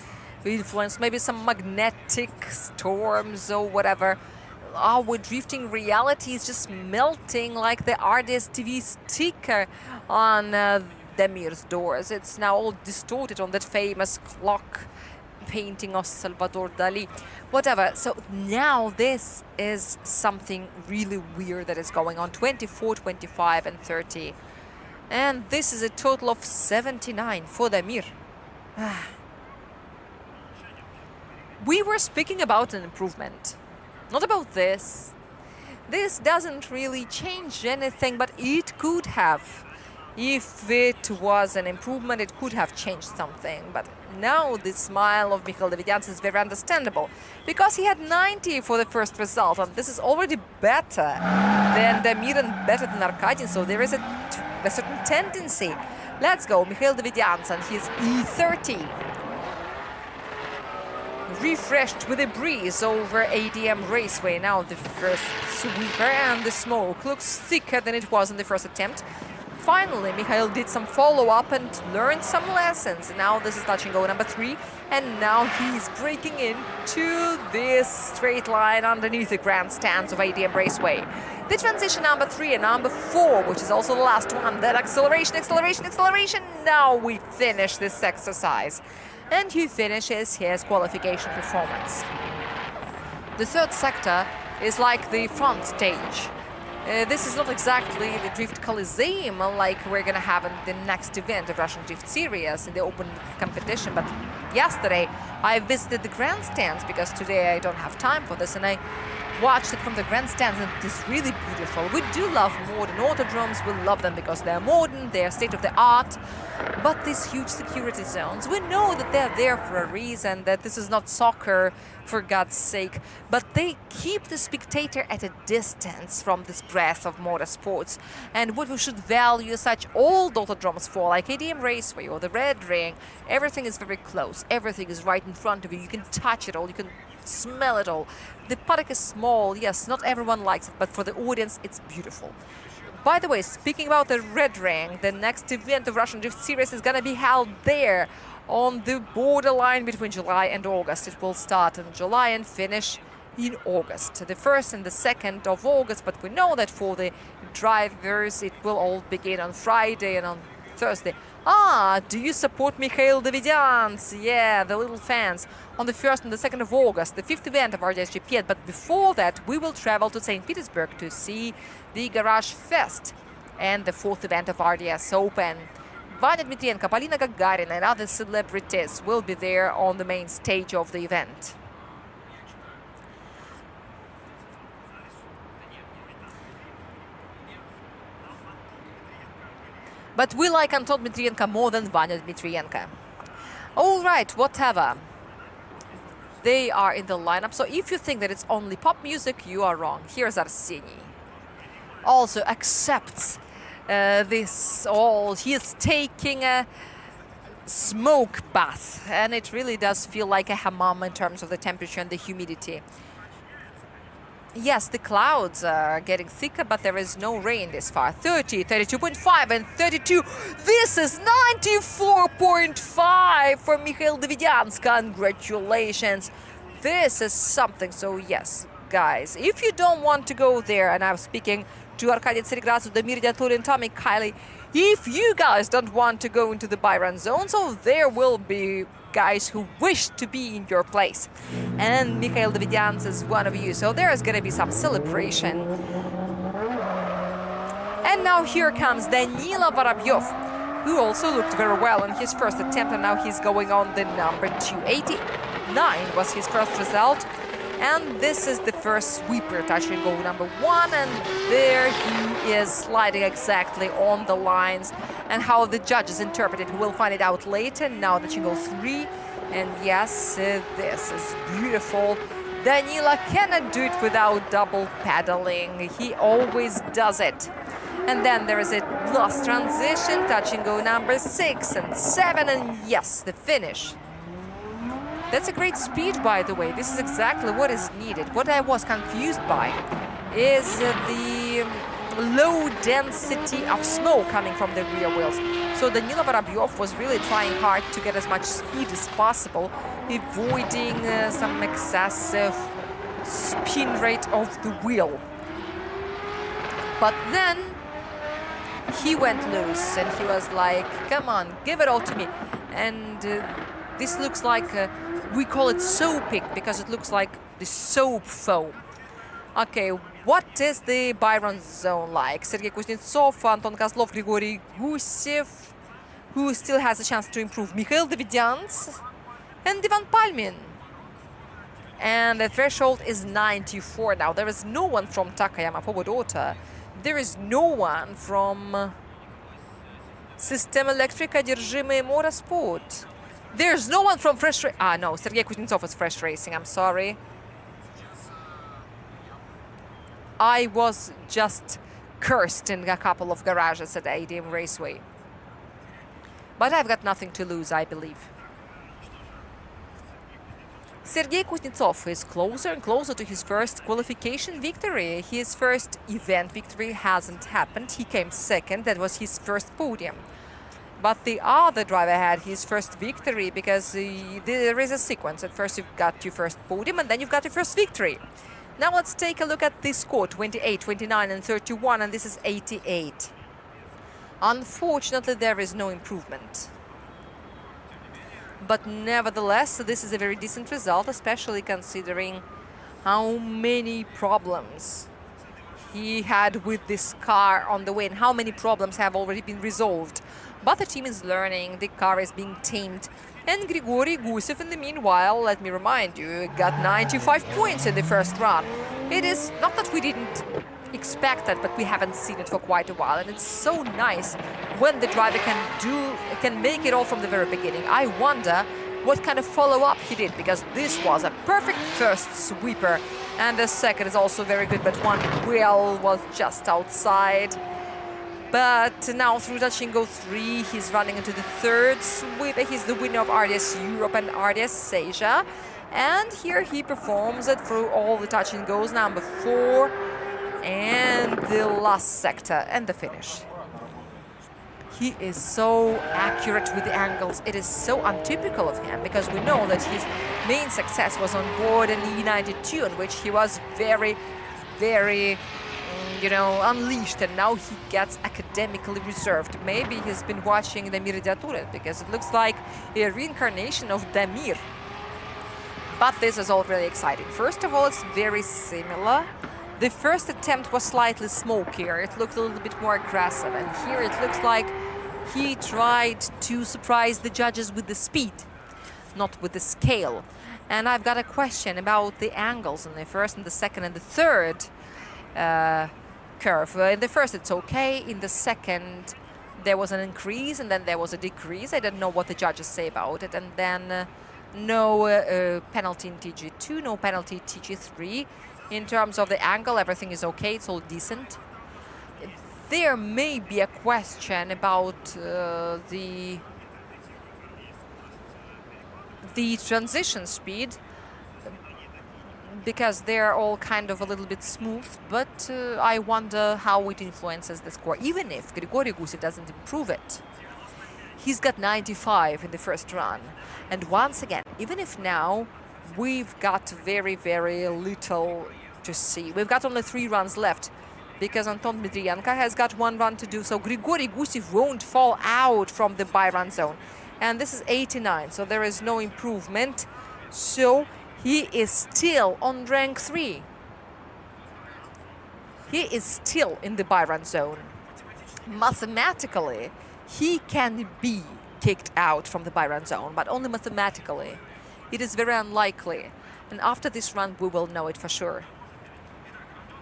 influenced maybe some magnetic storms or whatever. Our drifting reality is just melting like the RDS TV sticker on Damir's doors. It's now all distorted on that famous clock painting of Salvador Dali. Whatever. So now this is something really weird that is going on. 24, 25 and 30. And this is a total of 79 for Damir. We were speaking about an improvement. Not about this. This doesn't really change anything, but it could have. If it was an improvement, it could have changed something. But now the smile of Mikhail Davidians is very understandable, because he had 90 for the first result, and this is already better than Damir and better than Arkady, so there is a certain tendency. Let's go, Mikhail Davidians and his E30. Refreshed with a breeze over ADM Raceway. Now the first sweeper, and the smoke looks thicker than it was in the first attempt. Finally, Mikhail did some follow-up and learned some lessons. Now this is touch and go number 3, and now he's breaking into this straight line underneath the grandstands of ADM Raceway. The transition number 3 and number 4, which is also the last one, that acceleration, acceleration, acceleration. Now we finish this exercise. And he finishes his qualification performance. The third sector is like the front stage. This is not exactly the Drift Coliseum like we're gonna have in the next event of Russian Drift Series in the open competition, but yesterday I visited the grandstands because today I don't have time for this, and I watched it from the grandstands, and it's really beautiful. We do love modern autodromes. We love them because they're modern, they're state-of-the-art. But these huge security zones, we know that they're there for a reason, that this is not soccer, for God's sake. But they keep the spectator at a distance from this breath of motorsports. And what we should value such old autodromes for, like ADM Raceway or the Red Ring, everything is very close. Everything is right in front of you. You can touch it all. You can smell it all. The paddock is small, yes, not everyone likes it, but for the audience it's beautiful. By the way, speaking about the Red Ring, the next event of Russian Drift Series is gonna be held there on the borderline between July and August. It will start in July and finish in August, the 1st and the 2nd of August, but we know that for the drivers it will all begin on Friday and on Thursday. Do you support Mikhail Davidians? Yeah, the little fans. On the 1st and the 2nd of August, the 5th event of RDS GP. But before that, we will travel to St. Petersburg to see the Garage Fest and the 4th event of RDS Open. Vanya Dmitrienko, Polina Gagarina and other celebrities will be there on the main stage of the event. But we like Anton Dmitrienko more than Vanya Dmitrienko. All right, whatever. They are in the lineup, so if you think that it's only pop music, you are wrong. Here's Arseny. Also accepts this all. He is taking a smoke bath, and it really does feel like a hammam in terms of the temperature and the humidity. Yes, the clouds are getting thicker, but there is no rain this far. 30, 32.5 and 32. This is 94.5 for Mikhail Davidians. Congratulations. This is something. So yes, guys, if you don't want to go there, and I'm speaking to Arkady Tseregradzev, Damir Diaturin, Tommy Kiley, if you guys don't want to go into the Byron zone, so there will be guys who wish to be in your place. And Mikhail Davidians is one of you, so there is going to be some celebration. And now here comes Danila Vorobyov, who also looked very well in his first attempt, and now he's going on the number 289 was his first result. And this is the first sweeper, touch and go number 1, and there he is sliding exactly on the lines. And how the judges interpret it, we'll find it out later. Now that you go 3, and yes, this is beautiful. Danila cannot do it without double pedaling. He always does it. And then there is a last transition, touch and go number 6 and 7, and yes, the finish. That's a great speed, by the way. This is exactly what is needed. What I was confused by is the low density of smoke coming from the rear wheels. So Danila Vorobyov was really trying hard to get as much speed as possible, avoiding some excessive spin rate of the wheel. But then he went loose and he was like, come on, give it all to me. And this looks like, we call it soaping because it looks like the soap foam. Okay, what is the Byron zone like? Sergei Kuznetsov, Anton Kozlov, Grigory Gusev, who still has a chance to improve, Mikhail Davidians, and Ivan Palmin. And the threshold is 94 now. There is no one from Takayama Pobodota. There is no one from System Electric Одержимые Motorsport. There's no one from Fresh Racing. No, Sergei Kuznetsov is Fresh Racing, I'm sorry. I was just cursed in a couple of garages at ADM Raceway. But I've got nothing to lose, I believe. Sergei Kuznetsov is closer and closer to his first qualification victory. His first event victory hasn't happened. He came second. That was his first podium. But the other driver had his first victory because there is a sequence. At first you've got your first podium and then you've got your first victory. Now let's take a look at the score, 28, 29 and 31, and this is 88. Unfortunately, there is no improvement. But nevertheless, this is a very decent result, especially considering how many problems he had with this car on the way and how many problems have already been resolved. But the team is learning, the car is being tamed. And Grigory Gusev, in the meanwhile, let me remind you, got 95 points in the first run. It is not that we didn't expect that, but we haven't seen it for quite a while. And it's so nice when the driver can make it all from the very beginning. I wonder what kind of follow-up he did, because this was a perfect first sweeper. And the second is also very good, but one wheel was just outside. But now through touch and go 3, he's running into the third sweep. He's the winner of RDS Europe and RDS Asia. And here he performs it through all the touch and goes, number 4. And the last sector and the finish. He is so accurate with the angles. It is so untypical of him, because we know that his main success was on board an E92, in which he was very, very unleashed, and now he gets academically reserved. Maybe he's been watching the Miridiature, because it looks like a reincarnation of Damir. But this is all really exciting. First of all, it's very similar. The first attempt was slightly smokier. It looked a little bit more aggressive, and here it looks like he tried to surprise the judges with the speed, not with the scale. And I've got a question about the angles in the first and the second and the third curve. In the first it's okay, in the second there was an increase and then there was a decrease. I don't know what the judges say about it. And then no penalty in TG2, no penalty in TG3. In terms of the angle, everything is okay, it's all decent. There may be a question about the transition speed, because they're all kind of a little bit smooth, but I wonder how it influences the score, even if Grigory Gusev doesn't improve it. He's got 95 in the first run. And once again, even if now we've got very, very little to see. We've got only 3 runs left, because Anton Dmitrienko has got 1 run to do, so Grigory Gusev won't fall out from the by-run zone. And this is 89, so there is no improvement. So he is still on rank 3. He is still in the by-run zone. Mathematically, he can be kicked out from the by-run zone, but only mathematically. It is very unlikely. And after this run, we will know it for sure.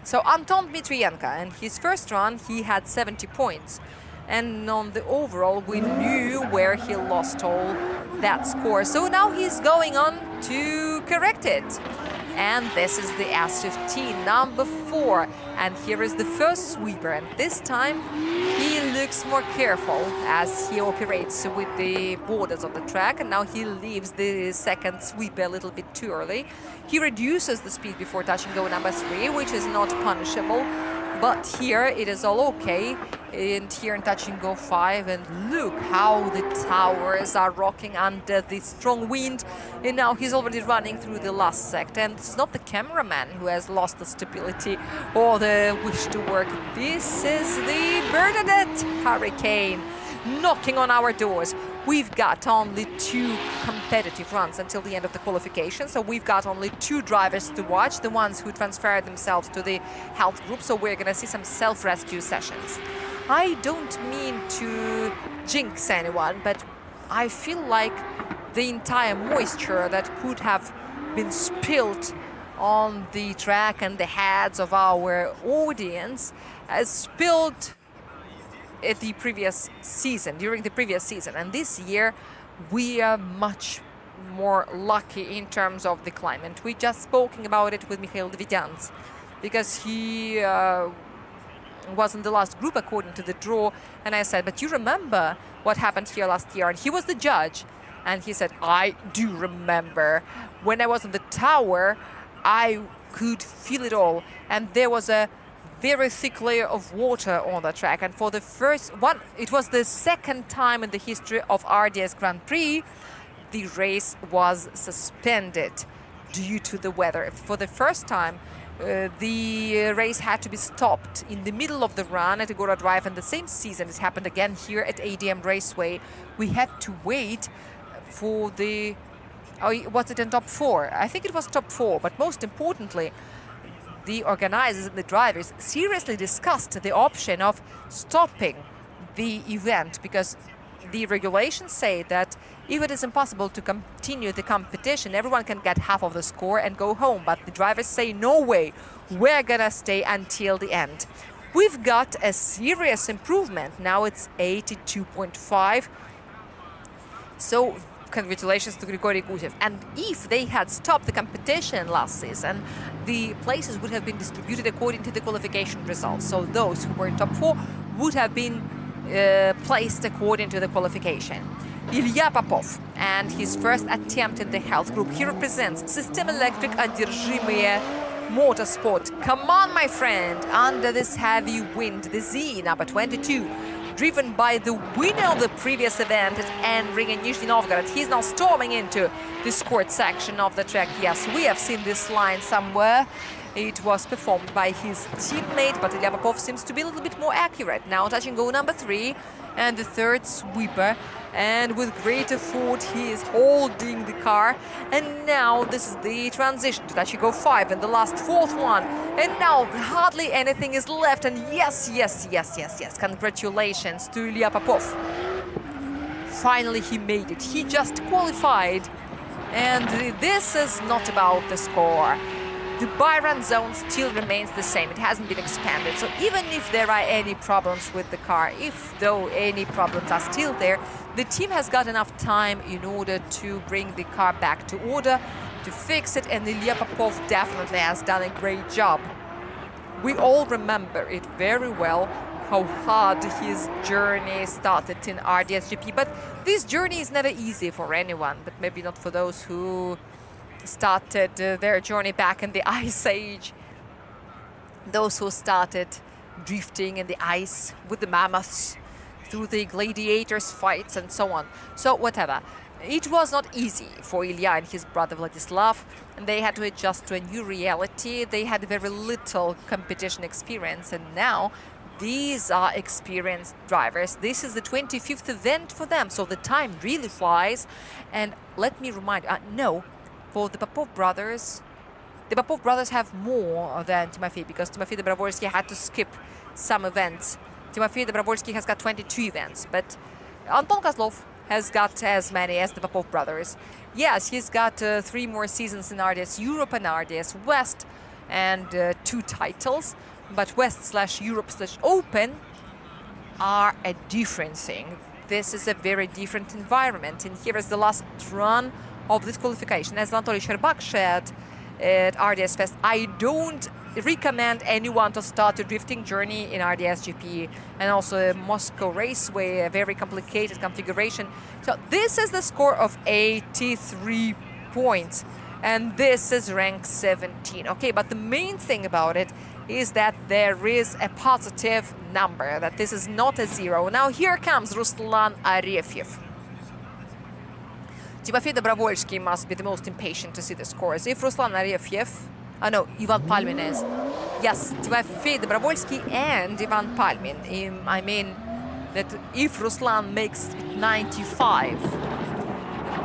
So Anton Dmitrienko, in his first run, he had 70 points. And on the overall, we knew where he lost all that score. So now he's going on to correct it. And this is the S15, number 4. And here is the first sweeper. And this time, he looks more careful as he operates with the borders of the track. And now he leaves the second sweeper a little bit too early. He reduces the speed before touch and go number 3, which is not punishable. But here it is all okay. And here in touch and go 5, and look how the towers are rocking under the strong wind. And now he's already running through the last sector. And this is not the cameraman who has lost the stability or the wish to work. This is the Bernadette Hurricane knocking on our doors. We've got only 2 competitive runs until the end of the qualification, so we've got only 2 drivers to watch, the ones who transferred themselves to the health group, so we're gonna see some self-rescue sessions. I don't mean to jinx anyone, but I feel like the entire moisture that could have been spilled on the track and the heads of our audience has spilled at the previous season, during the previous season. And this year, we are much more lucky in terms of the climate. We just spoken about it with Mikhail Davidyans, because he was in the last group according to the draw. And I said, but you remember what happened here last year? And he was the judge. And he said, I do remember. When I was in the tower, I could feel it all. And there was a very thick layer of water on the track, and for the first one, it was the second time in the history of RDS Grand Prix the race was suspended due to the weather. For the first time, the race had to be stopped in the middle of the run at Agora Drive, and the same season it happened again here at ADM Raceway. We had to wait for the Or was it in top 4? I think it was top 4, but most importantly, the organizers and the drivers seriously discussed the option of stopping the event, because the regulations say that if it is impossible to continue the competition, everyone can get half of the score and go home. But the drivers say, no way, we're gonna stay until the end. We've got a serious improvement. Now it's 82.5. So congratulations to Grigory Guzhev. And if they had stopped the competition last season, the places would have been distributed according to the qualification results. So those who were in top 4 would have been placed according to the qualification. Ilya Popov and his first attempt in the health group. He represents System Electric Одержимые Motorsport. Come on, my friend, under this heavy wind, the Z number 22, driven by the winner of the previous event at N-Ring in Nizhny Novgorod. He's now storming into the scored section of the track. Yes, we have seen this line somewhere. It was performed by his teammate, but Ilya Popov seems to be a little bit more accurate. Now touch and go number 3 and the third sweeper. And with great effort, he is holding the car. And now this is the transition to touch and go 5 and the last 4th one. And now hardly anything is left. And yes. Congratulations to Ilya Popov. Finally, he made it. He just qualified. And this is not about the score. The buy-run zone still remains the same. It hasn't been expanded. So even if there are any problems with the car, if though any problems are still there, the team has got enough time in order to bring the car back to order, to fix it, and Ilya Popov definitely has done a great job. We all remember it very well, how hard his journey started in RDSGP, but this journey is never easy for anyone, but maybe not for those who started their journey back in the Ice Age, those who started drifting in the ice with the mammoths, through the gladiators fights and so on. So whatever. It was not easy for Ilya and his brother Vladislav, and they had to adjust to a new reality. They had very little competition experience, and now these are experienced drivers. This is the 25th event for them, so the time really flies. And let me remind you, for the Popov brothers have more than Timofey, because Timofey Dobrovolsky had to skip some events. Timofey Dobrovolsky has got 22 events, but Anton Kozlov has got as many as the Popov brothers. Yes, he's got 3 more seasons in RDS Europe and RDS West, and 2 titles, but West/Europe/Open are a different thing. This is a very different environment, and here is the last run of this qualification. As Anatoly Sherbak shared at RDS Fest, I don't recommend anyone to start a drifting journey in RDSGP, and also Moscow Raceway, a very complicated configuration. So this is the score of 83 points, and this is rank 17. Okay, but the main thing about it is that there is a positive number, that this is not a 0. Now here comes Ruslan Arefyev. Timofey Dobrovolsky must be the most impatient to see the scores. If Ruslan Arefyev, Ivan Palmin is. Yes, Timofey Dobrovolsky and Ivan Palmin. I mean that if Ruslan makes 95,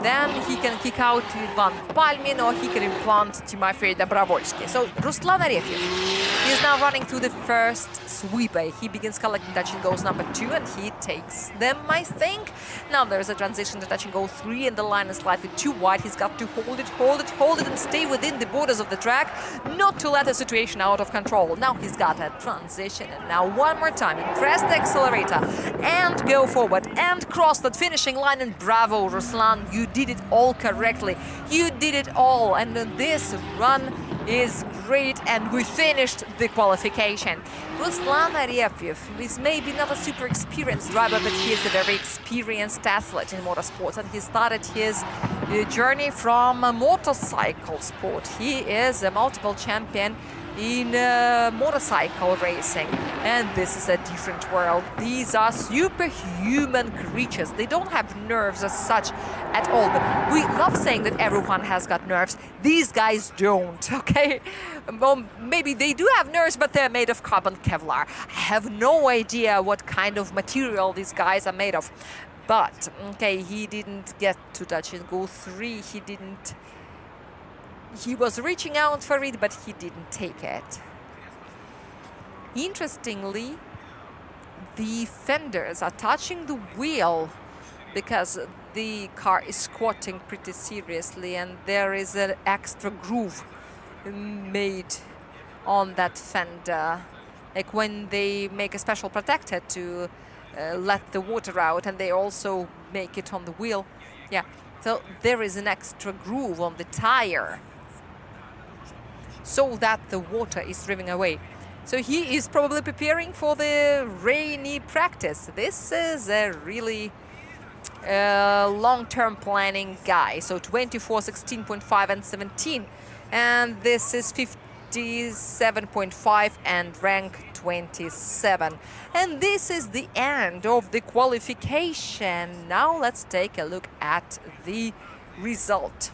then he can kick out Ivan Palmin, or he can implant Timofey Dobrovolsky. So Ruslan Arefyev is now running through the first sweeper. He begins collecting touch and goes number 2, and he takes them, I think. Now there's a transition to touch and go 3, and the line is slightly too wide. He's got to hold it, and stay within the borders of the track, not to let the situation out of control. Now he's got a transition, and now one more time, and press the accelerator, and go forward, and cross that finishing line, and bravo, Ruslan, you did it all correctly. You did it all, and this run is great, and we finished the qualification. Ruslan Arefyev is maybe not a super experienced driver, but he is a very experienced athlete in motorsports, and he started his journey from a motorcycle sport. He is a multiple champion in motorcycle racing, and this is a different world. These are superhuman creatures. They don't have nerves as such at all, but we love saying that everyone has got nerves. These guys don't, okay? Well, maybe they do have nerves, but they're made of carbon Kevlar. I have no idea what kind of material these guys are made of. But, okay, he didn't get to touch in goal 3. He didn't... He was reaching out for it, but he didn't take it. Interestingly, the fenders are touching the wheel because the car is squatting pretty seriously, and there is an extra groove made on that fender, like when they make a special protector to let the water out, and they also make it on the wheel. Yeah, so there is an extra groove on the tire so that the water is driving away. So he is probably preparing for the rainy practice. This is a really long-term planning guy. So 24, 16.5 and 17. And this is 57.5 and rank 27. And this is the end of the qualification. Now let's take a look at the result.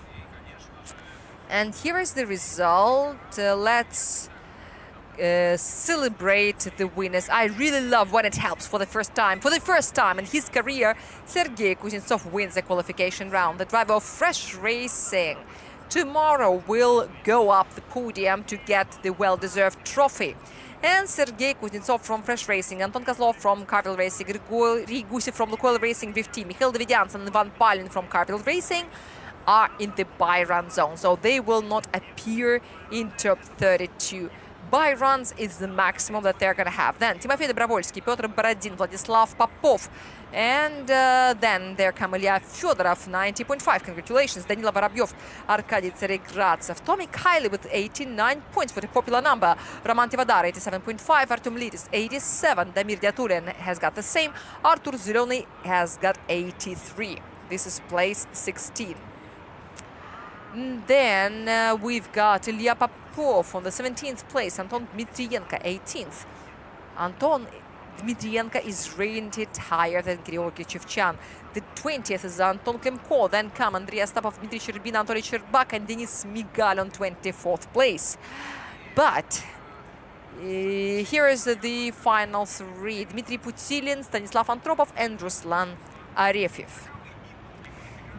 And here is the result. Let's celebrate the winners. I really love when it helps for the first time. For the first time in his career, Sergei Kuznetsov wins the qualification round. The driver of Fresh Racing tomorrow will go up the podium to get the well-deserved trophy. And Sergei Kuznetsov from Fresh Racing, Anton Kozlov from Carville Racing, Grigory Gusev from Lukoil Racing 15, Mikhail Davidyants and Ivan Palin from Carville Racing are in the buy-run zone, so they will not appear in top 32. Buy runs is the maximum that they're going to have. Then Timofey Dobrovolsky, Petr Borodin, Vladislav Popov. And then there come Ilya Fedorov, 90.5. Congratulations. Danila Vorobyov, Arkady Tseregradzev. Tommy Kiley with 89 points for the popular number. Roman Tivadar, 87.5. Artem Lidis, 87. Damir Diatulin has got the same. Artur Zelenyy has got 83. This is place 16. Then we've got Ilya Popov on the 17th place, Anton Dmitrienko 18th. Anton Dmitrienko is rated higher than Georgy Chevchan. The 20th is Anton Klemko, then come Andrei Astapov, Dmitry Sherbin, Anatoly Sherbak and Denis Migal on 24th place. But here is the final three: Dmitry Putilin, Stanislav Antropov and Ruslan Arefiev.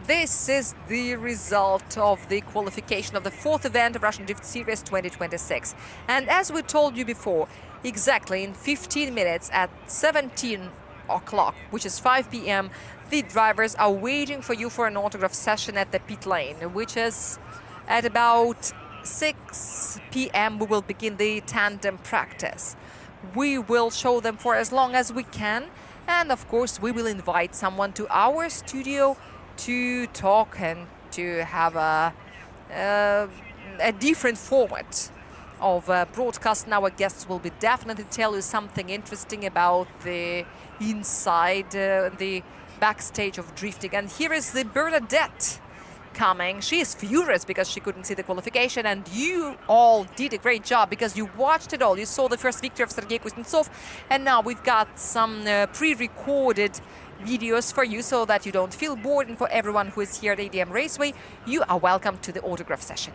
This is the result of the qualification of the fourth event of Russian Drift Series 2026. And as we told you before, exactly in 15 minutes at 17 o'clock, which is 5 p.m., the drivers are waiting for you for an autograph session at the pit lane, which is at about 6 p.m. we will begin the tandem practice. We will show them for as long as we can, and of course we will invite someone to our studio to talk and to have a different format of broadcast. Now our guests will be definitely tell you something interesting about the inside, the backstage of drifting. And here is the Bernadette coming. She is furious because she couldn't see the qualification, and you all did a great job because you watched it all. You saw the first victory of Sergei Kuznetsov, and now we've got some pre-recorded videos for you so that you don't feel bored. And for everyone who is here at ADM Raceway, you are welcome to the autograph session.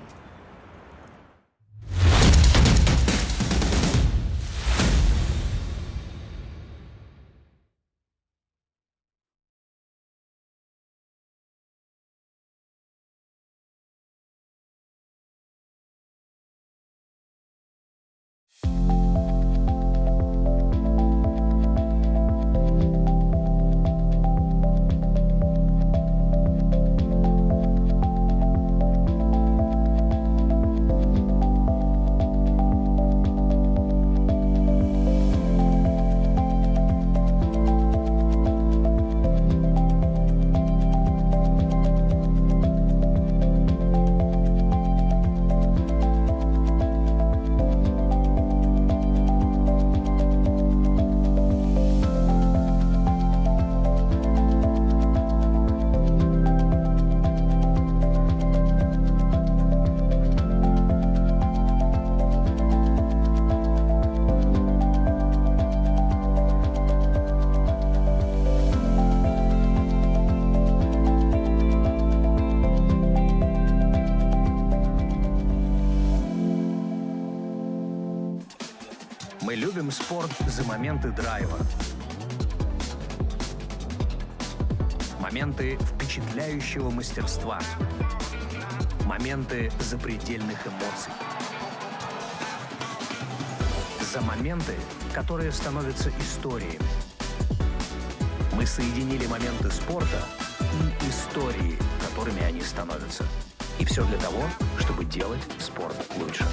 Мы любим спорт за моменты драйва. Моменты впечатляющего мастерства. Моменты запредельных эмоций. За моменты, которые становятся историей. Мы соединили моменты спорта и истории, которыми они становятся. И все для того, чтобы делать спорт лучше.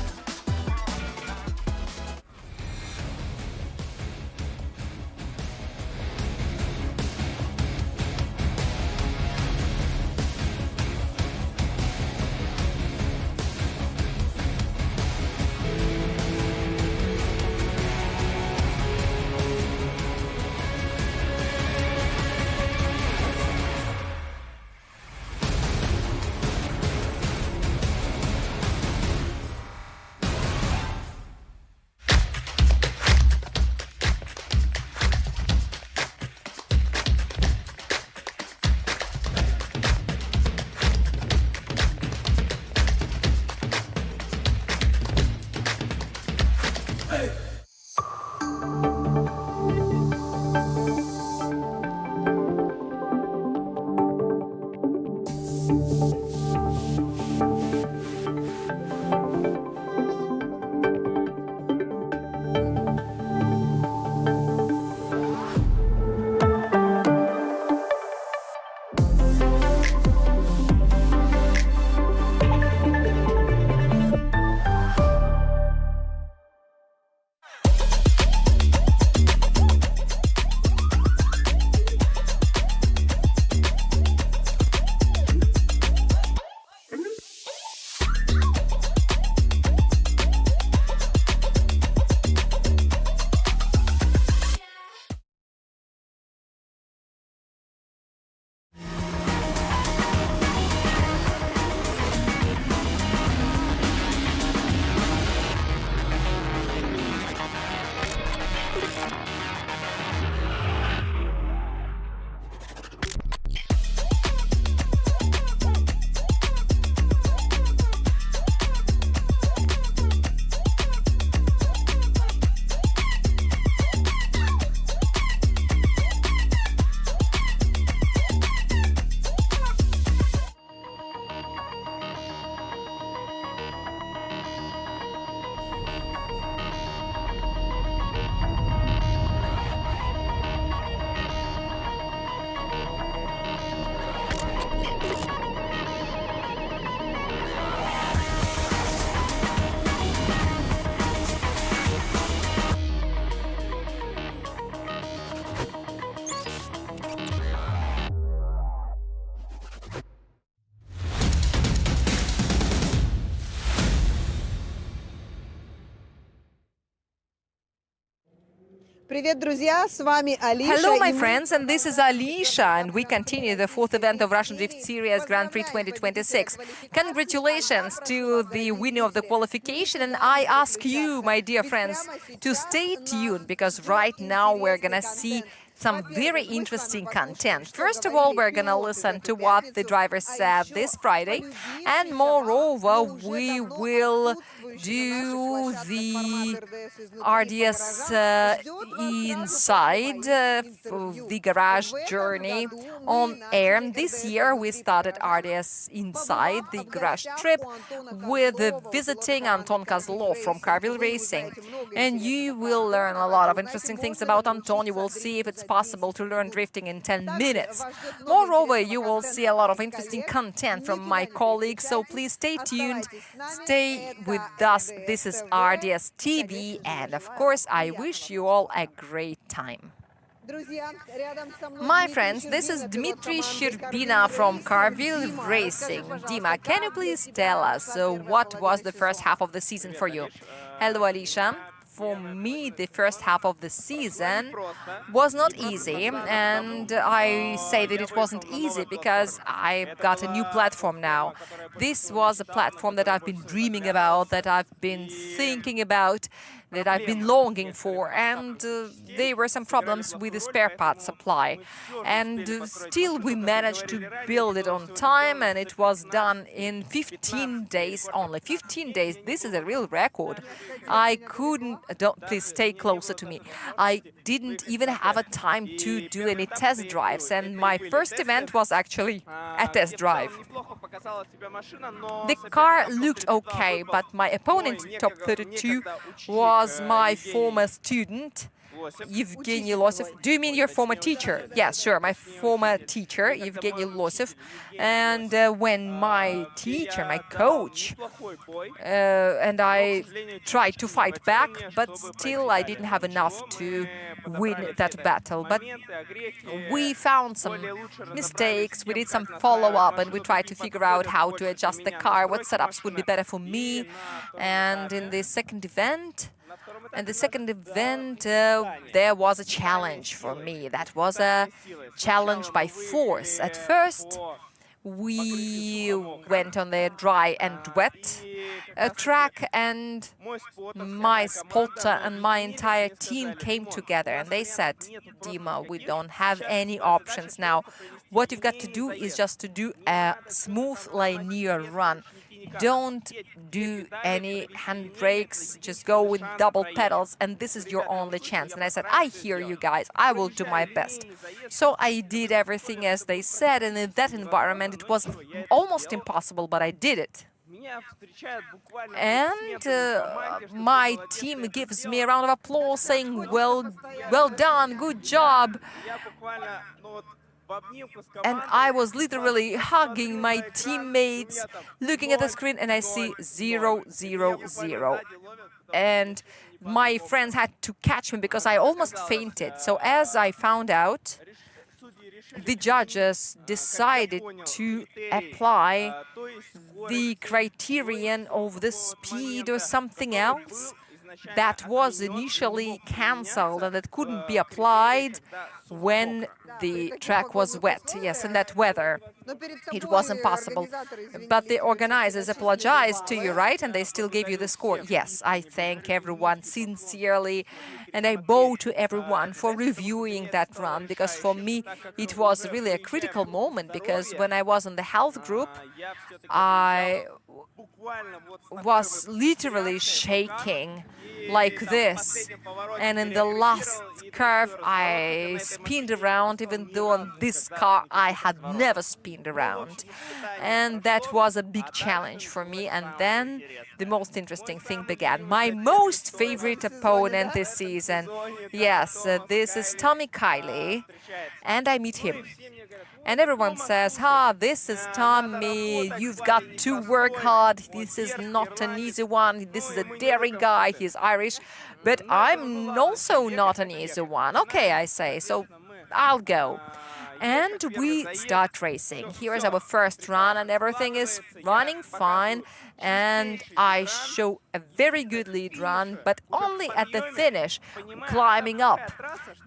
Привет, друзья! С вами Алиша. Hello, my friends, and this is Alicia, and we continue the fourth event of Russian Drift Series Grand Prix 2026. Congratulations to the winner of the qualification, and I ask you, my dear friends, to stay tuned, because right now we're gonna see some very interesting content. First of all, we're going to listen to what the driver said this Friday, and moreover, we will do the RDS inside the garage journey on air. This year we started RDS inside the garage trip with visiting Anton Kozlov from ADM Racing, and you will learn a lot of interesting things about Anton. You will see if it's possible to learn drifting in 10 minutes. Moreover, you will see a lot of interesting content from my colleagues, so please stay tuned, stay with us. This is RDS TV, and of course, I wish you all a great time. My friends, this is Dmitry Sherbina from ADM Racing. Dima, can you please tell us what was the first half of the season for you? Hello, Alicia. For me, the first half of the season was not easy, and I say that it wasn't easy because I got a new platform now. This was a platform that I've been dreaming about, that I've been thinking about that I've been longing for, and there were some problems with the spare part supply. And still we managed to build it on time, and it was done in 15 days only. 15 days, this is a real record. I couldn't, please stay closer to me. I didn't even have a time to do any test drives, and my first event was actually a test drive. The car looked okay, but my opponent in top 32 was my former student, Evgeny Losov. Do you mean your former teacher? Yes, sure, my former teacher, Evgeny Losov. And when my teacher, my coach, and I tried to fight back, but still I didn't have enough to win that battle. But we found some mistakes, we did some follow-up, and we tried to figure out how to adjust the car, what setups would be better for me. And in the second event, there was a challenge for me. That was a challenge by force. At first, we went on the dry and wet track, and my spotter and my entire team came together, and they said, Dima, we don't have any options now. What you've got to do is just to do a smooth linear run. Don't do any handbrakes, just go with double pedals, and this is your only chance. And I said, I hear you guys, I will do my best. So I did everything as they said, and in that environment it was almost impossible, but I did it. And my team gives me a round of applause saying, well done, good job. And I was literally hugging my teammates, looking at the screen, and I see 0, 0, 0. And my friends had to catch me because I almost fainted. So as I found out, the judges decided to apply the criterion of the speed or something else that was initially cancelled and that couldn't be applied when the track was wet. Yes, in that weather, it was impossible. But the organizers apologized to you, right? And they still gave you the score. Yes, I thank everyone sincerely, and I bow to everyone for reviewing that run, because for me it was really a critical moment, because when I was in the health group, I was literally shaking like this, and in the last curve I spinned around, even though on this car I had never spinned around, and that was a big challenge for me. And then the most interesting thing began. My most favorite opponent this season, yes, this is Tommy Kiley, and I meet him. And everyone says, this is Tommy, you've got to work hard, this is not an easy one, this is a daring guy, he's Irish, but I'm also not an easy one. Okay, I say, so I'll go. And we start racing. Here is our first run, and everything is running fine. And I show a very good lead run, but only at the finish, climbing up.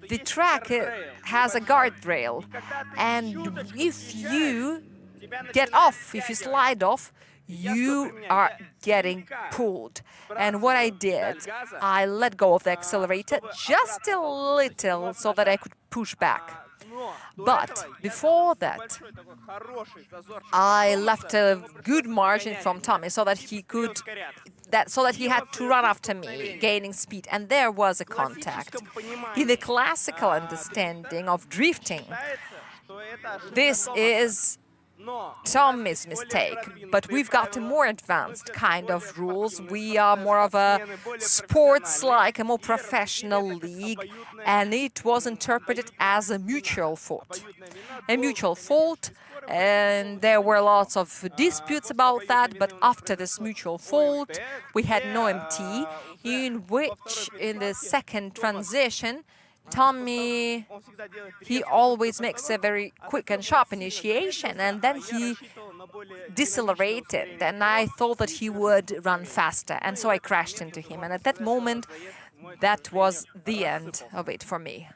The track has a guardrail, and if you get off, if you slide off, you are getting pulled. And what I did, I let go of the accelerator just a little so that I could push back. But before that, I left a good margin from Tommy so that he had to run after me, gaining speed, and there was a contact. In the classical understanding of drifting, this is Tommy's mistake, but we've got a more advanced kind of rules. We are more of a sports-like, a more professional league, and it was interpreted as a mutual fault. A mutual fault, and there were lots of disputes about that, but after this mutual fault, we had no MT, in which, in the second transition, Tommy, he always makes a very quick and sharp initiation, and then he decelerated, and I thought that he would run faster, and so I crashed into him. And at that moment, that was the end of it for me.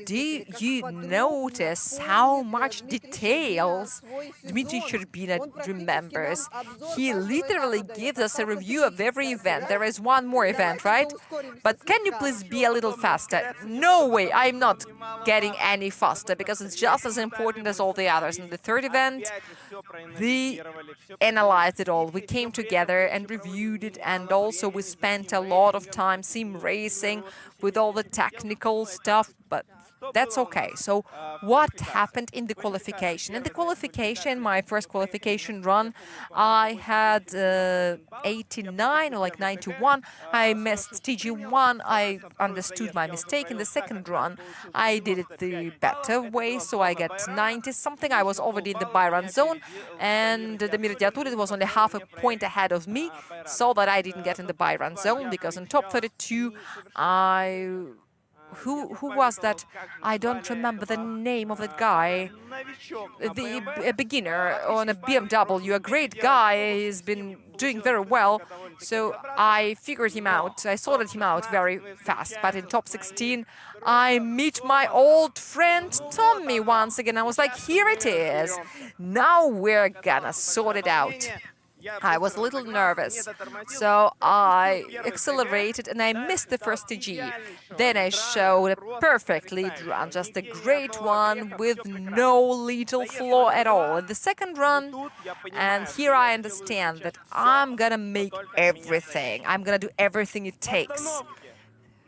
Do you notice how much details Dmitry Sherbina remembers? He literally gives us a review of every event. There is one more event, right? But can you please be a little faster? No way, I'm not getting any faster because it's just as important as all the others. In the third event, we analyzed it all. We came together and reviewed it, and also we spent a lot of time sim racing with all the technical stuff, but that's okay. So what happened in the qualification? In the qualification, my first qualification run, I had 89 or like 91. I missed TG1. I understood my mistake. In the second run, I did it the better way, so I got 90 something. I was already in the by-run zone, and the Mirdiaturid was only half a point ahead of me, so that I didn't get in the by-run zone, because in top 32, Who was that? I don't remember the name of that guy. A beginner on a BMW, a great guy. He's been doing very well. So I figured him out. I sorted him out very fast. But in top 16, I meet my old friend Tommy once again. I was like, here it is. Now we're gonna sort it out. I was a little nervous, so I accelerated and I missed the first TG. Then I showed a perfect lead run, just a great one with no little flaw at all. In the second run, and here I understand that I'm gonna make everything. I'm gonna do everything it takes.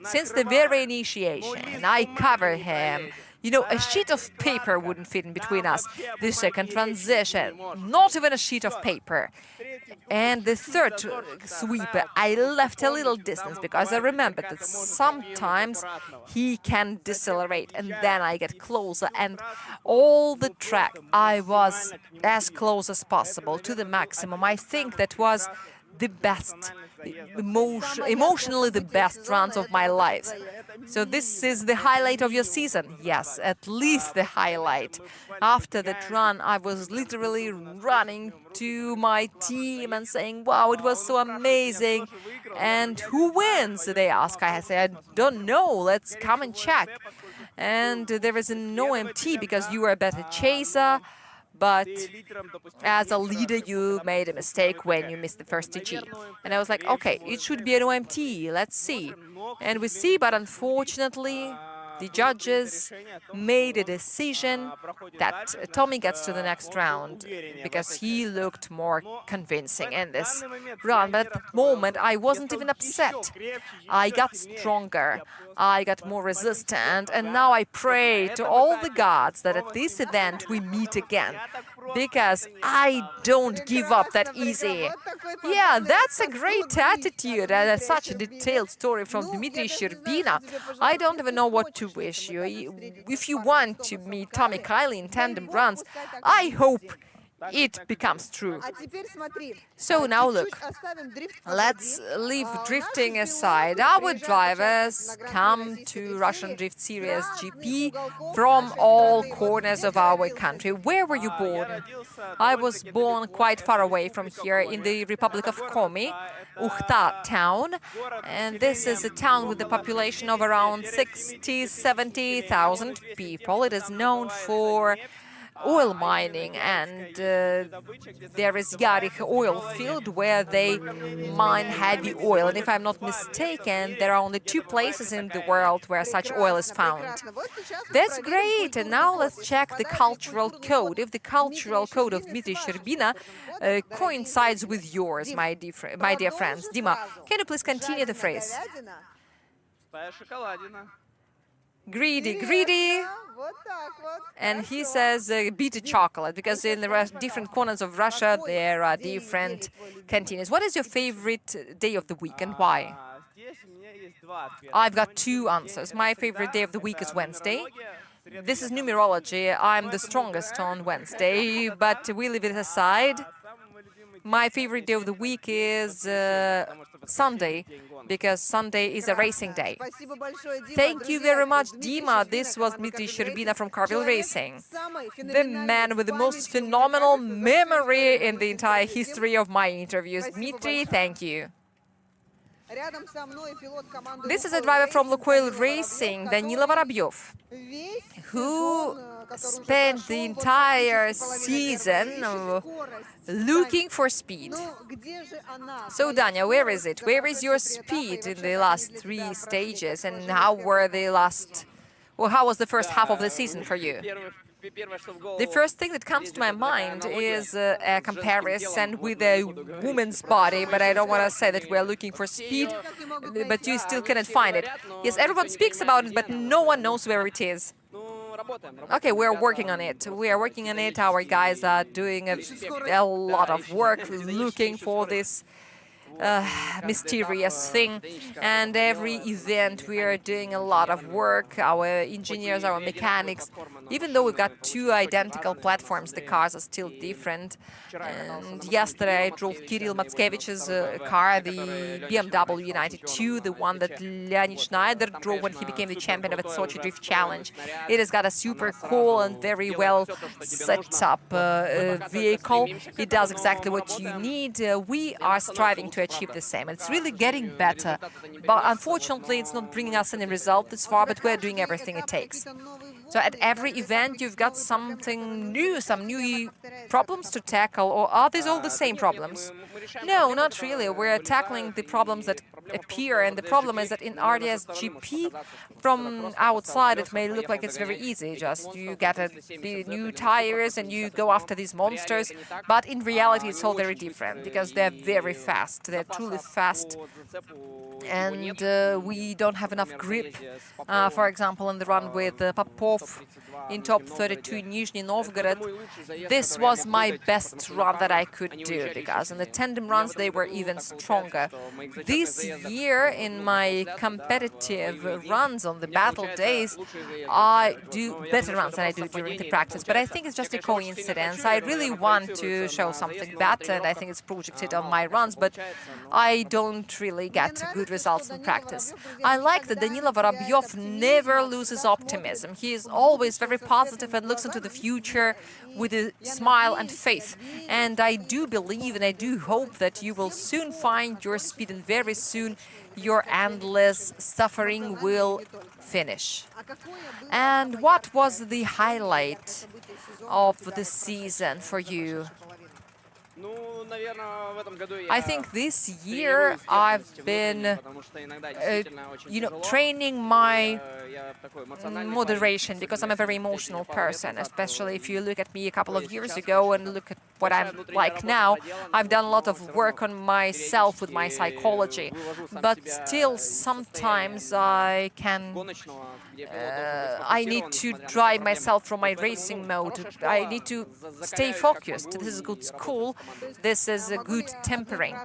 Since the very initiation, I cover him. You know, a sheet of paper wouldn't fit in between us. The second transition, not even a sheet of paper. And the third sweep, I left a little distance because I remembered that sometimes he can decelerate, and then I get closer. And all the track, I was as close as possible to the maximum. I think that was the best, emotionally the best runs of my life. So this is the highlight of your season. Yes, at least the highlight. After that run, I was literally running to my team and saying, wow, it was so amazing. And who wins? They ask. I say, I don't know. Let's come and check. And there is no MT because you were a better chaser. But as a leader, you made a mistake when you missed the first TG. And I was like, okay, it should be an OMT, let's see. And we see, but unfortunately, the judges made a decision that Tommy gets to the next round because he looked more convincing in this run. But at that moment, I wasn't even upset. I got stronger. I got more resistant. And now I pray to all the gods that at this event we meet again, because I don't give up that easy. Yeah, that's a great attitude. And such a detailed story from Dmitry Sherbina. I don't even know what to wish you. If you want to meet Tommy Kiley in tandem runs, I hope it becomes true. So now look, let's leave drifting aside. Our drivers come to Russian Drift Series GP from all corners of our country. Where were you born? I was born quite far away from here in the Republic of Komi, Ukhta town, and this is a town with a population of around 60,000-70,000 people. It is known for oil mining, and there is Yarikh oil field where they mine heavy oil. And if I'm not mistaken, there are only 2 places in the world where such oil is found. That's great. And now let's check the cultural code. If the cultural code of Dmitry Sherbina coincides with yours, my dear friends. Dima, can you please continue the phrase? Greedy, greedy. And he says bitter chocolate, because in the different corners of Russia there are different canteens. What is your favorite day of the week and why? I've got 2 answers. My favorite day of the week is Wednesday. This is numerology. I'm the strongest on Wednesday, but we leave it aside. My favorite day of the week is Sunday, because Sunday is a racing day. Thank you very much, Dima. This was Dmitry Sherbina from Carville Racing, the man with the most phenomenal memory in the entire history of my interviews. Dmitry, thank you. This is a driver from Lukoil Racing, Danila Vorobyov, who spent the entire season looking for speed. So, Danya, where is it? Where is your speed in the last 3 stages, and how was the first half of the season for you? The first thing that comes to my mind is a comparison with a woman's body, but I don't want to say that we're looking for speed, but you still cannot find it. Yes, everyone speaks about it, but no one knows where it is. Okay, we're working on it. We are working on it. Our guys are doing a lot of work looking for this mysterious thing, and every event we are doing a lot of work. Our engineers, our mechanics, even though we've got 2 identical platforms, the cars are still different. And yesterday I drove Kirill Matskevich's car, the BMW United 2, the one that Leonid Schneider drove when he became the champion of the Sochi Drift Challenge. It has got a super cool and very well set up vehicle. It does exactly what you need. We are striving to achieve the same. It's really getting better, but unfortunately it's not bringing us any result this far, but we're doing everything it takes. So at every event you've got something new, some new problems to tackle, or are these all the same problems? No, not really. We're tackling the problems that appear, and the problem is that in RDS GP, from outside it may look like it's very easy, just you get the new tires and you go after these monsters, but in reality it's all very different, because they're very fast, they're truly fast, and we don't have enough grip. For example, in the run with Popov in top 32 in Nizhny Novgorod, this was my best run that I could do, because in the tandem runs they were even stronger. This year, in my competitive runs on the battle days, I do better runs than I do during the practice, but I think it's just a coincidence. I really want to show something better, and I think it's projected on my runs, but I don't really get good results in practice. I like that Danila Vorobyov never loses optimism. He is always very positive and looks into the future with a smile and faith. And I do believe and I do hope that you will soon find your speed, and very soon your endless suffering will finish. And what was the highlight of the season for you? I think this year I've been, training my moderation, because I'm a very emotional person, especially if you look at me a couple of years ago and look at what I'm like now. I've done a lot of work on myself with my psychology, but still sometimes I need to drive myself from my racing mode. I need to stay focused. This is good school. This is a good tempering.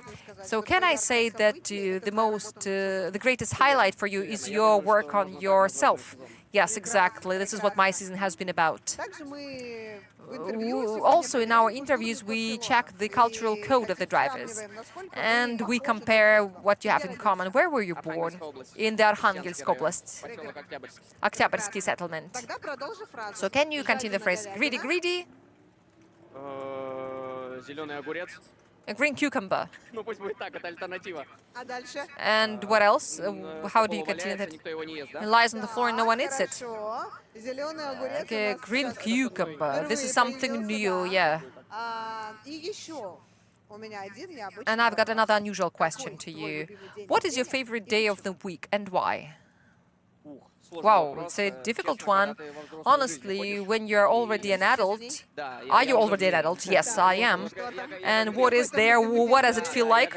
So can I say that the greatest highlight for you is your work on yourself? Yes, exactly. This is what my season has been about. Also, in our interviews, we check the cultural code of the drivers, and we compare what you have in common. Where were you born? In the Arkhangelsk Oblast, Oktyabrski settlement. So can you continue the phrase, greedy, greedy? A green cucumber. And what else? How do you continue that? It lies on the floor and no one eats it. Okay, green cucumber. This is something new, yeah. And I've got another unusual question to you. What is your favorite day of the week and why? Wow, it's a difficult one. Honestly, when you're already an adult, are you already an adult? Yes, I am. And what is there? What does it feel like?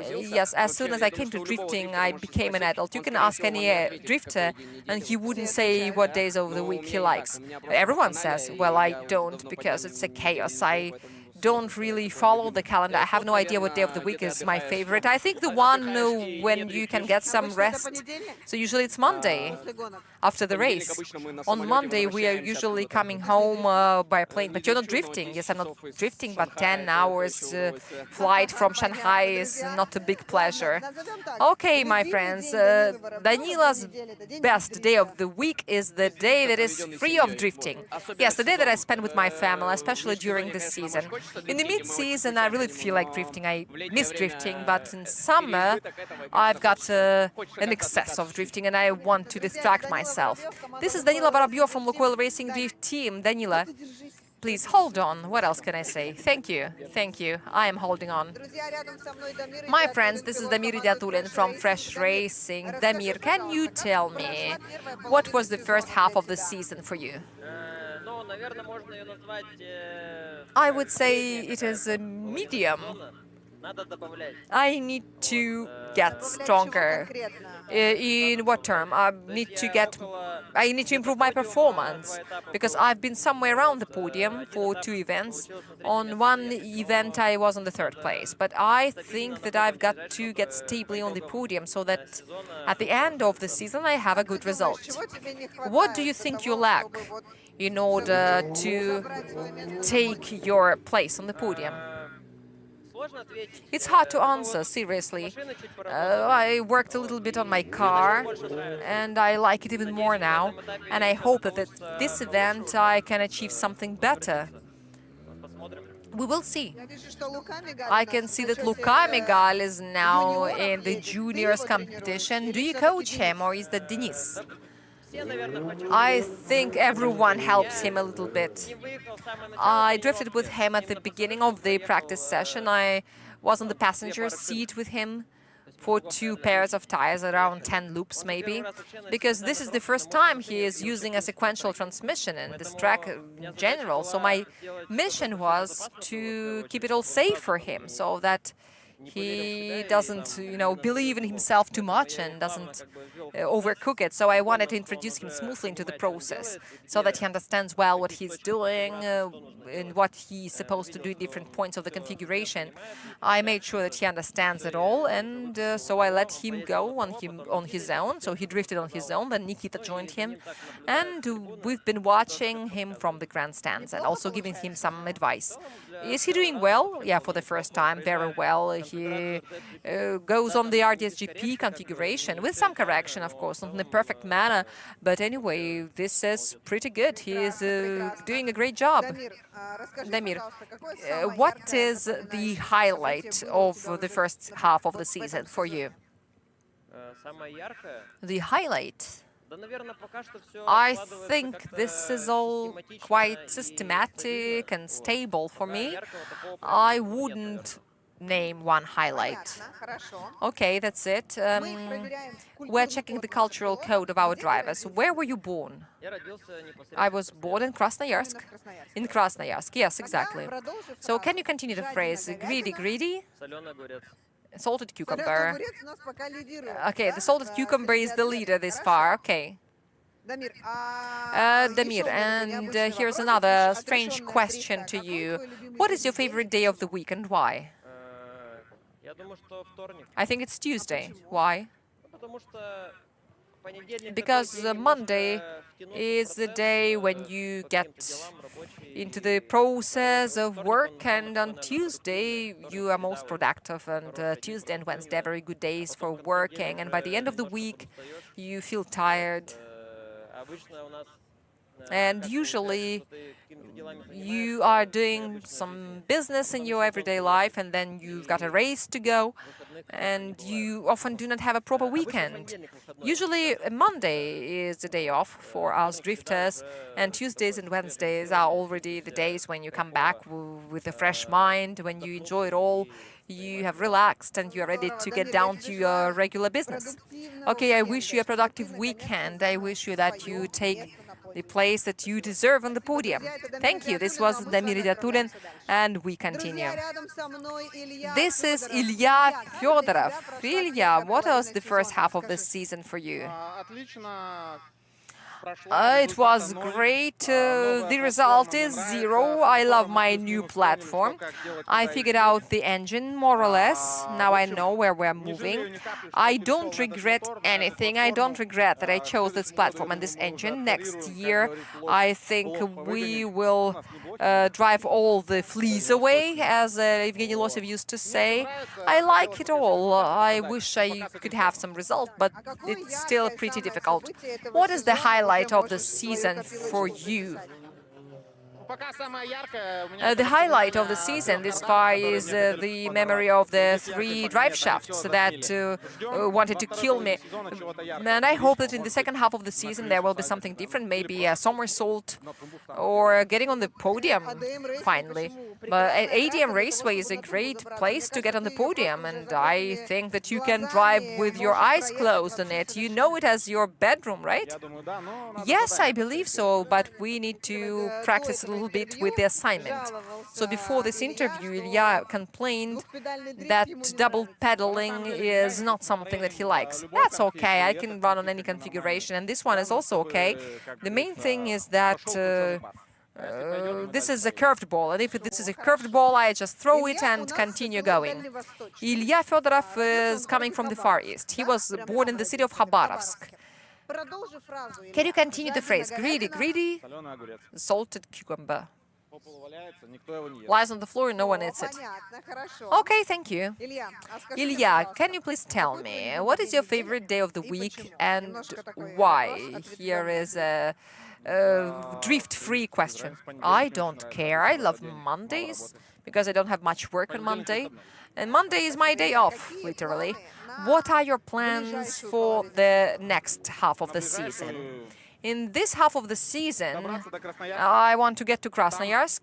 Yes, as soon as I came to drifting, I became an adult. You can ask any drifter, and he wouldn't say what days of the week he likes. Everyone says, well, I don't, because it's a chaos. I don't really follow the calendar. I have no idea what day of the week is my favorite. I think the one when you can get some rest. So usually it's Monday after the race. On Monday we are usually coming home by a plane. But you're not drifting. Yes, I'm not drifting, but 10 hours flight from Shanghai is not a big pleasure. Okay, my friends, Danila's best day of the week is the day that is free of drifting. Yes, the day that I spend with my family, especially during this season. In the mid-season, I really feel like drifting. I miss drifting, but in summer, I've got an excess of drifting, and I want to distract myself. This is Danila Vorobyov from Lukoil Racing Drift Team. Danila, please hold on. What else can I say? Thank you. Thank you. I am holding on. My friends, this is Damir Idiatulin from Fresh Racing. Damir, can you tell me what was the first half of the season for you? I would say it is a medium. I need to get stronger. In what term? I need to improve my performance, because I've been somewhere around the podium for 2 events. On one event I was on the 3rd place, but I think that I've got to get stably on the podium so that at the end of the season I have a good result. What do you think you lack in order to take your place on the podium? It's hard to answer, seriously. I worked a little bit on my car, and I like it even more now. And I hope that at this event I can achieve something better. We will see. I can see that Luka Migal is now in the juniors competition. Do you coach him, or is that Denis? I think everyone helps him a little bit. I drifted with him at the beginning of the practice session. I was on the passenger seat with him for 2 pairs of tires, around 10 loops maybe, because this is the first time he is using a sequential transmission in this track in general. So my mission was to keep it all safe for him, so that he doesn't, believe in himself too much and doesn't overcook it. So I wanted to introduce him smoothly into the process so that he understands well what he's doing and what he's supposed to do at different points of the configuration. I made sure that he understands it all, and so I let him go on his own. So he drifted on his own, then Nikita joined him, and we've been watching him from the grandstands and also giving him some advice. Is he doing well? Yeah, for the first time, very well. He goes on the RDSGP configuration with some correction, of course, not in a perfect manner. But anyway, this is pretty good. He is doing a great job. Damir, what is the highlight of the first half of the season for you? The highlight? I think this is all quite systematic and stable for me. I wouldn't name one highlight. Okay, that's it. We're checking the cultural code of our drivers. Where were you born? I was born in Krasnoyarsk. In Krasnoyarsk, yes, exactly. So can you continue the phrase, greedy, greedy? Salted cucumber. Okay, the salted cucumber is the leader this far. Okay. Damir, and here's another strange question to you. What is your favorite day of the week and why? I think it's Tuesday. Why? Because Monday is the day when you get into the process of work, and on Tuesday you are most productive, and Tuesday and Wednesday are very good days for working, and by the end of the week you feel tired. And usually you are doing some business in your everyday life, and then you've got a race to go, and you often do not have a proper weekend. Usually Monday is the day off for us drifters, and Tuesdays and Wednesdays are already the days when you come back with a fresh mind, when you enjoy it all, you have relaxed, and you are ready to get down to your regular business. Okay, I wish you a productive weekend. I wish you that you take the place that you deserve on the podium. Thank you. This was Damir Idiatulin, and we continue. This is Ilya Fyodorov. Ilya, what was the first half of the season for you? It was great. The result is 0. I love my new platform. I figured out the engine, more or less. Now I know where we're moving. I don't regret anything. I don't regret that I chose this platform and this engine. Next year, I think we will drive all the fleas away, as Evgeny Losev used to say. I like it all. I wish I could have some result, but it's still pretty difficult. What is the highlight of the season for you? The highlight of the season this far is the memory of the 3 drive shafts that wanted to kill me. And I hope that in the second half of the season there will be something different, maybe a somersault or getting on the podium finally. But ADM Raceway is a great place to get on the podium, and I think that you can drive with your eyes closed on it. You know it as your bedroom, right? Yes, I believe so, but we need to practice a little bit with the assignment. So before this interview, Ilya complained that double pedaling is not something that he likes. That's okay, I can run on any configuration, and this one is also okay. The main thing is that this is a curved ball, and if this is a curved ball, I just throw it and continue going. Ilya Fedorov is coming from the Far East. He was born in the city of Khabarovsk. Can you continue the phrase? Greedy, greedy, salted cucumber. Lies on the floor, no one eats it. Okay, thank you. Ilya, can you please tell me, what is your favorite day of the week and why? Here is a drift-free question. I don't care. I love Mondays because I don't have much work on Monday. And Monday is my day off, literally. What are your plans for the next half of the season? In this half of the season, I want to get to Krasnoyarsk,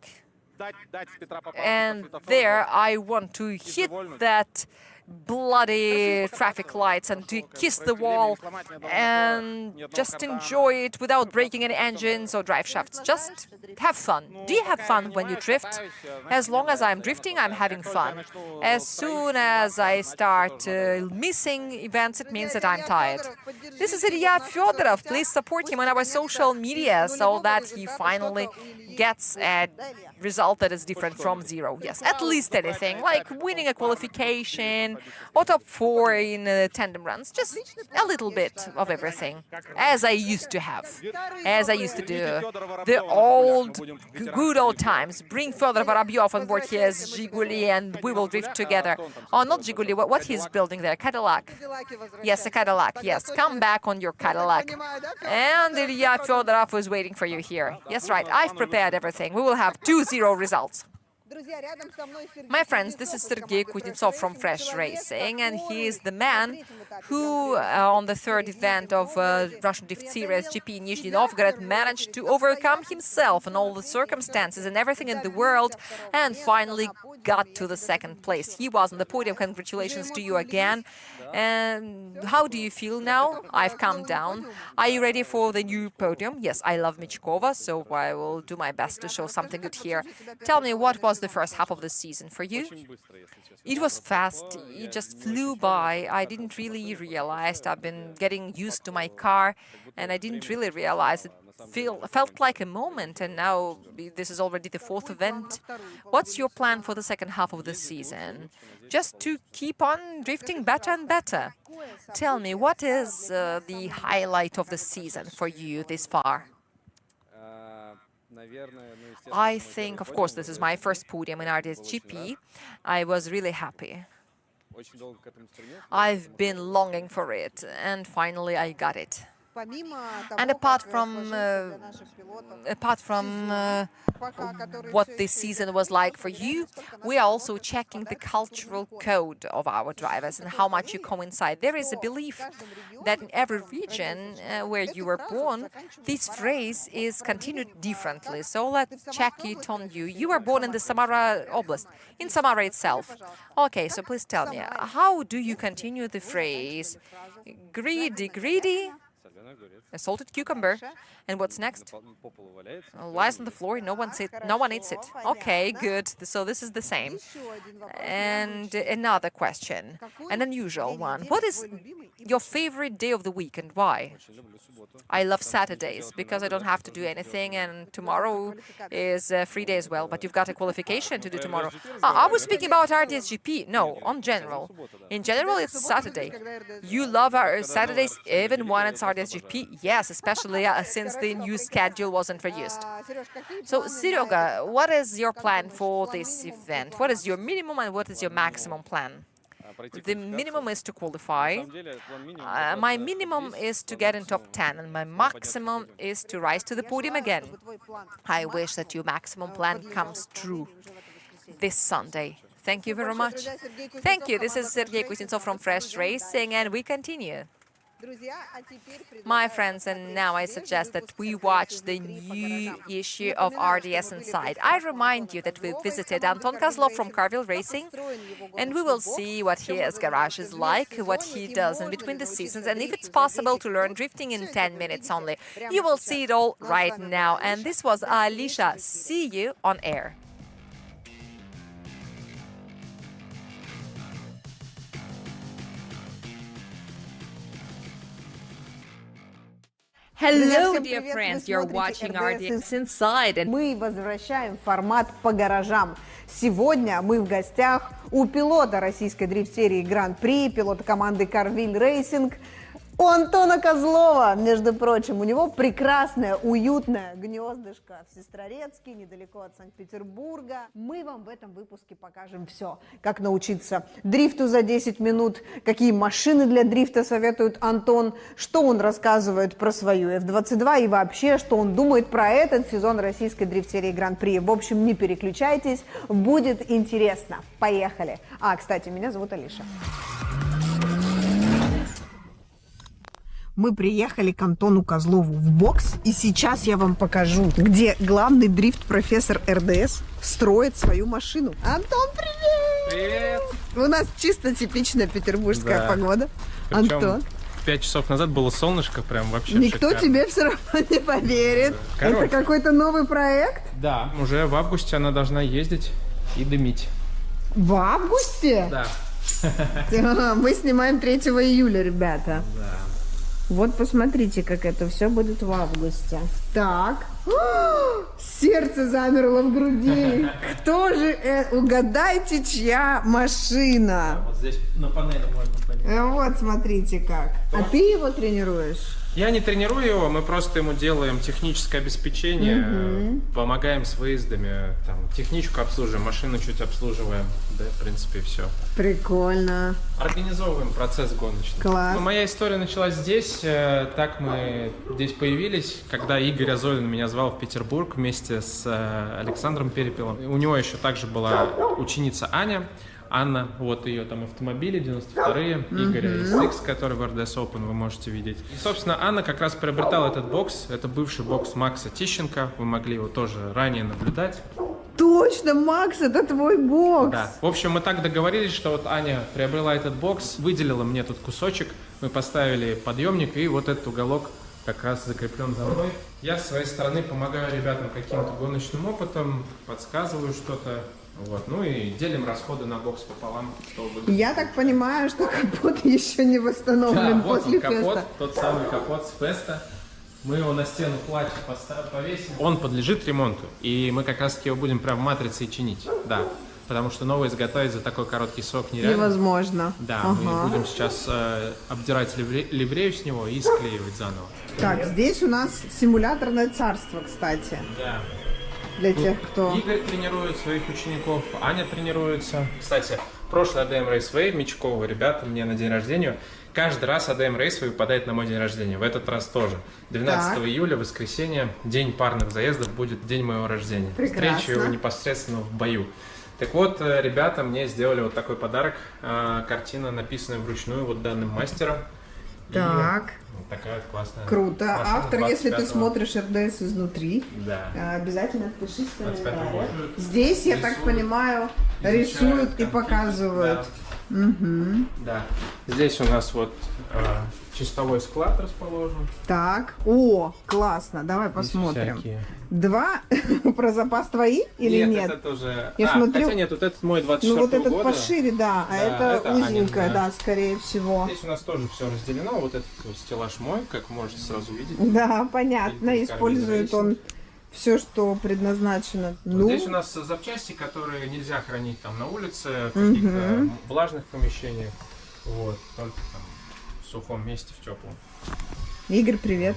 and there I want to hit that bloody traffic lights and to kiss the wall and just enjoy it without breaking any engines or drive shafts. Just have fun. Do you have fun when you drift? As long as I'm drifting, I'm having fun. As soon as I start missing events, it means that I'm tired. This is Ilya Fedorov. Please support him on our social media so that he finally gets a result that is different from 0. Yes, at least anything, like winning a qualification or top 4 in tandem runs, just a little bit of everything, as I used to have, as I used to do. The good old times. Bring Fyodor Vorobyov on board his Zhiguli and we will drift together. Oh, not Zhiguli, what he's building there? Cadillac. Yes, a Cadillac, yes. Come back on your Cadillac. And Ilya Fedorov is waiting for you here. Yes, right, I've prepared everything. We will have 2-0 results. My friends, this is Sergei Kuznetsov from Fresh Racing, and he is the man who, on the 3rd event of Russian Drift Series GP in Nizhny Novgorod, managed to overcome himself and all the circumstances and everything in the world, and finally got to the 2nd place. He was on the podium. Congratulations to you again. And how do you feel now? I've calmed down. Are you ready for the new podium? Yes, I love Michkova, so I will do my best to show something good here. Tell me, what was the first half of the season for you? It was fast. It just flew by. I didn't really realize. I've been getting used to my car, and I didn't really realize it felt like a moment, and now this is already the 4th event. What's your plan for the second half of the season? Just to keep on drifting better and better. Tell me, what is the highlight of the season for you this far? I think, of course, this is my first podium in RDS-GP. I was really happy. I've been longing for it, and finally I got it. And apart from what this season was like for you, we are also checking the cultural code of our drivers and how much you coincide. There is a belief that in every region where you were born, this phrase is continued differently. So let's check it on you. You were born in the Samara Oblast, in Samara itself. Okay, so please tell me, how do you continue the phrase greedy, greedy? A salted cucumber. And what's next? Lies on the floor, no one eats it. Okay, good. So this is the same. And another question, an unusual one. What is your favorite day of the week and why? I love Saturdays because I don't have to do anything, and tomorrow is a free day as well, but you've got a qualification to do tomorrow. I was speaking about RDS-GP. No, on general. In general, it's Saturday. You love our Saturdays even when it's RDS-GP? Yes, especially since the new schedule wasn't produced. So, Seryoga, what is your plan for this event? What is your minimum and what is your maximum plan? The minimum is to qualify. My minimum is to get in top 10, and my maximum is to rise to the podium again. I wish that your maximum plan comes true this Sunday. Thank you very much. Thank you. This is Sergey Kuznetsov from Fresh Racing, and we continue. My friends, and now I suggest that we watch the new issue of RDS Inside. I remind you that we visited Anton Kozlov from Carville Racing, and we will see what his garage is like, what he does in between the seasons, and if it's possible to learn drifting in 10 minutes only. You will see it all right now. And this was Alicia. See you on air. Hello, dear friends, you're watching RDS Inside. And Мы возвращаем формат по гаражам. Сегодня мы в гостях у пилота российской дрифт-серии Гран-при, пилота команды Carville Racing, у Антона Козлова, между прочим. У него прекрасное, уютное гнездышко в Сестрорецке, недалеко от Санкт-Петербурга. Мы вам в этом выпуске покажем все. Как научиться дрифту за 10 минут, какие машины для дрифта советует Антон, что он рассказывает про свою F22 и вообще, что он думает про этот сезон российской дрифт-серии Гран-при. В общем, не переключайтесь, будет интересно. Поехали. Кстати, меня зовут Алиша. Мы приехали к Антону Козлову в бокс, и сейчас я вам покажу, где главный дрифт-профессор РДС строит свою машину. Антон, привет! Привет! У нас чисто типичная петербургская погода. Причем Антон. 5 часов назад было солнышко, прям вообще Никто шикарно. тебе все равно не поверит. Это какой-то новый проект? Да, уже в августе она должна ездить и дымить. В августе? Да. Мы снимаем 3 июля, ребята. Да. Вот посмотрите, как это все будет в августе. Так. Сердце замерло в груди. Кто же угадайте, чья машина? Вот здесь на панели можно понять. Вот, смотрите как. А ты его тренируешь? Я не тренирую его, мы просто ему делаем техническое обеспечение, помогаем с выездами, там, техничку обслуживаем, машину чуть обслуживаем, да, в принципе, все. Прикольно. Организовываем процесс гоночный. Класс. Ну, моя история началась здесь, так мы здесь появились, когда Игорь Азолин меня звал в Петербург вместе с Александром Перепелом. У него еще также была ученица Анна, вот ее там автомобили 92-е, Игоря SX, который в RDS Open вы можете видеть. И, собственно, Анна как раз приобретала этот бокс, это бывший бокс Макса Тищенко, вы могли его тоже ранее наблюдать. Точно, Макс, это твой бокс. Да. В общем, мы так договорились, что вот Аня приобрела этот бокс, выделила мне тут кусочек, мы поставили подъемник, и вот этот уголок как раз закреплен за мной. Я с своей стороны помогаю ребятам каким-то гоночным опытом, подсказываю что-то. Вот, ну и делим расходы на бокс пополам. Я так понимаю, что капот еще не восстановлен после вот он, капот, феста. тот самый капот с феста. Мы его на стену платья повесим. Он подлежит ремонту, и мы как раз таки его будем прям в матрице чинить. Да, потому что новый изготовить за такой короткий срок нереально. Невозможно. Да, мы будем сейчас обдирать ливрею с него и склеивать заново. Так, здесь у нас симуляторное царство, кстати. Да. Для тех, кто... Игорь тренирует своих учеников, Аня тренируется. Кстати, прошлый ADM Raceway, Мечкова, ребята, мне на день рождения. Каждый раз ADM Raceway выпадает на мой день рождения. В этот раз тоже. 12 июля, воскресенье, день парных заездов, будет день моего рождения. Прекрасно. Встречу его непосредственно в бою. Так вот, ребята мне сделали вот такой подарок. Картина, написанная вручную вот данным мастером. Так. Вот такая вот классная. Круто. Машина Автор, если ты 25-го. смотришь РДС изнутри, да. Обязательно отпишись в комментариях. 25-го. Здесь, я так понимаю, рисуют и показывают. Да. Да. Здесь у нас вот чистовой склад расположен. Так. О, классно. Давай посмотрим. Всякие. Два про запас твои или нет? Это тоже... Я смотрю... Хотя нет, вот этот мой 24-го Ну вот этот года. пошире, да, а это узенькая, Анин, да, скорее всего. Здесь у нас тоже все разделено. Вот этот вот стеллаж мой, как можете сразу видеть. Да, понятно. Использует он все, что предназначено. Вот здесь у нас запчасти, которые нельзя хранить там на улице, в каких-то влажных помещениях. Вот, только там в сухом месте, в теплом. Игорь, привет.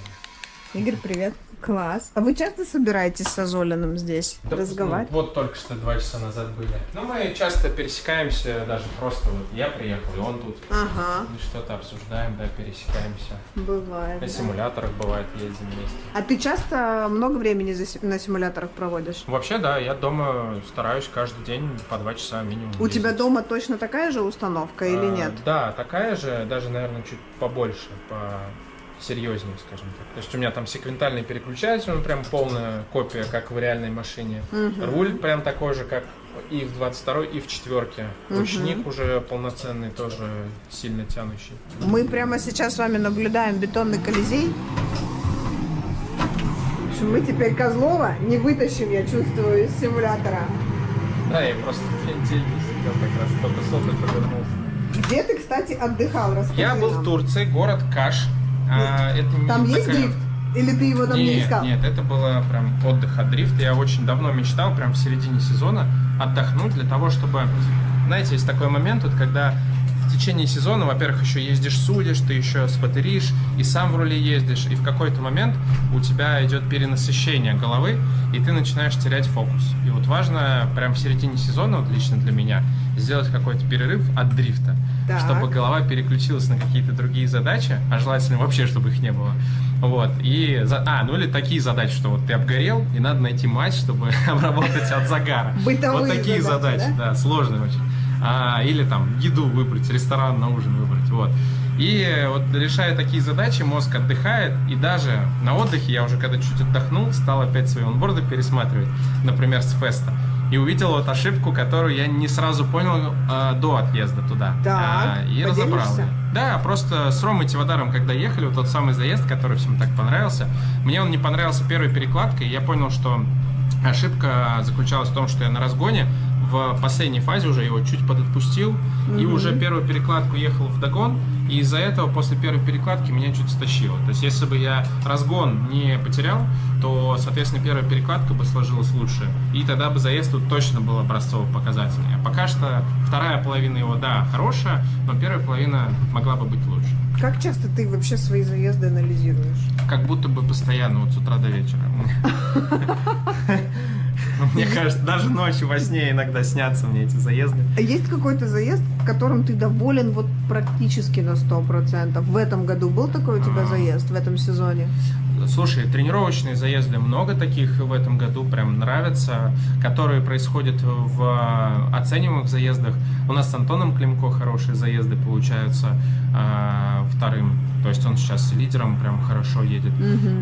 Игорь, привет. Класс. А вы часто собираетесь с Азолиным здесь разговаривать? Вот только что 2 часа назад были. Ну, мы часто пересекаемся, даже просто вот я приехал, и он тут. Ага. Мы что-то обсуждаем, да, пересекаемся. Бывает. На да. симуляторах бывает ездим вместе. А ты часто много времени на симуляторах проводишь? Вообще, да, я дома стараюсь каждый день по 2 часа минимум. У тебя ездить. дома точно такая же установка или нет? Да, такая же, даже, наверное, чуть побольше, серьезнее, скажем так. То есть у меня там секвентальный переключатель, он прям полная копия, как в реальной машине. Руль прям такой же, как и в 22-й, и в 4-ке. Ручник уже полноценный, тоже сильно тянущий. Мы прямо сейчас с вами наблюдаем бетонный Колизей. В общем, мы теперь Козлова не вытащим, я чувствую, из симулятора. Да, я просто 2 недели не сидел, как раз только с отдыха вернулся. Где ты, кстати, отдыхал? Расскажи Я был нам. в Турции, город Каш. Это Там не есть такая... дрифт? Или ты его там не искал? Нет, это было прям отдых от дрифта. Я очень давно мечтал, прям в середине сезона, отдохнуть для того, чтобы... Знаете, есть такой момент, вот, когда в течение сезона, во-первых, еще ездишь, судишь, ты еще спотеришь, и сам в руле ездишь, и в какой-то момент у тебя идет перенасыщение головы, и ты начинаешь терять фокус. И вот важно прям в середине сезона, вот лично для меня, сделать какой-то перерыв от дрифта, Так. чтобы голова переключилась на какие-то другие задачи, а желательно вообще, чтобы их не было. Вот, и, ну или такие задачи, что вот ты обгорел, и надо найти матч, чтобы обработать от загара. Бытовые Вот такие задачи, да, сложные очень. Или там еду выбрать, ресторан на ужин выбрать, вот. И вот решая такие задачи, мозг отдыхает, и даже на отдыхе, я уже когда чуть отдохнул, стал опять свои онборды пересматривать, например, с феста. И увидел вот ошибку, которую я не сразу понял до отъезда туда. Так, и разобрал. Да, просто с Ромой Тивадаром, когда ехали, вот тот самый заезд, который всем так понравился, мне он не понравился первой перекладкой, и я понял, что ошибка заключалась в том, что я на разгоне в последней фазе уже его чуть подотпустил, и уже первую перекладку ехал вдогон, и из-за этого после первой перекладки меня чуть стащило. То есть если бы я разгон не потерял, то, соответственно, первая перекладка бы сложилась лучше, и тогда бы заезд тут точно был образцово-показательный. А пока что вторая половина его, да, хорошая, но первая половина могла бы быть лучше. Как часто ты вообще свои заезды анализируешь? Как будто бы постоянно, вот с утра до вечера. Мне кажется, даже ночью во сне иногда снятся мне эти заезды. А есть какой-то заезд, которым ты доволен вот практически на 100%? В этом году был такой у тебя заезд, в этом сезоне? Слушай, тренировочные заезды, много таких в этом году прям нравятся, которые происходят в оцениваемых заездах. У нас с Антоном Климко хорошие заезды получаются вторым. То есть он сейчас лидером прям хорошо едет.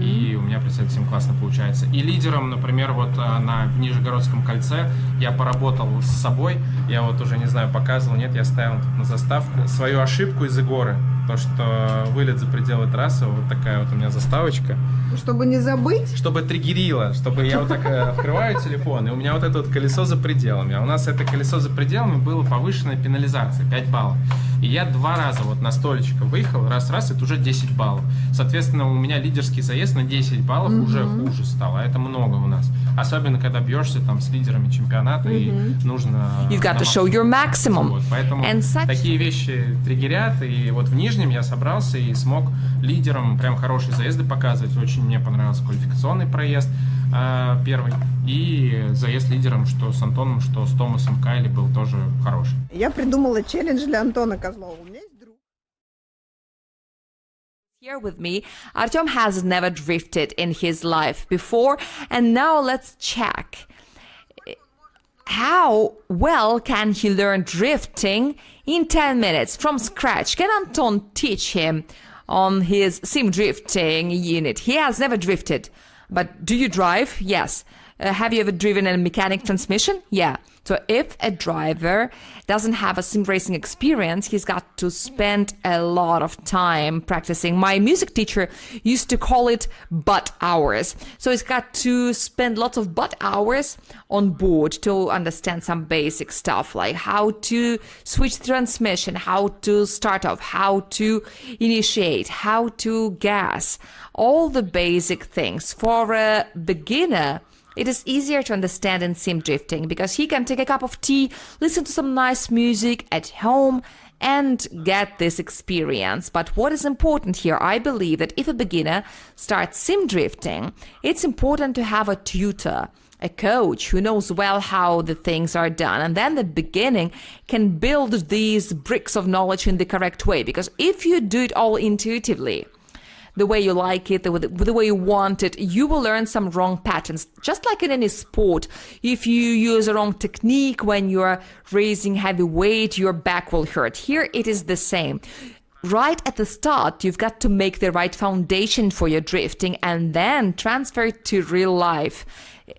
И у меня, представьте, всем классно получается. И лидером, например, вот на Нижегородском кольце я поработал с собой. Я вот уже, не знаю, показывал, нет, я ставил тут на заставку свою ошибку из-за горы. То, что вылет за пределы трассы, вот такая вот у меня заставочка. Чтобы не забыть? Чтобы триггерило, чтобы я вот так открываю телефон, и у меня вот это вот колесо за пределами. А у нас это колесо за пределами было повышенная пенализация, 5 баллов. И я 2 раза вот на столечко выехал, раз-раз, это уже 10 баллов. Соответственно, у меня лидерский заезд на 10 баллов уже хуже стал, а это много у нас. Особенно, когда бьешься там с лидерами чемпионата, и нужно... You've got to show your maximum. Вот, поэтому такие вещи триггерят, и вот в Нижнем я собрался и смог лидерам прям хорошие заезды показывать. Очень мне понравился квалификационный проезд первый, и заезд лидером, что с Антоном, что с Томасом Кайли, был тоже хороший. Я придумала челлендж для Антона Козлова. У меня есть друг. Here with me, Artyom has never drifted in his life before, and now let's check. How well can he learn drifting in 10 minutes from scratch? Can Anton teach him on his sim drifting unit? He has never drifted, but do you drive? Yes. Have you ever driven a mechanic transmission? Yeah. So if a driver doesn't have a sim racing experience, he's got to spend a lot of time practicing. My music teacher used to call it butt hours. So he's got to spend lots of butt hours on board to understand some basic stuff, like how to switch the transmission, how to start off, how to initiate, how to gas, all the basic things. For a beginner, it is easier to understand in sim drifting because he can take a cup of tea, listen to some nice music at home, and get this experience. But what is important here, I believe that if a beginner starts sim drifting, it's important to have a tutor, a coach who knows well how the things are done. And then the beginning can build these bricks of knowledge in the correct way. Because if you do it all intuitively, the way you like it, the way you want it, you will learn some wrong patterns. Just like in any sport, if you use a wrong technique when you're raising heavy weight, your back will hurt. Here it is the same. Right at the start, you've got to make the right foundation for your drifting and then transfer it to real life.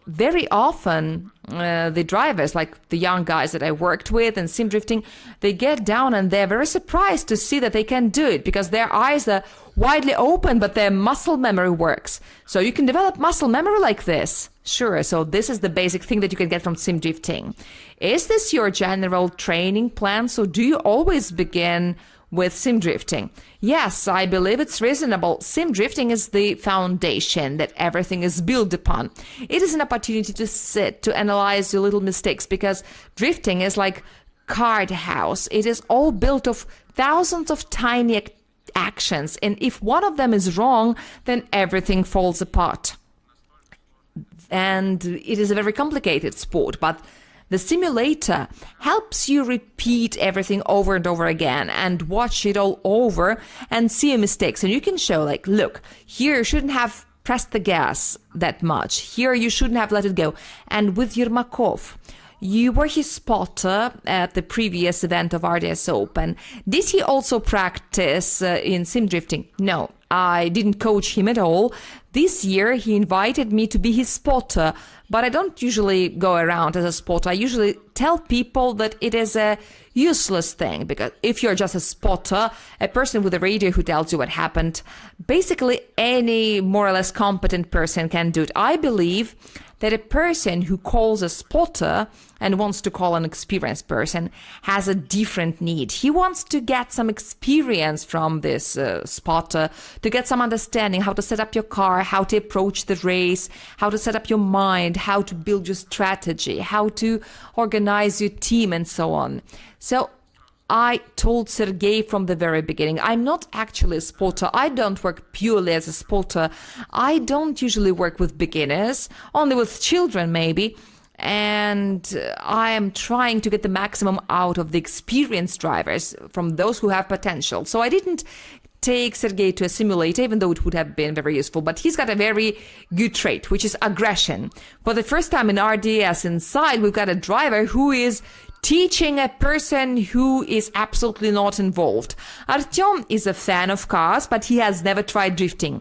Very often, the drivers, like the young guys that I worked with in sim drifting, they get down and they're very surprised to see that they can do it because their eyes are widely open, but their muscle memory works. So you can develop muscle memory like this. Sure, so this is the basic thing that you can get from sim drifting. Is this your general training plan? So do you always begin with sim drifting? Yes, I believe it's reasonable. Sim drifting is the foundation that everything is built upon. It is an opportunity to sit, to analyze your little mistakes, because drifting is like card house. It is all built of thousands of tiny actions, and if one of them is wrong, then everything falls apart. And it is a very complicated sport, but the simulator helps you repeat everything over and over again and watch it all over and see your mistakes. And you can show, like, look, here you shouldn't have pressed the gas that much. Here you shouldn't have let it go. And with Yermakov, you were his spotter at the previous event of RDS Open. Did he also practice in sim drifting? No, I didn't coach him at all. This year he invited me to be his spotter, but I don't usually go around as a spotter. I usually tell people that it is a useless thing, because if you're just a spotter, a person with a radio who tells you what happened, basically any more or less competent person can do it. I believe that a person who calls a spotter and wants to call an experienced person has a different need. He wants to get some experience from this spotter, to get some understanding how to set up your car, how to approach the race, how to set up your mind, how to build your strategy, how to organize your team, and so on. So I told Sergei from the very beginning, I'm not actually a spotter. I don't work purely as a spotter. I don't usually work with beginners, only with children maybe. And I am trying to get the maximum out of the experienced drivers, from those who have potential. So I didn't take Sergei to a simulator, even though it would have been very useful. But he's got a very good trait, which is aggression. For the first time in RDS Inside, we've got a driver who is teaching a person who is absolutely not involved. Artyom is a fan of cars, but he has never tried drifting.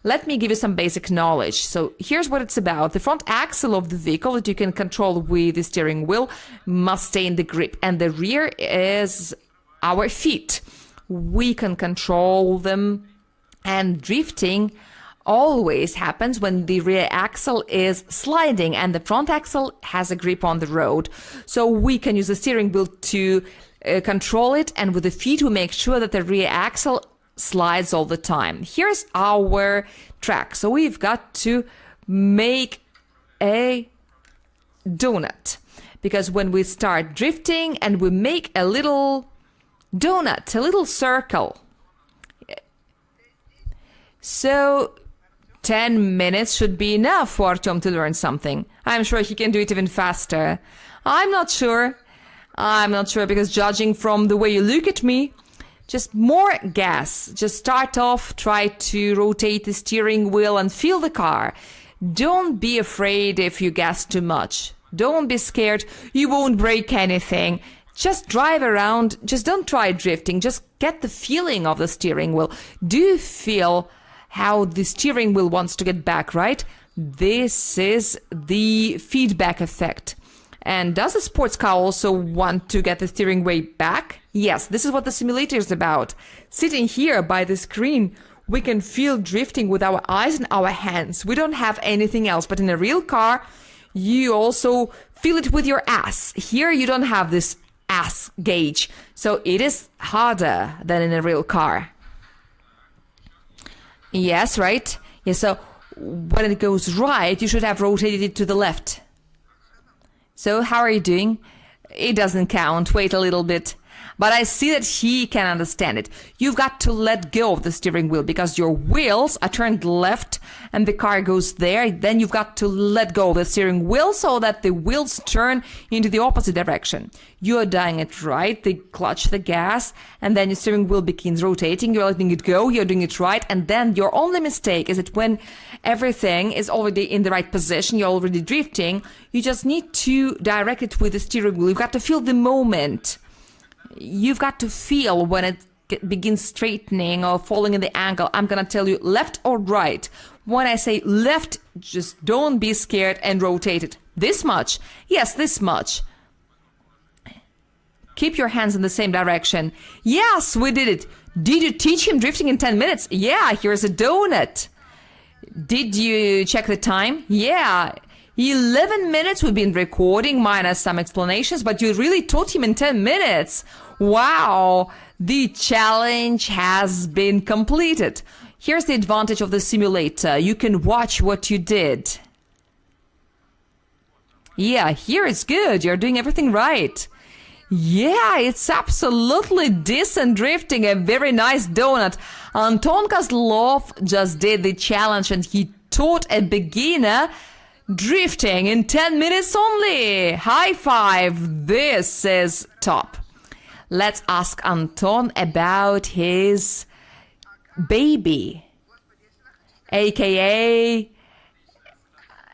Let me give you some basic knowledge. So here's what it's about. The front axle of the vehicle that you can control with the steering wheel must stay in the grip, and the rear is our feet. We can control them, and drifting always happens when the rear axle is sliding and the front axle has a grip on the road. So we can use the steering wheel to control it, and with the feet we make sure that the rear axle slides all the time. Here's our track. So we've got to make a donut, because when we start drifting and we make a little donut, a little circle, so 10 minutes should be enough for Artyom to learn something. I'm sure he can do it even faster. I'm not sure, because judging from the way you look at me, just more gas. Just start off, try to rotate the steering wheel and feel the car. Don't be afraid if you gas too much. Don't be scared. You won't break anything. Just drive around. Just don't try drifting. Just get the feeling of the steering wheel. Do you feel how the steering wheel wants to get back, right? This is the feedback effect. And does a sports car also want to get the steering wheel back? Yes, this is what the simulator is about. Sitting here by the screen, we can feel drifting with our eyes and our hands. We don't have anything else. But in a real car, you also feel it with your ass. Here you don't have this ass gauge. So it is harder than in a real car. Yes, right? Yeah, so when it goes right, you should have rotated it to the left. So how are you doing? It doesn't count. Wait a little bit. but I see that he can understand it. You've got to let go of the steering wheel because your wheels are turned left and the car goes there. Then you've got to let go of the steering wheel so that the wheels turn into the opposite direction. You're doing it right. The clutch, the gas, and then your steering wheel begins rotating. You're letting it go. You're doing it right. And then your only mistake is that when everything is already in the right position, you're already drifting, you just need to direct it with the steering wheel. You've got to feel the moment. You've got to feel when it begins straightening or falling in the angle. I'm going to tell you left or right. When I say left, just don't be scared and rotate it. This much. Yes, this much. Keep your hands in the same direction. Yes, we did it. Did you teach him drifting in 10 minutes? Yeah, here's a donut. Did you check the time? Yeah. 11 minutes we've been recording, minus some explanations, but you really taught him in 10 minutes. Wow. The challenge has been completed. Here's the advantage of the simulator. You can watch what you did. Yeah, here it's good. You're doing everything right. Yeah, it's absolutely decent drifting, a very nice donut. Anton Kozlov just did the challenge and he taught a beginner drifting in 10 minutes only. High five. This is top. Let's ask Anton about his baby, aka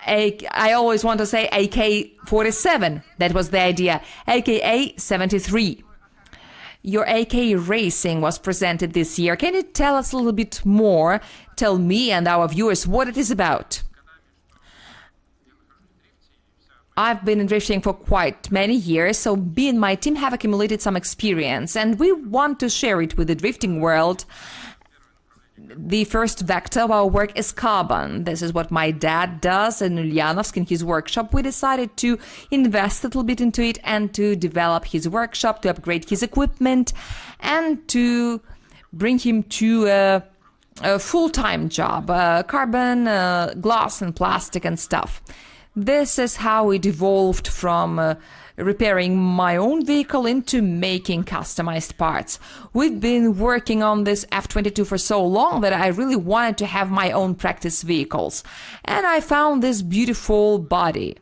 I always want to say AK-47. That was the idea. AKA-73. Your AK Racing was presented this year. Can you tell us a little bit more? Tell me and our viewers what it is about. I've been in drifting for quite many years, so me and my team have accumulated some experience, and we want to share it with the drifting world. The first vector of our work is carbon. This is what my dad does in Ulyanovsk in his workshop. We decided to invest a little bit into it and to develop his workshop, to upgrade his equipment, and to bring him to a full-time job, carbon, glass and plastic and stuff. This is how it evolved from repairing my own vehicle into making customized parts. We've been working on this F-22 for so long that I really wanted to have my own practice vehicles. And I found this beautiful body.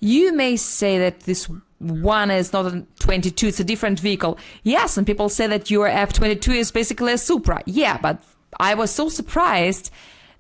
You may say that this one is not a 22, it's a different vehicle. Yes, and people say that your F-22 is basically a Supra. Yeah, but I was so surprised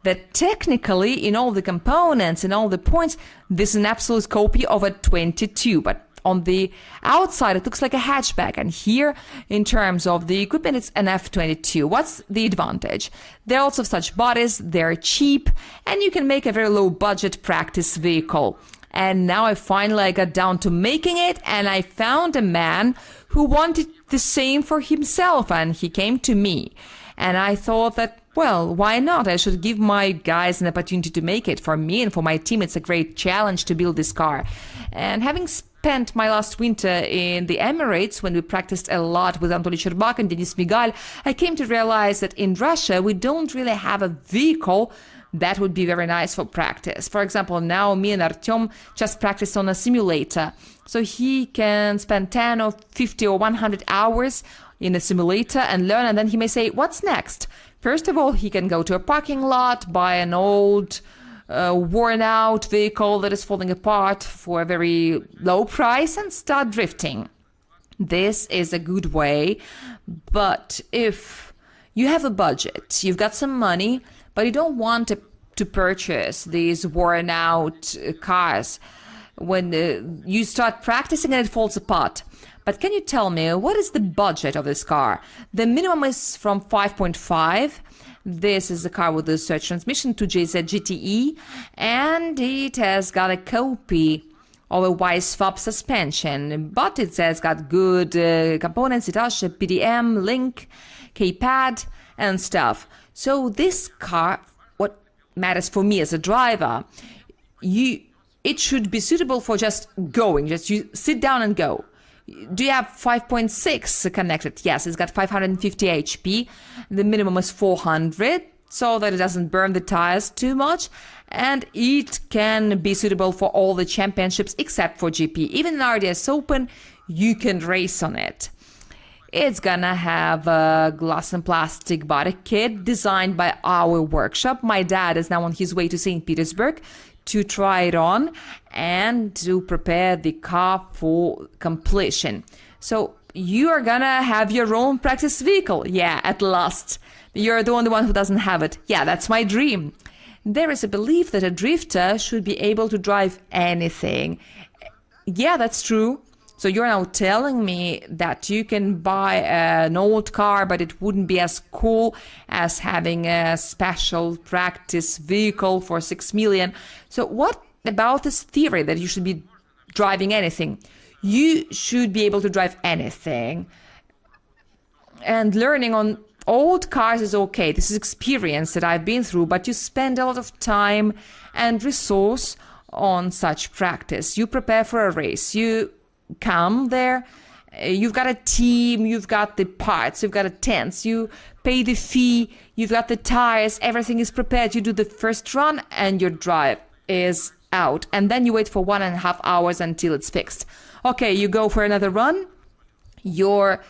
that technically, in all the components, in all the points, this is an absolute copy of a 22. But on the outside, it looks like a hatchback. And here, in terms of the equipment, it's an F-22. What's the advantage? There are lots of such bodies, they're cheap, and you can make a very low-budget practice vehicle. And now I finally got down to making it, and I found a man who wanted the same for himself, and he came to me. And I thought that, well, why not? I should give my guys an opportunity to make it. For me and for my team, it's a great challenge to build this car. And having spent my last winter in the Emirates, when we practiced a lot with Anatoly Sherbak and Denis Migal, I came to realize that in Russia, we don't really have a vehicle that would be very nice for practice. For example, now me and Artyom just practiced on a simulator. So he can spend 10 or 50 or 100 hours in a simulator and learn, and then he may say, what's next? First of all, he can go to a parking lot, buy an old, worn-out vehicle that is falling apart for a very low price and start drifting. This is a good way, but if you have a budget, you've got some money, but you don't want to purchase these worn-out cars, when you start practicing and it falls apart. But can you tell me, what is the budget of this car? The minimum is from 5.5. This is a car with a surge transmission, 2JZ GTE, and it has got a copy of a Y-swap suspension, but it has got good components. It has a PDM, link, K-pad, and stuff. So this car, what matters for me as a driver, it should be suitable for just going, just you sit down and go. Do you have 5.6 connected? Yes, it's got 550 HP. The minimum is 400, so that it doesn't burn the tires too much. And it can be suitable for all the championships except for GP. Even in RDS Open, you can race on it. It's gonna have a glass and plastic body kit designed by our workshop. My dad is now on his way to St. Petersburg to try it on and to prepare the car for completion. So you are gonna have your own practice vehicle. Yeah, at last. You're the only one who doesn't have it. Yeah, that's my dream. There is a belief that a drifter should be able to drive anything. Yeah, that's true. So you're now telling me that you can buy an old car, but it wouldn't be as cool as having a special practice vehicle for 6 million. So what about this theory that you should be driving anything? You should be able to drive anything. And learning on old cars is okay. This is experience that I've been through, but you spend a lot of time and resource on such practice. You prepare for a race. You come there, you've got a team, you've got the parts, you've got a tent, you pay the fee, you've got the tires, everything is prepared. You do the first run and your drive is out. And then you wait for 1.5 hours until it's fixed. Okay, you go for another run, your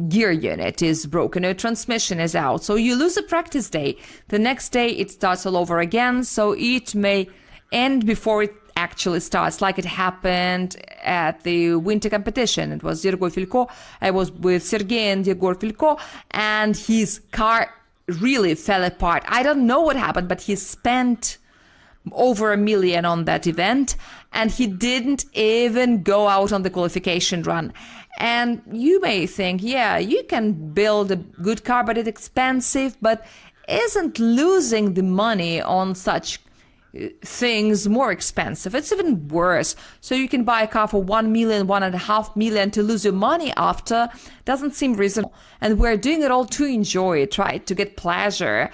gear unit is broken, your transmission is out. So you lose a practice day. The next day it starts all over again, so it may end before it actually starts, like it happened at the winter competition. It was Yegor Filko. I was with Sergei and Yegor Filko, and his car really fell apart. I don't know what happened, but he spent over $1 million on that event, and he didn't even go out on the qualification run. And you may think, yeah, you can build a good car, but it's expensive. But isn't losing the money on such things more expensive? It's even worse. So you can buy a car for 1 million, 1.5 million to lose your money after. Doesn't seem reasonable. And we're doing it all to enjoy it, right? To get pleasure.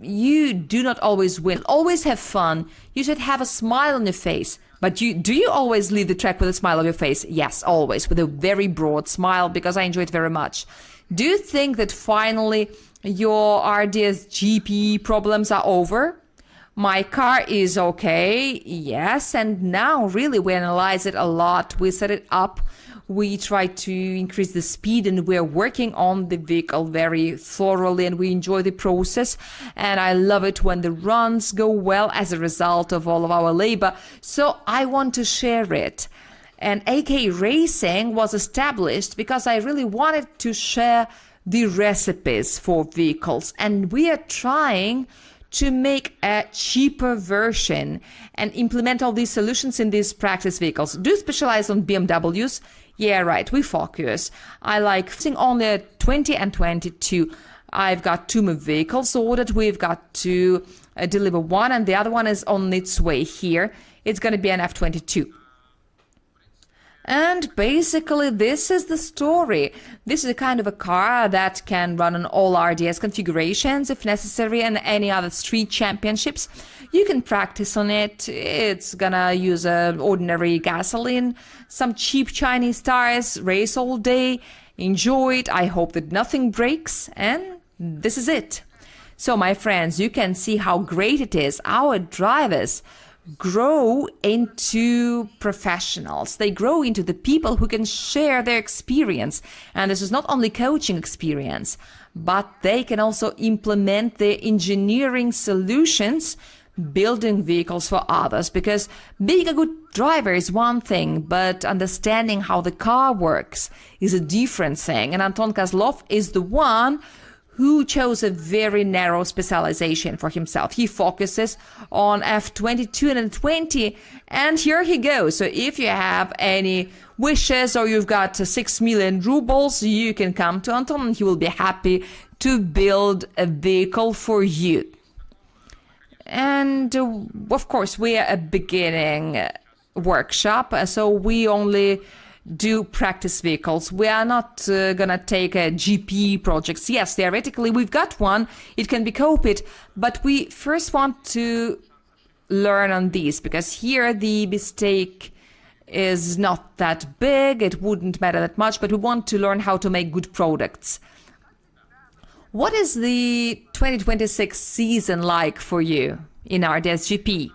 You do not always win. Always have fun. You should have a smile on your face. But do you always leave the track with a smile on your face? Yes, always, with a very broad smile, because I enjoy it very much. Do you think that finally your RDS GP problems are over? My car is okay, yes, and now really we analyze it a lot. We set it up, we try to increase the speed, and we're working on the vehicle very thoroughly, and we enjoy the process. And I love it when the runs go well as a result of all of our labor. So I want to share it. And AK Racing was established because I really wanted to share the recipes for vehicles, and we are trying to make a cheaper version and implement all these solutions in these practice vehicles. Do you specialize on BMWs? Yeah, right, we focus. I like fixing on the 20 and 22. I've got 2 more vehicles ordered. We've got to deliver one, and the other one is on its way here. It's going to be an F22. And basically, this is the story. This is a kind of a car that can run on all RDS configurations if necessary, and any other street championships. You can practice on it. It's gonna use ordinary gasoline, some cheap Chinese tires, race all day, enjoy it. I hope that nothing breaks, and this is it. So, my friends, you can see how great it is. Our drivers grow into professionals. They grow into the people who can share their experience. And this is not only coaching experience, but they can also implement their engineering solutions, building vehicles for others. Because being a good driver is one thing, but understanding how the car works is a different thing. And Anton Kozlov is the one who chose a very narrow specialization for himself. He focuses on F22 and 20, and here he goes. So if you have any wishes or you've got 6 million rubles, you can come to Anton and he will be happy to build a vehicle for you. And of course, we are a beginning workshop, so we only do practice vehicles. We are not gonna take a GP projects. Yes, theoretically we've got one, it can be copied, but we first want to learn on these, because here the mistake is not that big, it wouldn't matter that much, but we want to learn how to make good products. What is the 2026 season like for you in RDS GP?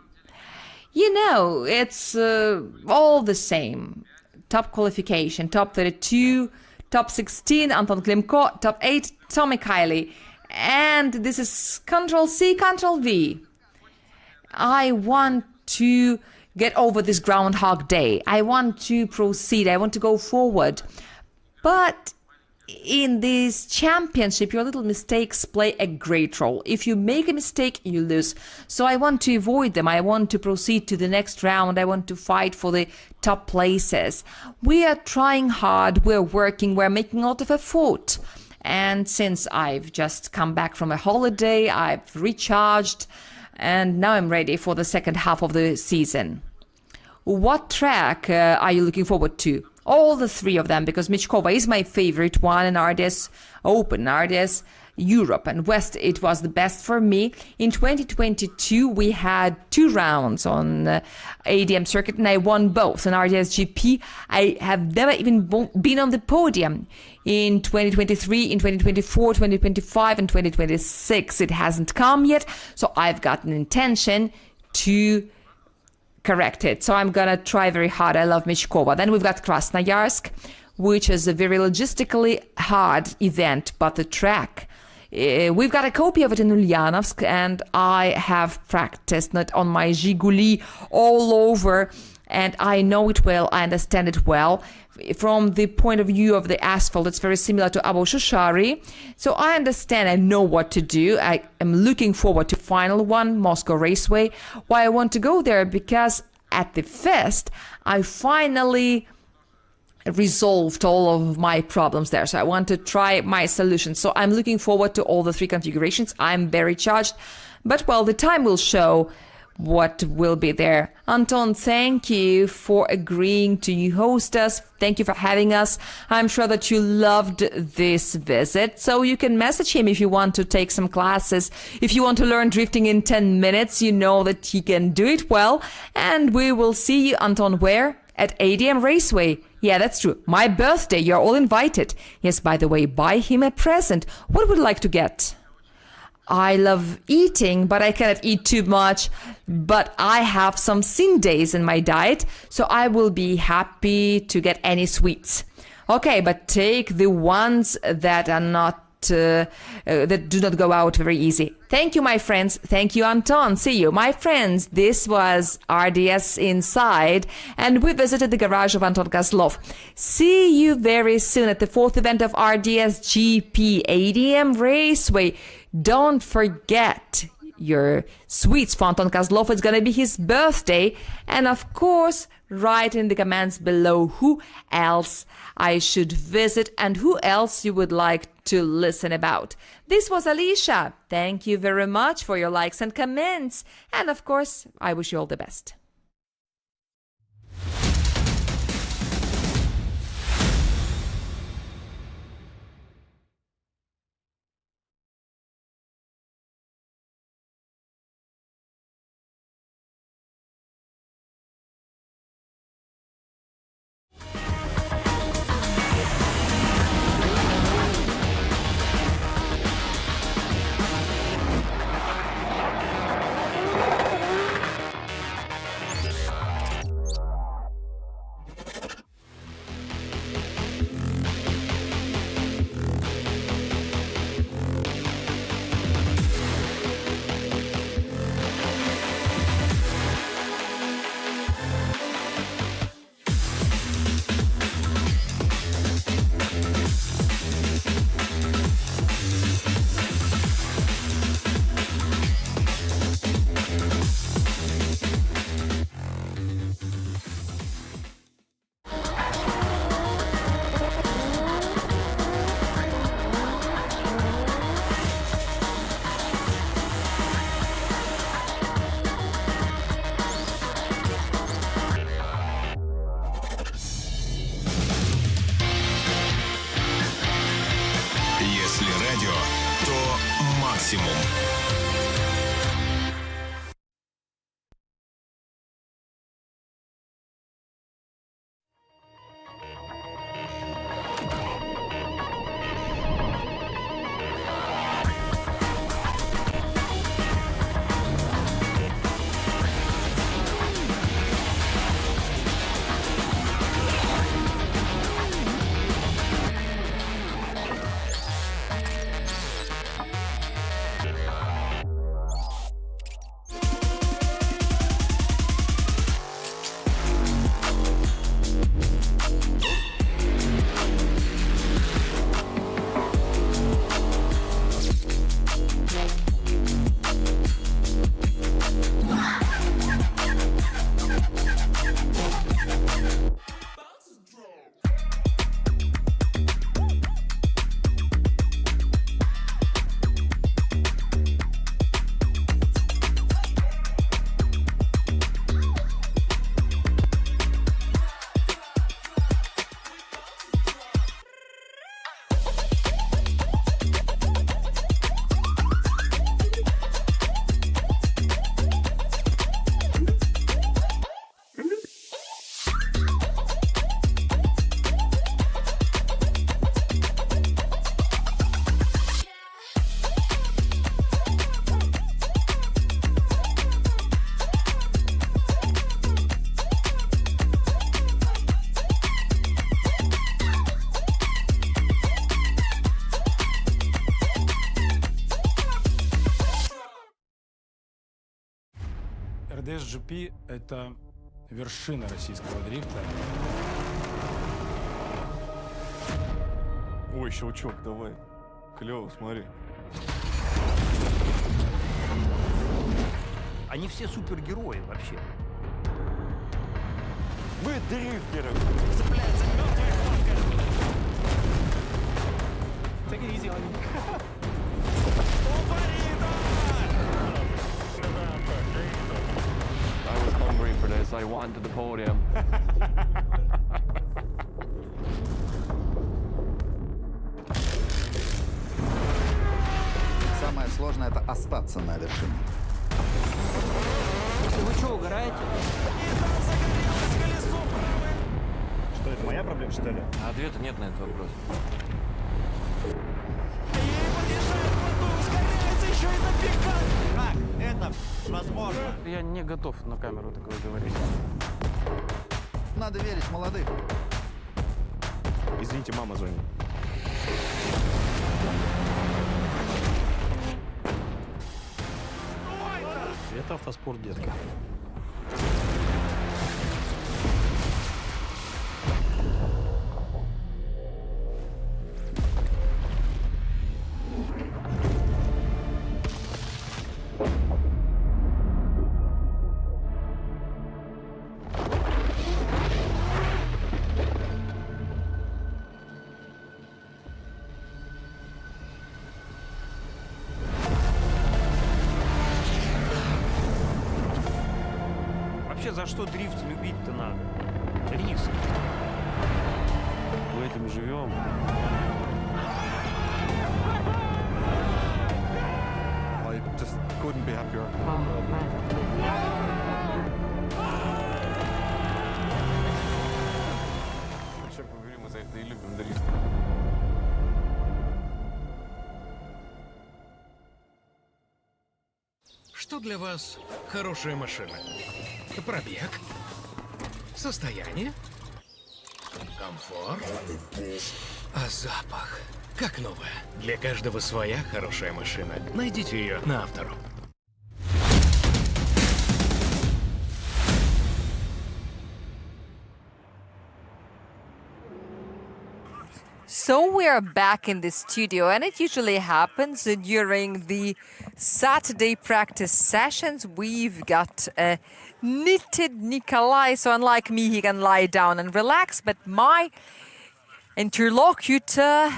You know, it's all the same. Top qualification, top 32, top 16, Anton Klimko, top 8, Tommy Kiley. And this is Ctrl-C, Ctrl-V. I want to get over this Groundhog Day. I want to proceed. I want to go forward. But in this championship, your little mistakes play a great role. If you make a mistake, you lose. So I want to avoid them. I want to proceed to the next round. I want to fight for the top places. We are trying hard. We're working. We're making a lot of effort. And since I've just come back from a holiday, I've recharged, and now I'm ready for the second half of the season. What track are you looking forward to? All the three of them, because Michkova is my favorite one, and RDS Open, RDS Europe and West, it was the best for me. In 2022, we had 2 rounds on ADM circuit, and I won both. In RDS GP, I have never even been on the podium. In 2023, in 2024, 2025, and 2026, it hasn't come yet, so I've got an intention to correct it. So I'm gonna try very hard. I love Michkova. Then we've got Krasnoyarsk, which is a very logistically hard event, but the track, we've got a copy of it in Ulyanovsk, and I have practiced it on my Zhiguli all over, and I know it well, I understand it well. From the point of view of the asphalt, it's very similar to Abu Shushari. So I understand, I know what to do. I am looking forward to final one, Moscow Raceway. Why I want to go there? Because at the fest, I finally resolved all of my problems there. So I want to try my solution. So I'm looking forward to all the 3 configurations. I'm very charged. But well, the time will show what will be there. Anton, thank you for agreeing to host us. Thank you for having us. I'm sure that you loved this visit. So you can message him if you want to take some classes. If you want to learn drifting in 10 minutes, you know that he can do it well. And we will see you, Anton, where? At ADM Raceway. Yeah, that's true. My birthday. You're all invited. Yes, by the way, buy him a present. What would you like to get? I love eating, but I cannot eat too much. But I have some sin days in my diet, so I will be happy to get any sweets. Okay, but take the ones that are not that do not go out very easy. Thank you, my friends. Thank you, Anton. See you. My friends, this was RDS Inside, and we visited the garage of Anton Kozlov. See you very soon at the 4th event of RDS GP, ADM Raceway. Don't forget your sweets for Anton Kozlov. It's going to be his birthday. And of course, write in the comments below who else I should visit and who else you would like to listen about. This was Alicia. Thank you very much for your likes and comments. And of course, I wish you all the best. РДС-GP — это вершина российского дрифта. Ой, щелчок, давай. Клево, смотри. Они все супергерои вообще. Вы дрифтеры! I was hungry for this. I wanted the podium. Самое сложное — это остаться на вершине. Вы что, угораете? Что, это моя проблема, что ли? А ответа нет на этот вопрос. Как? Это возможно. Я не готов на камеру такое говорить. Надо верить в молодых. Извините, мама звонит. Это автоспорт, детка. Вообще, за что дрифт любить-то надо? Риск. Мы этим живем. I just couldn't be happier. Вообще поговорим, мы за это и любим дрифт. Что для вас хорошая машина? Пробег? Состояние? Комфорт? А запах? Как новая. Для каждого своя хорошая машина. Найдите ее на Автору. So we are back in the studio, and it usually happens during the Saturday practice sessions. We've got knitted Nikolai, so unlike me, he can lie down and relax, but my interlocutor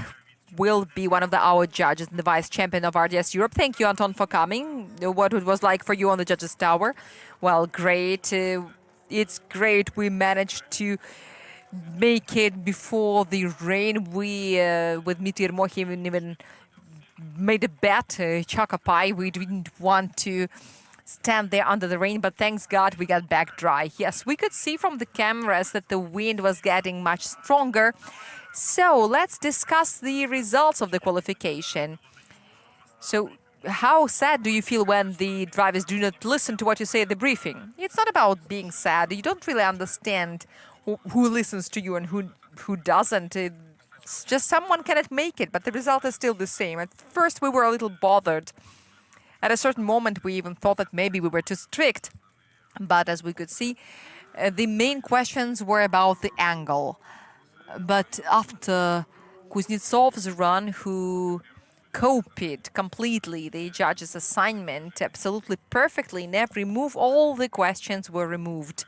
will be one of our judges and the vice champion of RDS Europe. Thank you, Anton, for coming. What it was like for you on the judges' tower? Well, great. It's great we managed to make it before the rain. We, with Mitir Mohim, even made a bet, Chakapai. We didn't want to stand there under the rain, but thanks God we got back dry. Yes, we could see from the cameras that the wind was getting much stronger. So let's discuss the results of the qualification. So how sad do you feel when the drivers do not listen to what you say at the briefing? It's not about being sad. You don't really understand who listens to you and who doesn't. It's just someone cannot make it, but the result is still the same. At first, we were a little bothered. At a certain moment, we even thought that maybe we were too strict. But as we could see, the main questions were about the angle. But after Kuznetsov's run, who copied completely the judge's assignment absolutely perfectly in every move, all the questions were removed.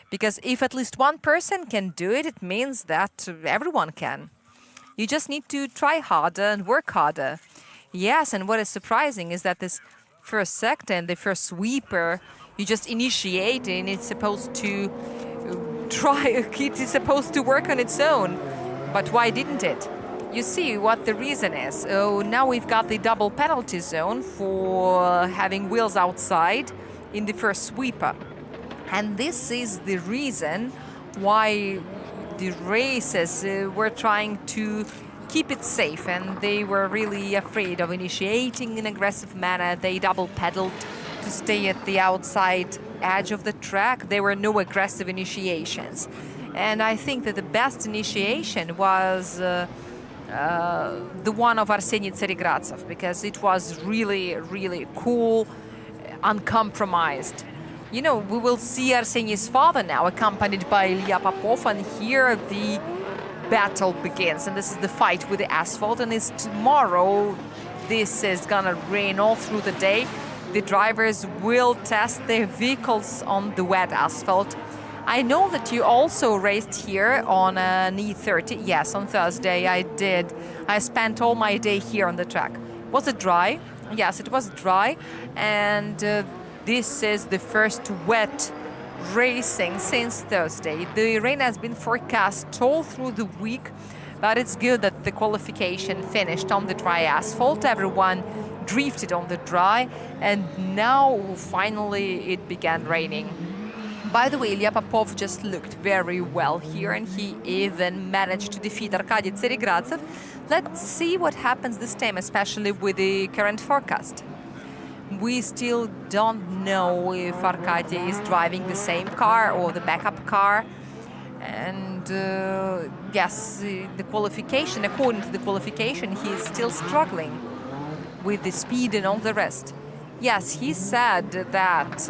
Because if at least one person can do it, it means that everyone can. You just need to try harder and work harder. Yes, and what is surprising is that this first sector and the first sweeper, you just initiate and it's supposed to it is supposed to work on its own. But why didn't it? You see what the reason is. Oh, now we've got the double penalty zone for having wheels outside in the first sweeper. And this is the reason why the racers were trying to keep it safe, and they were really afraid of initiating in an aggressive manner. They double pedaled to stay at the outside edge of the track. There were no aggressive initiations. And I think that the best initiation was the one of Arseniy Tsaregradsev, because it was really, really cool, uncompromised. You know, we will see Arsenii's father now, accompanied by Ilya Popov, and here the battle begins. And this is the fight with the asphalt, and it's tomorrow. This is gonna rain all through the day. The drivers will test their vehicles on the wet asphalt. I know that you also raced here on an E30. Yes, on Thursday I did. I spent all my day here on the track. Was it dry? Yes, it was dry. And this is the first wet racing since Thursday. The rain has been forecast all through the week, but it's good that the qualification finished on the dry asphalt. Everyone drifted on the dry, and now finally it began raining. By the way, Ilya Popov just looked very well here, and he even managed to defeat Arkady Tserigradzev. Let's see what happens this time, especially with the current forecast. We still don't know if Arkady is driving the same car or the backup car. And yes, the qualification, according to the qualification, he is still struggling with the speed and all the rest. Yes, he said that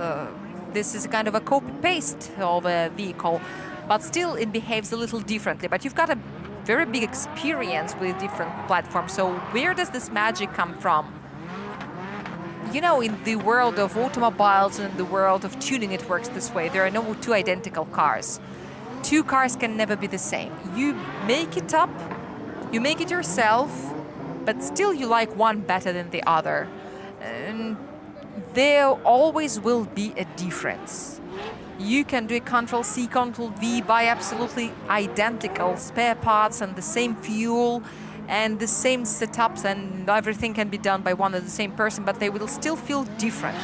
this is kind of a copy-paste of a vehicle, but still it behaves a little differently. But you've got a very big experience with different platforms, so where does this magic come from? You know, in the world of automobiles and the world of tuning, it works this way. There are no two identical cars. Two cars can never be the same. You make it up, you make it yourself, but still you like one better than the other. And there always will be a difference. You can do a Ctrl-C, Ctrl-V, buy absolutely identical spare parts and the same fuel and the same setups, and everything can be done by one and the same person, but they will still feel different.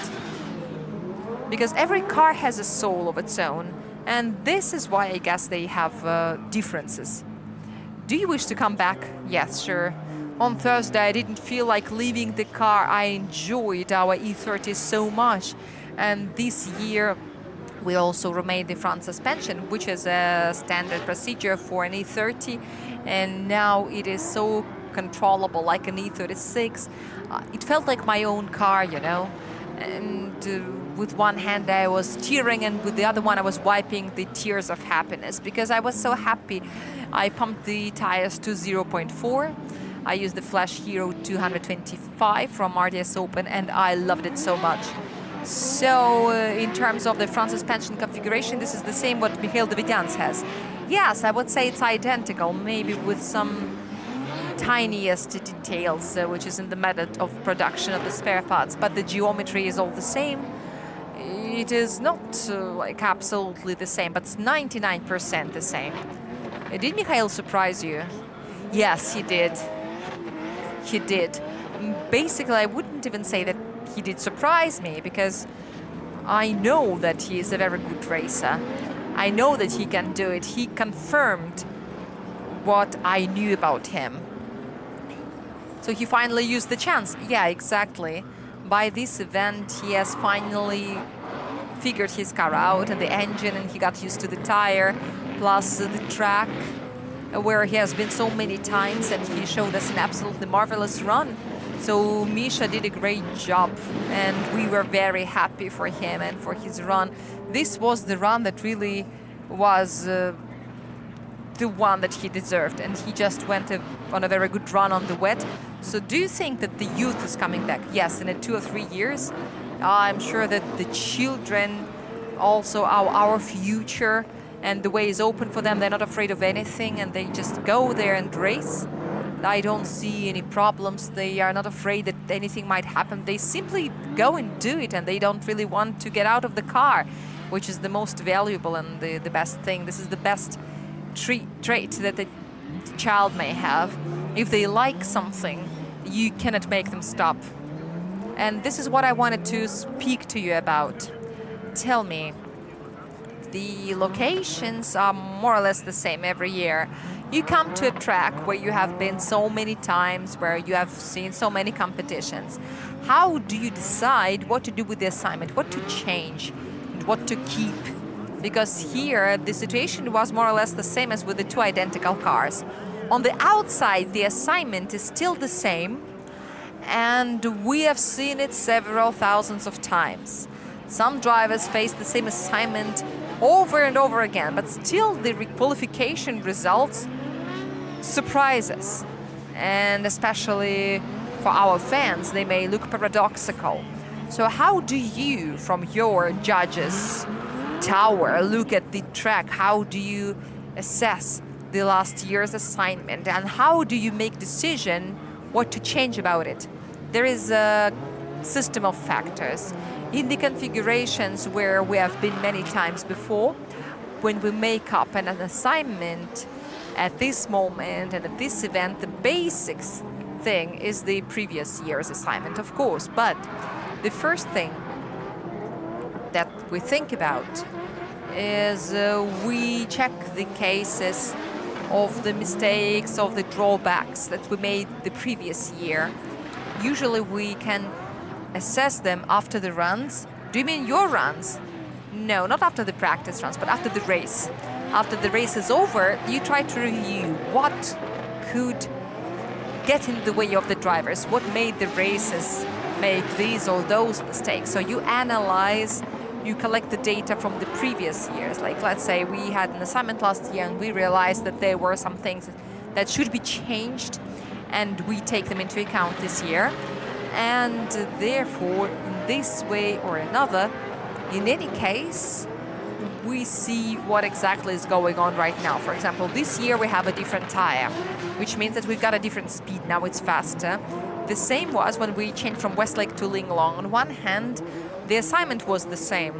Because every car has a soul of its own, and this is why I guess they have differences. Do you wish to come back? Yes, sure. On Thursday, I didn't feel like leaving the car. I enjoyed our E30 so much. And this year, we also remade the front suspension, which is a standard procedure for an E30. And now it is so controllable, like an E36. It felt like my own car, you know. And with one hand I was tearing, and with the other one I was wiping the tears of happiness, because I was so happy. I pumped the tires to 0.4. I used the Flash Hero 225 from RDS Open, and I loved it so much. So in terms of the front suspension configuration, this is the same what Mikhail Davidians has. Yes, I would say it's identical, maybe with some tiniest details, which is in the method of production of the spare parts, but the geometry is all the same. It is not like absolutely the same, but it's 99% the same. Did Mikhail surprise you? Yes, he did. He did. Basically, I wouldn't even say that he did surprise me, because I know that he is a very good racer. I know that he can do it. He confirmed what I knew about him. So he finally used the chance. Yeah, exactly. By this event, he has finally figured his car out and the engine, and he got used to the tire, plus the track, where he has been so many times, and he showed us an absolutely marvelous run. So Misha did a great job, and we were very happy for him and for his run. This was the run that really was the one that he deserved, and he just went on a very good run on the wet. So do you think that the youth is coming back? Yes, in 2 or 3 years. I'm sure that the children also are our future, and the way is open for them. They're not afraid of anything, and they just go there and race. I don't see any problems. They are not afraid that anything might happen. They simply go and do it, and they don't really want to get out of the car, which is the most valuable and the best thing. This is the best trait that the child may have. If they like something, you cannot make them stop. And this is what I wanted to speak to you about. Tell me, the locations are more or less the same every year. You come to a track where you have been so many times, where you have seen so many competitions. How do you decide what to do with the assignment, what to change, and what to keep? Because here the situation was more or less the same as with the 2 identical cars. On the outside, the assignment is still the same, and we have seen it several thousands of times. Some drivers face the same assignment over and over again, but still the qualification results surprise us. And especially for our fans, they may look paradoxical. So how do you, from your judges' tower, look at the track? How do you assess the last year's assignment? And how do you make decision what to change about it? There is a system of factors. In the configurations where we have been many times before, when we make up an assignment at this moment and at this event, the basic thing is the previous year's assignment, of course. But the first thing that we think about is we check the cases of the mistakes, of the drawbacks that we made the previous year. Usually we can assess them after the runs. Do you mean your runs? No, not after the practice runs, but after the race. After the race is over, you try to review what could get in the way of the drivers, what made the races make these or those mistakes. So you analyze, you collect the data from the previous years. Like, let's say we had an assignment last year and we realized that there were some things that should be changed, and we take them into account this year. And therefore, in this way or another, in any case, we see what exactly is going on right now. For example, this year we have a different tire, which means that we've got a different speed. Now it's faster. The same was when we changed from Westlake to Linglong. On one hand, the assignment was the same,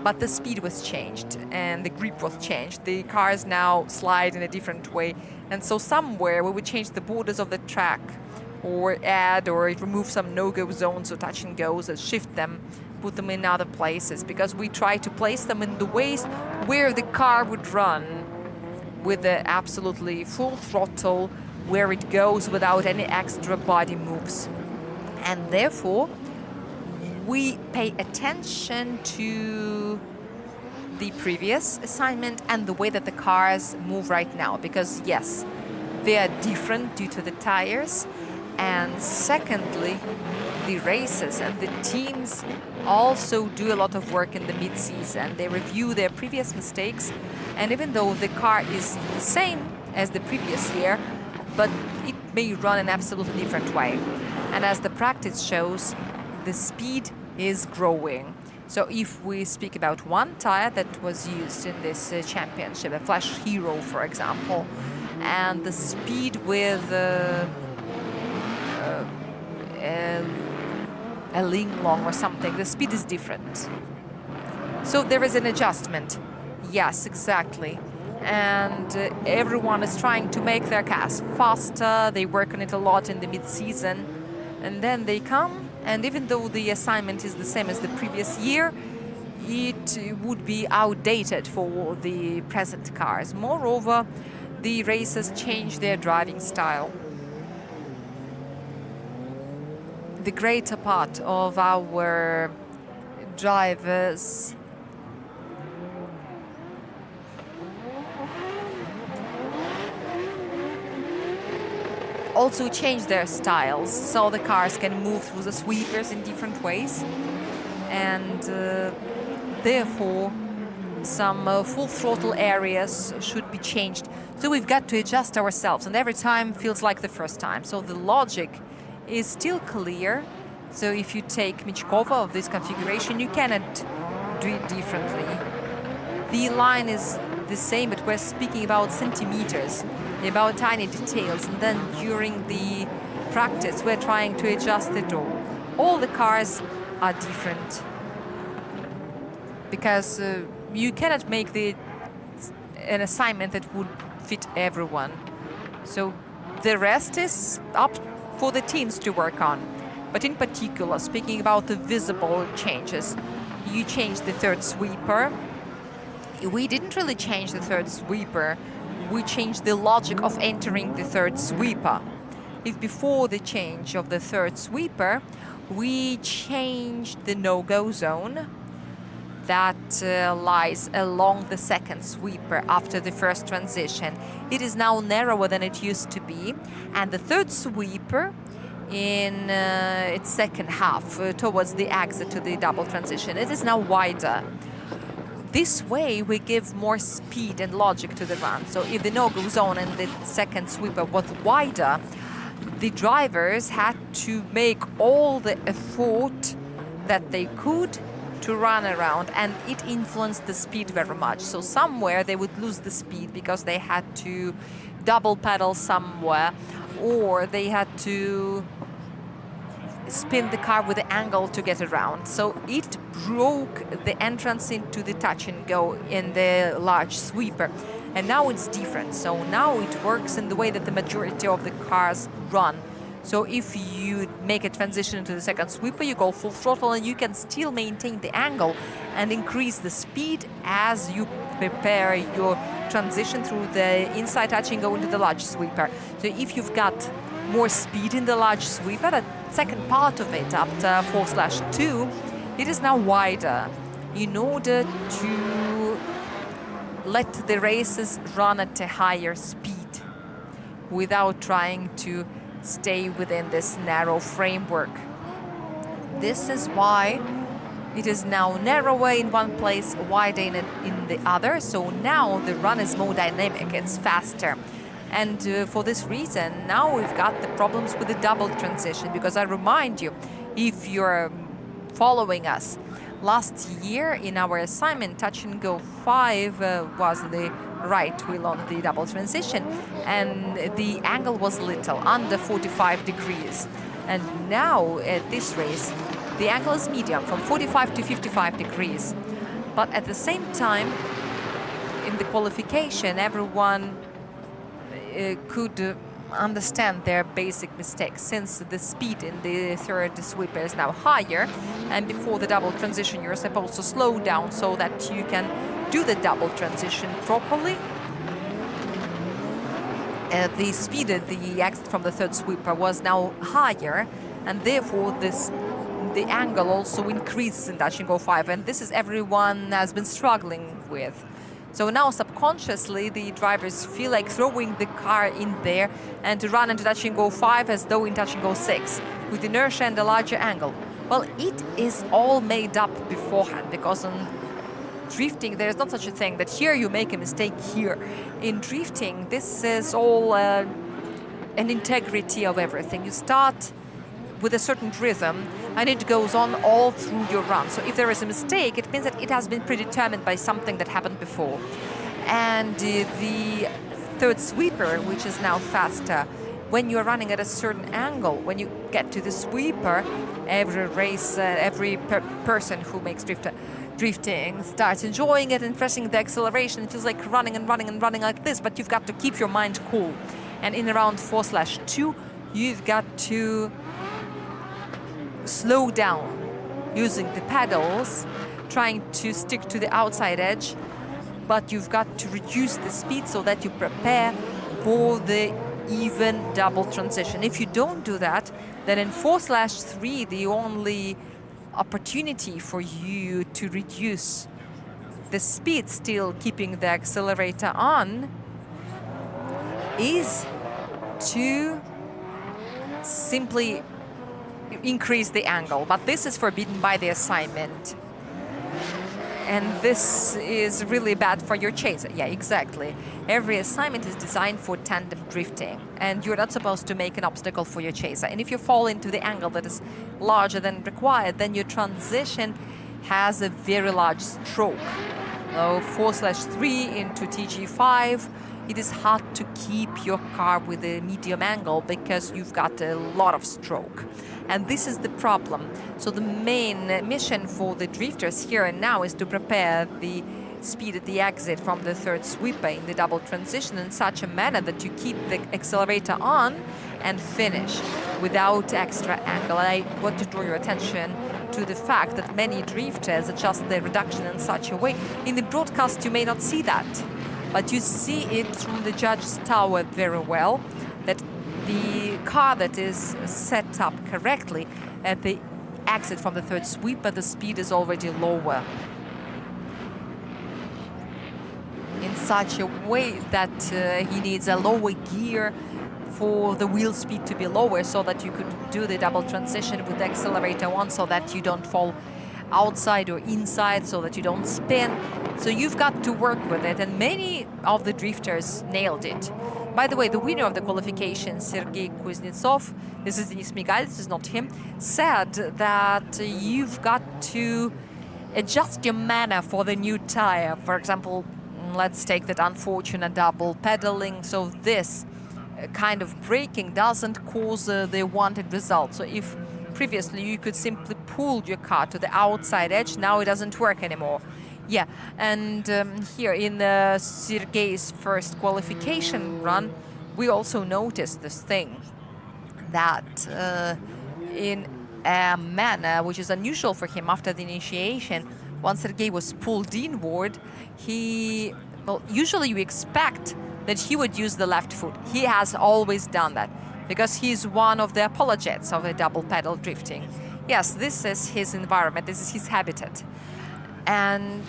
but the speed was changed and the grip was changed. The cars now slide in a different way. And so somewhere we would change the borders of the track, or add or remove some no-go zones or touch and goes, or shift them, put them in other places, because we try to place them in the ways where the car would run with the absolutely full throttle, where it goes without any extra body moves. And therefore, we pay attention to the previous assignment and the way that the cars move right now, because yes, they are different due to the tires. And secondly, the races and the teams also do a lot of work in the mid-season. They review their previous mistakes, and even though the car is the same as the previous year, but it may run in an absolutely different way. And as the practice shows, the speed is growing. So if we speak about one tire that was used in this championship, a Flash Hero, for example, and the speed with a Linglong or something, the speed is different. So there is an adjustment. Yes, exactly. And everyone is trying to make their cars faster. They work on it a lot in the mid-season. And then they come, and even though the assignment is the same as the previous year, it would be outdated for the present cars. Moreover, the racers change their driving style. The greater part of our drivers also change their styles, so the cars can move through the sweepers in different ways, and therefore some full throttle areas should be changed. So we've got to adjust ourselves, and every time feels like the first time. So the logic is still clear. So if you take Michkova of this configuration, you cannot do it differently. The line is the same, but we're speaking about centimeters, about tiny details, and then during the practice we're trying to adjust it all. All the cars are different because you cannot make an assignment that would fit everyone. So the rest is up for the teams to work on. But in particular, speaking about the visible changes, you changed the third sweeper. We didn't really change the third sweeper. We changed the logic of entering the third sweeper. If before the change of the third sweeper, we changed the no-go zone that lies along the second sweeper after the first transition. It is now narrower than it used to be, and the third sweeper in its second half towards the exit to the double transition. It is now wider. This way we give more speed and logic to the run. So if the no goes on and the second sweeper was wider, the drivers had to make all the effort that they could to run around, and it influenced the speed very much. So somewhere they would lose the speed because they had to double pedal somewhere, or they had to spin the car with the angle to get around. So it broke the entrance into the touch and go in the large sweeper. And now it's different. So now it works in the way that the majority of the cars run. So if you make a transition into the second sweeper, you go full throttle and you can still maintain the angle and increase the speed as you prepare your transition through the inside touch and go into the large sweeper. So if you've got more speed in the large sweeper, the second part of it after 4/2, it is now wider in order to let the races run at a higher speed without trying to stay within this narrow framework. This is why it is now narrower in one place, wider in the other. So now the run is more dynamic, it's faster. And for this reason, now we've got the problems with the double transition, because I remind you, if you're following us, last year in our assignment, Touch and Go 5 was the right wheel on the double transition, and the angle was little, under 45 degrees. And now at this race, the angle is medium, from 45 to 55 degrees. But at the same time, in the qualification, everyone could understand their basic mistakes, since the speed in the third sweeper is now higher, and before the double transition you're supposed to slow down so that you can do the double transition properly. The speed at the exit from the third sweeper was now higher, and therefore the angle also increases in Touch and Go 5, and this is everyone has been struggling with. So now subconsciously the drivers feel like throwing the car in there and to run into Touch and Go 5 as though in Touch and Go 6 with inertia and a larger angle. Well, it is all made up beforehand, because on drifting there's not such a thing that here you make a mistake here. In drifting, this is all an integrity of everything. You start with a certain rhythm and it goes on all through your run. So if there is a mistake, it means that it has been predetermined by something that happened before. And the third sweeper, which is now faster, when you're running at a certain angle, when you get to the sweeper, every race, every person who makes drifting starts enjoying it and pressing the acceleration. It feels like running and running and running like this, but you've got to keep your mind cool. And in around 4/2, you've got to slow down using the pedals, trying to stick to the outside edge, but you've got to reduce the speed so that you prepare for the even double transition. If you don't do that, then in 4/3, the only opportunity for you to reduce the speed, still keeping the accelerator on, is to simply increase the angle. But this is forbidden by the assignment. And this is really bad for your chaser. Yeah, exactly. Every assignment is designed for tandem drifting, and you're not supposed to make an obstacle for your chaser. And if you fall into the angle that is larger than required, then your transition has a very large stroke. So 4/3 into TG5, it is hard to keep your car with a medium angle because you've got a lot of stroke. And this is the problem. So the main mission for the drifters here and now is to prepare the speed at the exit from the third sweeper in the double transition in such a manner that you keep the accelerator on and finish without extra angle. And I want to draw your attention to the fact that many drifters adjust their reduction in such a way. In the broadcast you may not see that, but you see it from the judge's tower very well, that the car that is set up correctly at the exit from the third sweeper, the speed is already lower, in such a way that he needs a lower gear for the wheel speed to be lower so that you could do the double transition with the accelerator on so that you don't fall outside or inside, so that you don't spin. So you've got to work with it, and many of the drifters nailed it. By the way, the winner of the qualification, Sergei Kuznetsov, this is Denis Migal, this is not him, said that you've got to adjust your manner for the new tire. For example, let's take that unfortunate double pedaling. So this kind of braking doesn't cause the wanted result. So if previously you could simply pull your car to the outside edge, now it doesn't work anymore. Yeah, and here in Sergei's first qualification run, we also noticed this thing, that in a manner which is unusual for him after the initiation, once Sergei was pulled inward, well, usually you expect that he would use the left foot. He has always done that, because he's one of the apologists of a double pedal drifting. Yes, this is his environment, this is his habitat. And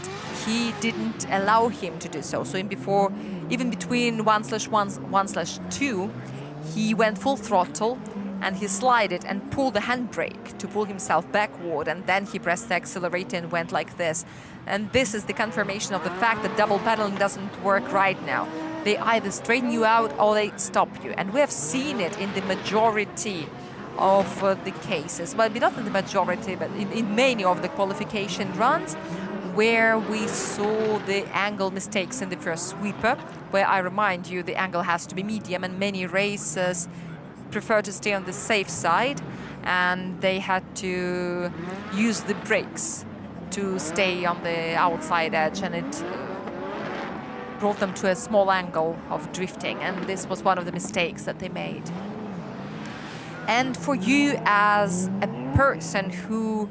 he didn't allow him to do so. So even between 1/1, 1/2, he went full throttle and he slided and pulled the handbrake to pull himself backward, and then he pressed the accelerator and went like this. And this is the confirmation of the fact that double pedaling doesn't work right now. They either straighten you out or they stop you. And we have seen it in the majority of the cases. Well, not in the majority, but in many of the qualification runs, where we saw the angle mistakes in the first sweeper, where I remind you the angle has to be medium, and many racers prefer to stay on the safe side, and they had to use the brakes to stay on the outside edge, and it brought them to a small angle of drifting, and this was one of the mistakes that they made. And for you as a person who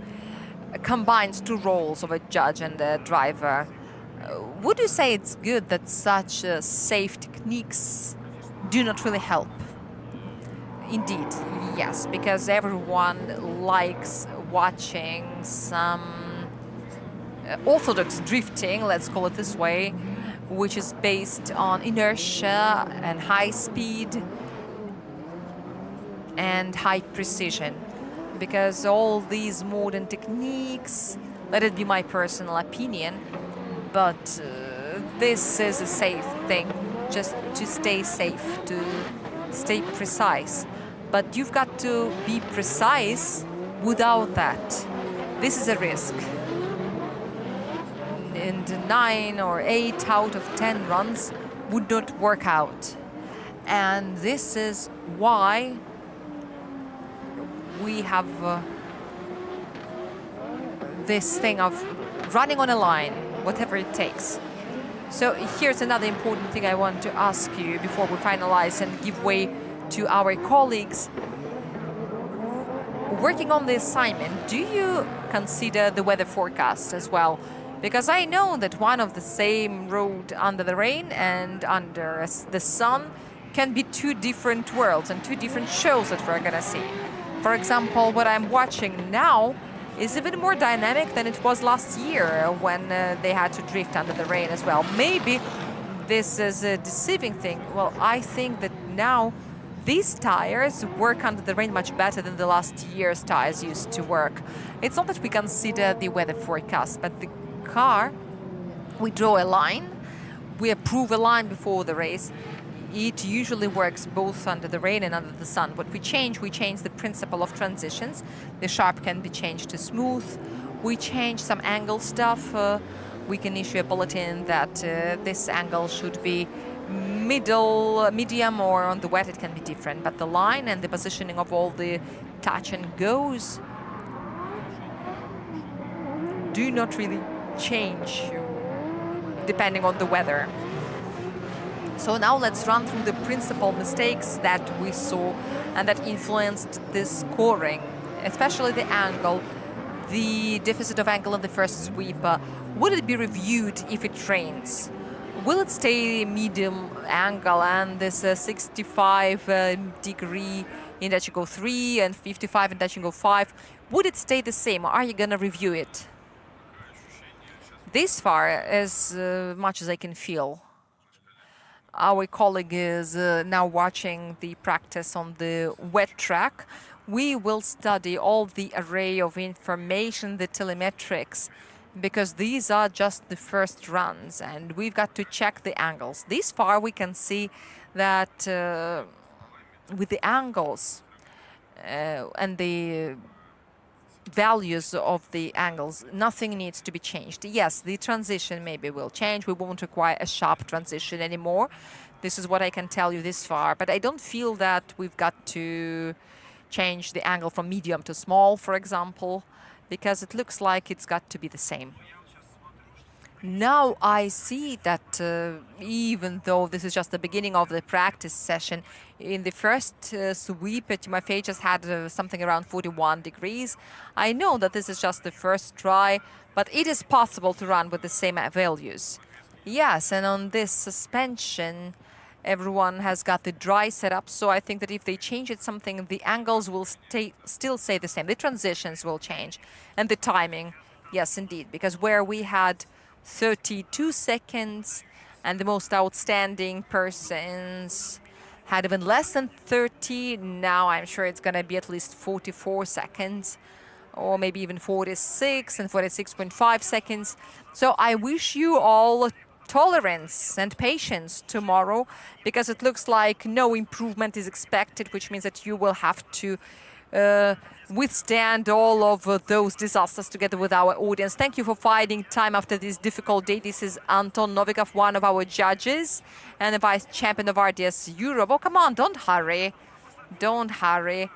combines two roles of a judge and a driver, would you say it's good that such safe techniques do not really help? Indeed, yes, because everyone likes watching some orthodox drifting, let's call it this way, which is based on inertia and high speed and high precision. Because all these modern techniques, let it be my personal opinion, but this is a safe thing, just to stay safe, to stay precise. But you've got to be precise without that. This is a risk. And 9 or 8 out of 10 runs would not work out. And this is why we have this thing of running on a line, whatever it takes. So here's another important thing I want to ask you before we finalize and give way to our colleagues. Working on the assignment, do you consider the weather forecast as well? Because I know that one of the same road under the rain and under the sun can be two different worlds and two different shows that we're gonna see. For example, what I'm watching now is even more dynamic than it was last year when they had to drift under the rain as well. Maybe this is a deceiving thing. Well, I think that now these tires work under the rain much better than the last year's tires used to work. It's not that we consider the weather forecast, but the car, we draw a line, we approve a line before the race. It usually works both under the rain and under the sun. What we change the principle of transitions. The sharp can be changed to smooth. We change some angle stuff. We can issue a bulletin that this angle should be medium, or on the wet it can be different. But the line and the positioning of all the touch and goes do not really change depending on the weather. So now let's run through the principal mistakes that we saw and that influenced the scoring, especially the angle, the deficit of angle in the first sweep. Would it be reviewed if it rains? Will it stay medium angle and this 65 degree in that you go 3 and 55 in that you go 5? Would it stay the same? Are you gonna review it? This far, as much as I can feel, our colleague is now watching the practice on the wet track, we will study all the array of information, the telemetrics, because these are just the first runs and we've got to check the angles. This far we can see that with the angles and the values of the angles, nothing needs to be changed. Yes, the transition maybe will change. We won't require a sharp transition anymore. This is what I can tell you this far, but I don't feel that we've got to change the angle from medium to small, for example, because it looks like it's got to be the same. Now I see that even though this is just the beginning of the practice session, in the first sweep, Timofey just had something around 41 degrees. I know that this is just the first try, but it is possible to run with the same values. Yes, and on this suspension, everyone has got the dry setup, so I think that if they change it something, the angles will still stay the same. The transitions will change, and the timing, yes, indeed, because where we had 32 seconds and the most outstanding persons had even less than 30. Now I'm sure it's going to be at least 44 seconds or maybe even 46 and 46.5 seconds. So I wish you all tolerance and patience tomorrow, because it looks like no improvement is expected, which means that you will have to withstand all of those disasters together with our audience. Thank you for finding time after this difficult day. This is Anton Novikov, one of our judges and the vice champion of RDS Europe. Oh, come on, don't hurry. Don't hurry.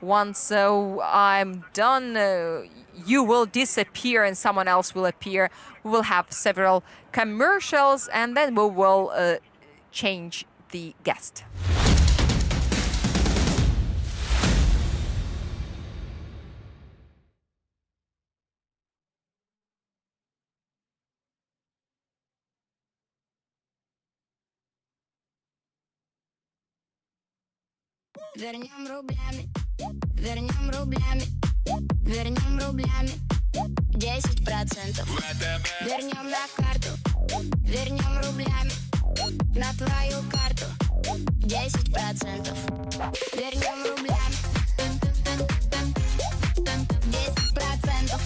Once I'm done, you will disappear and someone else will appear. We will have several commercials and then we will change the guest. Вернем рублями, вернем рублями, вернем рублями 10%. Вернем на карту, вернем рублями на твою карту 10%. Вернем рублями 10%.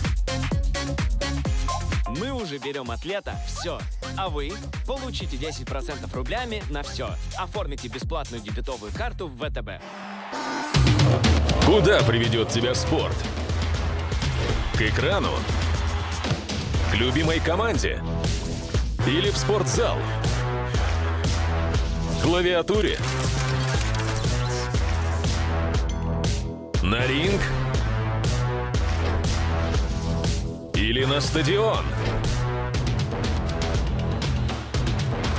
Мы уже берем атлета все, а вы получите 10% рублями на все. Оформите бесплатную дебетовую карту в ВТБ. Куда приведет тебя спорт? К экрану? К любимой команде? Или в спортзал? К клавиатуре? На ринг? Или на стадион?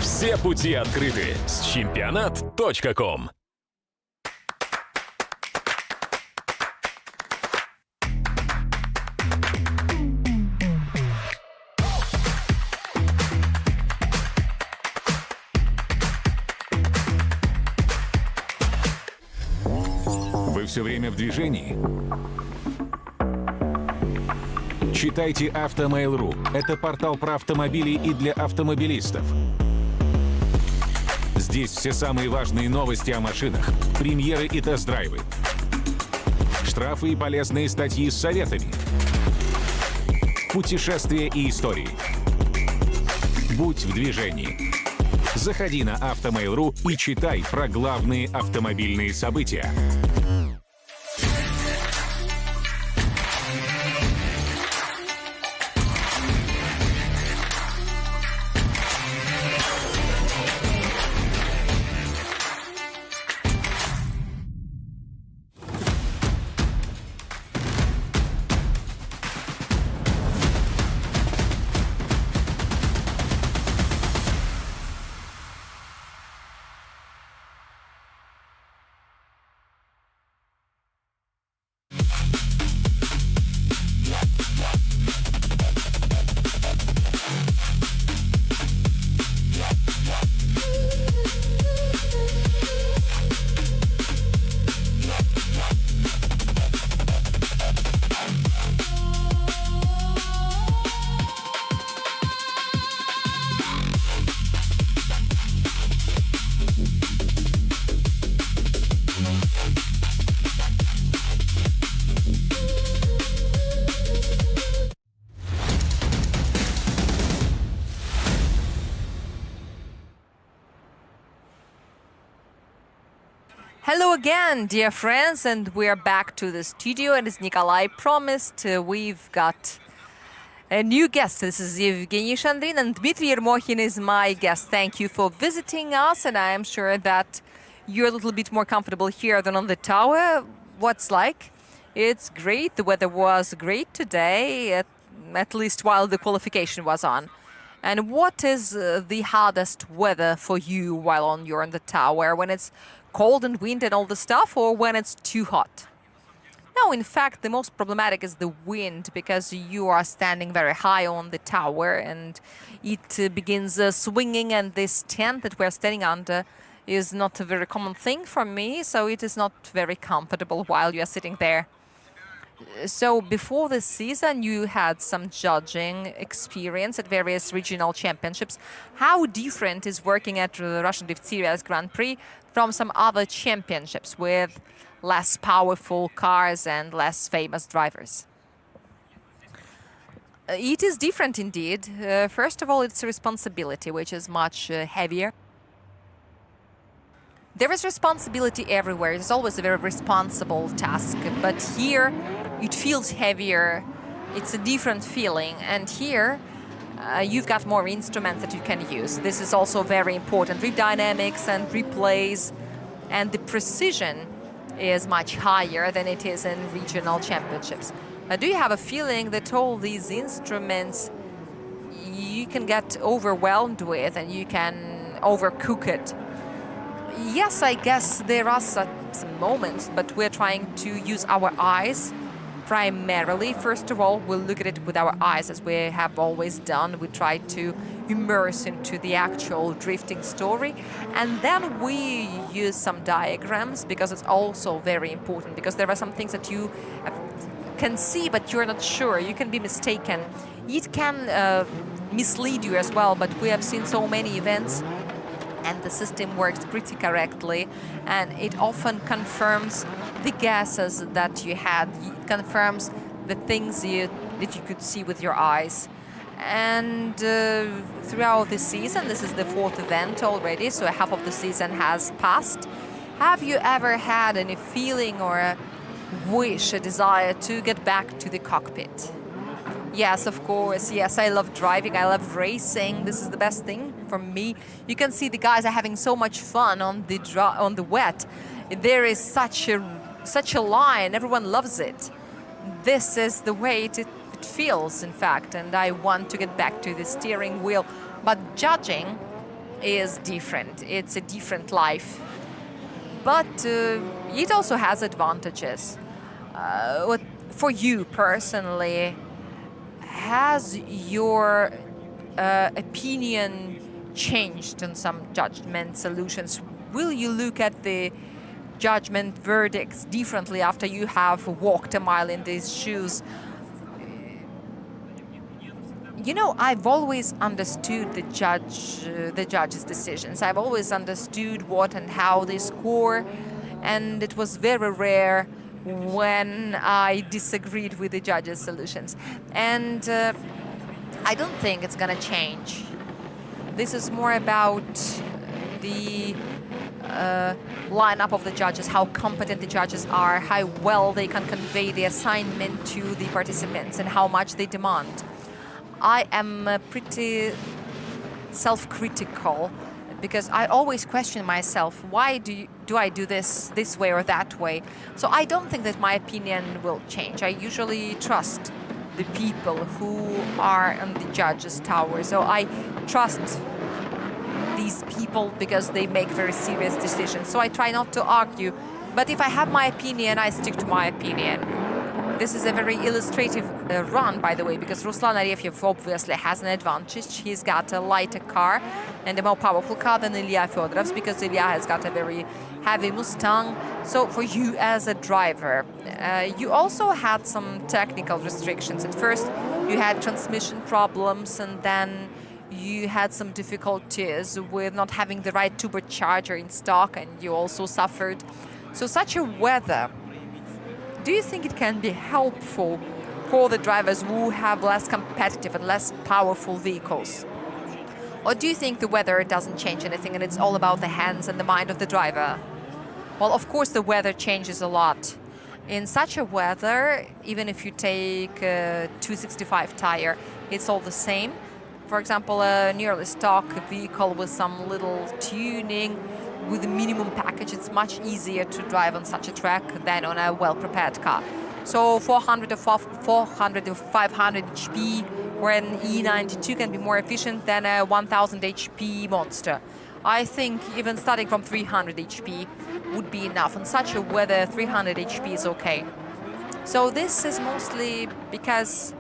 Все пути открыты с чемпионат.ком. Вы все время в движении? Читайте Автомейл.ру. Это портал про автомобили и для автомобилистов. Здесь все самые важные новости о машинах, премьеры и тест-драйвы, штрафы и полезные статьи с советами, путешествия и истории. Будь в движении. Заходи на Автомейл.ру и читай про главные автомобильные события. Hello again, dear friends, and we're back to the studio. And as Nikolai promised, we've got a new guest. This is Evgeny Shandrin, and Dmitry Yermokhin is my guest. Thank you for visiting us, and I am sure that you're a little bit more comfortable here than on the tower. What's like? It's great. The weather was great today, at least while the qualification was on. And what is the hardest weather for you while you're on the tower? When it's cold and wind and all the stuff, or when it's too hot? No, in fact, the most problematic is the wind, because you are standing very high on the tower and it begins swinging, and this tent that we're standing under is not a very common thing for me, so it is not very comfortable while you are sitting there. So before the season, you had some judging experience at various regional championships. How different is working at the Russian Drift Series Grand Prix from some other championships with less powerful cars and less famous drivers? It is different indeed. First of all, it's a responsibility, which is much heavier. There is responsibility everywhere. It's always a very responsible task, but here it feels heavier. It's a different feeling, and here you've got more instruments that you can use. This is also very important. Drift dynamics and replays, and the precision is much higher than it is in regional championships. Do you have a feeling that all these instruments you can get overwhelmed with and you can overcook it? Yes, I guess there are some moments, but we're trying to use our eyes primarily. First of all, we'll look at it with our eyes, as we have always done. We try to immerse into the actual drifting story, and then we use some diagrams, because it's also very important, because there are some things that you can see but you're not sure. You can be mistaken. It can mislead you as well, but we have seen so many events and the system works pretty correctly, and it often confirms the guesses that you had. It confirms the things that you could see with your eyes. And throughout the season, this is the 4th event already, so half of the season has passed. Have you ever had any feeling or a wish, a desire to get back to the cockpit? Yes, of course. Yes, I love driving. I love racing. This is the best thing for me. You can see the guys are having so much fun on the wet. There is such a line. Everyone loves it. This is the way it feels, in fact. And I want to get back to the steering wheel. But judging is different. It's a different life. But it also has advantages. For you personally, has your opinion changed on some judgment solutions? Will you look at the judgment verdicts differently after you have walked a mile in these shoes? You know, I've always understood the judge's decisions. I've always understood what and how they score, and it was very rare when I disagreed with the judges' solutions. And I don't think it's going to change. This is more about the lineup of the judges, how competent the judges are, how well they can convey the assignment to the participants, and how much they demand. I am pretty self-critical, because I always question myself, why do I do this way or that way? So I don't think that my opinion will change. I usually trust the people who are on the judges' tower. So I trust these people because they make very serious decisions. So I try not to argue. But if I have my opinion, I stick to my opinion. This is a very illustrative run, by the way, because Ruslan Arefyev obviously has an advantage. He's got a lighter car and a more powerful car than Ilya Fedorov's, because Ilya has got a very heavy Mustang. So for you as a driver, you also had some technical restrictions. At first, you had transmission problems, and then you had some difficulties with not having the right turbocharger in stock, and you also suffered. So such a weather, do you think it can be helpful for the drivers who have less competitive and less powerful vehicles? Or do you think the weather doesn't change anything and it's all about the hands and the mind of the driver? Well, of course, the weather changes a lot. In such a weather, even if you take a 265 tire, it's all the same. For example, a nearly stock vehicle with some little tuning, with a minimum package, it's much easier to drive on such a track than on a well-prepared car. So 400 or 500 HP, where an E92 can be more efficient than a 1000 HP monster. I think even starting from 300 HP would be enough. In such a weather, 300 HP is okay. So this is mostly because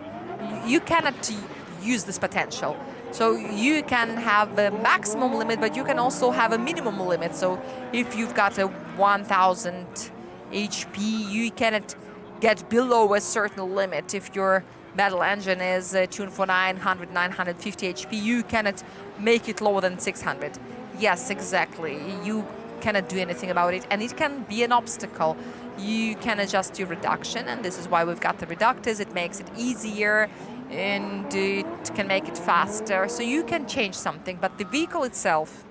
you cannot use this potential. So you can have a maximum limit, but you can also have a minimum limit. So if you've got a 1000 HP, you cannot get below a certain limit. If your battle engine is tuned for 900, 950 HP, you cannot make it lower than 600. Yes, exactly. You cannot do anything about it, and it can be an obstacle. You can adjust your reduction, and this is why we've got the reductors. It makes it easier, and it can make it faster. So you can change something, but the vehicle itself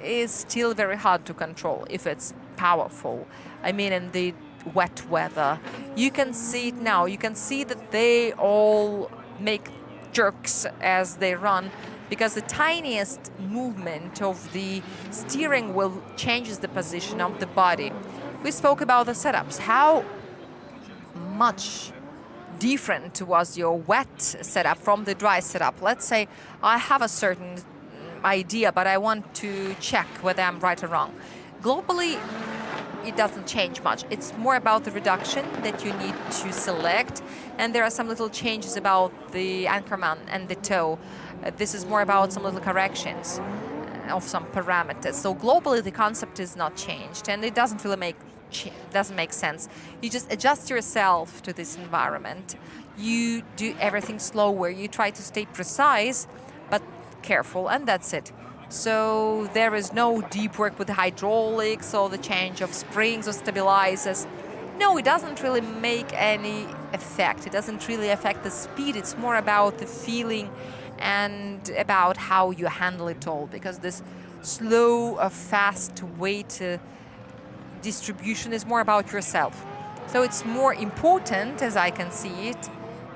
is still very hard to control if it's powerful. I mean, in the wet weather, you can see it now. You can see that they all make jerks as they run, because the tiniest movement of the steering wheel changes the position of the body. We spoke about the setups. How much different was your wet setup from the dry setup? Let's say I have a certain idea, but I want to check whether I'm right or wrong. Globally, it doesn't change much. It's more about the reduction that you need to select, and there are some little changes about the anchorman and the toe. This is more about some little corrections of some parameters. So globally, the concept is not changed, and it doesn't really make sense. You just adjust yourself to this environment. You do everything slower. You try to stay precise, but careful, and that's it. So there is no deep work with the hydraulics or the change of springs or stabilizers. No, it doesn't really make any effect. It doesn't really affect the speed. It's more about the feeling and about how you handle it all, because this slow or fast weight distribution is more about yourself. So it's more important, as I can see it,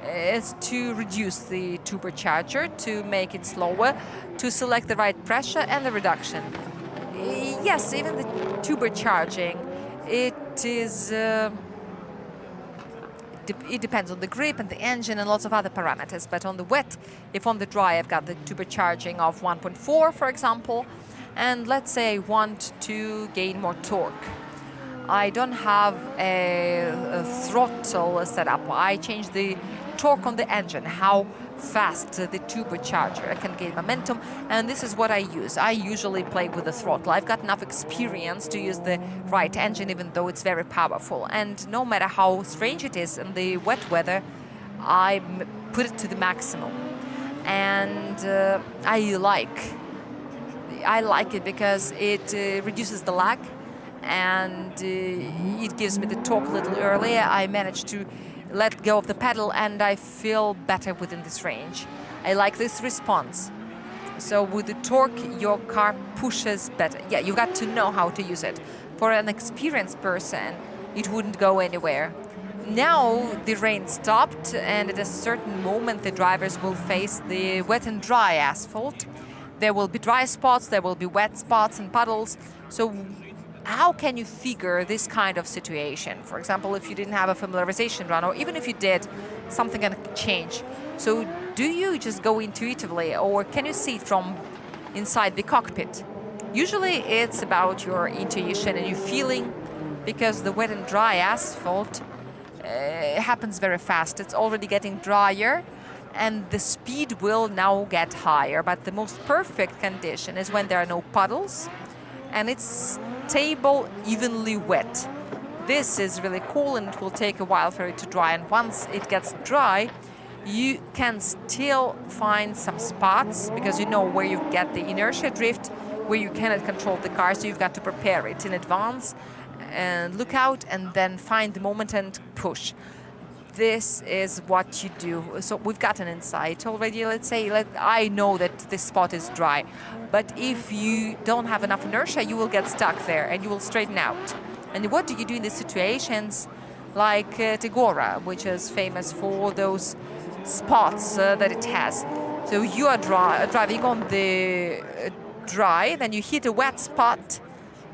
is to reduce the turbocharger, to make it slower, to select the right pressure and the reduction. Yes, even the turbocharging, it is it depends on the grip and the engine and lots of other parameters. But on the wet, if on the dry, I've got the turbocharging of 1.4, for example, and let's say I want to gain more torque. I don't have a throttle set up. I change the torque on the engine, how fast the turbocharger can gain momentum, and this is what I use. I usually play with the throttle. I've got enough experience to use the right engine, even though it's very powerful. And no matter how strange it is in the wet weather, I put it to the maximum. And I like it because it reduces the lag, and it gives me the torque a little earlier. I manage to let go of the pedal, and I feel better within this range. I like this response. So with the torque, your car pushes better. Yeah, you got to know how to use it. For an experienced person, it wouldn't go anywhere. Now the rain stopped, and at a certain moment the drivers will face the wet and dry asphalt. There will be dry spots, there will be wet spots and puddles. So how can you figure this kind of situation? For example, if you didn't have a familiarization run, or even if you did, something can change. So do you just go intuitively, or can you see it from inside the cockpit? Usually it's about your intuition and your feeling, because the wet and dry asphalt happens very fast. It's already getting drier, and the speed will now get higher. But the most perfect condition is when there are no puddles, and it's stable, evenly wet. This is really cool, and it will take a while for it to dry. And once it gets dry, you can still find some spots, because you know where you get the inertia drift, where you cannot control the car, so you've got to prepare it in advance and look out and then find the moment and push. this is what you do. So we've got an insight already. Let's say I know that this spot is dry, but if you don't have enough inertia, you will get stuck there and you will straighten out. And what do you do in these situations? Like Tegora, which is famous for those spots that it has. So you are driving on the dry, then you hit a wet spot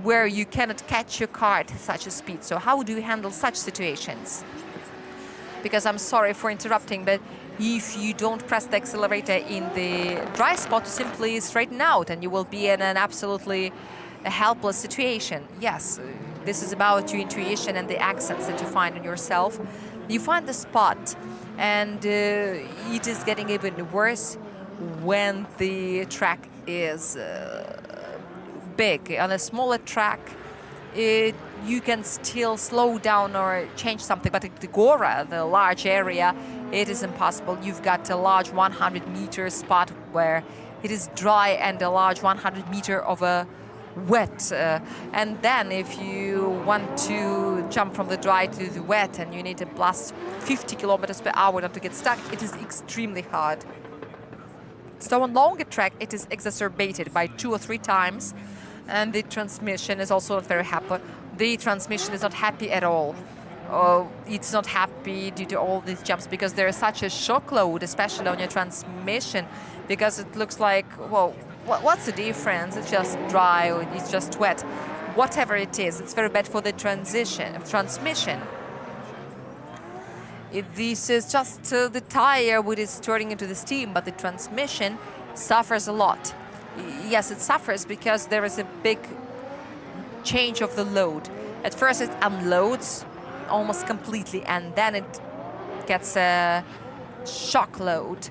where you cannot catch your car at such a speed. So how do you handle such situations? Because I'm sorry for interrupting, but if you don't press the accelerator in the dry spot, you simply straighten out and you will be in an absolutely helpless situation. Yes, this is about your intuition and the accents that you find in yourself. You find the spot, and it is getting even worse when the track is big. On a smaller track, you can still slow down or change something, but at the Gora, the large area, it is impossible. You've got a large 100-meter spot where it is dry and a large 100-meter of a wet. And then if you want to jump from the dry to the wet and you need to blast 50 kilometers per hour not to get stuck, it is extremely hard. So on longer track, it is exacerbated by 2 or 3 times, and the transmission is also not very happy. The transmission is not happy at all. It's not happy due to all these jumps because there is such a shock load, especially on your transmission, because it looks like, well, what's the difference? It's just dry or it's just wet. Whatever it is, it's very bad for the transmission. This is just the tire which is turning into the steam, but the transmission suffers a lot. Yes, it suffers because there is a big change of the load. At first it unloads almost completely, and then it gets a shock load.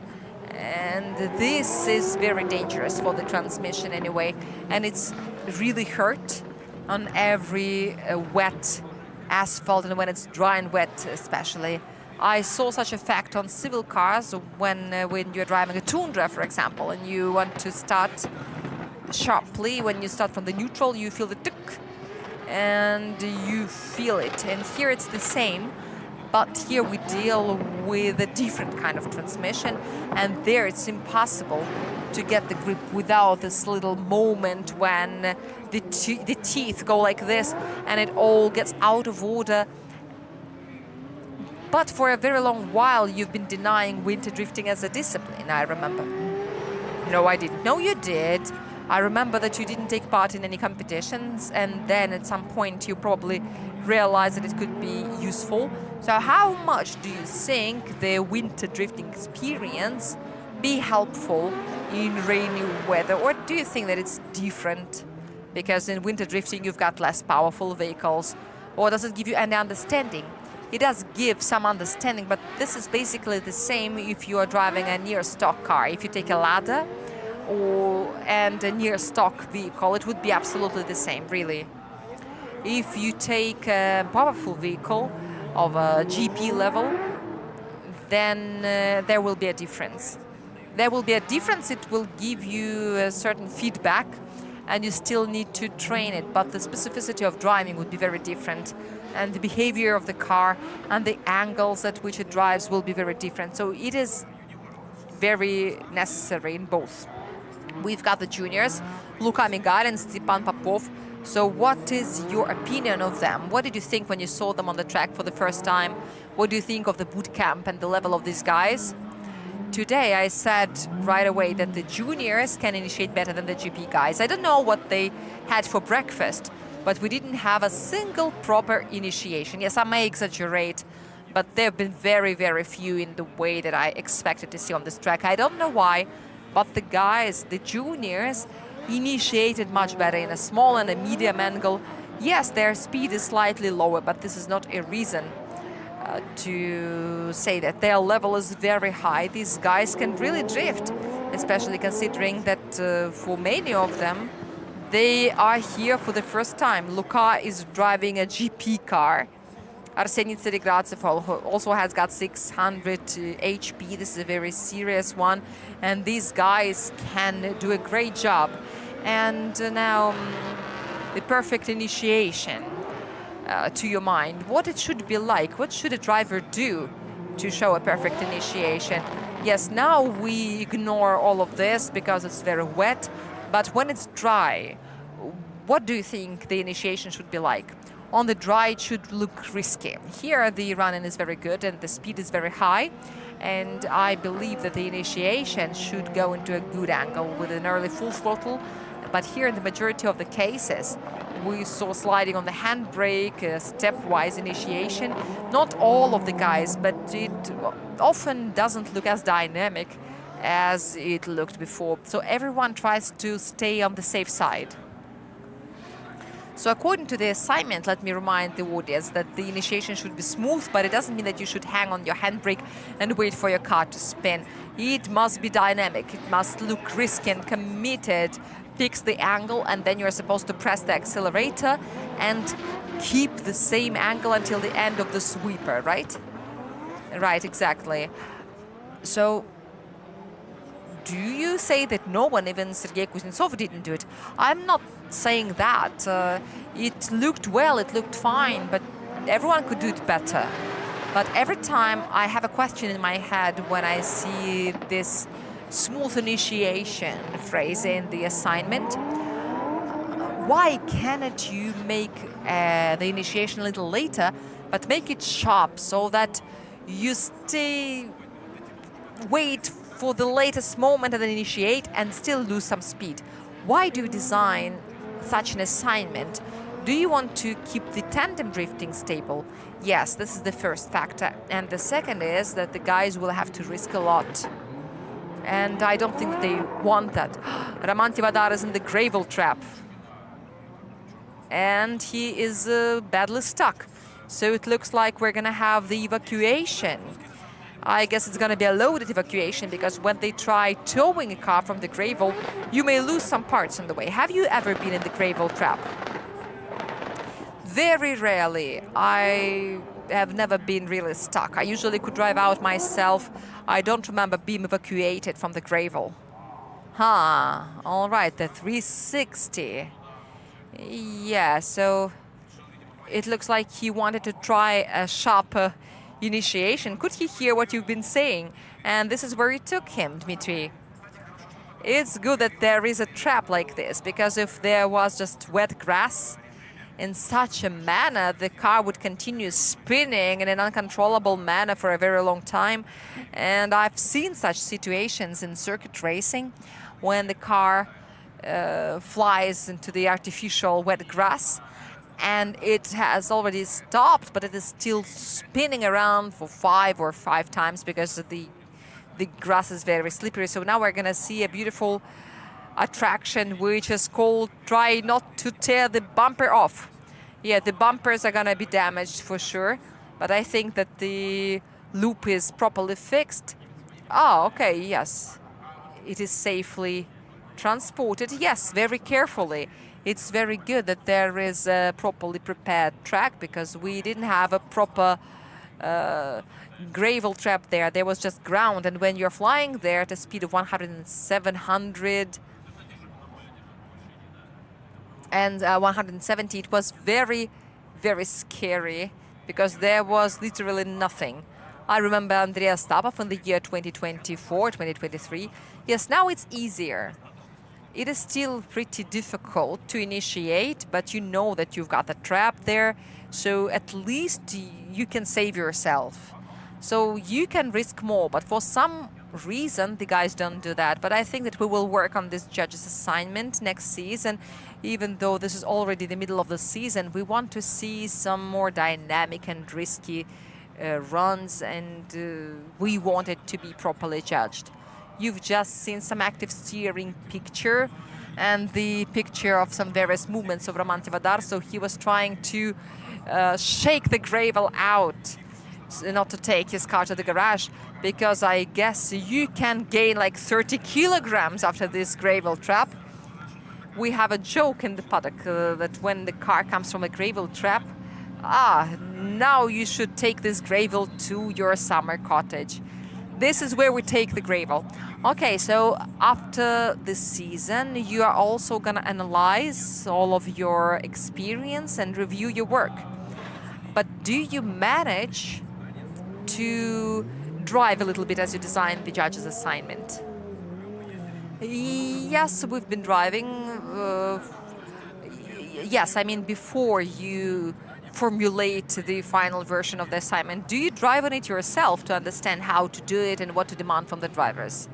And this is very dangerous for the transmission anyway, and it's really hurt on every wet asphalt, and when it's dry and wet especially. I saw such effect on civil cars when you're driving a Tundra, for example, and you want to start sharply. When you start from the neutral, you feel the tick, and you feel it. And here it's the same, but here we deal with a different kind of transmission, and there it's impossible to get the grip without this little moment when the teeth go like this and it all gets out of order. But for a very long while, you've been denying winter drifting as a discipline, I remember. No, I didn't. No, you did. I remember that you didn't take part in any competitions, and then at some point you probably realized that it could be useful. So how much do you think the winter drifting experience be helpful in rainy weather? Or do you think that it's different? Because in winter drifting, you've got less powerful vehicles. Or does it give you any understanding? It does give some understanding, but this is basically the same if you are driving a near stock car. If you take a ladder and a near stock vehicle, it would be absolutely the same, really. If you take a powerful vehicle of a GP level, then there will be a difference. There will be a difference. It will give you a certain feedback, and you still need to train it, but the specificity of driving would be very different, and the behavior of the car and the angles at which it drives will be very different. So it is very necessary in both. We've got the juniors, Luka Migar and Stepan Popov. So what is your opinion of them? What did you think when you saw them on the track for the first time? What do you think of the boot camp and the level of these guys? Today I said right away that the juniors can initiate better than the GP guys. I don't know what they had for breakfast, but we didn't have a single proper initiation. Yes, I may exaggerate, but there have been very, very few in the way that I expected to see on this track. I don't know why, but the guys, the juniors, initiated much better in a small and a medium angle. Yes, their speed is slightly lower, but this is not a reason to say that their level is very high. These guys can really drift, especially considering that for many of them, they are here for the first time. Luka is driving a GP car. Arseniy Tseregradzev also has got 600 HP. This is a very serious one. And these guys can do a great job. And now the perfect initiation to your mind. What it should be like? What should a driver do to show a perfect initiation. Yes, now we ignore all of this because it's very wet, but when it's dry, what do you think the initiation should be like? On the dry, it should look risky. Here, the run-in is very good and the speed is very high, and I believe that the initiation should go into a good angle with an early full throttle. But here, in the majority of the cases, we saw sliding on the handbrake, stepwise initiation. Not all of the guys, but it often doesn't look as dynamic as it looked before. So everyone tries to stay on the safe side. So according to the assignment, let me remind the audience that the initiation should be smooth, but it doesn't mean that you should hang on your handbrake and wait for your car to spin. It must be dynamic, it must look risky and committed, fix the angle, and then you're supposed to press the accelerator and keep the same angle until the end of the sweeper, right? Right, exactly. So do you say that no one, even Sergei Kuznetsov, didn't do it? I'm not saying that. It looked well, it looked fine, but everyone could do it better. But every time I have a question in my head when I see this smooth initiation phrase in the assignment. Why cannot you make the initiation a little later, but make it sharp so that you wait for the latest moment and then initiate and still lose some speed? Why do you design such an assignment? Do you want to keep the tandem drifting stable? Yes, this is the first factor. And the second is that the guys will have to risk a lot. And I don't think they want that. Roman Tivadar is in the gravel trap. And he is badly stuck. So it looks like we're going to have the evacuation. I guess it's going to be a loaded evacuation, because when they try towing a car from the gravel, you may lose some parts on the way. Have you ever been in the gravel trap? Very rarely. I have never been really stuck. I usually could drive out myself. I don't remember being evacuated from the gravel. All right, the 360. Yeah, so it looks like he wanted to try a sharper initiation. Could he hear what you've been saying? And this is where it took him, Dmitry. It's good that there is a trap like this, because if there was just wet grass in such a manner, the car would continue spinning in an uncontrollable manner for a very long time. And I've seen such situations in circuit racing when the car flies into the artificial wet grass, and it has already stopped, but it is still spinning around for 5 times because the grass is very slippery. So now we're going to see a beautiful attraction which is called try not to tear the bumper off. Yeah, the bumpers are going to be damaged for sure, but I think that the loop is properly fixed. Oh, okay, yes. It is safely transported, yes, very carefully. It's very good that there is a properly prepared track, because we didn't have a proper gravel trap there. There was just ground, and when you're flying there at a speed of 700 and 170, it was very, very scary, because there was literally nothing. I remember Andrei Ostapov in the year 2024, 2023. Yes, now it's easier. It is still pretty difficult to initiate, but you know that you've got the trap there, so at least you can save yourself. So you can risk more, but for some reason the guys don't do that. But I think that we will work on this judge's assignment next season. Even though this is already the middle of the season, we want to see some more dynamic and risky runs, and we want it to be properly judged. You've just seen some active steering picture and the picture of some various movements of Roman Tivadar. So he was trying to shake the gravel out, not to take his car to the garage, because I guess you can gain like 30 kilograms after this gravel trap. We have a joke in the paddock that when the car comes from a gravel trap, now you should take this gravel to your summer cottage. This is where we take the gravel. Okay, so after this season, you are also going to analyze all of your experience and review your work. But do you manage to drive a little bit as you design the judge's assignment? Yes, we've been driving. Yes, I mean, before you formulate the final version of the assignment, do you drive on it yourself to understand how to do it and what to demand from the drivers?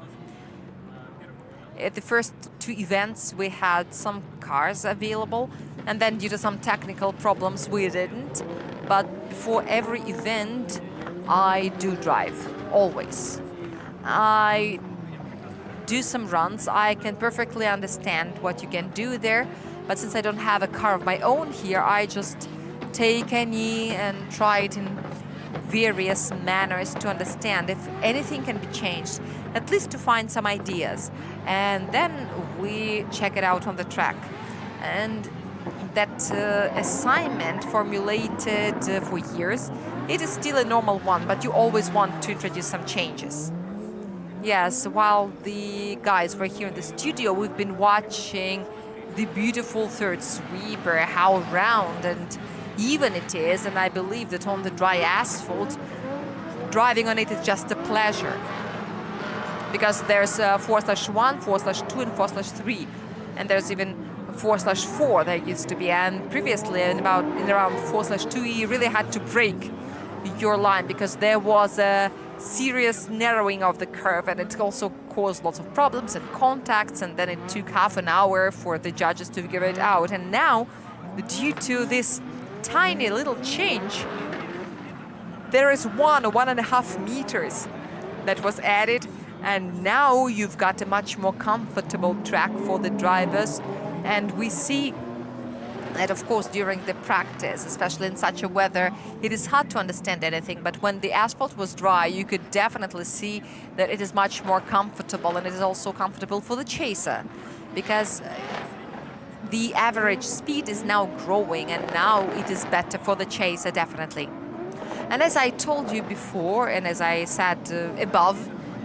At the first 2 events, we had some cars available, and then due to some technical problems, we didn't. But before every event, I do drive, always. I do some runs. I can perfectly understand what you can do there, but since I don't have a car of my own here, I just take any and try it in various manners to understand if anything can be changed, at least to find some ideas. And then we check it out on the track. And that assignment formulated for years, it is still a normal one, but you always want to introduce some changes. Yes, while the guys were here in the studio, we've been watching the beautiful third sweeper, how round and even it is, and I believe that on the dry asphalt, driving on it is just a pleasure. Because there's 4/1, 4/2, and 4/3, and there's even 4/4 there used to be, and previously in around 4/2 you really had to brake your line because there was a serious narrowing of the curve, and it also caused lots of problems and contacts, and then it took half an hour for the judges to figure it out. And now, due to this tiny little change, there is 1.5 meters that was added, and now you've got a much more comfortable track for the drivers. And we see that, of course, during the practice, especially in such a weather, it is hard to understand anything. But when the asphalt was dry, you could definitely see that it is much more comfortable, and it is also comfortable for the chaser, because the average speed is now growing, and now it is better for the chaser, definitely. And as I told you before, and as I said above,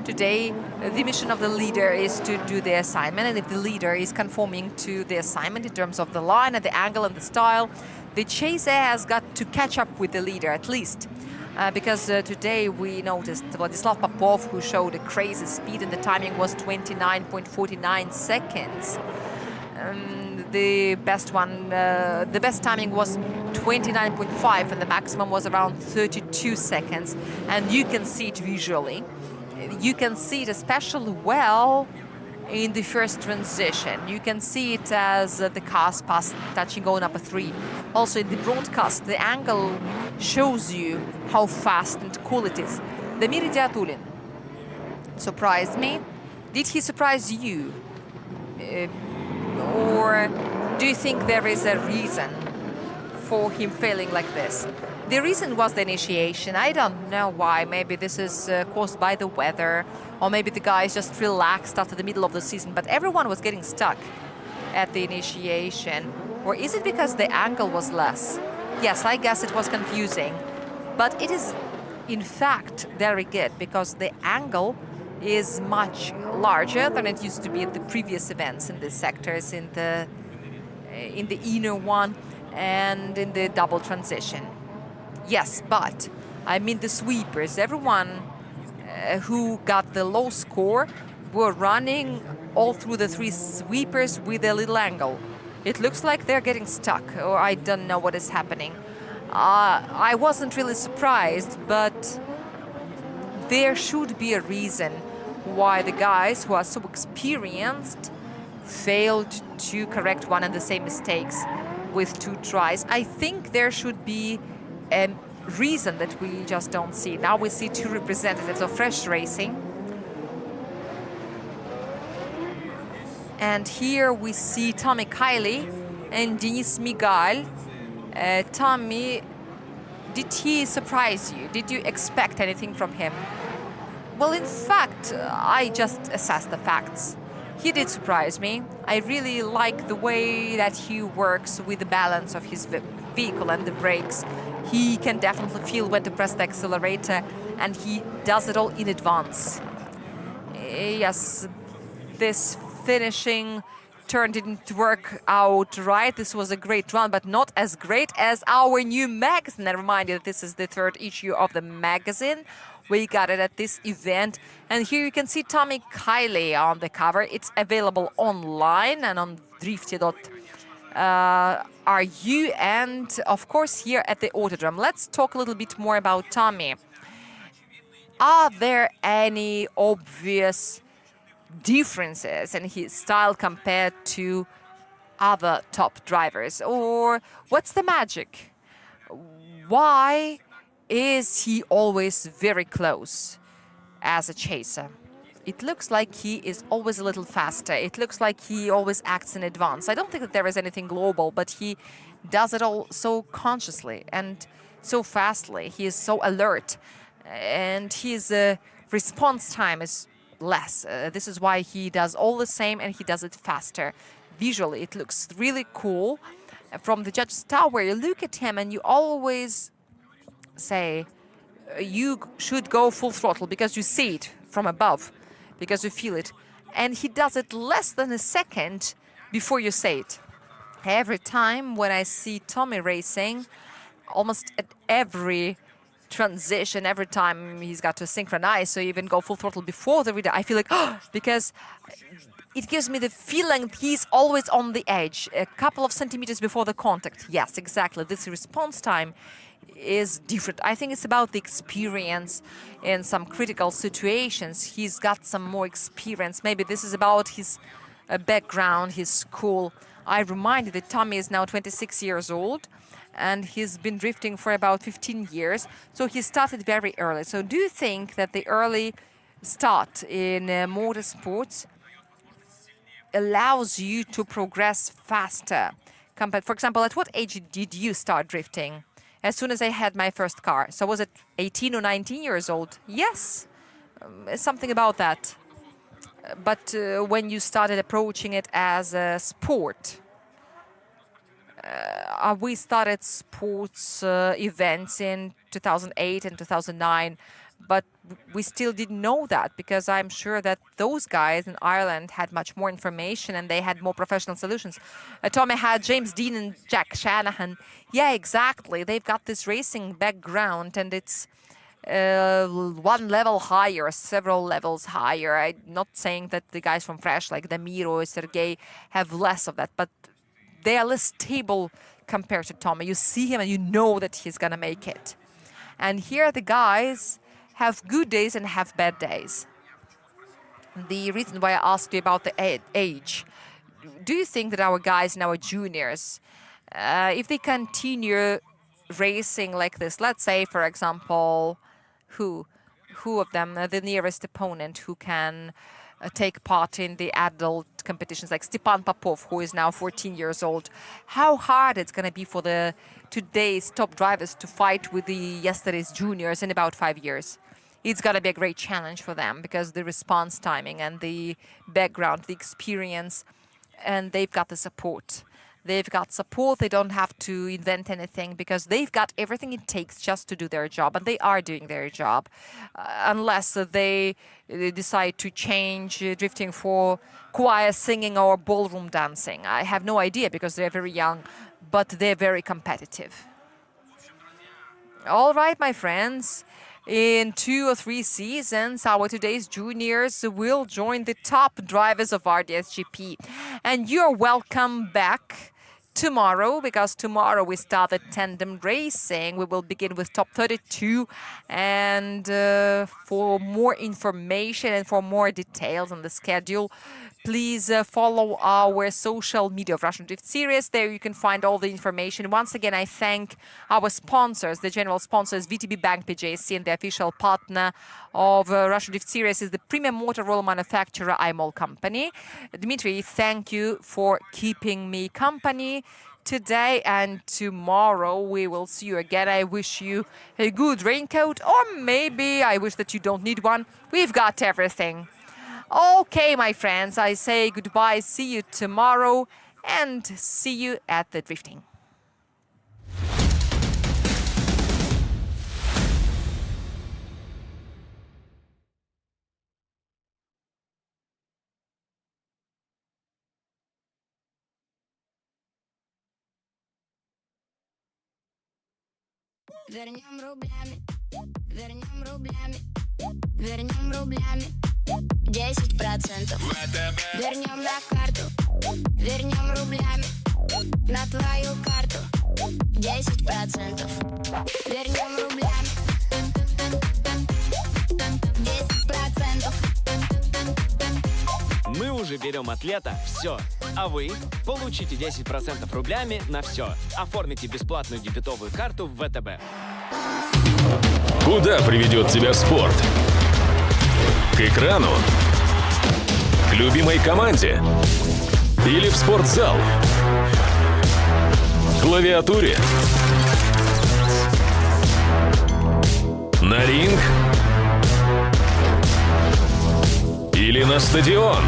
today the mission of the leader is to do the assignment, and if the leader is conforming to the assignment in terms of the line and the angle and the style, the chaser has got to catch up with the leader at least. Because today we noticed Vladislav Popov, who showed a crazy speed, and the timing was 29.49 seconds. The best timing was 29.5, and the maximum was around 32 seconds. And you can see it visually. You can see it especially well in the first transition. You can see it as the cars pass touching goal number 3. Also in the broadcast, the angle shows you how fast and cool it is. Damir Idiatulin surprised me. Did he surprise you? Or do you think there is a reason for him failing like this? The reason was the initiation. I don't know why. Maybe this is caused by the weather, or maybe the guys just relaxed after the middle of the season, but everyone was getting stuck at the initiation. Or is it because the angle was less? Yes, I guess it was confusing, but it is in fact very good because the angle is much larger than it used to be at the previous events in the sectors, in the inner one and in the double transition. Yes, but I mean the sweepers, everyone who got the low score were running all through the 3 sweepers with a little angle. It looks like they're getting stuck, or I don't know what is happening. I wasn't really surprised, but there should be a reason why the guys who are so experienced failed to correct one and the same mistakes with 2 tries. I think there should be a reason that we just don't see. Now we see 2 representatives of Fresh Racing. And here we see Tommy Kiley and Denis Migal. Tommy, did he surprise you? Did you expect anything from him? Well, in fact, I just assessed the facts. He did surprise me. I really like the way that he works with the balance of his vehicle and the brakes. He can definitely feel when to press the accelerator, and he does it all in advance. Yes, this finishing turn didn't work out right. This was a great run, but not as great as our new magazine. I remind you that this is the 3rd issue of the magazine. We got it at this event. And here you can see Tommy Kiley on the cover. It's available online and on drifty.ru and, of course, here at the Autodrome. Let's talk a little bit more about Tommy. Are there any obvious differences in his style compared to other top drivers? Or what's the magic? Why is he always very close as a chaser? It looks like he is always a little faster. It looks like he always acts in advance. I don't think that there is anything global, but he does it all so consciously and so fastly. He is so alert, and his response time is less. This is why he does all the same, and he does it faster. Visually, it looks really cool. From the judge's tower, you look at him and you always say, you should go full throttle, because you see it from above, because you feel it. And he does it less than a second before you say it. Every time when I see Tommy racing, almost at every transition, every time he's got to synchronize, so even go full throttle before the reader, I feel like, oh, because it gives me the feeling he's always on the edge, a couple of centimeters before the contact. Yes, exactly. This response time is different. I think it's about the experience in some critical situations. He's got some more experience. Maybe this is about his background, his school. I remind you that Tommy is now 26 years old, and he's been drifting for about 15 years. So he started very early. So do you think that the early start in motorsports allows you to progress faster? Compared, for example, at what age did you start drifting? As soon as I had my first car. So was it 18 or 19 years old? Yes, something about that. But when you started approaching it as a sport, we started sports events in 2008 and 2009, but we still didn't know that, because I'm sure that those guys in Ireland had much more information and they had more professional solutions. Tommy had James Dean and Jack Shanahan. Yeah, exactly. They've got this racing background, and it's one level higher, several levels higher. I'm not saying that the guys from Fresh, like Damir or Sergey, have less of that, but they are less stable compared to Tommy. You see him and you know that he's going to make it. And here the guys have good days and have bad days. The reason why I asked you about the age, do you think that our guys and our juniors, if they continue racing like this, let's say, for example, who of them, the nearest opponent who can take part in the adult competitions, like Stepan Popov, who is now 14 years old, how hard it's going to be for the today's top drivers to fight with the yesterday's juniors in about 5 years? It's going to be a great challenge for them, because the response timing and the background, the experience, and they've got the support. They've got support. They don't have to invent anything, because they've got everything it takes just to do their job, and they are doing their job, unless they decide to change drifting for choir singing or ballroom dancing. I have no idea, because they're very young, but they're very competitive. All right, my friends. In 2 or 3 seasons, our today's juniors will join the top drivers of RDSGP. And you're welcome back tomorrow, because tomorrow we start the TANDEM racing. We will begin with top 32. And for more information and for more details on the schedule, please follow our social media of Russian Drift Series. There you can find all the information. Once again, I thank our sponsors. The general sponsors, VTB Bank PJC, and the official partner of Russian Drift Series is the premium motor roll manufacturer IMOL company. Dmitry, thank you for keeping me company today, and tomorrow we will see you again. I wish you a good raincoat, or maybe I wish that you don't need one. We've got everything. Okay, my friends, I say goodbye, see you tomorrow, and see you at the drifting. Вернем рублями, вернем рублями, вернем рублями 10%. Вернем на карту, вернем рублями на твою карту 10%. Вернем рублями 10%. Мы уже берем атлета все, а вы получите 10% рублями на все. Оформите бесплатную дебетовую карту в ВТБ. Куда приведет тебя спорт? К экрану? К любимой команде? Или в спортзал? К клавиатуре? На ринг? Или на стадион?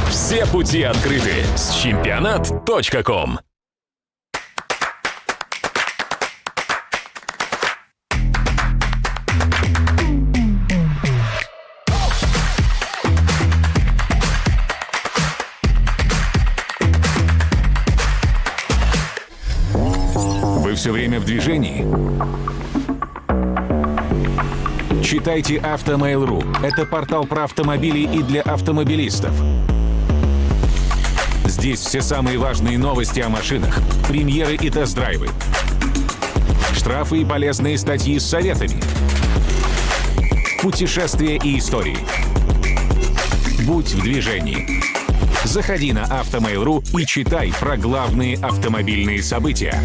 Все пути открыты с чемпионат.ком. Вы все время в движении? Читайте Автомейл.ру. Это портал про автомобили и для автомобилистов. Здесь все самые важные новости о машинах, премьеры и тест-драйвы, штрафы и полезные статьи с советами, путешествия и истории. Будь в движении. Заходи на Автомейл.ру и читай про главные автомобильные события.